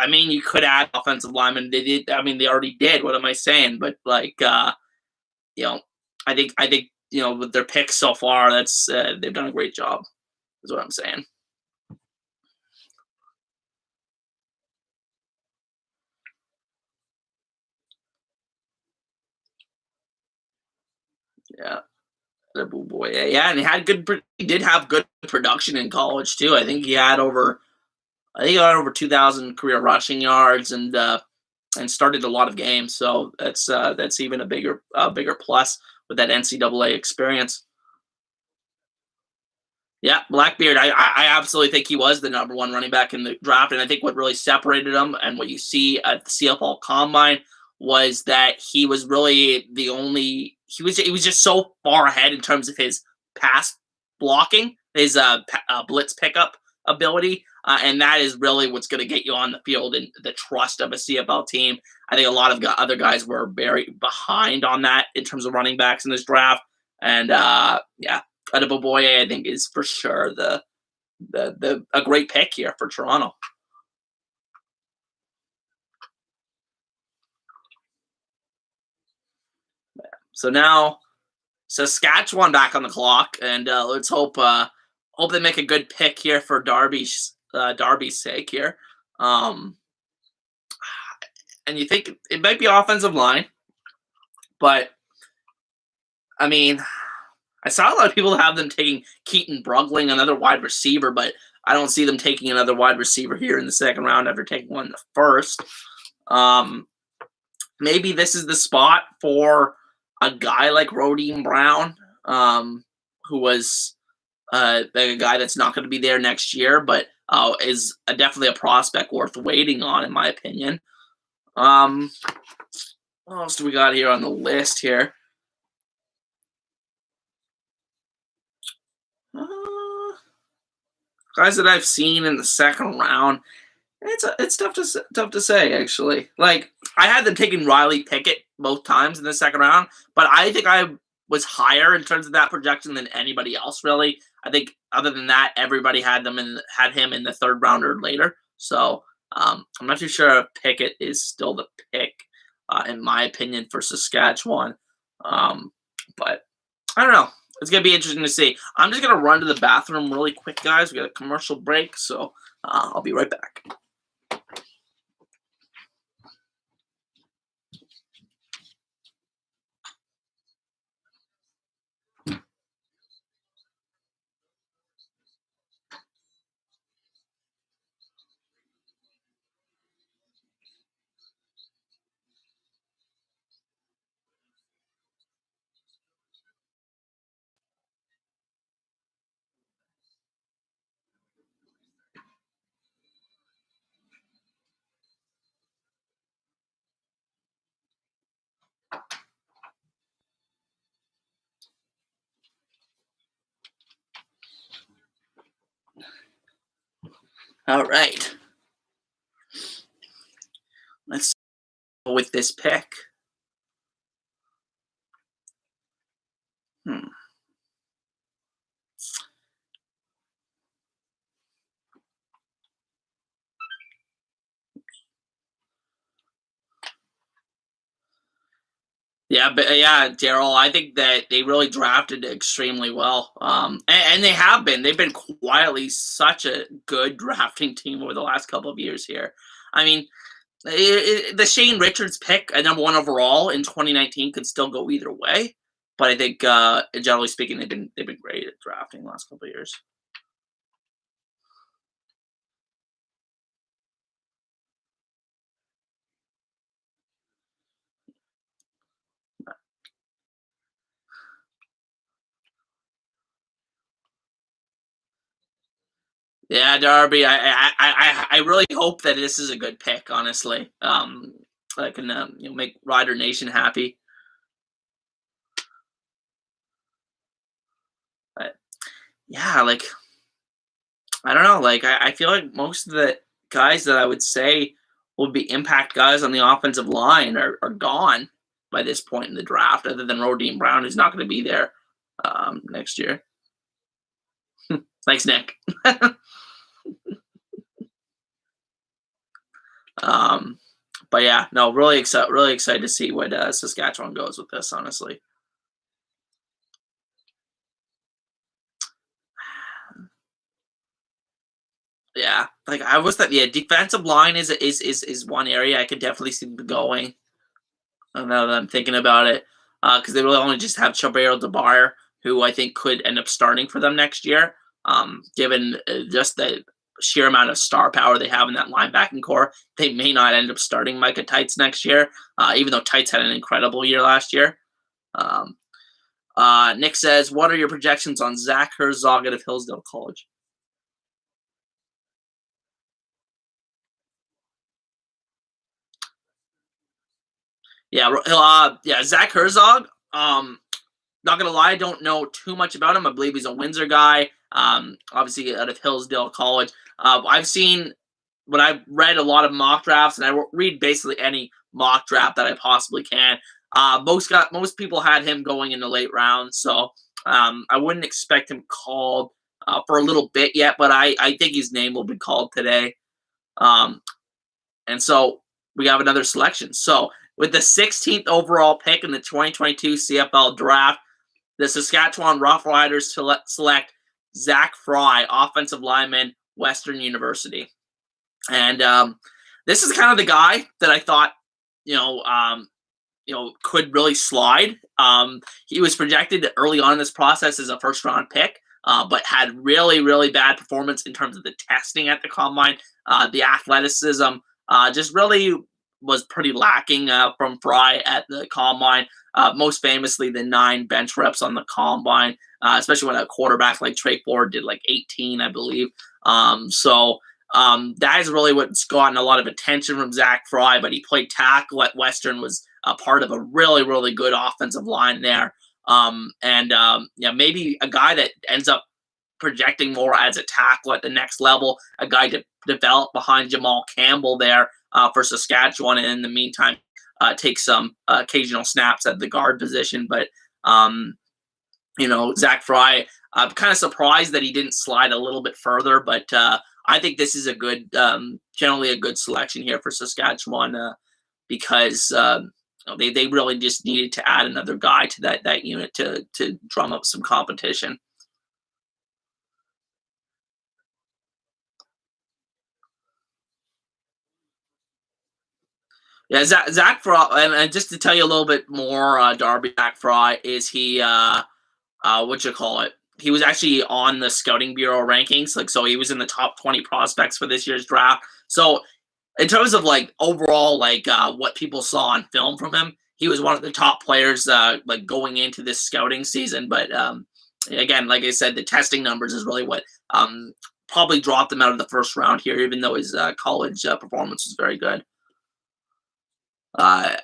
You could add offensive linemen. They did. I mean, they already did. What am I saying? But I think with their picks so far, that's they've done a great job. Is what I'm saying. Yeah. Boy, yeah, and he did have good production in college too. I think he had over 2,000 career rushing yards and started a lot of games. So that's even a bigger plus with that NCAA experience. Yeah, Blackbeard. I absolutely think he was the number one running back in the draft, and I think what really separated him and what you see at the CFL Combine was that he was really the only. He was just so far ahead in terms of his pass blocking, his blitz pickup ability, and that is really what's going to get you on the field and the trust of a CFL team. I think a lot of other guys were very behind on that in terms of running backs in this draft, and Adeboboye, I think, is for sure a great pick here for Toronto. So now Saskatchewan back on the clock, and let's hope they make a good pick here for Darby's sake here. And you think it might be offensive line, but I mean, I saw a lot of people have them taking Keaton Brugling, another wide receiver, but I don't see them taking another wide receiver here in the second round after taking one in the first. Maybe this is the spot for a guy like Rodine Brown, who was like a guy that's not going to be there next year, but is definitely a prospect worth waiting on, in my opinion. Um, what else do we got here on the list here? Uh, Guys that I've seen in the second round. It's tough to say actually. Like I had them taking Riley Pickett both times in the second round, but I think I was higher in terms of that projection than anybody else really. I think other than that, everybody had him in the third round or later. So I'm not too sure if Pickett is still the pick, in my opinion, for Saskatchewan. Um, but I don't know. It's gonna be interesting to see. I'm just gonna run to the bathroom really quick, guys. We got a commercial break, so I'll be right back. All right, let's go with this pick. Hmm. Yeah, but yeah, Daryl, I think that they really drafted extremely well. And they have been. They've been quietly such a good drafting team over the last couple of years here. I mean, the Shane Richards pick at number one overall in 2019 could still go either way, but I think generally speaking, they've been great at drafting the last couple of years. Yeah, Darby. I really hope that this is a good pick. Honestly, I can make Rider Nation happy. But yeah, like I don't know. Like I feel like most of the guys that I would say would be impact guys on the offensive line are gone by this point in the draft, other than Rodine Brown, who's not going to be there next year. Thanks, Nick. um, but yeah, no, really excited to see what Saskatchewan goes with this. Honestly, yeah, like I was that. Yeah, defensive line is one area I could definitely see them going. Now that I'm thinking about it, because they really only just have Chabero DeBar, who I think could end up starting for them next year, given just the sheer amount of star power they have in that linebacking core. They may not end up starting Micah Tights next year, even though Tights had an incredible year last year. Um, Nick says, "What are your projections on Zach Herzog out of Hillsdale College?" Yeah, yeah, Zach Herzog. Not gonna lie, I don't know too much about him. I believe he's a Windsor guy. Obviously out of Hillsdale College. I've seen when I've read a lot of mock drafts, and I read basically any mock draft that I possibly can. Most people had him going in the late rounds, so I wouldn't expect him called for a little bit yet. But I think his name will be called today. Um, and so we have another selection. So with the 16th overall pick in the 2022 CFL Draft, the Saskatchewan Roughriders select Zach Fry, offensive lineman, Western University. And this is kind of the guy that I thought, could really slide. He was projected early on in this process as a first round pick, but had really, really bad performance in terms of the testing at the combine. The athleticism just really was pretty lacking from Fry at the combine. most famously the 9 bench reps on the combine, especially when a quarterback like Trey Ford did like 18, I believe. That is really what's gotten a lot of attention from Zach Fry, but he played tackle at Western, was a part of a really, really good offensive line there. Yeah, maybe a guy that ends up projecting more as a tackle at the next level, a guy to develop behind Jamal Campbell there for Saskatchewan, and in the meantime, take some occasional snaps at the guard position. But Zach Fry, I'm kind of surprised that he didn't slide a little bit further, but I think this is a good, generally a good selection here for Saskatchewan because they really just needed to add another guy to that unit to drum up some competition. Yeah, Zach Fry, and just to tell you a little bit more, Darby, Zach Fry is what you call it? He was actually on the Scouting Bureau rankings, like so he was in the top 20 prospects for this year's draft. So in terms of like overall, like what people saw on film from him, he was one of the top players like going into this scouting season. But again, like I said, the testing numbers is really what probably dropped him out of the first round here, even though his college performance was very good. Uh,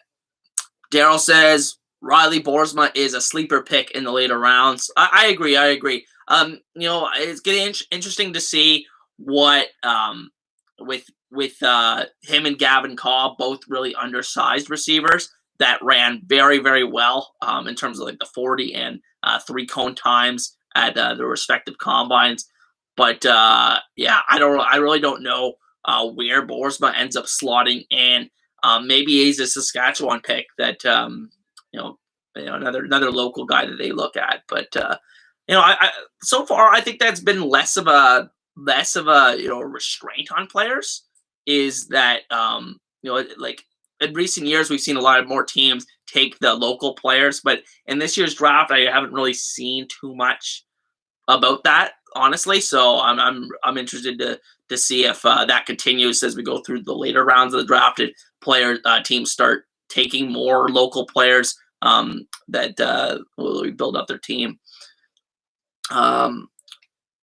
Daryl says Riley Borsma is a sleeper pick in the later rounds. I agree. I agree. It's getting interesting to see what with him and Gavin Cobb, both really undersized receivers that ran very, very well in terms of like the 40 and 3 cone times at the respective combines. But yeah, I really don't know where Borsma ends up slotting in. Maybe he's a Saskatchewan pick that another local guy that they look at. But I so far I think that's been less of a restraint on players. Is that like in recent years we've seen a lot of more teams take the local players, but in this year's draft I haven't really seen too much about that, honestly. So I'm interested to see if that continues as we go through the later rounds of the drafted teams start taking more local players that will build up their team.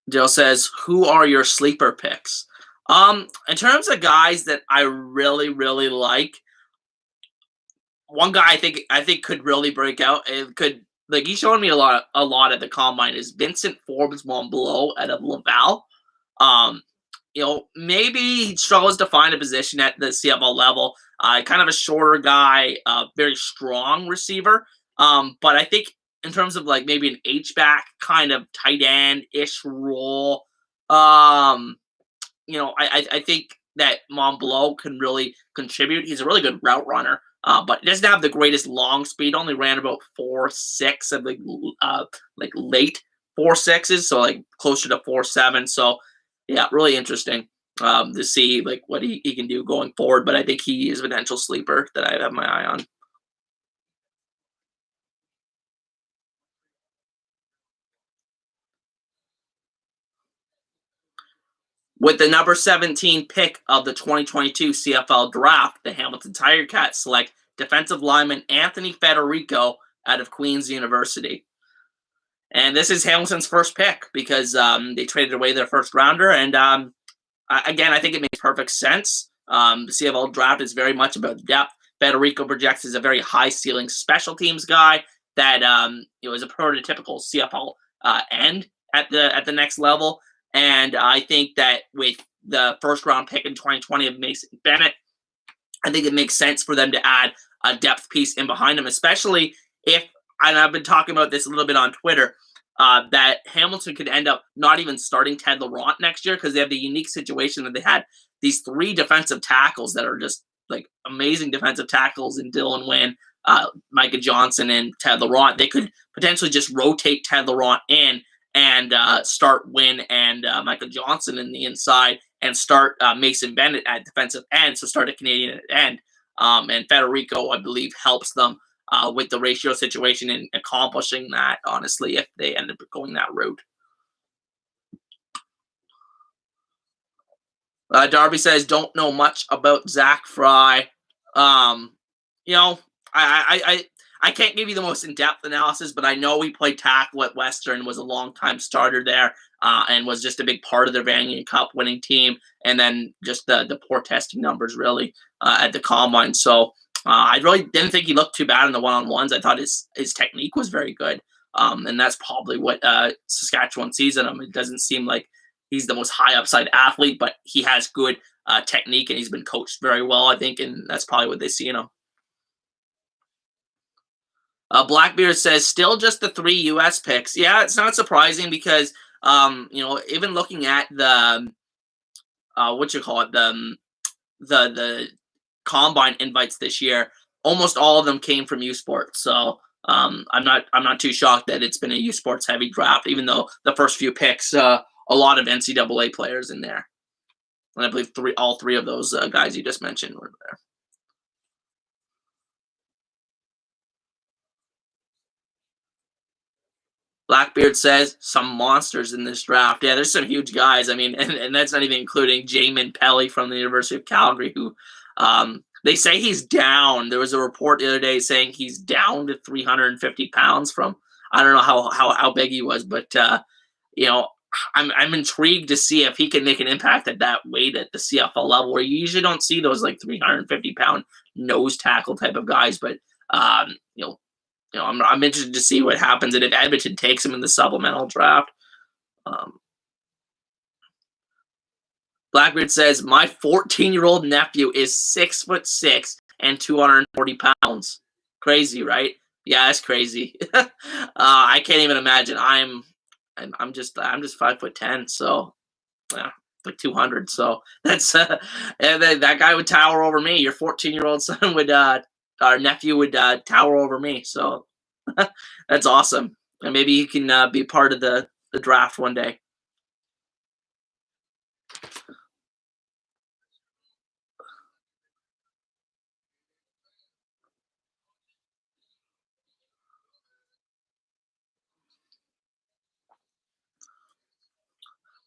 Jill says, "Who are your sleeper picks?" In terms of guys that I really really like, one guy I think could really break out. It could like he's showing me a lot at the combine is Vincent Forbes Montbleau out of Laval. Um, maybe he struggles to find a position at the CFL level. Kind of a shorter guy, very strong receiver. But I think in terms of like maybe an H back kind of tight end ish role, I think that Montbleau can really contribute. He's a really good route runner, but he doesn't have the greatest long speed. Only ran about 4.6 of like late 4.6s, so like closer to 4.7. So yeah, really interesting to see like what he can do going forward. But I think he is a potential sleeper that I have my eye on. With the number 17 pick of the 2022 CFL Draft, the Hamilton Tiger Cats select defensive lineman Anthony Federico out of Queen's University. And this is Hamilton's first pick because they traded away their first rounder. And again, I think it makes perfect sense. The CFL Draft is very much about depth. Federico projects as a very high ceiling special teams guy that is a prototypical CFL end at the next level. And I think that with the first round pick in 2020 of Mason Bennett, I think it makes sense for them to add a depth piece in behind him, especially if, and I've been talking about this a little bit on Twitter, that Hamilton could end up not even starting Ted Laurent next year because they have the unique situation that they had these 3 defensive tackles that are just like amazing defensive tackles in Dylan Wynn, Micah Johnson, and Ted Laurent. They could potentially just rotate Ted Laurent in and start Wynn and Micah Johnson in the inside and start Mason Bennett at defensive end, so start a Canadian at end. And Federico, I believe, helps them with the ratio situation and accomplishing that, honestly, if they end up going that route. Darby says, don't know much about Zach Fry. Um, you know, I can't give you the most in-depth analysis, but I know he played tackle at Western, was a long-time starter there, and was just a big part of their Vanier Cup winning team. And then just the poor testing numbers really at the combine. So I really didn't think he looked too bad in the one-on-ones. I thought his technique was very good, and that's probably what Saskatchewan sees in him. It doesn't seem like he's the most high upside athlete, but he has good technique, and he's been coached very well, I think, and that's probably what they see in him. Blackbeard says still just the 3 U.S. picks. Yeah, it's not surprising because even looking at the what you call it the combine invites this year, almost all of them came from U Sports. So I'm not too shocked that it's been a U Sports heavy draft, even though the first few picks a lot of NCAA players in there, and I believe all three of those guys you just mentioned were there. Blackbeard says some monsters in this draft. Yeah, there's some huge guys. I mean, and that's not even including Jamin Pelly from the University of Calgary, who they say he's down. There was a report the other day saying he's down to 350 pounds from, I don't know how big he was, but you know, I'm intrigued to see if he can make an impact at that weight at the CFL level, where you usually don't see those like 350-pound nose tackle type of guys. But I'm interested to see what happens, and if Edmonton takes him in the supplemental draft. Um, Blackbeard says my 14-year-old nephew is 6'6" and 240 pounds. Crazy, right? Yeah, that's crazy. I can't even imagine. I'm just 5'10", so yeah, like 200. So that's and that guy would tower over me. Your 14-year-old son would our nephew would tower over me. So that's awesome. And maybe he can be part of the draft one day.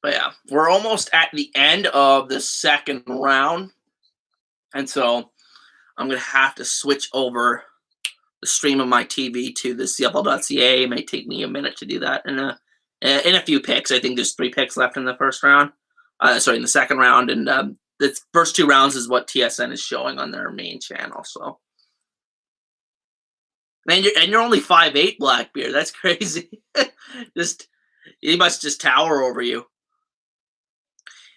But yeah, we're almost at the end of the second round, and so I'm gonna have to switch over the stream of my TV to the CFL.ca. It may take me a minute to do that in a few picks. I think there's 3 picks left in the first round. Sorry, in the second round, and the first 2 rounds is what TSN is showing on their main channel. So, and you're only 5'8", Blackbeard. That's crazy. just he must just tower over you.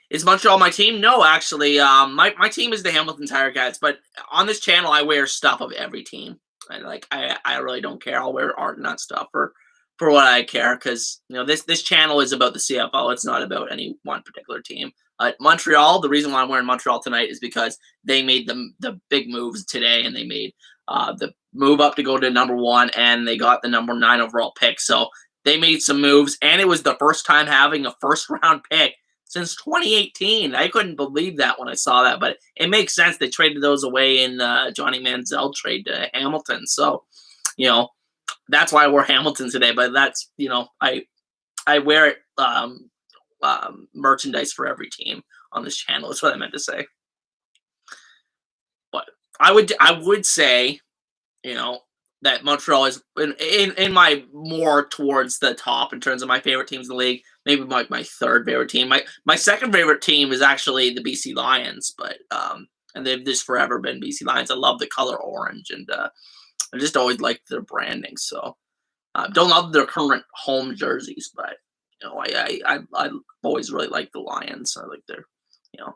Is Montreal my team? No, actually. My team is the Hamilton Tiger Cats, but on this channel I wear stuff of every team. I really don't care. I'll wear art, not stuff for what I care, because this channel is about the CFL. It's not about any one particular team. Montreal. The reason why I'm wearing Montreal tonight is because they made the big moves today, and they made the move up to go to number 1, and they got the number 9 overall pick. So they made some moves, and it was the first time having a first round pick since 2018. I couldn't believe that when I saw that, but it makes sense. They traded those away in Johnny Manziel trade to Hamilton. So, that's why I wore Hamilton today. But that's, I wear it, merchandise for every team on this channel. Is what I meant to say. But I would say, that Montreal is in my more towards the top in terms of my favorite teams in the league. Maybe my third favorite team. My second favorite team is actually the BC Lions, but and they've just forever been BC Lions. I love the color orange, and I just always liked their branding. So don't love their current home jerseys, but I always really like the Lions. I like their, you know.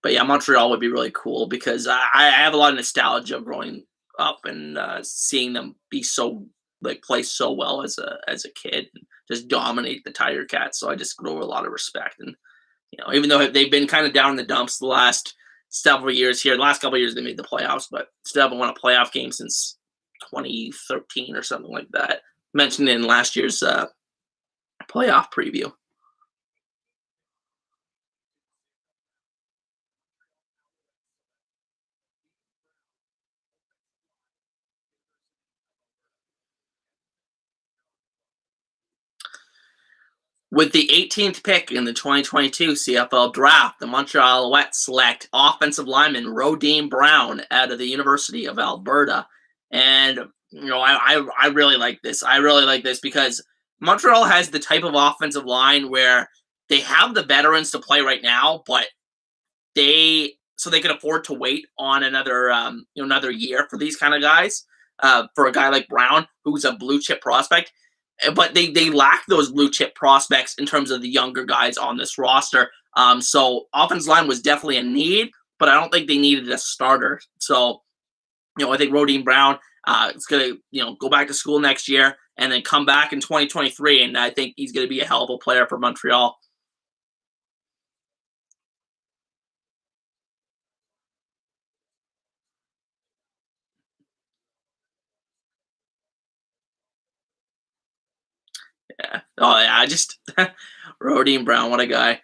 But yeah, Montreal would be really cool because I have a lot of nostalgia growing up and seeing them be play so well as a kid and just dominate the Tiger Cats. So I just grow a lot of respect. And even though they've been kind of down in the dumps the last several years here, the last couple of years they made the playoffs, but still haven't won a playoff game since 2013 or something like that. Mentioned in last year's playoff preview. With the 18th pick in the 2022 CFL Draft, the Montreal Alouettes select offensive lineman Rodeem Brown out of the University of Alberta. And I really like this. I really like this because Montreal has the type of offensive line where they have the veterans to play right now, but they can afford to wait on another another year for these kind of guys. For a guy like Brown, who's a blue chip prospect, but they lack those blue chip prospects in terms of the younger guys on this roster. So offensive line was definitely a need, but I don't think they needed a starter. So I think Rodine Brown is going to go back to school next year and then come back in 2023, and I think he's going to be a hell of a player for Montreal. Yeah. Oh yeah, I just Rodine Brown, what a guy.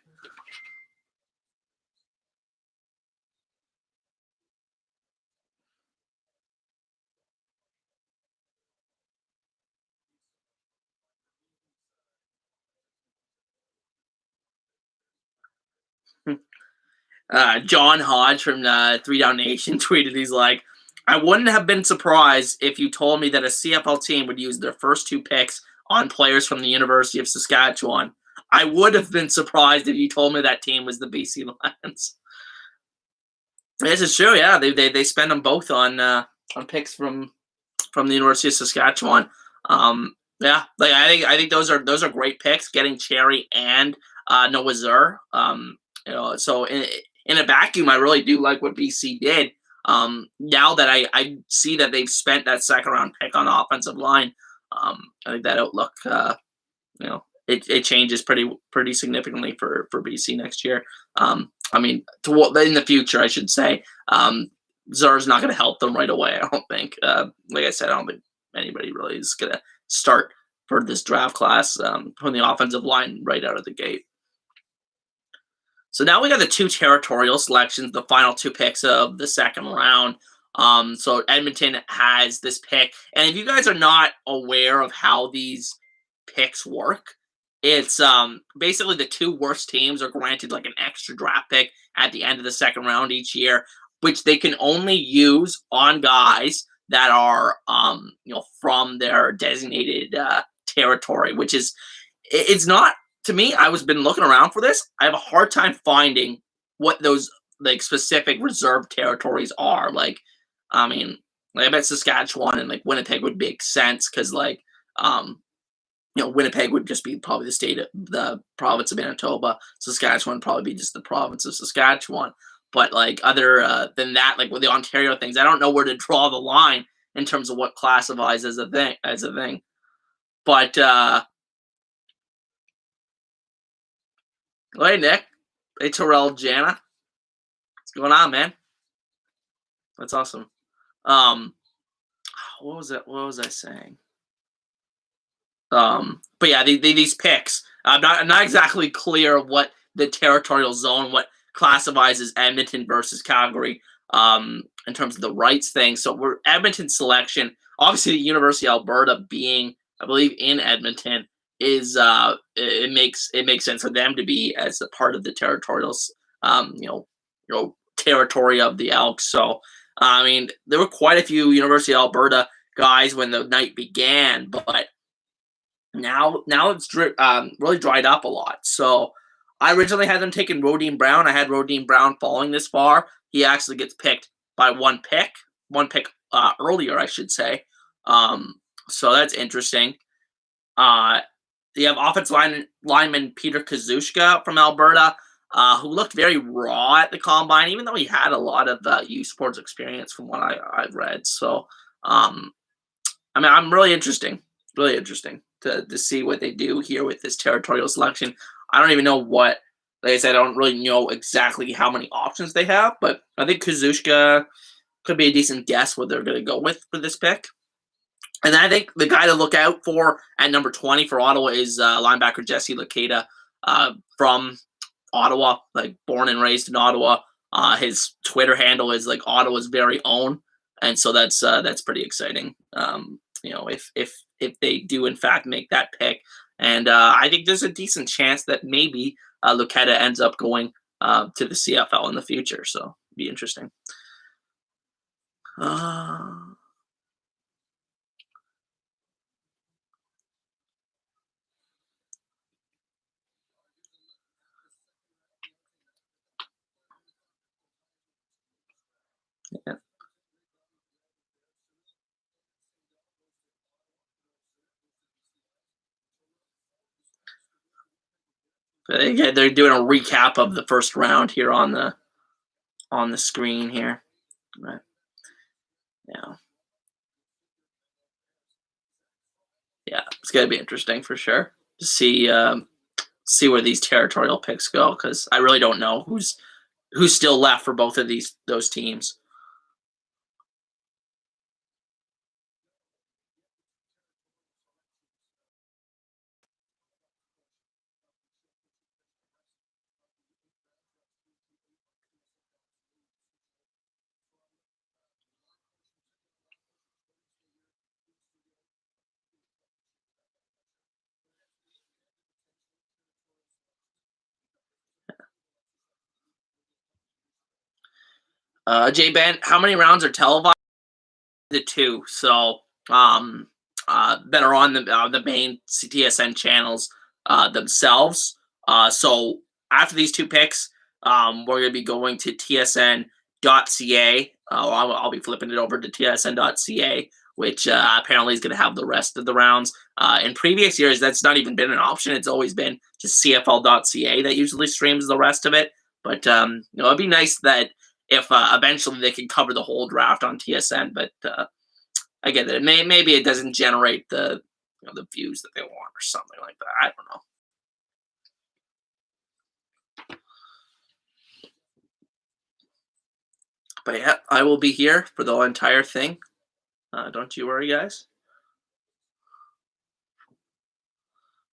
John Hodge from Three Down Nation tweeted, he's like, I wouldn't have been surprised if you told me that a CFL team would use their first two picks on players from the University of Saskatchewan. I would have been surprised if you told me that team was the BC Lions. This is true, yeah. They spend them both on picks from the University of Saskatchewan. Yeah, like I think those are great picks. Getting Cherry and Noah Zur. So in a vacuum, I really do like what BC did. Now that I see that they've spent that second round pick on the offensive line, I think that outlook, it changes pretty significantly for BC next year. I mean, in the future, I should say. Zur's not going to help them right away. I don't think. Like I said, I don't think anybody really is going to start for this draft class from the offensive line right out of the gate. So now we got the two territorial selections, the final two picks of the second round. So Edmonton has this pick, and if you guys are not aware of how these picks work, it's basically the two worst teams are granted like an extra draft pick at the end of the second round each year, which they can only use on guys that are from their designated territory, which is it's not to me. I was been looking around for this. I have a hard time finding what those like specific reserve territories are. Like, I mean, like I bet Saskatchewan and like Winnipeg would make sense because um Winnipeg would just be probably the province of Manitoba. Saskatchewan would probably be just the province of Saskatchewan. But like other than that, like with the Ontario things, I don't know where to draw the line in terms of what classifies as a thing. But hey Nick, hey Terrell, Jana, what's going on, man? That's awesome. Um, what was it? What was I saying? But yeah, these picks. I'm not exactly clear what the territorial zone, what classifies as Edmonton versus Calgary, in terms of the rights thing. So we're Edmonton selection. Obviously, the University of Alberta being, I believe, in Edmonton is it makes sense for them to be as a part of the territorial, territory of the Elks. So I mean, there were quite a few University of Alberta guys when the night began, but now it's really dried up a lot. So I originally had them taking Rodine Brown. I had Rodine Brown falling this far. He actually gets picked by one pick earlier, I should say. So that's interesting. Uh, you have lineman Peter Kazushka from Alberta, who looked very raw at the combine, even though he had a lot of youth sports experience from what I've read. So, I mean, I'm really interesting to see what they do here with this territorial selection. I don't even know what, like I said, I don't really know exactly how many options they have, but I think Kazushka could be a decent guess what they're going to go with for this pick. And then I think the guy to look out for at number 20 for Ottawa is linebacker Jesse Luketa from Ottawa, like born and raised in Ottawa. His Twitter handle is like Ottawa's very own, and so that's pretty exciting. If they do in fact make that pick, and I think there's a decent chance that maybe Luketa ends up going to the CFL in the future. So it'd be interesting. Uh, Yeah. But again, they're doing a recap of the first round here on the screen here. But, yeah, yeah, it's gonna be interesting for sure to see where these territorial picks go because I really don't know who's still left for both of those teams. Jay Ben, how many rounds are televised? The two, so um, that are on the main TSN channels themselves. So after these two picks, we're going to be going to tsn.ca. I'll be flipping it over to tsn.ca, which apparently is going to have the rest of the rounds. In previous years, that's not even been an option. It's always been just CFL.ca that usually streams the rest of it. But it'd be nice that if eventually they can cover the whole draft on TSN. But I get that maybe it doesn't generate the views that they want or something like that. I don't know. But yeah, I will be here for the entire thing. Don't you worry, guys.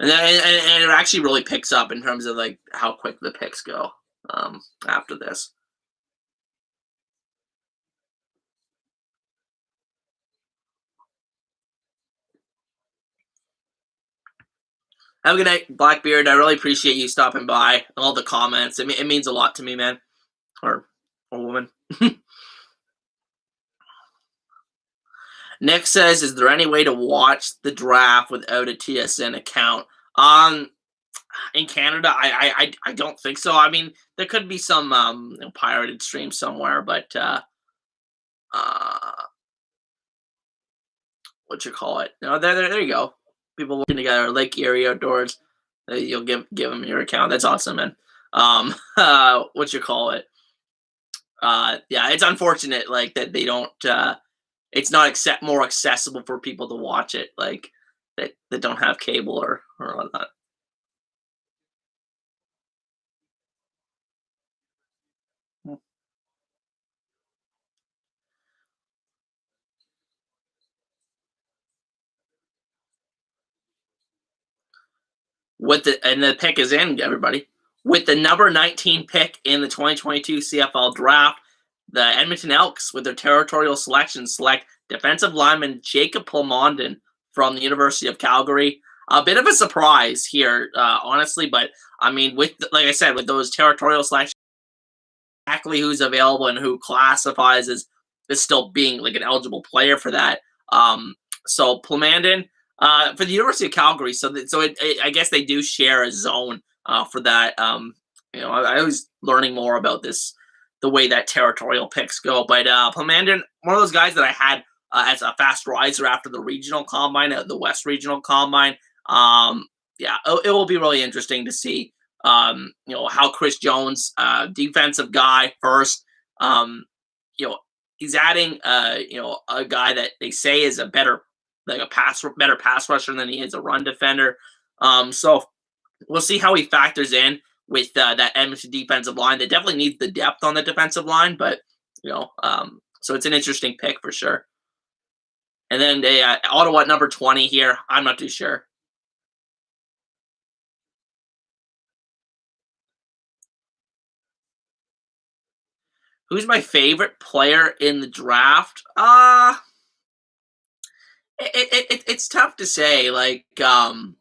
And it actually really picks up in terms of like how quick the picks go after this. Have a good night, Blackbeard. I really appreciate you stopping by. All the comments. It means a lot to me, man. Or woman. Nick says, "Is there any way to watch the draft without a TSN account?" In Canada, I don't think so. I mean, there could be some pirated stream somewhere, but uh, what you call it? No, there you go. People working together, Lake Erie Outdoors. You'll give them your account. That's awesome, man. What you call it? Yeah, it's unfortunate like that they don't. It's not more accessible for people to watch it like that don't have cable or whatnot. With the pick is in, everybody. With the number 19 pick in the 2022 CFL Draft, the Edmonton Elks, with their territorial selection, select defensive lineman Jacob Plamondon from the University of Calgary. A bit of a surprise here, honestly, but I mean, like I said, with those territorial selections, exactly who's available and who classifies as still being like an eligible player for that. So Plamondon for the University of Calgary. I guess they do share a zone for that. I was learning more about this, the way that territorial picks go. But Plamondon, one of those guys that I had as a fast riser after the regional combine, the West Regional Combine. Yeah, it will be really interesting to see how Chris Jones, defensive guy first, you know, he's adding, a guy that they say is a better, like better pass rusher than he is a run defender. So we'll see how he factors in with that Edmonton defensive line. They definitely need the depth on the defensive line, but so it's an interesting pick for sure. And then Ottawa at number 20 here. I'm not too sure. Who's my favorite player in the draft? It's tough to say. Like, in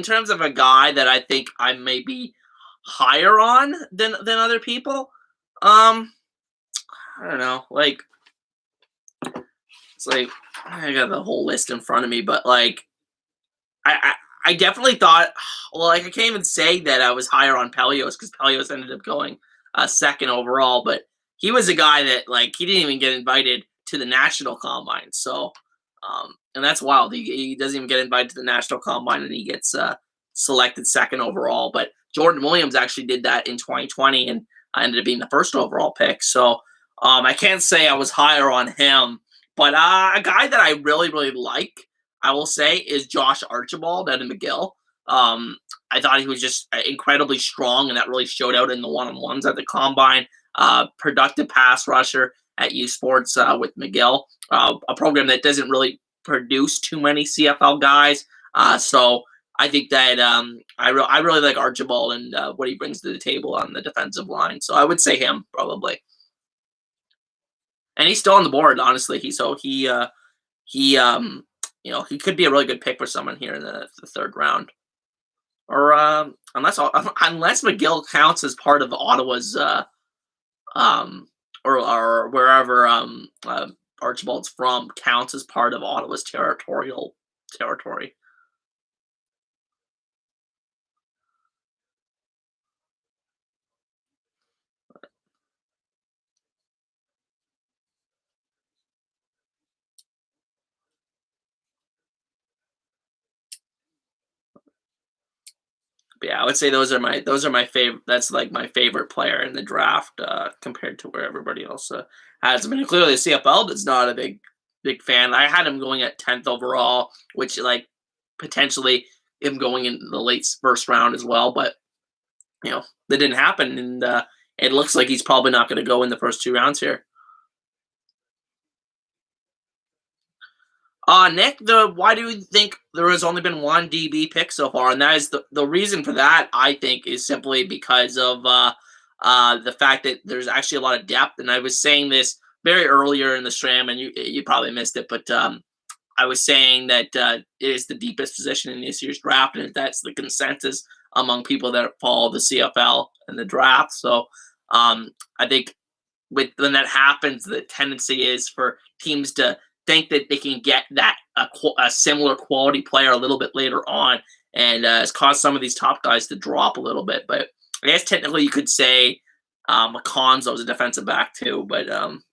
terms of a guy that I think I may be higher on than other people, I don't know. Like, it's like I got the whole list in front of me, but like, I definitely thought, well, like I can't even say that I was higher on Pelios because Pelios ended up going second overall, but he was a guy that like he didn't even get invited to the national combine. So, and that's wild. He doesn't even get invited to the national combine, and he gets selected second overall. But Jordan Williams actually did that in 2020, and ended up being the first overall pick. So I can't say I was higher on him, but a guy that I really like, I will say, is Josh Archibald out of McGill. I thought he was just incredibly strong, and that really showed out in the one-on-ones at the combine. Productive pass rusher at U Sports with McGill, a program that doesn't really produce too many CFL guys. So I think that I really like Archibald and what he brings to the table on the defensive line. So I would say him probably, and he's still on the board. Honestly, he he could be a really good pick for someone here in the third round, or unless McGill counts as part of Ottawa's or wherever Archibald's from counts as part of Ottawa's territory. But yeah, I would say those are my favorite. That's like my favorite player in the draft compared to where everybody else has been. Clearly, the CFL is not a big fan. I had him going at 10th overall, which like potentially him going in the late first round as well. But that didn't happen, and it looks like he's probably not going to go in the first 2 rounds here. Nick, why do you think there has only been one DB pick so far? And that is the reason for that, I think, is simply because of the fact that there's actually a lot of depth. And I was saying this very earlier in the stream, and you probably missed it, but I was saying that it is the deepest position in this year's draft, and that's the consensus among people that follow the CFL and the draft. So I think when that happens, the tendency is for teams to think that they can get that a similar quality player a little bit later on, and it's caused some of these top guys to drop a little bit. But I guess technically you could say McConzo was a defensive back too. But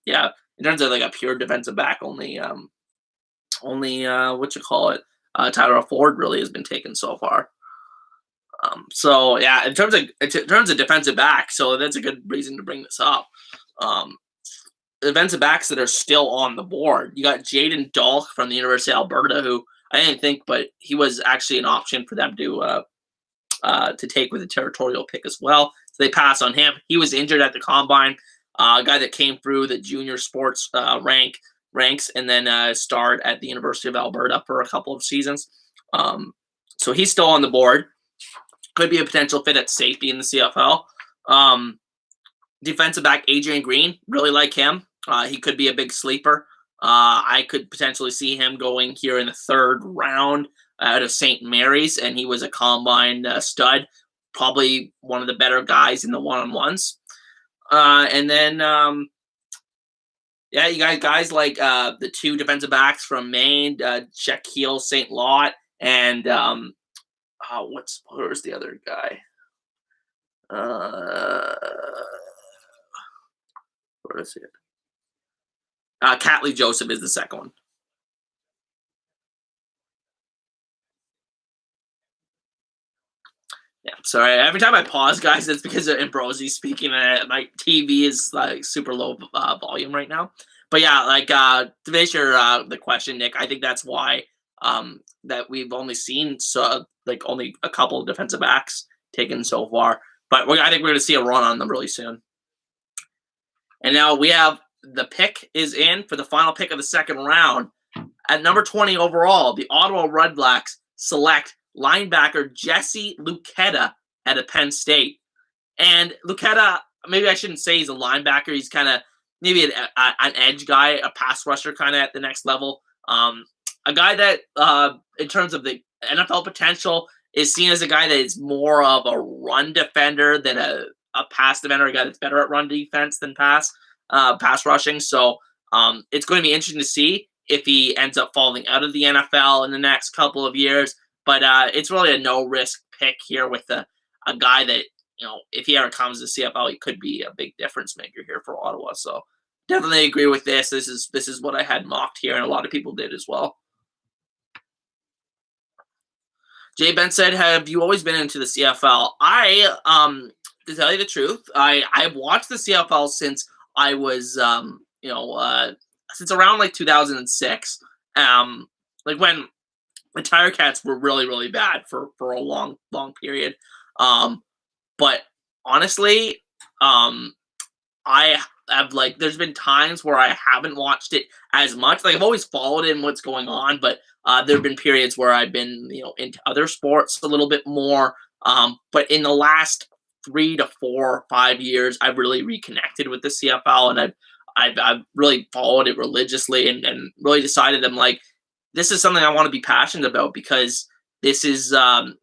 yeah, in terms of like a pure defensive back, only what you call it, Tyler Ford really has been taken so far. So yeah, in terms of defensive back, so that's a good reason to bring this up. Um, Defensive backs that are still on the board. You got Jaden Dolk from the University of Alberta, who I didn't think, but he was actually an option for them to take with a territorial pick as well. So they pass on him. He was injured at the combine. A guy that came through the junior sports ranks and then starred at the University of Alberta for a couple of seasons. So he's still on the board. Could be a potential fit at safety in the CFL. Defensive back Adrian Green, really like him. He could be a big sleeper. I could potentially see him going here in the third round out of St. Mary's, and he was a combine stud, probably one of the better guys in the one-on-ones. And then, yeah, you got guys like the two defensive backs from Maine, Shaquille St. Lot, and where's the other guy? Where is it? Catley Joseph is the second one. Yeah, sorry. Every time I pause, guys, it's because of Ambrosi speaking. And my TV is like super low volume right now. But yeah, like to finish the question, Nick, I think that's why that we've only seen like only a couple of defensive backs taken so far. But I think we're going to see a run on them really soon. And now we have the pick is in for the final pick of the second round. At number 20 overall, the Ottawa Redblacks select linebacker Jesse Luketa out of Penn State. And Luketa, maybe I shouldn't say he's a linebacker. He's kind of maybe an edge guy, a pass rusher kind of at the next level. A guy that, in terms of the NFL potential, is seen as a guy that is more of a run defender than a pass defender, a guy that's better at run defense than pass rushing. So it's going to be interesting to see if he ends up falling out of the NFL in the next couple of years. But it's really a no-risk pick here with a guy that if he ever comes to CFL, he could be a big difference maker here for Ottawa. So definitely agree with this. This is what I had mocked here, and a lot of people did as well. Jay Ben said, "Have you always been into the CFL?" To tell you the truth, I've watched the CFL since I was since around like 2006. Like when the Tire Cats were really bad for a long period. Um, but honestly, um, I have like there's been times where I haven't watched it as much. Like I've always followed in what's going on, but there have been periods where I've been into other sports a little bit more. But in the last 3 to 4 or 5 years, I've really reconnected with the CFL, and I've really followed it religiously, and really decided I'm like this is something I want to be passionate about because this is a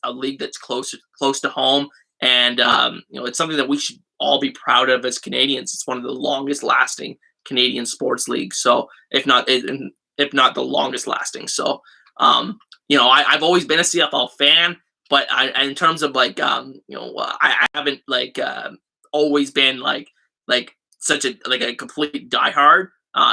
league that's close to home, and it's something that we should all be proud of as Canadians. It's one of the longest lasting Canadian sports leagues. So if not the longest lasting. So I've always been a CFL fan, but in terms of like I haven't like always been like such a complete diehard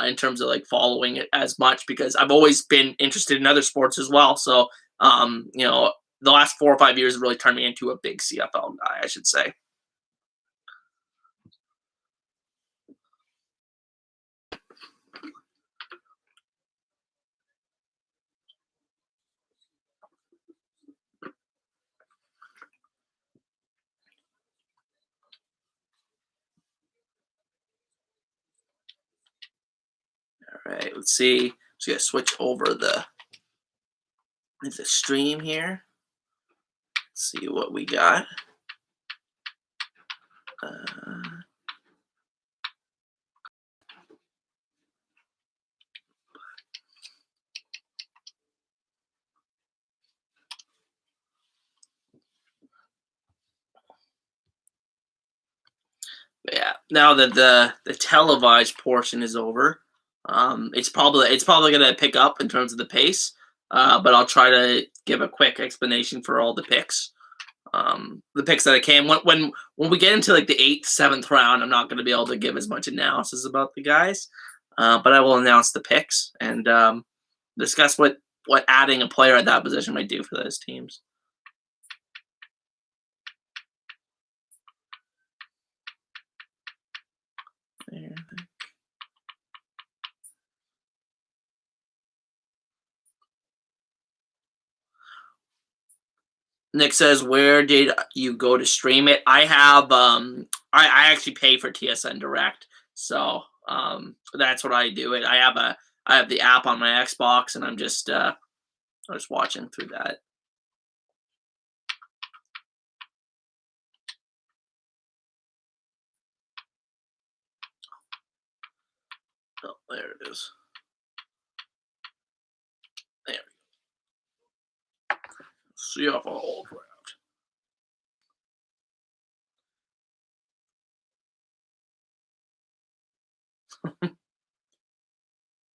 in terms of like following it as much because I've always been interested in other sports as well. So the last 4 or 5 years have really turned me into a big CFL guy, I should say. All right, let's see. Just gonna switch over the stream here. Let's see what we got. Uh, yeah, now that the televised portion is over, it's probably gonna pick up in terms of the pace. But I'll try to give a quick explanation for all the picks. The picks that I came when we get into like the eighth, seventh round, I'm not going to be able to give as much analysis about the guys, but I will announce the picks and discuss what adding a player at that position might do for those teams. There. Nick says, "Where did you go to stream it?" I have I actually pay for TSN Direct, so that's what I do. I have the app on my Xbox, and I'm just watching through that. Oh, there it is. There. CFL Draft.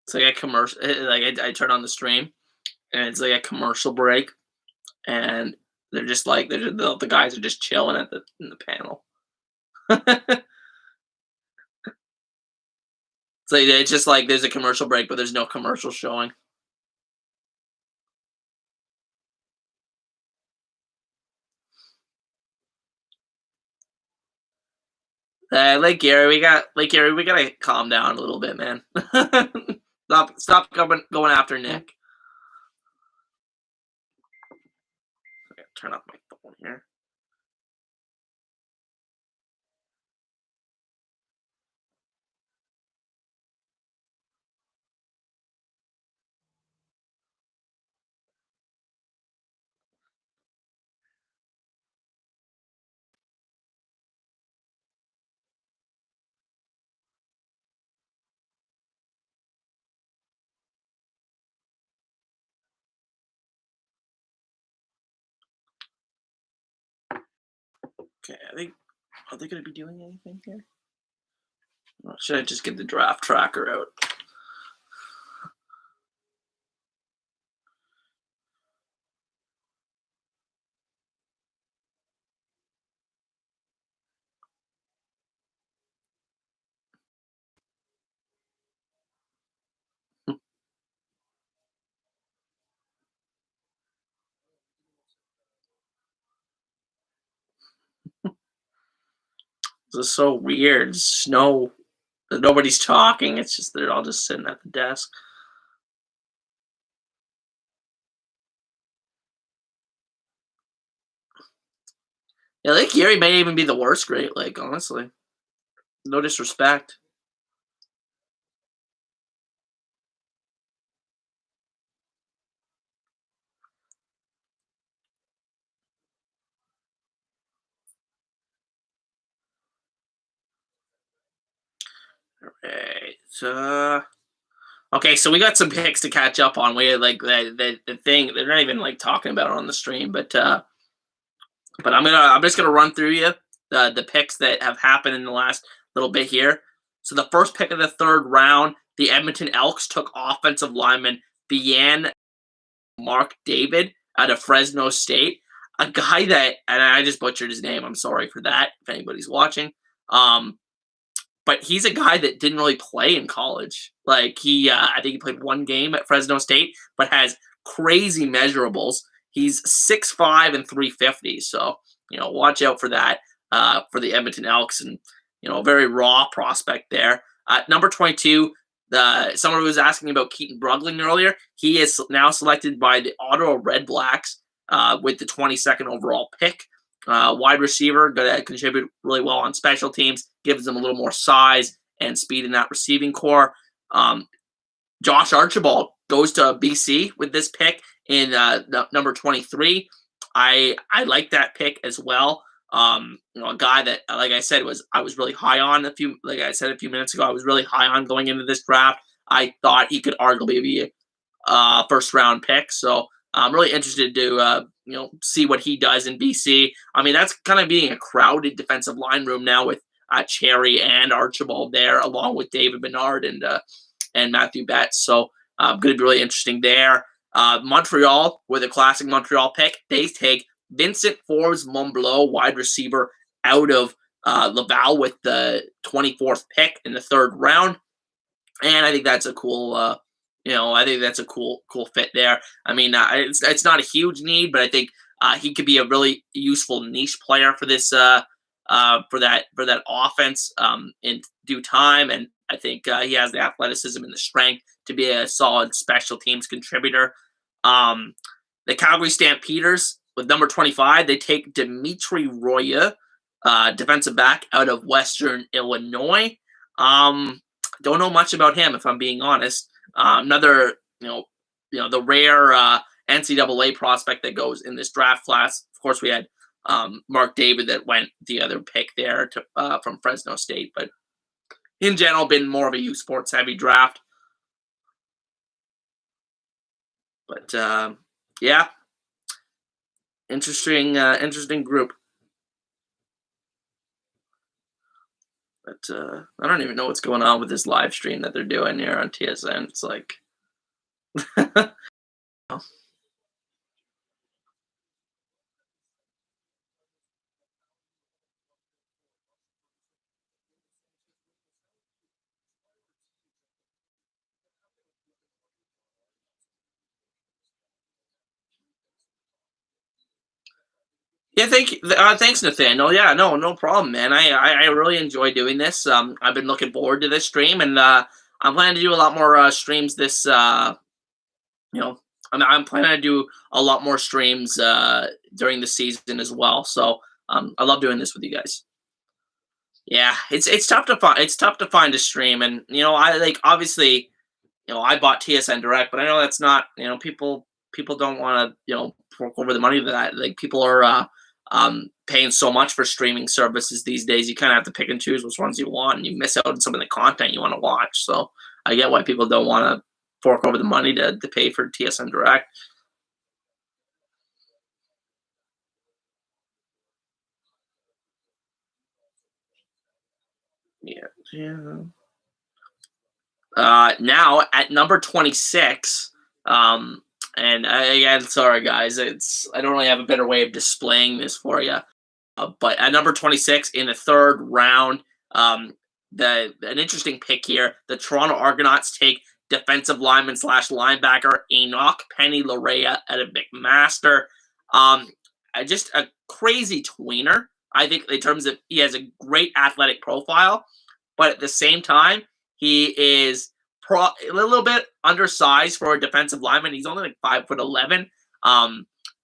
It's like a commercial. Like I turn on the stream, and it's like a commercial break, and they're just like the guys are just chilling at the in the panel. It's just like there's a commercial break, but there's no commercial showing. Lake Gary, we gotta calm down a little bit, man. Stop going after Nick. Okay, turn off my phone here. Okay, are they gonna be doing anything here? Or should I just get the draft tracker out? This is so weird. Snow. Nobody's talking. It's just they're all just sitting at the desk. Yeah, Lake Erie may even be the worst Great Lake, honestly. No disrespect. Alright. Okay, so we got some picks to catch up on. We like the thing they're not even like talking about it on the stream, but I'm just gonna run through you the picks that have happened in the last little bit here. So the first pick of the third round, the Edmonton Elks took offensive lineman Bian Mark David out of Fresno State, a guy that, and I just butchered his name. I'm sorry for that if anybody's watching. Um, but he's a guy that didn't really play in college. Like I think he played one game at Fresno State, but has crazy measurables. He's 6'5" and 350. So watch out for that for the Edmonton Elks, and a very raw prospect there. Number 22, someone who was asking about Keaton Brugling earlier. He is now selected by the Ottawa Red Blacks with the 22nd overall pick. Wide receiver, going to contribute really well on special teams, gives them a little more size and speed in that receiving core. Josh Archibald goes to BC with this pick in number 23. I like that pick as well. A guy that, like I said, I was really high on like I said a few minutes ago, I was really high on going into this draft. I thought he could arguably be a first round pick. So I'm really interested to see what he does in BC. I mean, that's kind of being a crowded defensive line room now with Cherry and Archibald there, along with David Bernard and Matthew Betts. So going to be really interesting there. Montreal, with a classic Montreal pick, they take Vincent Forbes Montbleau, wide receiver out of Laval, with the 24th pick in the third round. And I think that's a cool, I think that's a cool fit there. I mean, it's not a huge need, but I think he could be a really useful niche player for this for that offense in due time. And I think he has the athleticism and the strength to be a solid special teams contributor. Um, the Calgary Stampeders with number 25, they take Dimitri Roya, defensive back out of Western Illinois. Don't know much about him, if I'm being honest. Another, the rare NCAA prospect that goes in this draft class. Of course, we had Mark David that went the other pick there from Fresno State, but in general, been more of a U Sports heavy draft. But yeah, interesting group. But I don't even know what's going on with this live stream that they're doing here on TSN. It's like, yeah, thanks, Nathaniel. Yeah, no problem, man. I really enjoy doing this. I've been looking forward to this stream, and I'm planning to do a lot more streams this. You know, I'm planning to do a lot more streams during the season as well. So I love doing this with you guys. Yeah, it's tough to find. It's tough to find a stream, and I like obviously, I bought TSN Direct, but I know that's not, people don't want to, fork over the money to that. Like people are paying so much for streaming services these days. You kind of have to pick and choose which ones you want, and you miss out on some of the content you want to watch. So I get why people don't want to fork over the money to pay for TSN Direct. Yeah. Now at number 26, and again, sorry guys, I don't really have a better way of displaying this for you. But at number 26 in the third round, an interesting pick here. The Toronto Argonauts take defensive lineman slash linebacker Enoch Penny Larea out of McMaster. Just a crazy tweener. I think in terms of he has a great athletic profile, but at the same time, he is a little bit undersized for a defensive lineman. He's only like 5'11".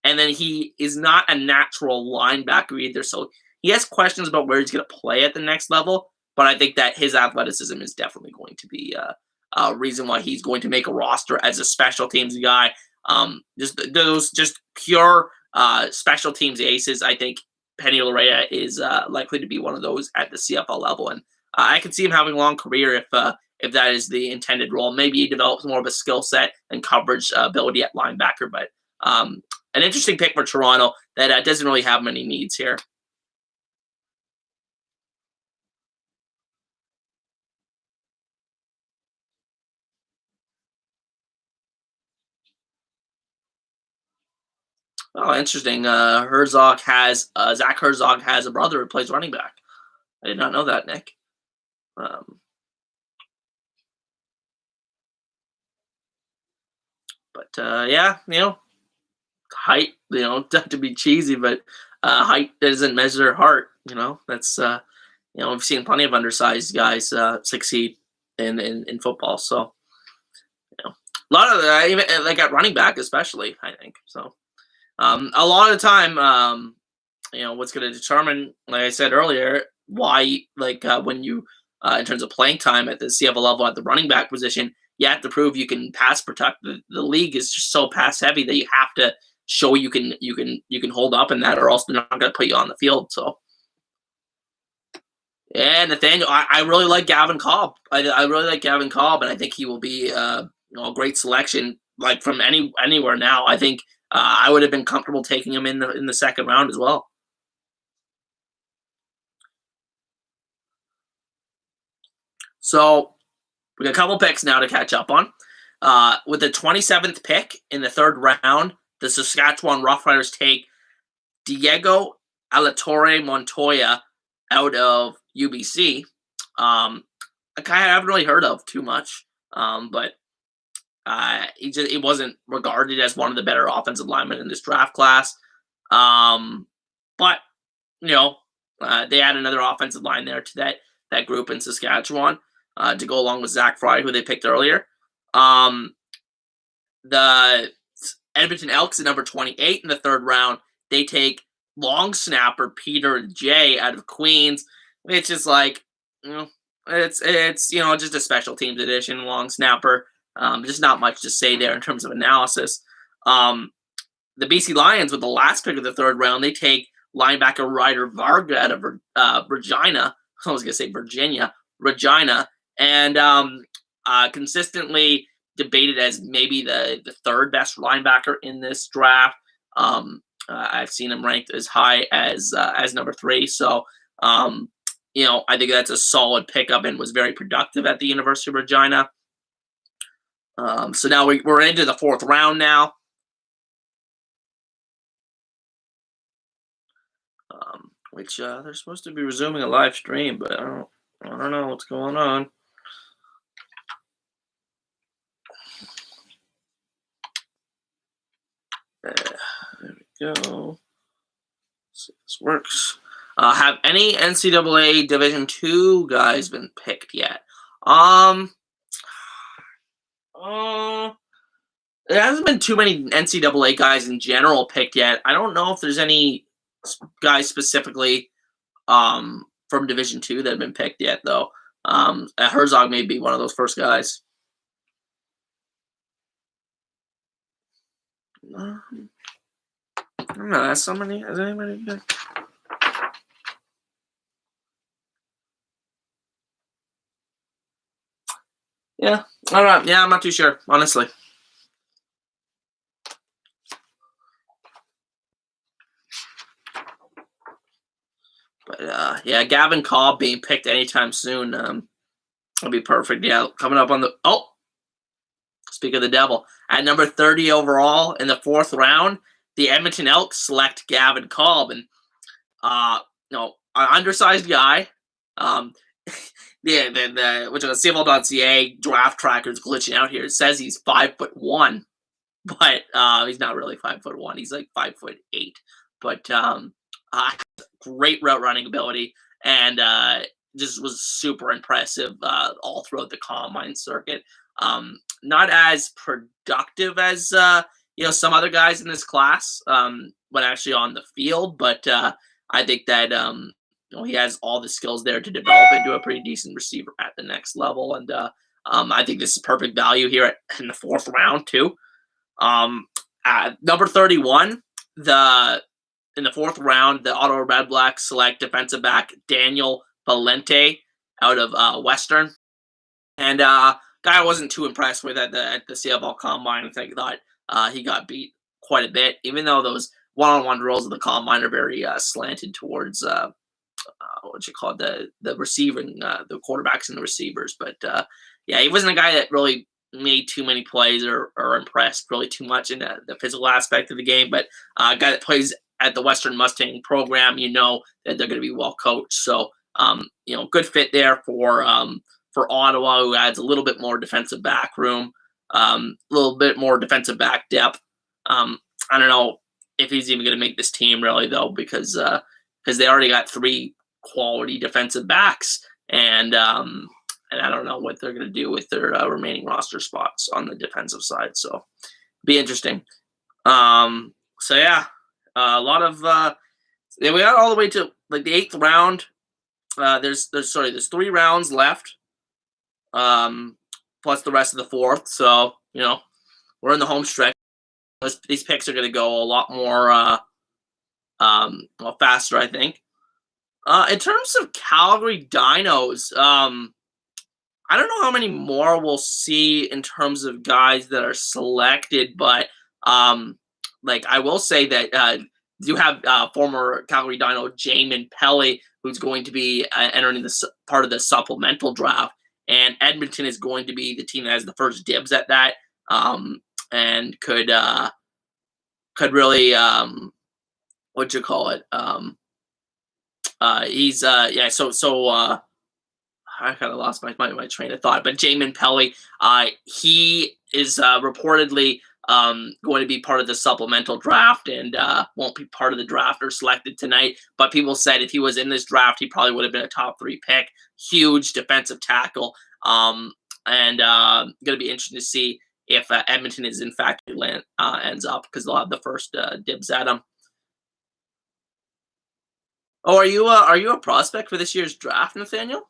And then he is not a natural linebacker either. So he has questions about where he's going to play at the next level. But I think that his athleticism is definitely going to be a reason why he's going to make a roster as a special teams guy. Just pure special teams aces. I think Penny Larrea is likely to be one of those at the CFL level, and I could see him having a long career if that is the intended role. Maybe he develops more of a skill set and coverage ability at linebacker, but an interesting pick for Toronto that doesn't really have many needs here. Oh, interesting. Zach Herzog has a brother who plays running back. I did not know that, Nick. Um, but yeah, height. Not to be cheesy, but height doesn't measure heart. That's we've seen plenty of undersized guys succeed in football. So a lot of that, even like at running back, especially, I think so. A lot of the time, what's going to determine, like I said earlier, why, when you, in terms of playing time at the CFL level at the running back position, you have to prove you can pass protect. The league is just so pass heavy that you have to show you can hold up in that, or else they're not going to put you on the field. So, yeah, Nathaniel, I really like Gavin Cobb. I really like Gavin Cobb, and I think he will be a great selection, like from anywhere now. I think I would have been comfortable taking him in the second round as well. So we got a couple picks now to catch up on. With the 27th pick in the third round, the Saskatchewan Roughriders take Diego Alatorre Montoya out of UBC. A guy I haven't really heard of too much, but he wasn't regarded as one of the better offensive linemen in this draft class. But they add another offensive line there to that group in Saskatchewan to go along with Zach Fry, who they picked earlier. The Edmonton Elks at number 28 in the third round, they take long snapper Peter J out of Queens. It's just like, it's just a special teams edition, long snapper. Just not much to say there in terms of analysis. The BC Lions, with the last pick of the third round, they take linebacker Ryder Varga out of Regina. I was going to say Regina, and consistently debated as maybe the third best linebacker in this draft. I've seen him ranked as high as number 3. So, I think that's a solid pickup and was very productive at the University of Regina. So now we're into the fourth round now. Which they're supposed to be resuming a live stream, but I don't know what's going on. There we go. Let's see if this works. Have any NCAA Division II guys been picked yet? There hasn't been too many NCAA guys in general picked yet. I don't know if there's any guys specifically from Division II that have been picked yet, though. Herzog may be one of those first guys. I don't know. Has anybody? Yeah. All right. Yeah, I'm not too sure, honestly. But yeah, Gavin Cobb being picked anytime soon, will be perfect. Yeah, coming up on the speak of the devil, at number 30 overall in the fourth round, the Edmonton Elks select Gavin Cobb, and an undersized guy. Which is CFL.ca draft tracker is glitching out here. It says he's 5'1", but he's not really 5'1". He's like 5'8". But great route running ability, and just was super impressive all throughout the combine circuit. Not as productive as some other guys in this class when actually on the field, but I think that he has all the skills there to develop into a pretty decent receiver at the next level, and I think this is perfect value here in the 4th round too. Number 31, in the 4th round, the Ottawa Red Blacks select defensive back Daniel Valente out of Western, and guy I wasn't too impressed with at the CFL Combine. I think thought he got beat quite a bit, even though those one-on-one drills of the Combine are very slanted towards what you call the receiving, the quarterbacks and the receivers. But yeah, he wasn't a guy that really made too many plays or impressed really too much in the physical aspect of the game. But a guy that plays at the Western Mustang program, that they're going to be well coached. So good fit there for Ottawa, who adds a little bit more defensive back room, a little bit more defensive back depth. I don't know if he's even going to make this team really though, because they already got 3 quality defensive backs, and I don't know what they're going to do with their remaining roster spots on the defensive side. So be interesting. So yeah, a lot of we got all the way to like the 8th round. There's 3 rounds left, plus the rest of the 4th. So we're in the home stretch. These picks are going to go a lot more faster, I think. In terms of Calgary Dinos, I don't know how many more we'll see in terms of guys that are selected, but I will say that you have former Calgary Dino Jamin Pelly, who's going to be entering this part of the supplemental draft, and Edmonton is going to be the team that has the first dibs at that, and could really what you call it? He's I kind of lost my train of thought, but Jamin Pelly, he is reportedly going to be part of the supplemental draft and won't be part of the draft or selected tonight. But people said if he was in this draft, he probably would have been a top 3 pick. Huge defensive tackle, and going to be interesting to see if Edmonton is in fact ends up, because they'll have the first dibs at him. Oh, are you a prospect for this year's draft, Nathaniel?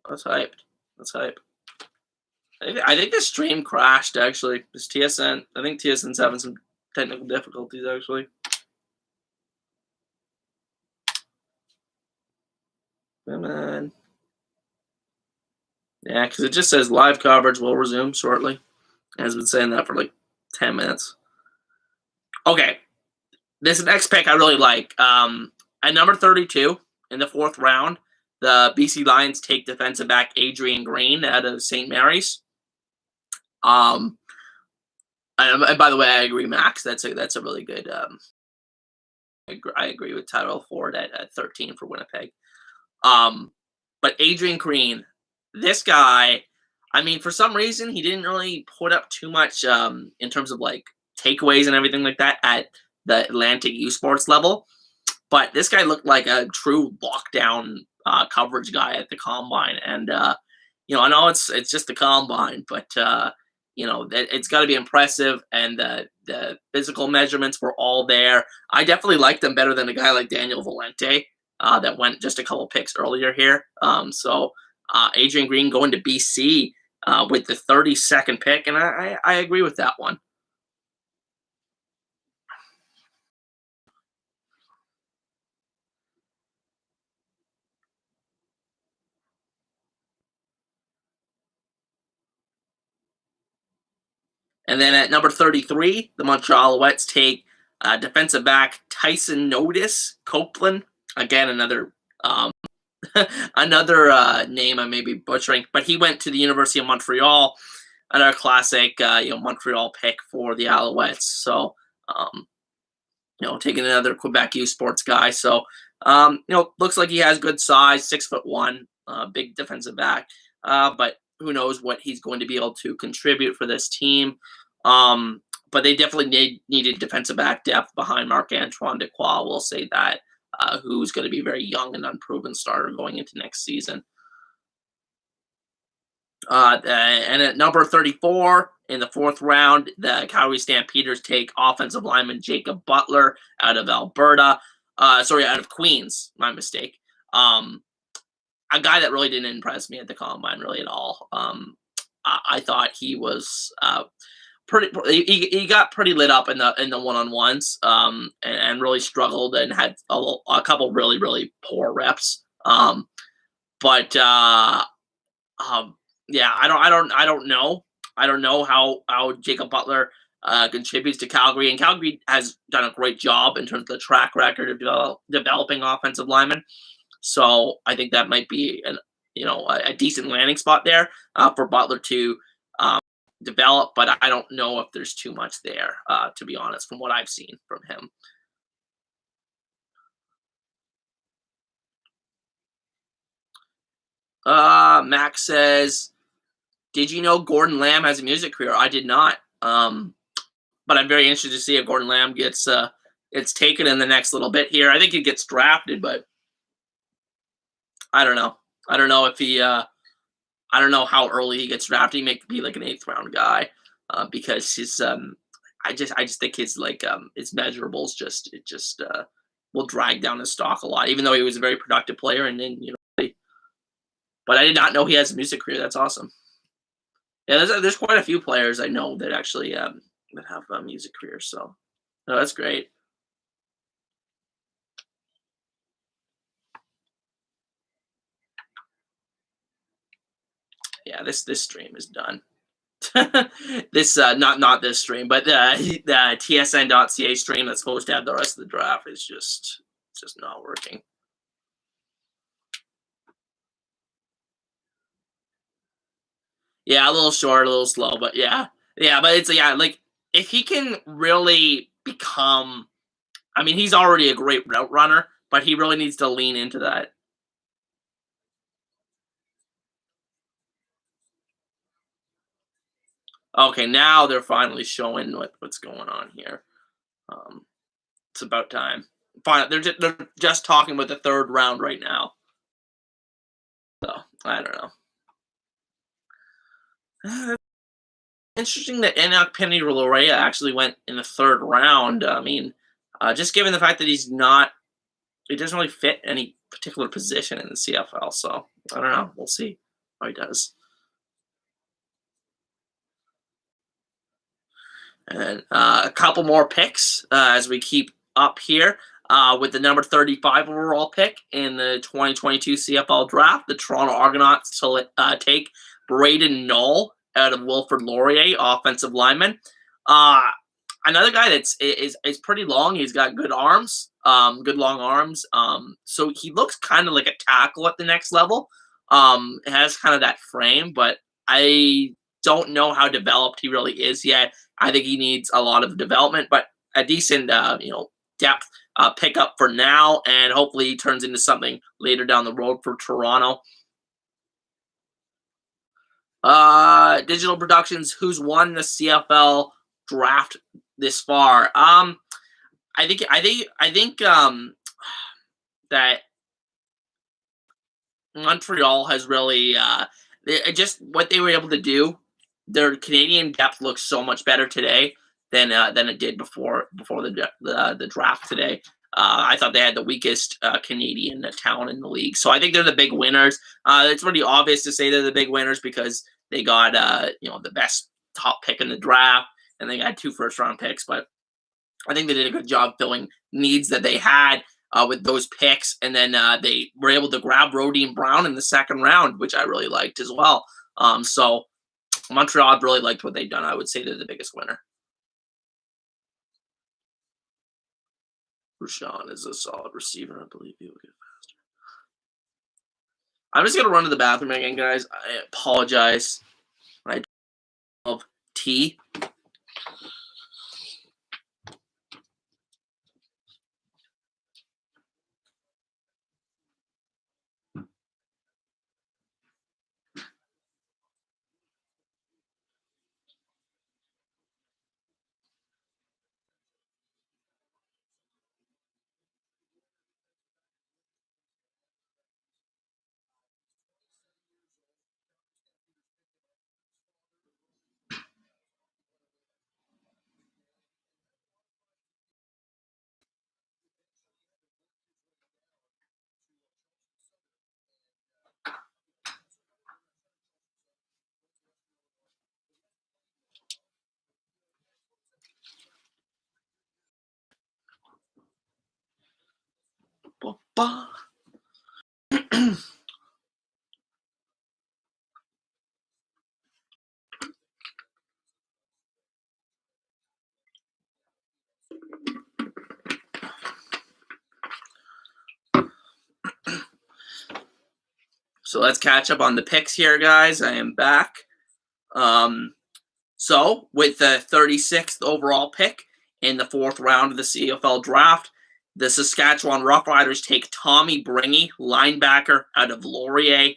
That's hyped. That's hype. I think the stream crashed, actually. This TSN. I think TSN's having some technical difficulties, actually. Come on. Yeah, because it just says live coverage will resume shortly. It has been saying that for like 10 minutes. Okay. This next pick I really like. At number 32 in the 4th round, the BC Lions take defensive back Adrian Green out of St. Mary's. And by the way, I agree, Max. That's a really good. I agree with Tyler Ford at 13 for Winnipeg. But Adrian Green, this guy, I mean, for some reason, he didn't really put up too much in terms of like takeaways and everything like that at the Atlantic U Sports level. But this guy looked like a true lockdown coverage guy at the combine, and I know it's just the combine, but it's got to be impressive, and the physical measurements were all there. I definitely liked them better than a guy like Daniel Valente that went just a couple picks earlier here. So Adrian Green going to BC with the 32nd pick, and I agree with that one. And then at number 33, the Montreal Alouettes take defensive back Tyson Notice Copeland. Again, another another name I may be butchering, but he went to the University of Montreal, another classic Montreal pick for the Alouettes. So taking another Quebec U Sports guy. So looks like he has good size, 6'1", big defensive back. But who knows what he's going to be able to contribute for this team. but they definitely needed defensive back depth behind Marc-Antoine Dequoy. We'll say that, who's going to be very young and unproven starter going into next season. And at number 34 in the fourth round, the Calgary Stampeders take offensive lineman Jacob Butler out of Alberta. Out of Queens. My mistake. A guy that really didn't impress me at the combine really at all. I thought he was pretty. He got pretty lit up in the one-on-ones, and really struggled and had a couple really poor reps. But yeah, I don't know. I don't know how Jacob Butler contributes to Calgary, and Calgary has done a great job in terms of the track record of developing offensive linemen. So I think that might be a decent landing spot there for Butler to develop, but I don't know if there's too much there, to be honest, from what I've seen from him. Max says, "Did you know Gordon Lamb has a music career?" I did not. But I'm very interested to see if Gordon Lamb gets taken in the next little bit here. I think he gets drafted, but I don't know. I don't know if he. I don't know how early he gets drafted. He may be like an 8th round guy, because his. I just think his his measurables will drag down his stock a lot. Even though he was a very productive player, and then but I did not know he has a music career. That's awesome. Yeah, there's quite a few players I know that actually that have music careers. So, no, that's great. Yeah, this stream is done. This not this stream, but the TSN.ca stream that's supposed to have the rest of the draft is just not working. Yeah, a little short, a little slow, but yeah, but it's like if he can really become, I mean, he's already a great route runner, but he really needs to lean into that. Okay, now they're finally showing what's going on here. It's about time. Fine, they're just talking about the 3rd round right now. So I don't know. Interesting that Enoch Penny Lorea actually went in the 3rd round. I mean, just given the fact that he doesn't really fit any particular position in the CFL. So I don't know. We'll see how he does. And a couple more picks as we keep up here. With the number 35 overall pick in the 2022 CFL Draft, the Toronto Argonauts take Braden Knoll out of Wilfrid Laurier, offensive lineman. Another guy is pretty long. He's got good arms, good long arms. So he looks kind of like a tackle at the next level. It has kind of that frame, but I don't know how developed he really is yet. I think he needs a lot of development, but a decent depth pickup for now, and hopefully he turns into something later down the road for Toronto. Digital Productions, who's won the CFL Draft this far? I think that Montreal has really just what they were able to do. Their Canadian depth looks so much better today than it did before the draft today. I thought they had the weakest Canadian talent in the league, so I think they're the big winners. It's pretty obvious to say they're the big winners because they got the best top pick in the draft, and they got 2 first-round picks. But I think they did a good job filling needs that they had with those picks, and then they were able to grab Rodine Brown in the 2nd round, which I really liked as well. So Montreal really liked what they've done. I would say they're the biggest winner. Rashawn is a solid receiver. I believe he will get faster. I'm just gonna run to the bathroom again, guys. I apologize. I love tea. So let's catch up on the picks here, guys. I am back. Um, so with the 36th overall pick in the fourth round of the CFL Draft, the Saskatchewan Roughriders take Tommy Bringy, linebacker out of Laurier.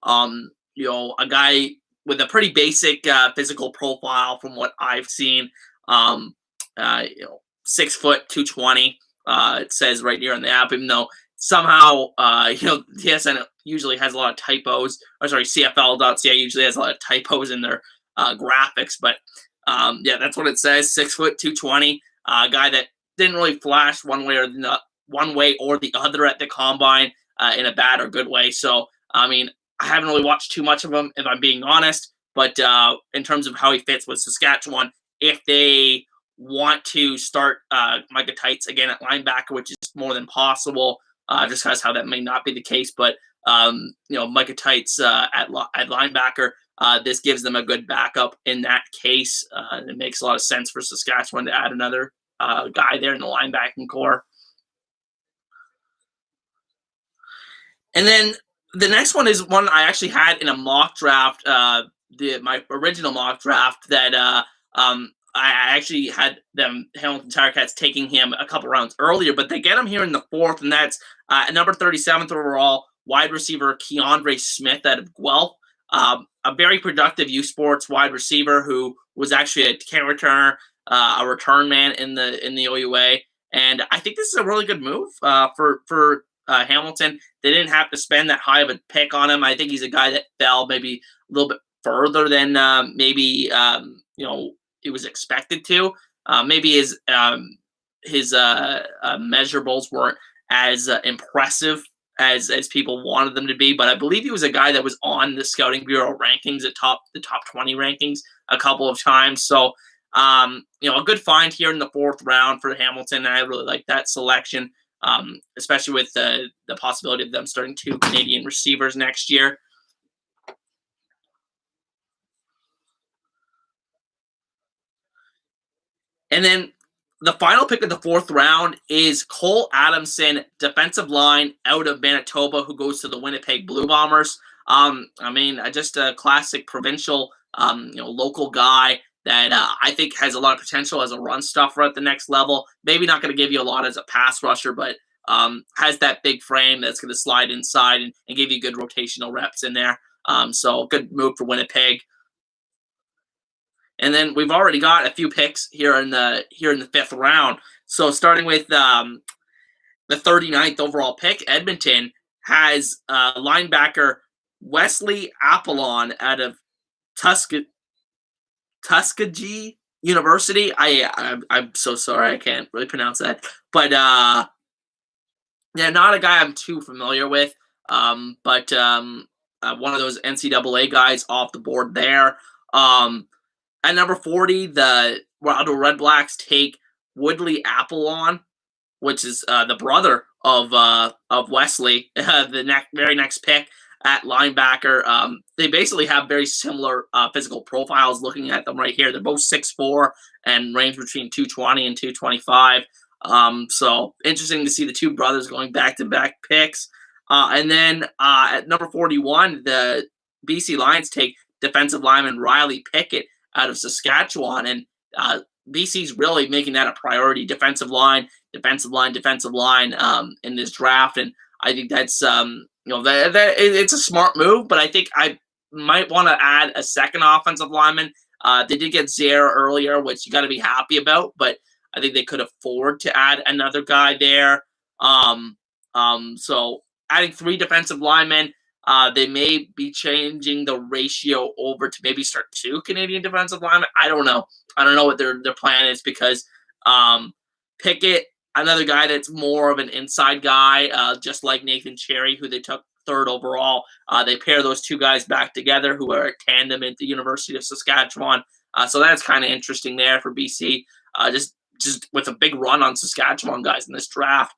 A guy with a pretty basic physical profile from what I've seen. Um, 6 foot 220. It says right here on the app, even though somehow TSN usually has a lot of typos. Or sorry, CFL.ca usually has a lot of typos in their graphics, but that's what it says. 6 foot 220. A guy that didn't really flash one way or the other at the combine in a bad or good way. So I mean, I haven't really watched too much of him, if I'm being honest. But in terms of how he fits with Saskatchewan, if they want to start Micah Tights again at linebacker, which is more than possible, just because how that may not be the case. But Micah Tights at linebacker, this gives them a good backup in that case. It makes a lot of sense for Saskatchewan to add another guy there in the linebacking core. And then the next one is one I actually had in a mock draft, my original mock draft that I actually had them Hamilton Tiger Cats taking him a couple rounds earlier, but they get him here in the fourth, and that's at number 37th overall, wide receiver Keandre Smith out of Guelph. A very productive U Sports wide receiver who was actually a kick returner, a return man in the OUA, and I think this is a really good move for Hamilton. They didn't have to spend that high of a pick on him. I think he's a guy that fell maybe a little bit further than it was expected to. Maybe his measurables weren't as impressive as people wanted them to be, but I believe he was a guy that was on the Scouting Bureau rankings the top 20 rankings a couple of times. So a good find here in the fourth round for Hamilton, and I really like that selection. Especially with the possibility of them starting 2 Canadian receivers next year. And then the final pick of the fourth round is Cole Adamson, defensive line out of Manitoba, who goes to the Winnipeg Blue Bombers. Just a classic provincial, local guy that I think has a lot of potential as a run stuffer at the next level. Maybe not going to give you a lot as a pass rusher, but has that big frame that's going to slide inside and give you good rotational reps in there. So good move for Winnipeg. And then we've already got a few picks here in the fifth round. So starting with the 39th overall pick, Edmonton has linebacker Wesley Apollon out of Tuskegee University. I'm so sorry, I can't really pronounce that. But not a guy I'm too familiar with. But one of those NCAA guys off the board there. At number 40, the Ronaldo Red Blacks take Woodley Apollon, which is the brother of Wesley, the very next pick at linebacker. They basically have very similar physical profiles looking at them right here. They're both 6'4" and range between 220 and 225. So interesting to see the two brothers going back-to-back picks. And then at number 41, the BC Lions take defensive lineman Riley Pickett out of Saskatchewan, and BC's really making that a priority. Defensive line in this draft, and I think that's it's a smart move. But I think I might want to add a second offensive lineman. They did get Zaire earlier, which you got to be happy about, but I think they could afford to add another guy there. So adding 3 defensive linemen. They may be changing the ratio over to maybe start 2 Canadian defensive linemen. I don't know what their plan is, because Pickett, another guy that's more of an inside guy, just like Nathan Cherry, who they took 3rd overall. They pair those 2 guys back together, who are a tandem at the University of Saskatchewan. So that's kind of interesting there for BC, just with a big run on Saskatchewan guys in this draft.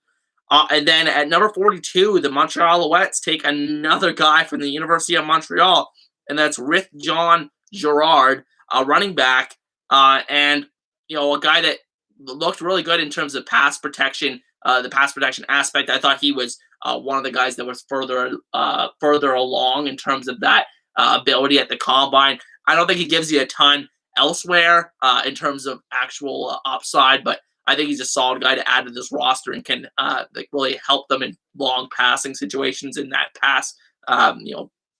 And then at number 42, the Montreal Alouettes take another guy from the University of Montreal, and that's Rith John Gerard, a running back, and a guy that looked really good in terms of pass protection, the pass protection aspect. I thought he was one of the guys that was further along in terms of that ability at the combine. I don't think he gives you a ton elsewhere in terms of actual upside, but I think he's a solid guy to add to this roster and can like really help them in long passing situations in that pass,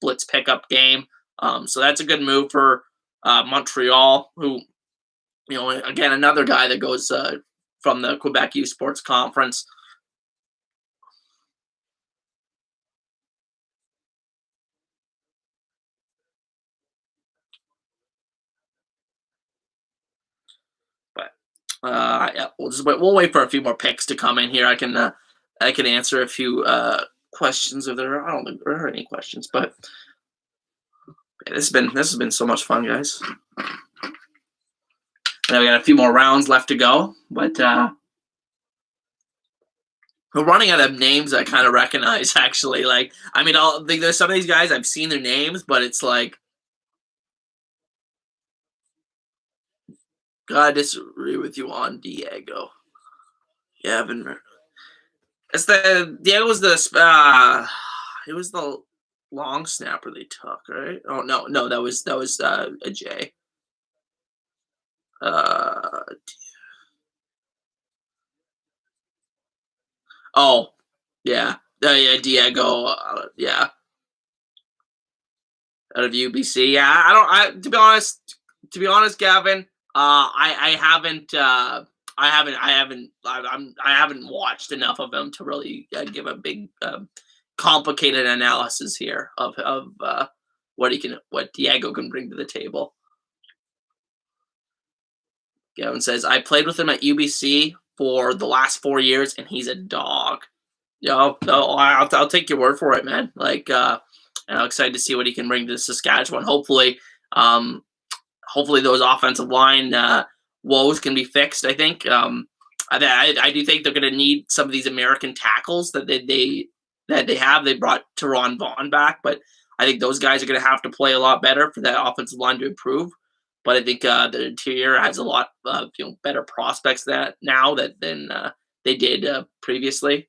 blitz pickup game. So that's a good move for Montreal, who again another guy that goes from the Quebec Youth Sports Conference. But yeah, we'll wait for a few more picks to come in here. I can answer a few questions if there are. I don't think there are any questions, but yeah, this has been so much fun, guys. And we got a few more rounds left to go, but we're running out of names I kind of recognize. Actually, like I mean, there's some of these guys I've seen their names, but it's like gotta disagree with you on Diego. Yeah, I've been. It's the Diego was the it was the long snapper they took, right? Oh no, that was a J. Uh oh, yeah, yeah, Diego, yeah, out of UBC. Yeah, I don't. To be honest, Gavin, I haven't. I haven't watched enough of him to really give a big, complicated analysis here of what Diego can bring to the table. Gavin says, I played with him at UBC for the last 4 years, and he's a dog. No, I'll take your word for it, man. Like, I'm excited to see what he can bring to Saskatchewan. Um, hopefully those offensive line woes can be fixed. I think. I do think they're going to need some of these American tackles that they have. They brought Teron Vaughn back, but I think those guys are going to have to play a lot better for that offensive line to improve. But I think the interior has a lot better prospects that now than they did previously.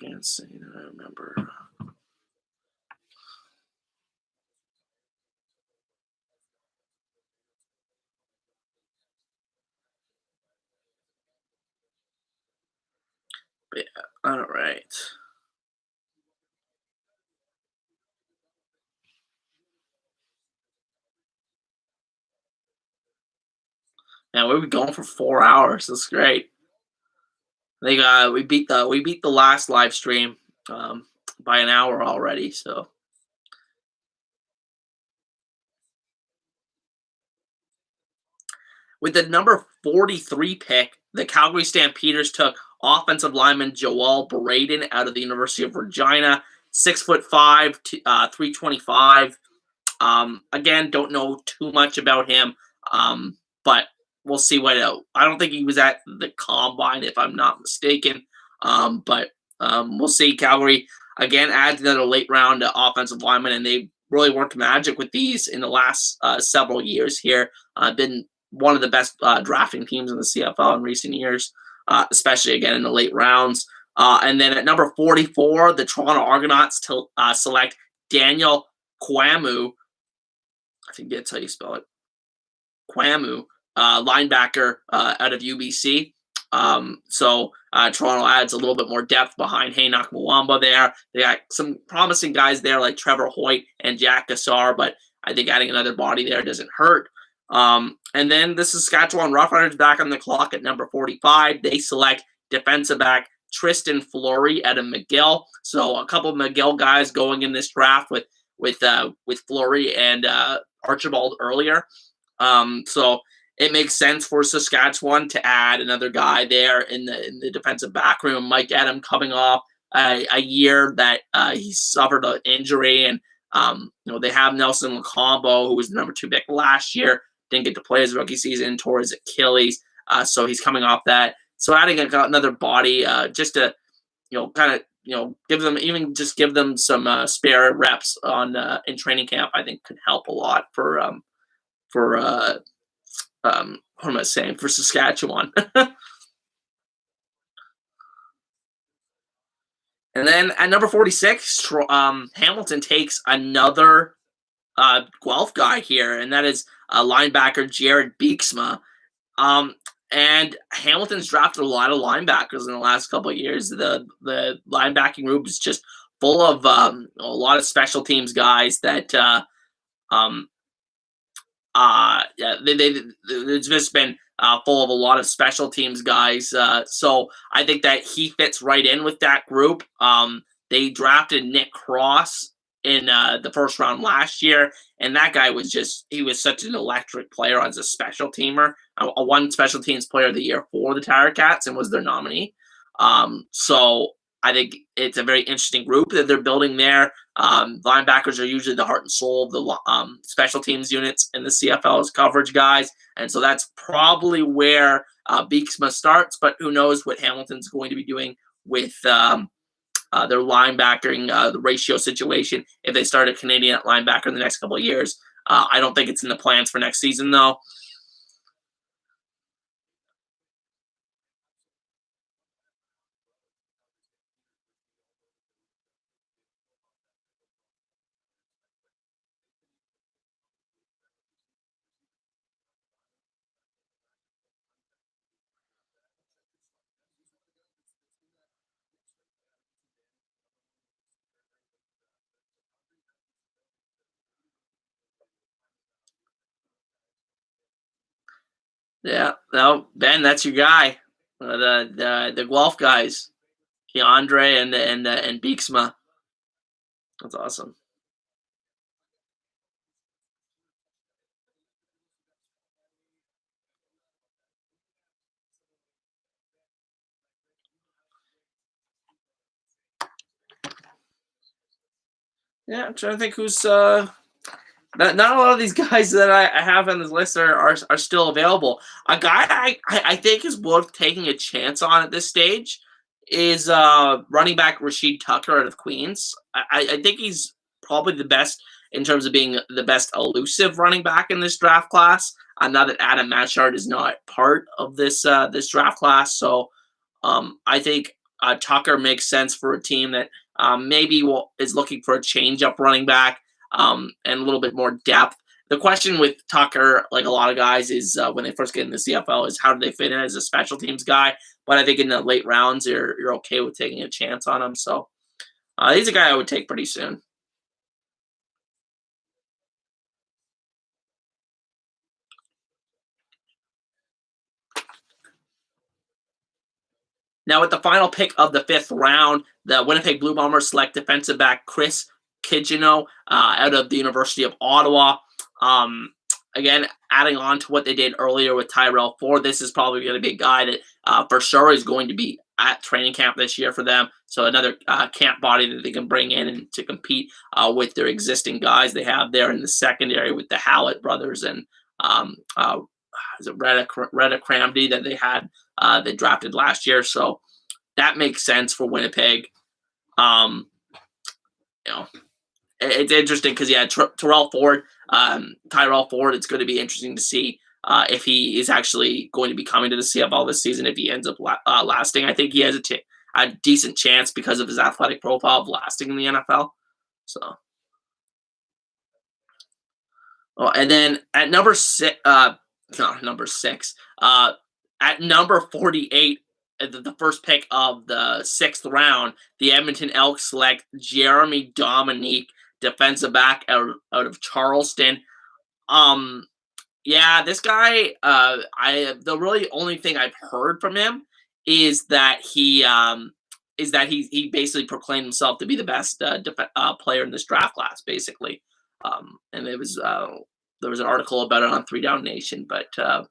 Can't say that I remember. But yeah, all right. Now we've been going for 4 hours. That's great. I think we beat the last live stream by an hour already. So with the number 43 pick, the Calgary Stampeders took offensive lineman Joel Braden out of the University of Regina, 6'5", 325. Again, don't know too much about him, but we'll see what. I don't think he was at the combine, if I'm not mistaken. But we'll see. Calgary again adds another late round offensive lineman, and they really worked magic with these in the last several years here. Been one of the best drafting teams in the CFL in recent years, especially again in the late rounds. And then at number 44, the Toronto Argonauts to select Daniel Kwamu. I think that's how you spell it. Kwamu, linebacker out of UBC. So Toronto adds a little bit more depth behind Haynock Mwamba there. They got some promising guys there like Trevor Hoyt and Jack Gassar, but I think adding another body there doesn't hurt. And then the Saskatchewan Roughriders back on the clock at number 45. They select defensive back Tristan Flory out of McGill. So a couple of McGill guys going in this draft with Flory and Archibald earlier. So it makes sense for Saskatchewan to add another guy there in the defensive back room. Mike Adam coming off a year that he suffered an injury, and they have Nelson Lacombo, who was the number 2 pick last year, didn't get to play his rookie season, tore his Achilles, so he's coming off that. So adding another body just to kind of give them some spare reps on in training camp, I think could help a lot for what am I saying, for Saskatchewan. And then at number 46, Hamilton takes another Guelph guy here, and that is linebacker Jared Beeksma. Um, and Hamilton's drafted a lot of linebackers in the last couple of years. The linebacking group is just full of a lot of special teams guys that um, yeah, it's just been full of a lot of special teams guys. So I think that he fits right in with that group. They drafted Nick Cross in the first round last year, and that guy was he was such an electric player as a special teamer. A one special teams player of the year for the Tiger Cats and was their nominee. So I think it's a very interesting group that they're building there. Linebackers are usually the heart and soul of the special teams units in the CFL as coverage guys, and so that's probably where Beeksma starts. But who knows what Hamilton's going to be doing with their linebacking the ratio situation if they start a Canadian linebacker in the next couple of years. I don't think it's in the plans for next season though. Yeah, no, Ben, that's your guy. The Guelph guys, Keandre and Beeksma. That's awesome. Yeah, I'm trying to think who's not a lot of these guys that I have on this list are still available. A guy I think is worth taking a chance on at this stage is running back Rashid Tucker out of Queens. I think he's probably the best in terms of being the best elusive running back in this draft class. Now that Adam Matchard is not part of this draft class, so I think Tucker makes sense for a team that maybe is looking for a change up running back and a little bit more depth. The question with Tucker, like a lot of guys, is when they first get in the CFL, is how do they fit in as a special teams guy? But I think in the late rounds, you're okay with taking a chance on him. So he's a guy I would take pretty soon. Now, with the final pick of the fifth round, the Winnipeg Blue Bombers select defensive back Chris Kigino out of the University of Ottawa. Um, Again, adding on to what they did earlier with Tyrell Ford, this is probably going to be a guy that for sure is going to be at training camp this year for them. So another camp body that they can bring in and to compete with their existing guys they have there in the secondary with the Hallett brothers and um, uh, is it Retta Cramdy that they had they drafted last year. So that makes sense for Winnipeg. Um, you know, it's interesting because yeah, Tyrell Ford, Tyrell Ford. It's going to be interesting to see if he is actually going to be coming to the CFL this season. If he ends up lasting, I think he has a decent chance because of his athletic profile of lasting in the NFL. So, oh, and then at number six, no, number six, at number 48, the first pick of the sixth round, the Edmonton Elks select Jeremy Dominique, defensive back out of Charleston. Um, yeah, this guy, I the really only thing I've heard from him is that he basically proclaimed himself to be the best player in this draft class, basically. And there was an article about it on Three Down Nation, but I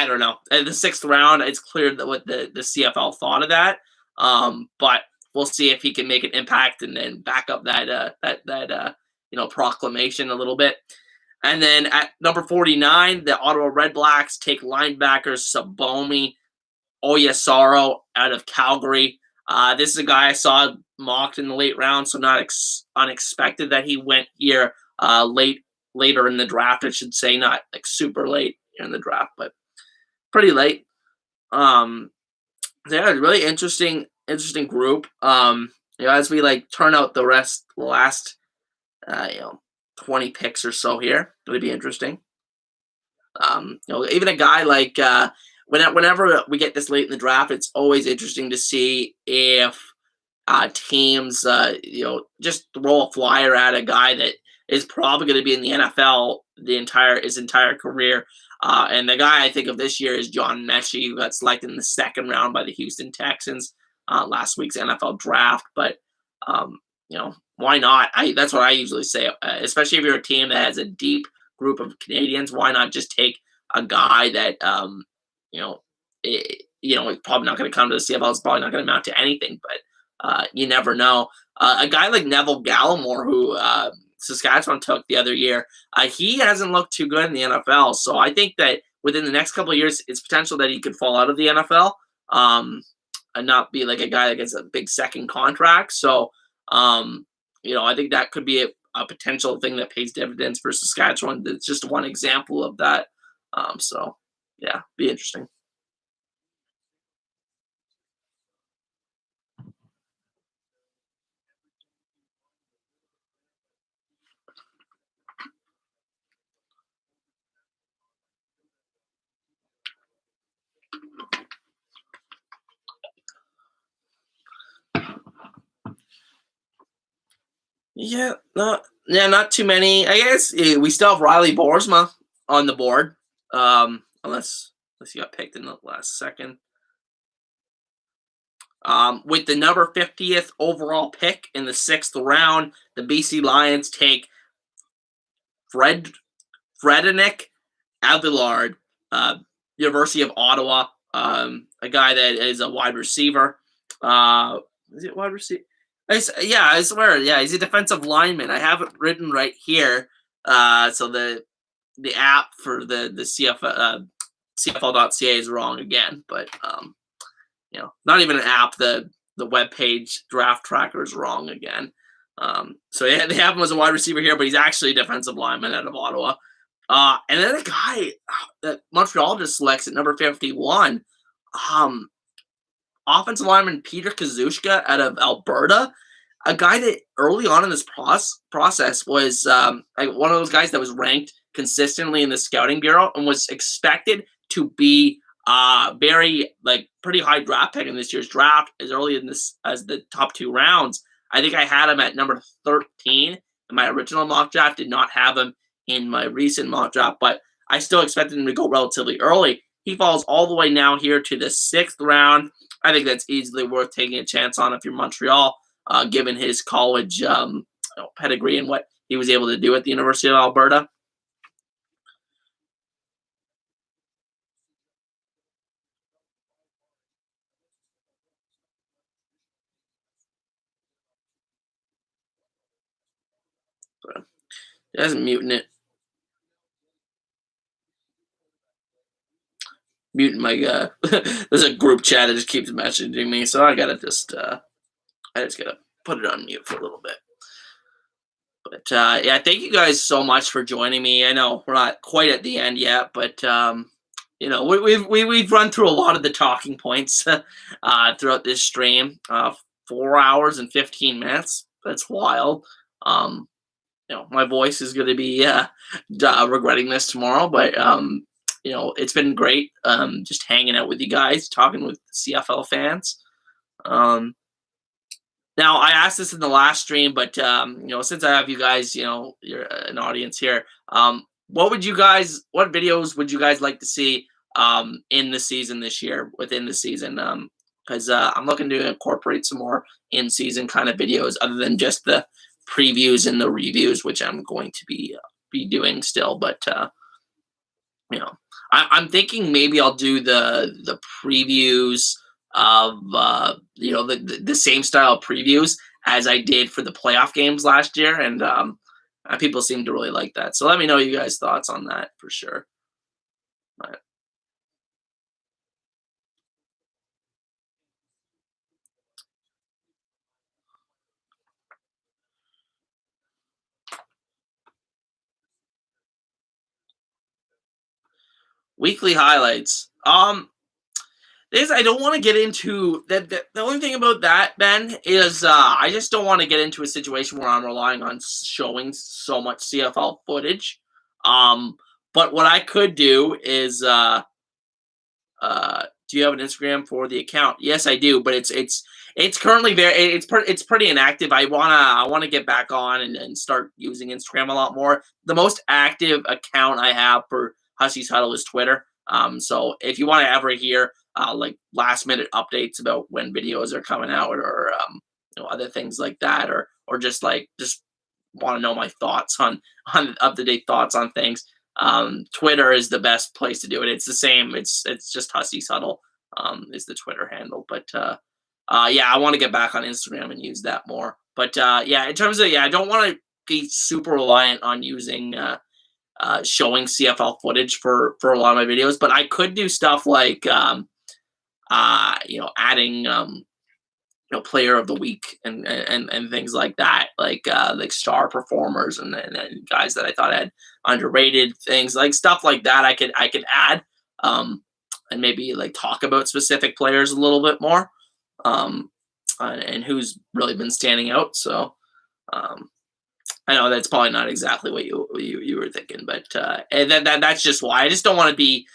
don't know. In the sixth round, it's clear that what the CFL thought of that. But we'll see if he can make an impact and then back up that proclamation a little bit. And then at number 49, the Ottawa Red Blacks take linebackers Sabomi Oyasaro out of Calgary. This is a guy I saw mocked in the late round, so not unexpected that he went here later in the draft, I should say, not like super late in the draft, but pretty late. Um, yeah, really interesting group. As we like turn out the last, 20 picks or so here, it'll be interesting. Even a guy like whenever we get this late in the draft, it's always interesting to see if teams, just throw a flyer at a guy that is probably going to be in the NFL his entire career. And the guy I think of this year is John Mechie, who got selected in the second round by the Houston Texans last week's NFL draft. But why not? That's what I usually say, especially if you're a team that has a deep group of Canadians. Why not just take a guy that you know, is probably not going to come to the CFL. It's probably not going to amount to anything, but you never know. A guy like Neville Gallimore, who Saskatchewan took the other year, he hasn't looked too good in the NFL. So I think that within the next couple of years, it's potential that he could fall out of the NFL and not be like a guy that gets a big second contract. So, I think that could be a potential thing that pays dividends for Saskatchewan. It's just one example of that. So, yeah, be interesting. Not too many. I guess we still have Riley Borsma on the board, unless he got picked in the last second. With the number 50th overall pick in the sixth round, the BC Lions take Fred Frederick Avillard, University of Ottawa, a guy that is a wide receiver. Is it wide receiver? Yeah, I swear. Yeah, he's a defensive lineman. I have it written right here. So the app for the CFL.ca is wrong again, but not even an app. The web page draft tracker is wrong again. So yeah, they have him as a wide receiver here, but he's actually a defensive lineman out of Ottawa. And then a guy that Montreal just selects at number 51, um, offensive lineman Peter Kazushka out of Alberta, a guy that early on in this process was like one of those guys that was ranked consistently in the scouting bureau and was expected to be very like pretty high draft pick in this year's draft as early in this as the top two rounds. I think I had him at number 13 in my original mock draft. Did not have him in my recent mock draft, but I still expected him to go relatively early. He falls all the way now here to the sixth round. I think that's easily worth taking a chance on if you're Montreal, given his college pedigree and what he was able to do at the University of Alberta. So, he hasn't muting it. Muting my there's a group chat that just keeps messaging me, so I just gotta put it on mute for a little bit. But yeah, thank you guys so much for joining me. I know we're not quite at the end yet, but we've run through a lot of the talking points throughout this stream. 4 hours and 15 minutes. That's wild. Um, my voice is going to be regretting this tomorrow, but it's been great just hanging out with you guys, talking with CFL fans. Now, I asked this in the last stream, but since I have you guys, you're an audience here. What videos would you guys like to see in the season this year, within the season? Because I'm looking to incorporate some more in-season kind of videos other than just the previews and the reviews, which I'm going to be doing still. But I'm thinking maybe I'll do the previews of the same style of previews as I did for the playoff games last year, and people seem to really like that. So let me know you guys' thoughts on that for sure. But, Weekly highlights. This I don't want to get into that. The only thing about that, Ben, is I just don't want to get into a situation where I'm relying on showing so much CFL footage. Um, but what I could do is, do you have an Instagram for the account? Yes, I do, but it's currently it's pretty inactive. I wanna get back on and start using Instagram a lot more. The most active account I have for Huskies Huddle is Twitter. So if you want to ever hear like last minute updates about when videos are coming out or other things like that, or just want to know my thoughts on up to date thoughts on things. Twitter is the best place to do it. It's the same. It's just Husky Subtle is the Twitter handle. But yeah, I want to get back on Instagram and use that more. But yeah, in terms of I don't want to be super reliant on using showing CFL footage for a lot of my videos. But I could do stuff like adding player of the week and things like that, like star performers and guys that I thought had underrated things, like stuff like that. I could add and maybe like talk about specific players a little bit more, um, and who's really been standing out. So um, I know that's probably not exactly what you were thinking, but and that's just why I just don't want to be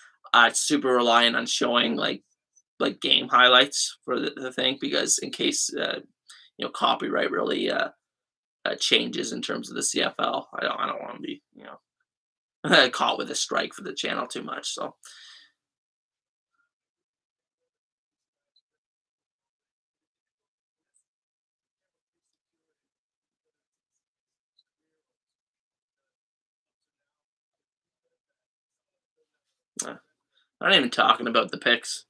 super reliant on showing like game highlights for the thing, because in case copyright really changes in terms of the CFL, I don't want to be caught with a strike for the channel too much. So I'm not even talking about the picks.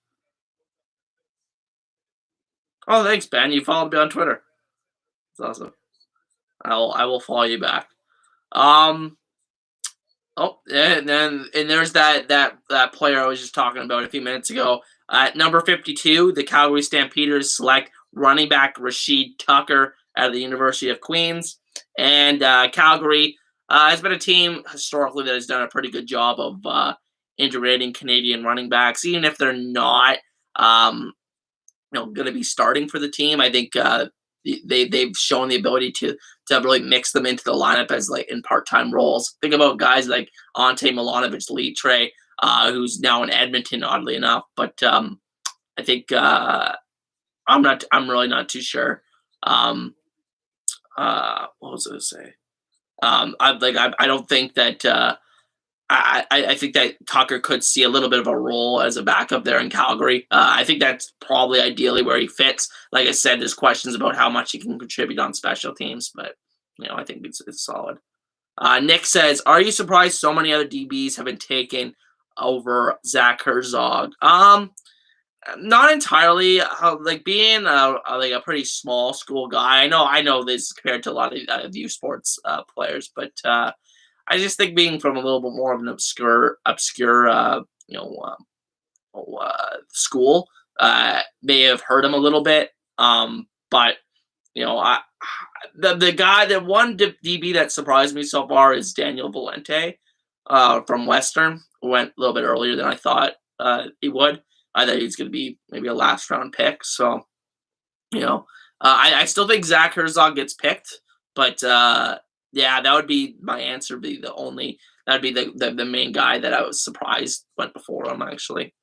Oh, thanks, Ben. You followed me on Twitter. That's awesome. I will follow you back. Um. Oh, and there's that player I was just talking about a few minutes ago. At number 52, the Calgary Stampeders select running back Rashid Tucker out of the University of Queens. And Calgary has been a team historically that has done a pretty good job of integrating Canadian running backs, even if they're not um, going to be starting for the team. I think they've shown the ability to really mix them into the lineup as like in part time roles. Think about guys like Ante Milanovic Litre, who's now in Edmonton, oddly enough. But I think I'm really not too sure. Um, what was I going to say? I don't think that. I think that Tucker could see a little bit of a role as a backup there in Calgary. I think that's probably ideally where he fits. Like I said, there's questions about how much he can contribute on special teams, but I think it's solid. Nick says, "Are you surprised so many other DBs have been taken over Zach Herzog?" Not entirely. Like being like a pretty small school guy, I know this compared to a lot of U Sports players, but I just think being from a little bit more of an obscure, school may have hurt him a little bit. But I the guy, the one DB that surprised me so far is Daniel Valente, from Western. Went a little bit earlier than I thought he would. I thought he was going to be maybe a last round pick. So I still think Zach Herzog gets picked, but yeah, that would be my answer. Be the only that would be the main guy that I was surprised went before him actually.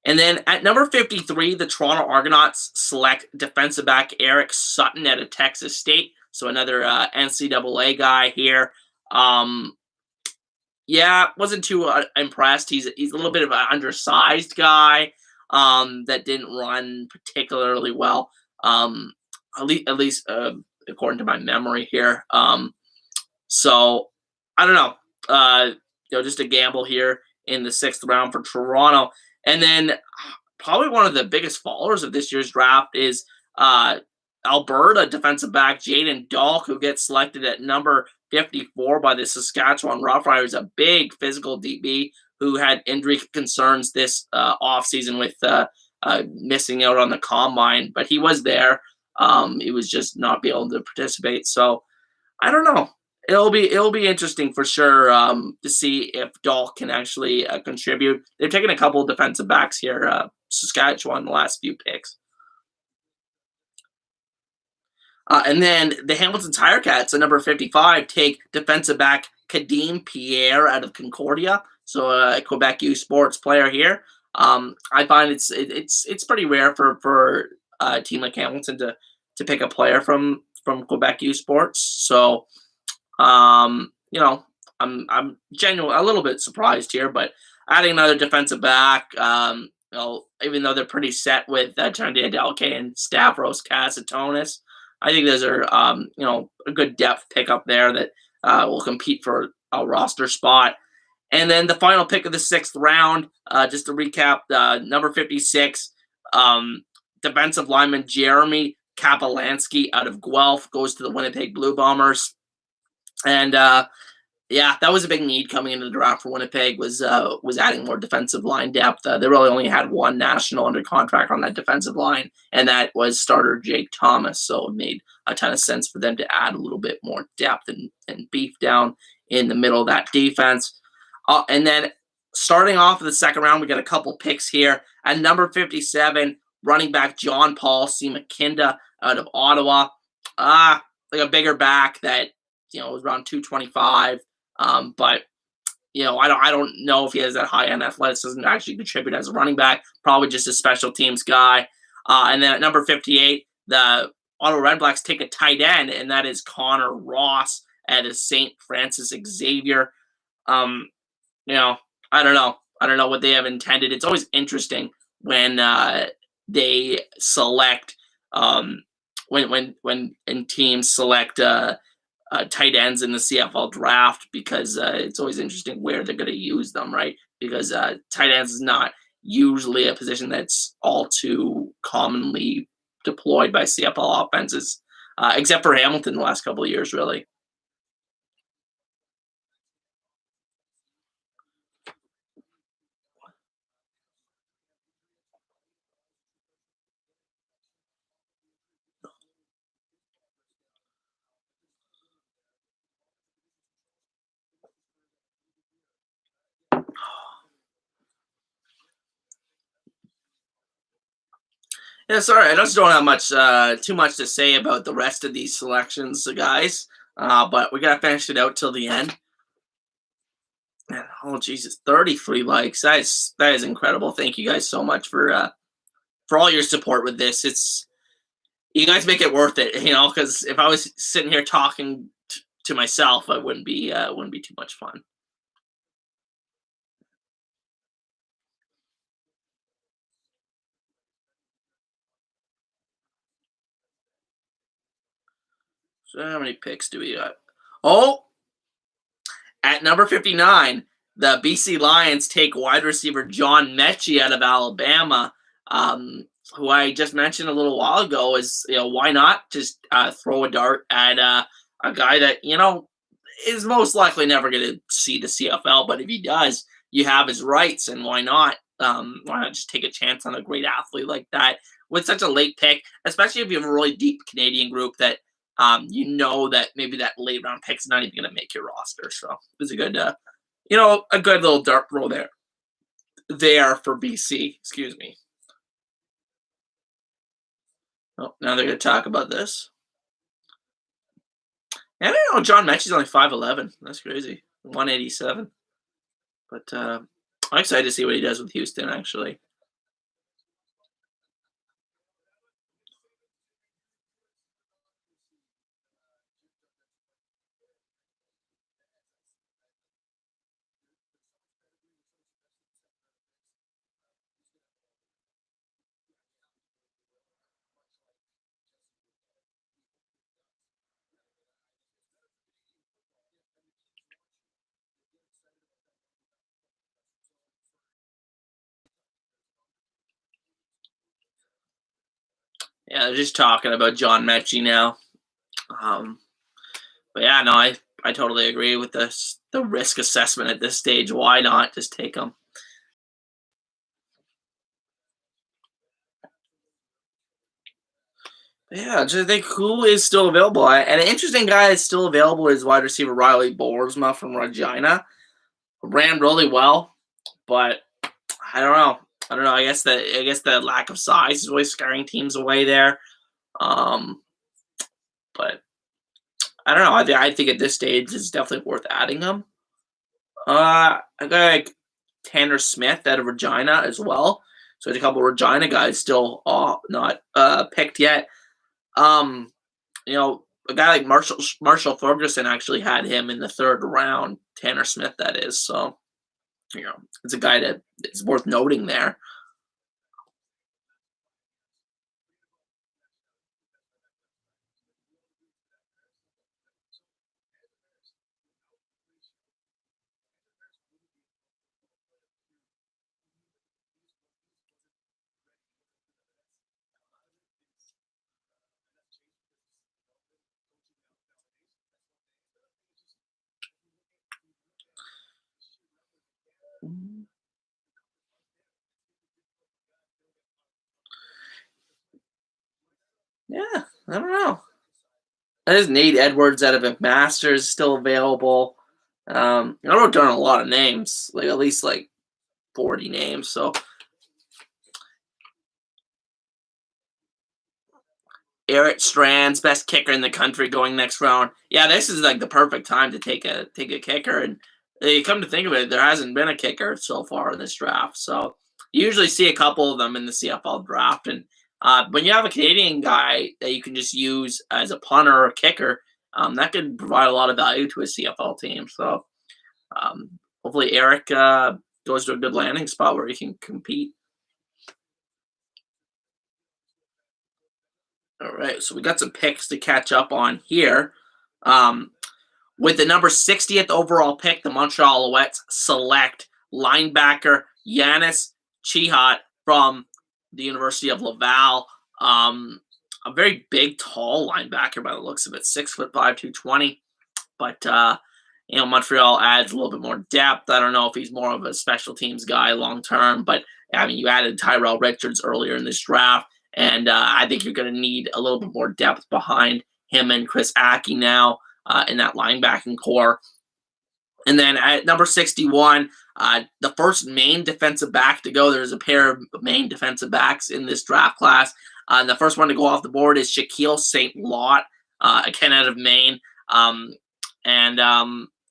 And then at number 53, the Toronto Argonauts select defensive back Eric Sutton out of Texas State. So another NCAA guy here. Um, yeah, wasn't too impressed. He's a little bit of an undersized guy that didn't run particularly well. Um, at least according to my memory here. So I don't know. Just a gamble here in the sixth round for Toronto, and then probably one of the biggest followers of this year's draft is Alberta defensive back Jaden Dahlk, who gets selected at number 54 by the Saskatchewan Roughriders, a big physical DB who had injury concerns this offseason with missing out on the combine, but he was there. He was just not be able to participate. So I don't know. it'll be interesting for sure to see if Dahl can actually contribute. They've taken a couple of defensive backs here, Saskatchewan, the last few picks. And then the Hamilton Tire Cats at number 55 take defensive back Kadeem Pierre out of Concordia. So a Quebec U Sports player here. I find it's pretty rare for a team like Hamilton to pick a player from Quebec U Sports. So you know, I'm genuinely a little bit surprised here, but adding another defensive back, even though they're pretty set with Trendy Adelke and Stavros Kasatonis, I think those are a good depth pickup there that will compete for a roster spot. And then the final pick of the sixth round, just to recap, number 56, defensive lineman Jeremy Kapolansky out of Guelph goes to the Winnipeg Blue Bombers. And yeah, that was a big need coming into the draft for Winnipeg was adding more defensive line depth. They really only had one national under contract on that defensive line, and that was starter Jake Thomas. So it made a ton of sense for them to add a little bit more depth and beef down in the middle of that defense. And then starting off in the second round, we got a couple picks here. At number 57, running back John Paul C. McKinda out of Ottawa. Like a bigger back that was around 225. But I don't know if he has that high end athleticism to actually contribute as a running back. Probably just a special teams guy. And then at number 58, the Ottawa Redblacks take a tight end, and that is Connor Ross at a St. Francis Xavier. I don't know. I don't know what they have intended. It's always interesting when they select when teams select tight ends in the CFL draft, because it's always interesting where they're going to use them, right? Because tight ends is not usually a position that's all too commonly deployed by CFL offenses, except for Hamilton the last couple of years, really. Yeah, sorry, I just don't have much too much to say about the rest of these selections, guys. But we gotta finish it out till the end. Man, oh Jesus, 33 likes. That is incredible. Thank you guys so much for all your support with this. It's you guys make it worth it, because if I was sitting here talking to myself, I wouldn't be too much fun. So how many picks do we got? Oh, at number 59, the BC Lions take wide receiver John Mechie out of Alabama, who I just mentioned a little while ago. Is why not just throw a dart at a guy that is most likely never going to see the CFL, but if he does, you have his rights, and why not? Why not just take a chance on a great athlete like that with such a late pick, especially if you have a really deep Canadian group that that maybe that late round pick's not even going to make your roster. So it was a good, a good little dart roll there for BC. Excuse me. Oh, now they're going to talk about this. And I don't know, John Mechie's only 5'11". That's crazy. 187. But I'm excited to see what he does with Houston, actually. Yeah, they're just talking about John Mechie now. Um, but yeah, no, I totally agree with this. The risk assessment at this stage. Why not just take him? Yeah, just think who is still available. And an interesting guy that's still available is wide receiver Riley Boersma from Regina. Ran really well, but I don't know. I don't know. I guess the lack of size is always scaring teams away there. Um, but I don't know. I think at this stage it's definitely worth adding him. I got like Tanner Smith out of Regina as well. So there's a couple of Regina guys still not picked yet. Um, a guy like Marshall Ferguson actually had him in the third round. Tanner Smith, that is. So it's a guy that is worth noting there. Yeah, I don't know. There's Nate Edwards out of McMaster is still available. I wrote down a lot of names, like at least like 40 names. So Eric Strand's best kicker in the country going next round. Yeah, this is like the perfect time to take a kicker. And come to think of it, there hasn't been a kicker so far in this draft. So you usually see a couple of them in the CFL draft. And when you have a Canadian guy that you can just use as a punter or kicker, that could provide a lot of value to a CFL team. So um, hopefully Eric goes to a good landing spot where he can compete. All right, so we got some picks to catch up on here. Um, with the number 60th overall pick, the Montreal Alouettes select linebacker Yanis Chihat from the University of Laval. A very big, tall linebacker by the looks of it, 6'5", 220. But Montreal adds a little bit more depth. I don't know if he's more of a special teams guy long term, but I mean, you added Tyrell Richards earlier in this draft, and I think you're going to need a little bit more depth behind him and Chris Aki now in that linebacking core. And then at number 61, the first main defensive back to go. There's a pair of main defensive backs in this draft class. And the first one to go off the board is Shaquille St. Lot, again out of Maine. And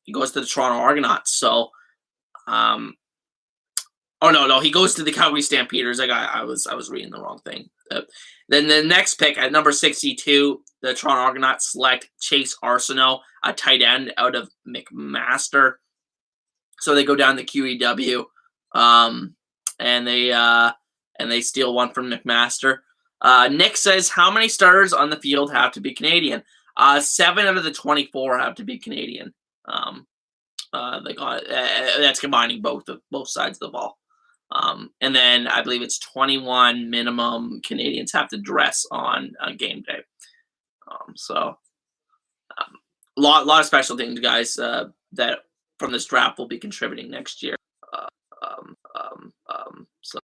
he goes to the Toronto Argonauts. So, oh no, he goes to the Calgary Stampeders. I was reading the wrong thing. Then the next pick at number 62, the Toronto Argonauts select Chase Arsenault, a tight end out of McMaster. So they go down the QEW, and they steal one from McMaster. Nick says, how many starters on the field have to be Canadian? 7 out of the 24 have to be Canadian. That's combining both sides of the ball. And then I believe it's 21 minimum Canadians have to dress on game day. So a lot of special things, guys, that from this draft will be contributing next year. So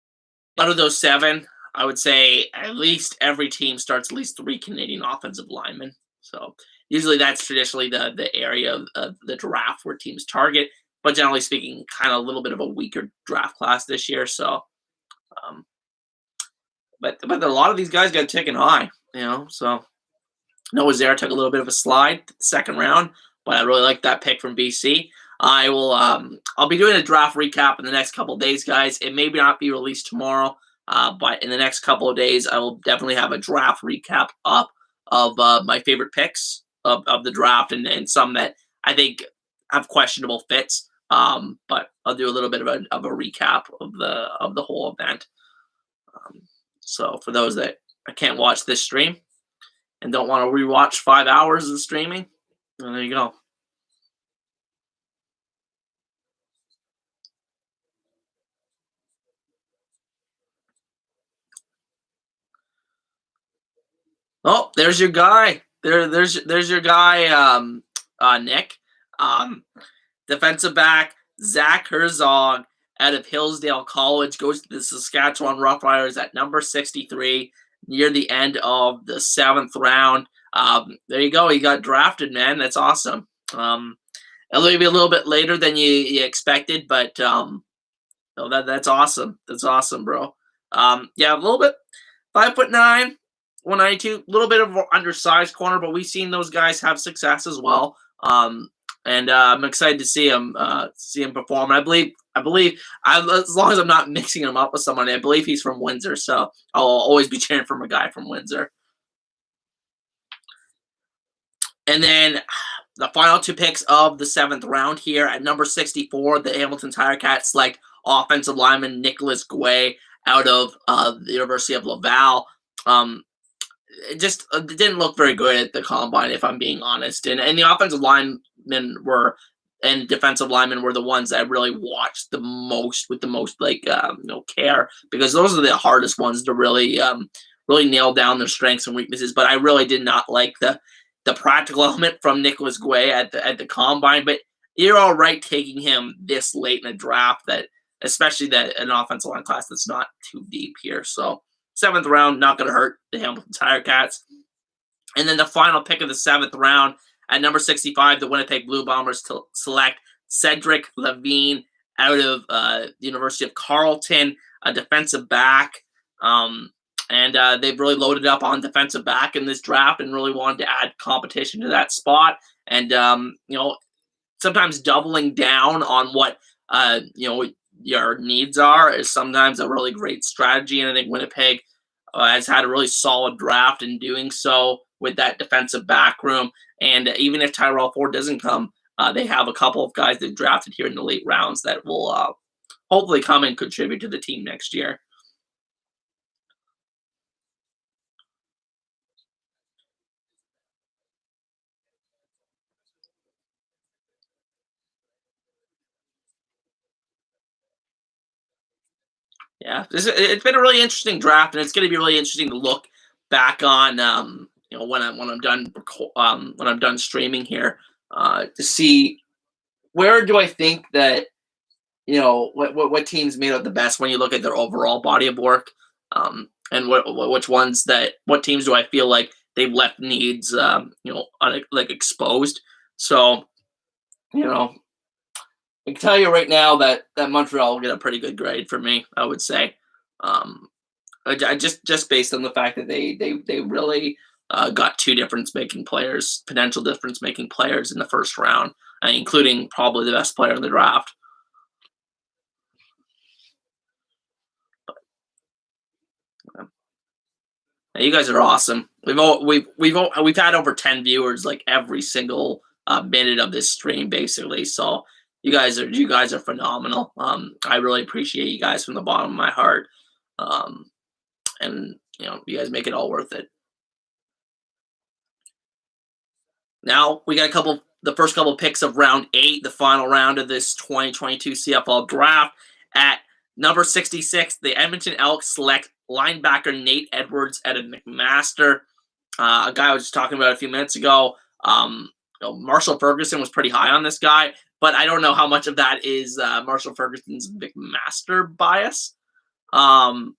out of those 7, I would say at least every team starts at least 3 Canadian offensive linemen. So usually that's traditionally the area of the draft where teams target. But generally speaking, kind of a little bit of a weaker draft class this year. So, but a lot of these guys got taken high, So Noah Zara took a little bit of a slide second round, but I really like that pick from BC. I'll be doing a draft recap in the next couple of days, guys. It may not be released tomorrow, but in the next couple of days, I will definitely have a draft recap up of my favorite picks of the draft and some that I think have questionable fits. But I'll do a little bit of a recap of the whole event. So for those that can't watch this stream and don't want to rewatch 5 hours of streaming, well, there you go. Oh, there's your guy. There's your guy, Nick. Defensive back Zach Herzog out of Hillsdale College goes to the Saskatchewan Roughriders at number 63. near the end of the 7th round. There you go. He got drafted, man. That's awesome. It'll be a little bit later than you expected, but no, that's awesome. That's awesome, bro. Yeah, a little bit 5'9", 192, a little bit of undersized corner, but we've seen those guys have success as well. And I'm excited to see him perform. And as long as I'm not mixing him up with someone, I believe he's from Windsor, so I'll always be cheering for a guy from Windsor. And then the final two picks of the 7th round here at number 64, the Hamilton Tiger Cats select offensive lineman Nicholas Guay out of the University of Laval. It didn't look very good at the combine, if I'm being honest. And the offensive linemen and defensive linemen were the ones that I really watched the most with the most care, because those are the hardest ones to really nail down their strengths and weaknesses. But I really did not like the practical element from Nicholas Guay at the combine. But you're all right taking him this late in the draft, that especially that an offensive line class that's not too deep here. So 7th round, not going to hurt the Hamilton Tiger Cats. And then the final pick of the 7th round at number 65, the Winnipeg Blue Bombers to select Cedric Levine out of the University of Carleton, a defensive back. And they've really loaded up on defensive back in this draft and really wanted to add competition to that spot. And, sometimes doubling down on what, your needs are is sometimes a really great strategy. And I think Winnipeg has had a really solid draft in doing so with that defensive back room. And even if Tyrell Ford doesn't come, they have a couple of guys they've drafted here in the late rounds that will hopefully come and contribute to the team next year. Yeah, it's been a really interesting draft, and it's going to be really interesting to look back on, when I'm done streaming here, to see where do I think that what teams made out the best when you look at their overall body of work, and what teams do I feel like they've left needs exposed. So you know I can tell you right now that Montreal will get a pretty good grade for me, I would say. Um, I just based on the fact that they really got two potential difference making players in the 1st round, including probably the best player in the draft. You guys are awesome. We've had over 10 viewers like every single minute of this stream, basically. So you guys are phenomenal. I really appreciate you guys from the bottom of my heart. Um, and you guys make it all worth it. Now we got the first couple picks of round 8, the final round of this 2022 CFL draft. At number 66, the Edmonton Elks select linebacker Nate Edwards out of McMaster, a guy I was just talking about a few minutes ago. Marshall Ferguson was pretty high on this guy, but I don't know how much of that is Marshall Ferguson's McMaster bias. Oh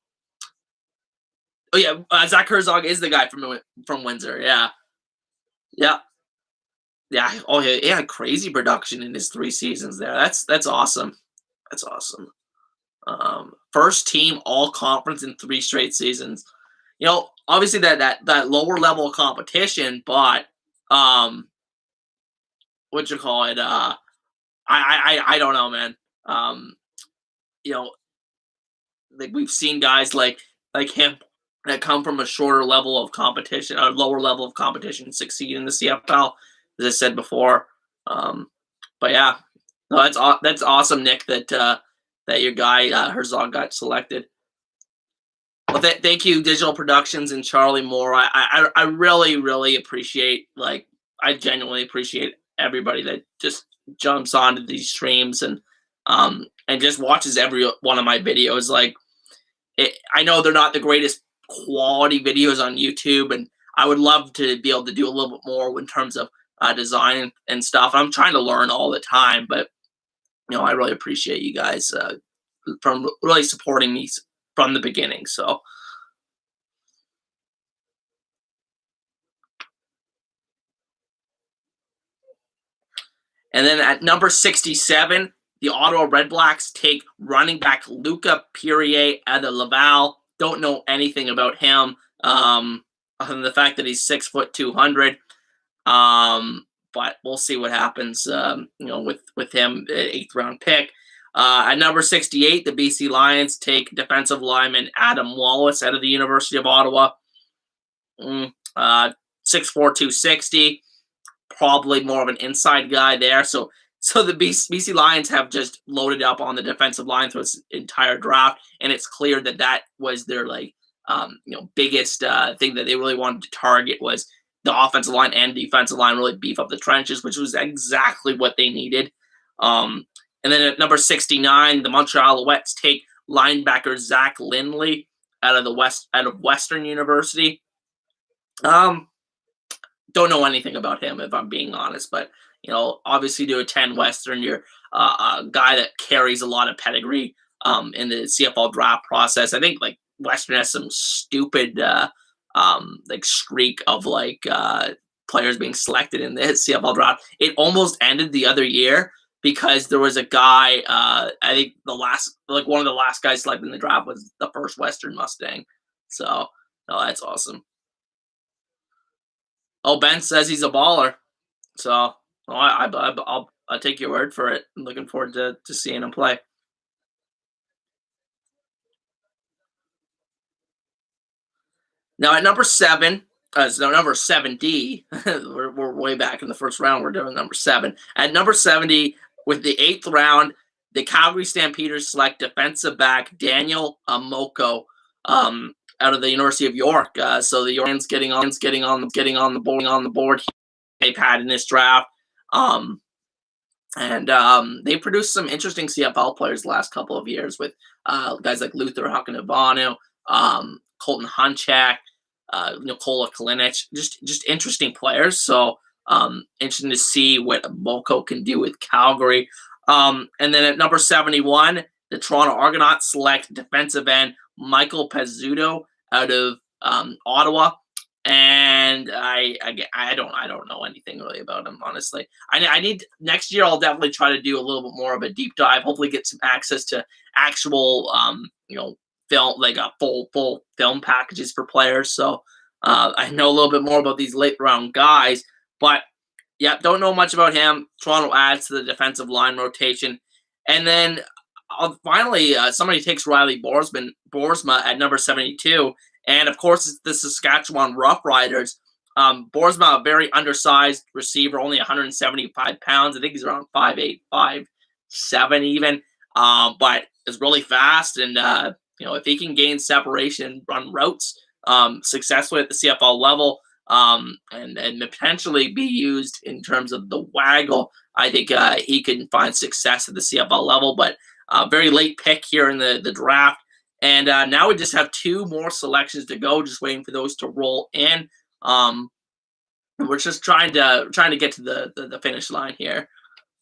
yeah, Zach Herzog is the guy from Windsor. Yeah, yeah, yeah. Oh yeah, he had crazy production in his 3 seasons there. That's awesome. That's awesome. First team all conference in 3 straight seasons. Obviously that lower level of competition, but what you call it? I don't know, man. You know, like we've seen guys like him that come from a shorter level of competition, a lower level of competition, succeed in the CFL, as I said before. Um, but yeah, no, that's awesome, Nick. That your guy Herzog got selected. Well, thank you, Digital Productions and Charlie Moore. I really appreciate, I genuinely appreciate everybody that just jumps onto these streams and just watches every one of my videos. I know they're not the greatest quality videos on YouTube, and I would love to be able to do a little bit more in terms of design and stuff. I'm trying to learn all the time, but I really appreciate you guys from really supporting me from the beginning. So And then at number 67, the Ottawa Redblacks take running back Luca Perrier out of Laval. Don't know anything about him, other than the fact that he's 6 foot 200. But we'll see what happens. With him, 8th round pick. At number 68, the BC Lions take defensive lineman Adam Wallace out of the University of Ottawa. 6'4", 260. Probably more of an inside guy there. So the BC Lions have just loaded up on the defensive line through its entire draft, and it's clear that was their biggest thing that they really wanted to target was the offensive line and defensive line, really beef up the trenches, which was exactly what they needed. And then at number 69, the Montreal Alouettes take linebacker Zach Lindley out of Western University. Don't know anything about him, if I'm being honest, but obviously to attend Western, you're a guy that carries a lot of pedigree in the CFL draft process. I think Western has some stupid streak of players being selected in the CFL draft. It almost ended the other year because there was a guy. I think one of the last guys selected in the draft was the first Western Mustang. So that's awesome. Oh, Ben says he's a baller. So I'll take your word for it. I'm looking forward to seeing him play. Now at number 7, number 70, we're way back in the first round. We're doing number 7. At number 70, with the 8th round, the Calgary Stampeders select defensive back Daniel Amoko out of the University of York. So the York's getting on the board they've had in this draft. And they produced some interesting CFL players the last couple of years with guys like Luther Hakanavanu, Colton Hunchak, Nikola Kalinic, just interesting players. So interesting to see what Moko can do with Calgary. And then at number 71, the Toronto Argonauts select defensive end Michael Pezzuto out of Ottawa. And I don't know anything really about him, honestly. I need next year. I'll definitely try to do a little bit more of a deep dive. Hopefully, get some access to actual film, like a full film packages for players. So I know a little bit more about these late round guys, but yeah, don't know much about him. Toronto adds to the defensive line rotation, and then finally somebody takes Riley Boersma at number 72. And, of course, it's the Saskatchewan Roughriders. Boersma, a very undersized receiver, only 175 pounds. I think he's around 5'8", 5'7" even, but is really fast. And, if he can gain separation, run routes successfully at the CFL level, and potentially be used in terms of the waggle, I think he can find success at the CFL level. But very late pick here in the draft. And now we just have 2 more selections to go, just waiting for those to roll in. We're just trying to get to the finish line here.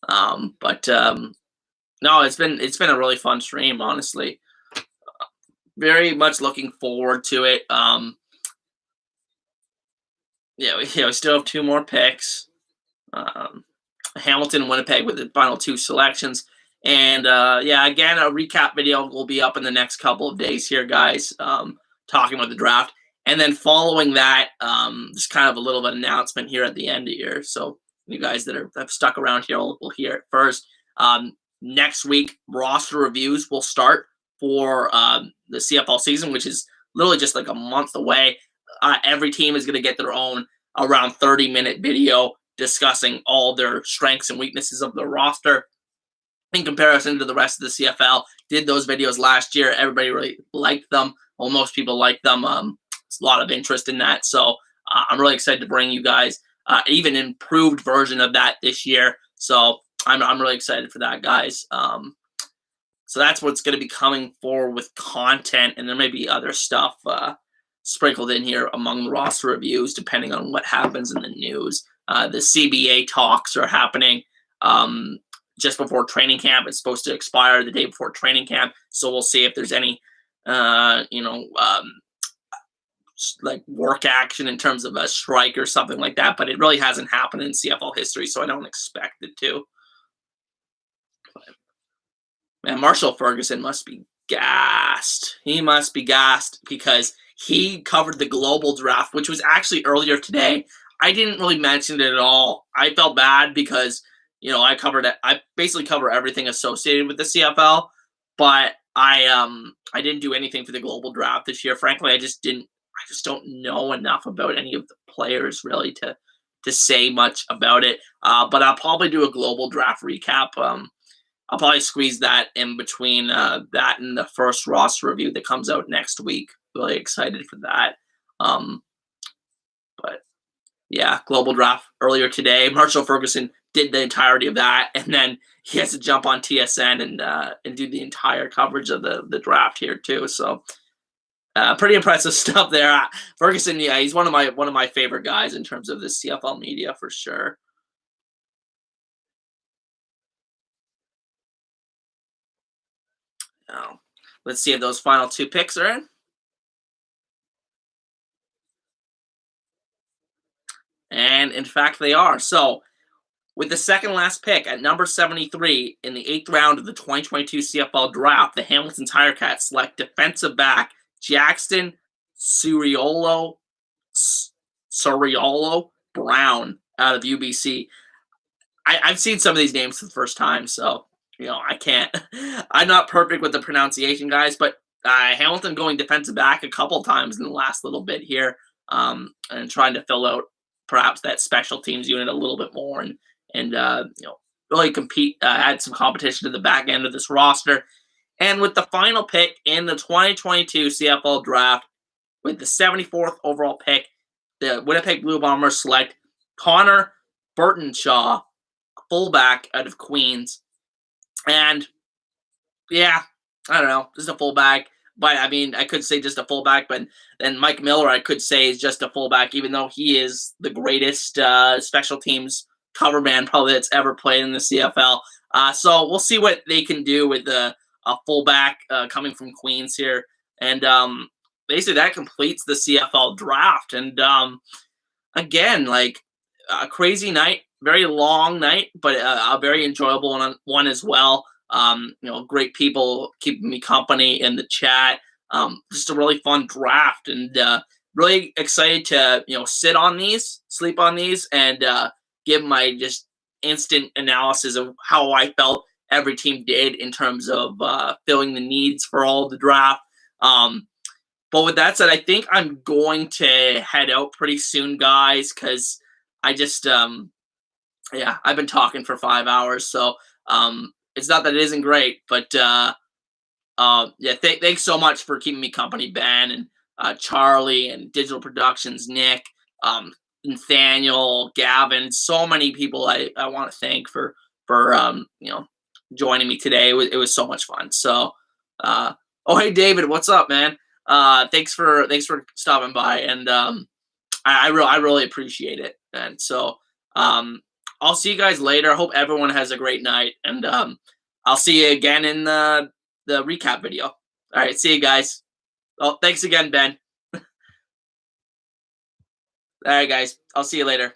But no, it's been a really fun stream, honestly. Very much looking forward to it. We still have 2 more picks. Hamilton and Winnipeg with the final 2 selections. And again, a recap video will be up in the next couple of days here, guys, talking about the draft. And then following that, just kind of a little bit of announcement here at the end of here. So you guys that have stuck around here will hear it first. Next week, roster reviews will start for the CFL season, which is literally just like a month away. Every team is going to get their own around 30-minute video discussing all their strengths and weaknesses of the roster in comparison to the rest of the CFL. Did those videos last year. Everybody really liked them. Well, most people like them. There's a lot of interest in that. So I'm really excited to bring you guys even improved version of that this year. So I'm really excited for that, guys. So that's what's going to be coming forward with content. And there may be other stuff sprinkled in here among the roster reviews, depending on what happens in the news. The CBA talks are happening just before training camp. It's supposed to expire the day before training camp. So we'll see if there's any, like work action in terms of a strike or something like that. But it really hasn't happened in CFL history, so I don't expect it to. Man, Marshall Ferguson must be gassed. He must be gassed because he covered the global draft, which was actually earlier today. I didn't really mention it at all. I felt bad because I covered it. I basically cover everything associated with the CFL, but I didn't do anything for the global draft this year. Frankly, I just didn't. I just don't know enough about any of the players really to say much about it. But I'll probably do a global draft recap. I'll probably squeeze that in between that and the first roster review that comes out next week. Really excited for that. Um, but yeah, global draft earlier today. Marshall Ferguson did the entirety of that, and then he has to jump on TSN and do the entire coverage of the draft here too. So pretty impressive stuff there. Ferguson, yeah, he's one of my favorite guys in terms of the CFL media for sure. Now, let's see if those final two picks are in. And in fact, they are. So, with the second last pick at number 73 in the eighth round of the 2022 CFL Draft, the Hamilton Tiger Cats select defensive back Jackson Suriolo, Suriolo Brown out of UBC. I've seen some of these names for the first time, so I can't. I'm not perfect with the pronunciation, guys, but Hamilton going defensive back a couple times in the last little bit here, and trying to fill out perhaps that special teams unit a little bit more, and really compete, add some competition to the back end of this roster. And with the final pick in the 2022 CFL Draft, with the 74th overall pick, the Winnipeg Blue Bombers select Connor Burtonshaw, fullback out of Queens. And yeah, I don't know, just a fullback. But I mean, I could say just a fullback, but then Mike Miller, I could say, is just a fullback, even though he is the greatest special teams cover man probably that's ever played in the CFL. So we'll see what they can do with a fullback coming from Queens here. And basically, that completes the CFL draft. And again, like a crazy night, very long night, but a very enjoyable one as well. Great people keeping me company in the chat. Just a really fun draft, and really excited to sit on these, sleep on these, and give my just instant analysis of how I felt every team did in terms of filling the needs for all of the draft. But with that said, I think I'm going to head out pretty soon, guys, because I just yeah, I've been talking for 5 hours, so it's not that it isn't great, but yeah, thanks so much for keeping me company, Ben and Charlie and Digital Productions, Nick, Nathaniel, Gavin, so many people I want to thank for joining me today. It was so much fun. So, oh hey David, what's up, man? Thanks for stopping by, and I really appreciate it. And so I'll see you guys later. I hope everyone has a great night, and I'll see you again in the recap video. All right, see you guys. Oh, thanks again, Ben. All right, guys. I'll see you later.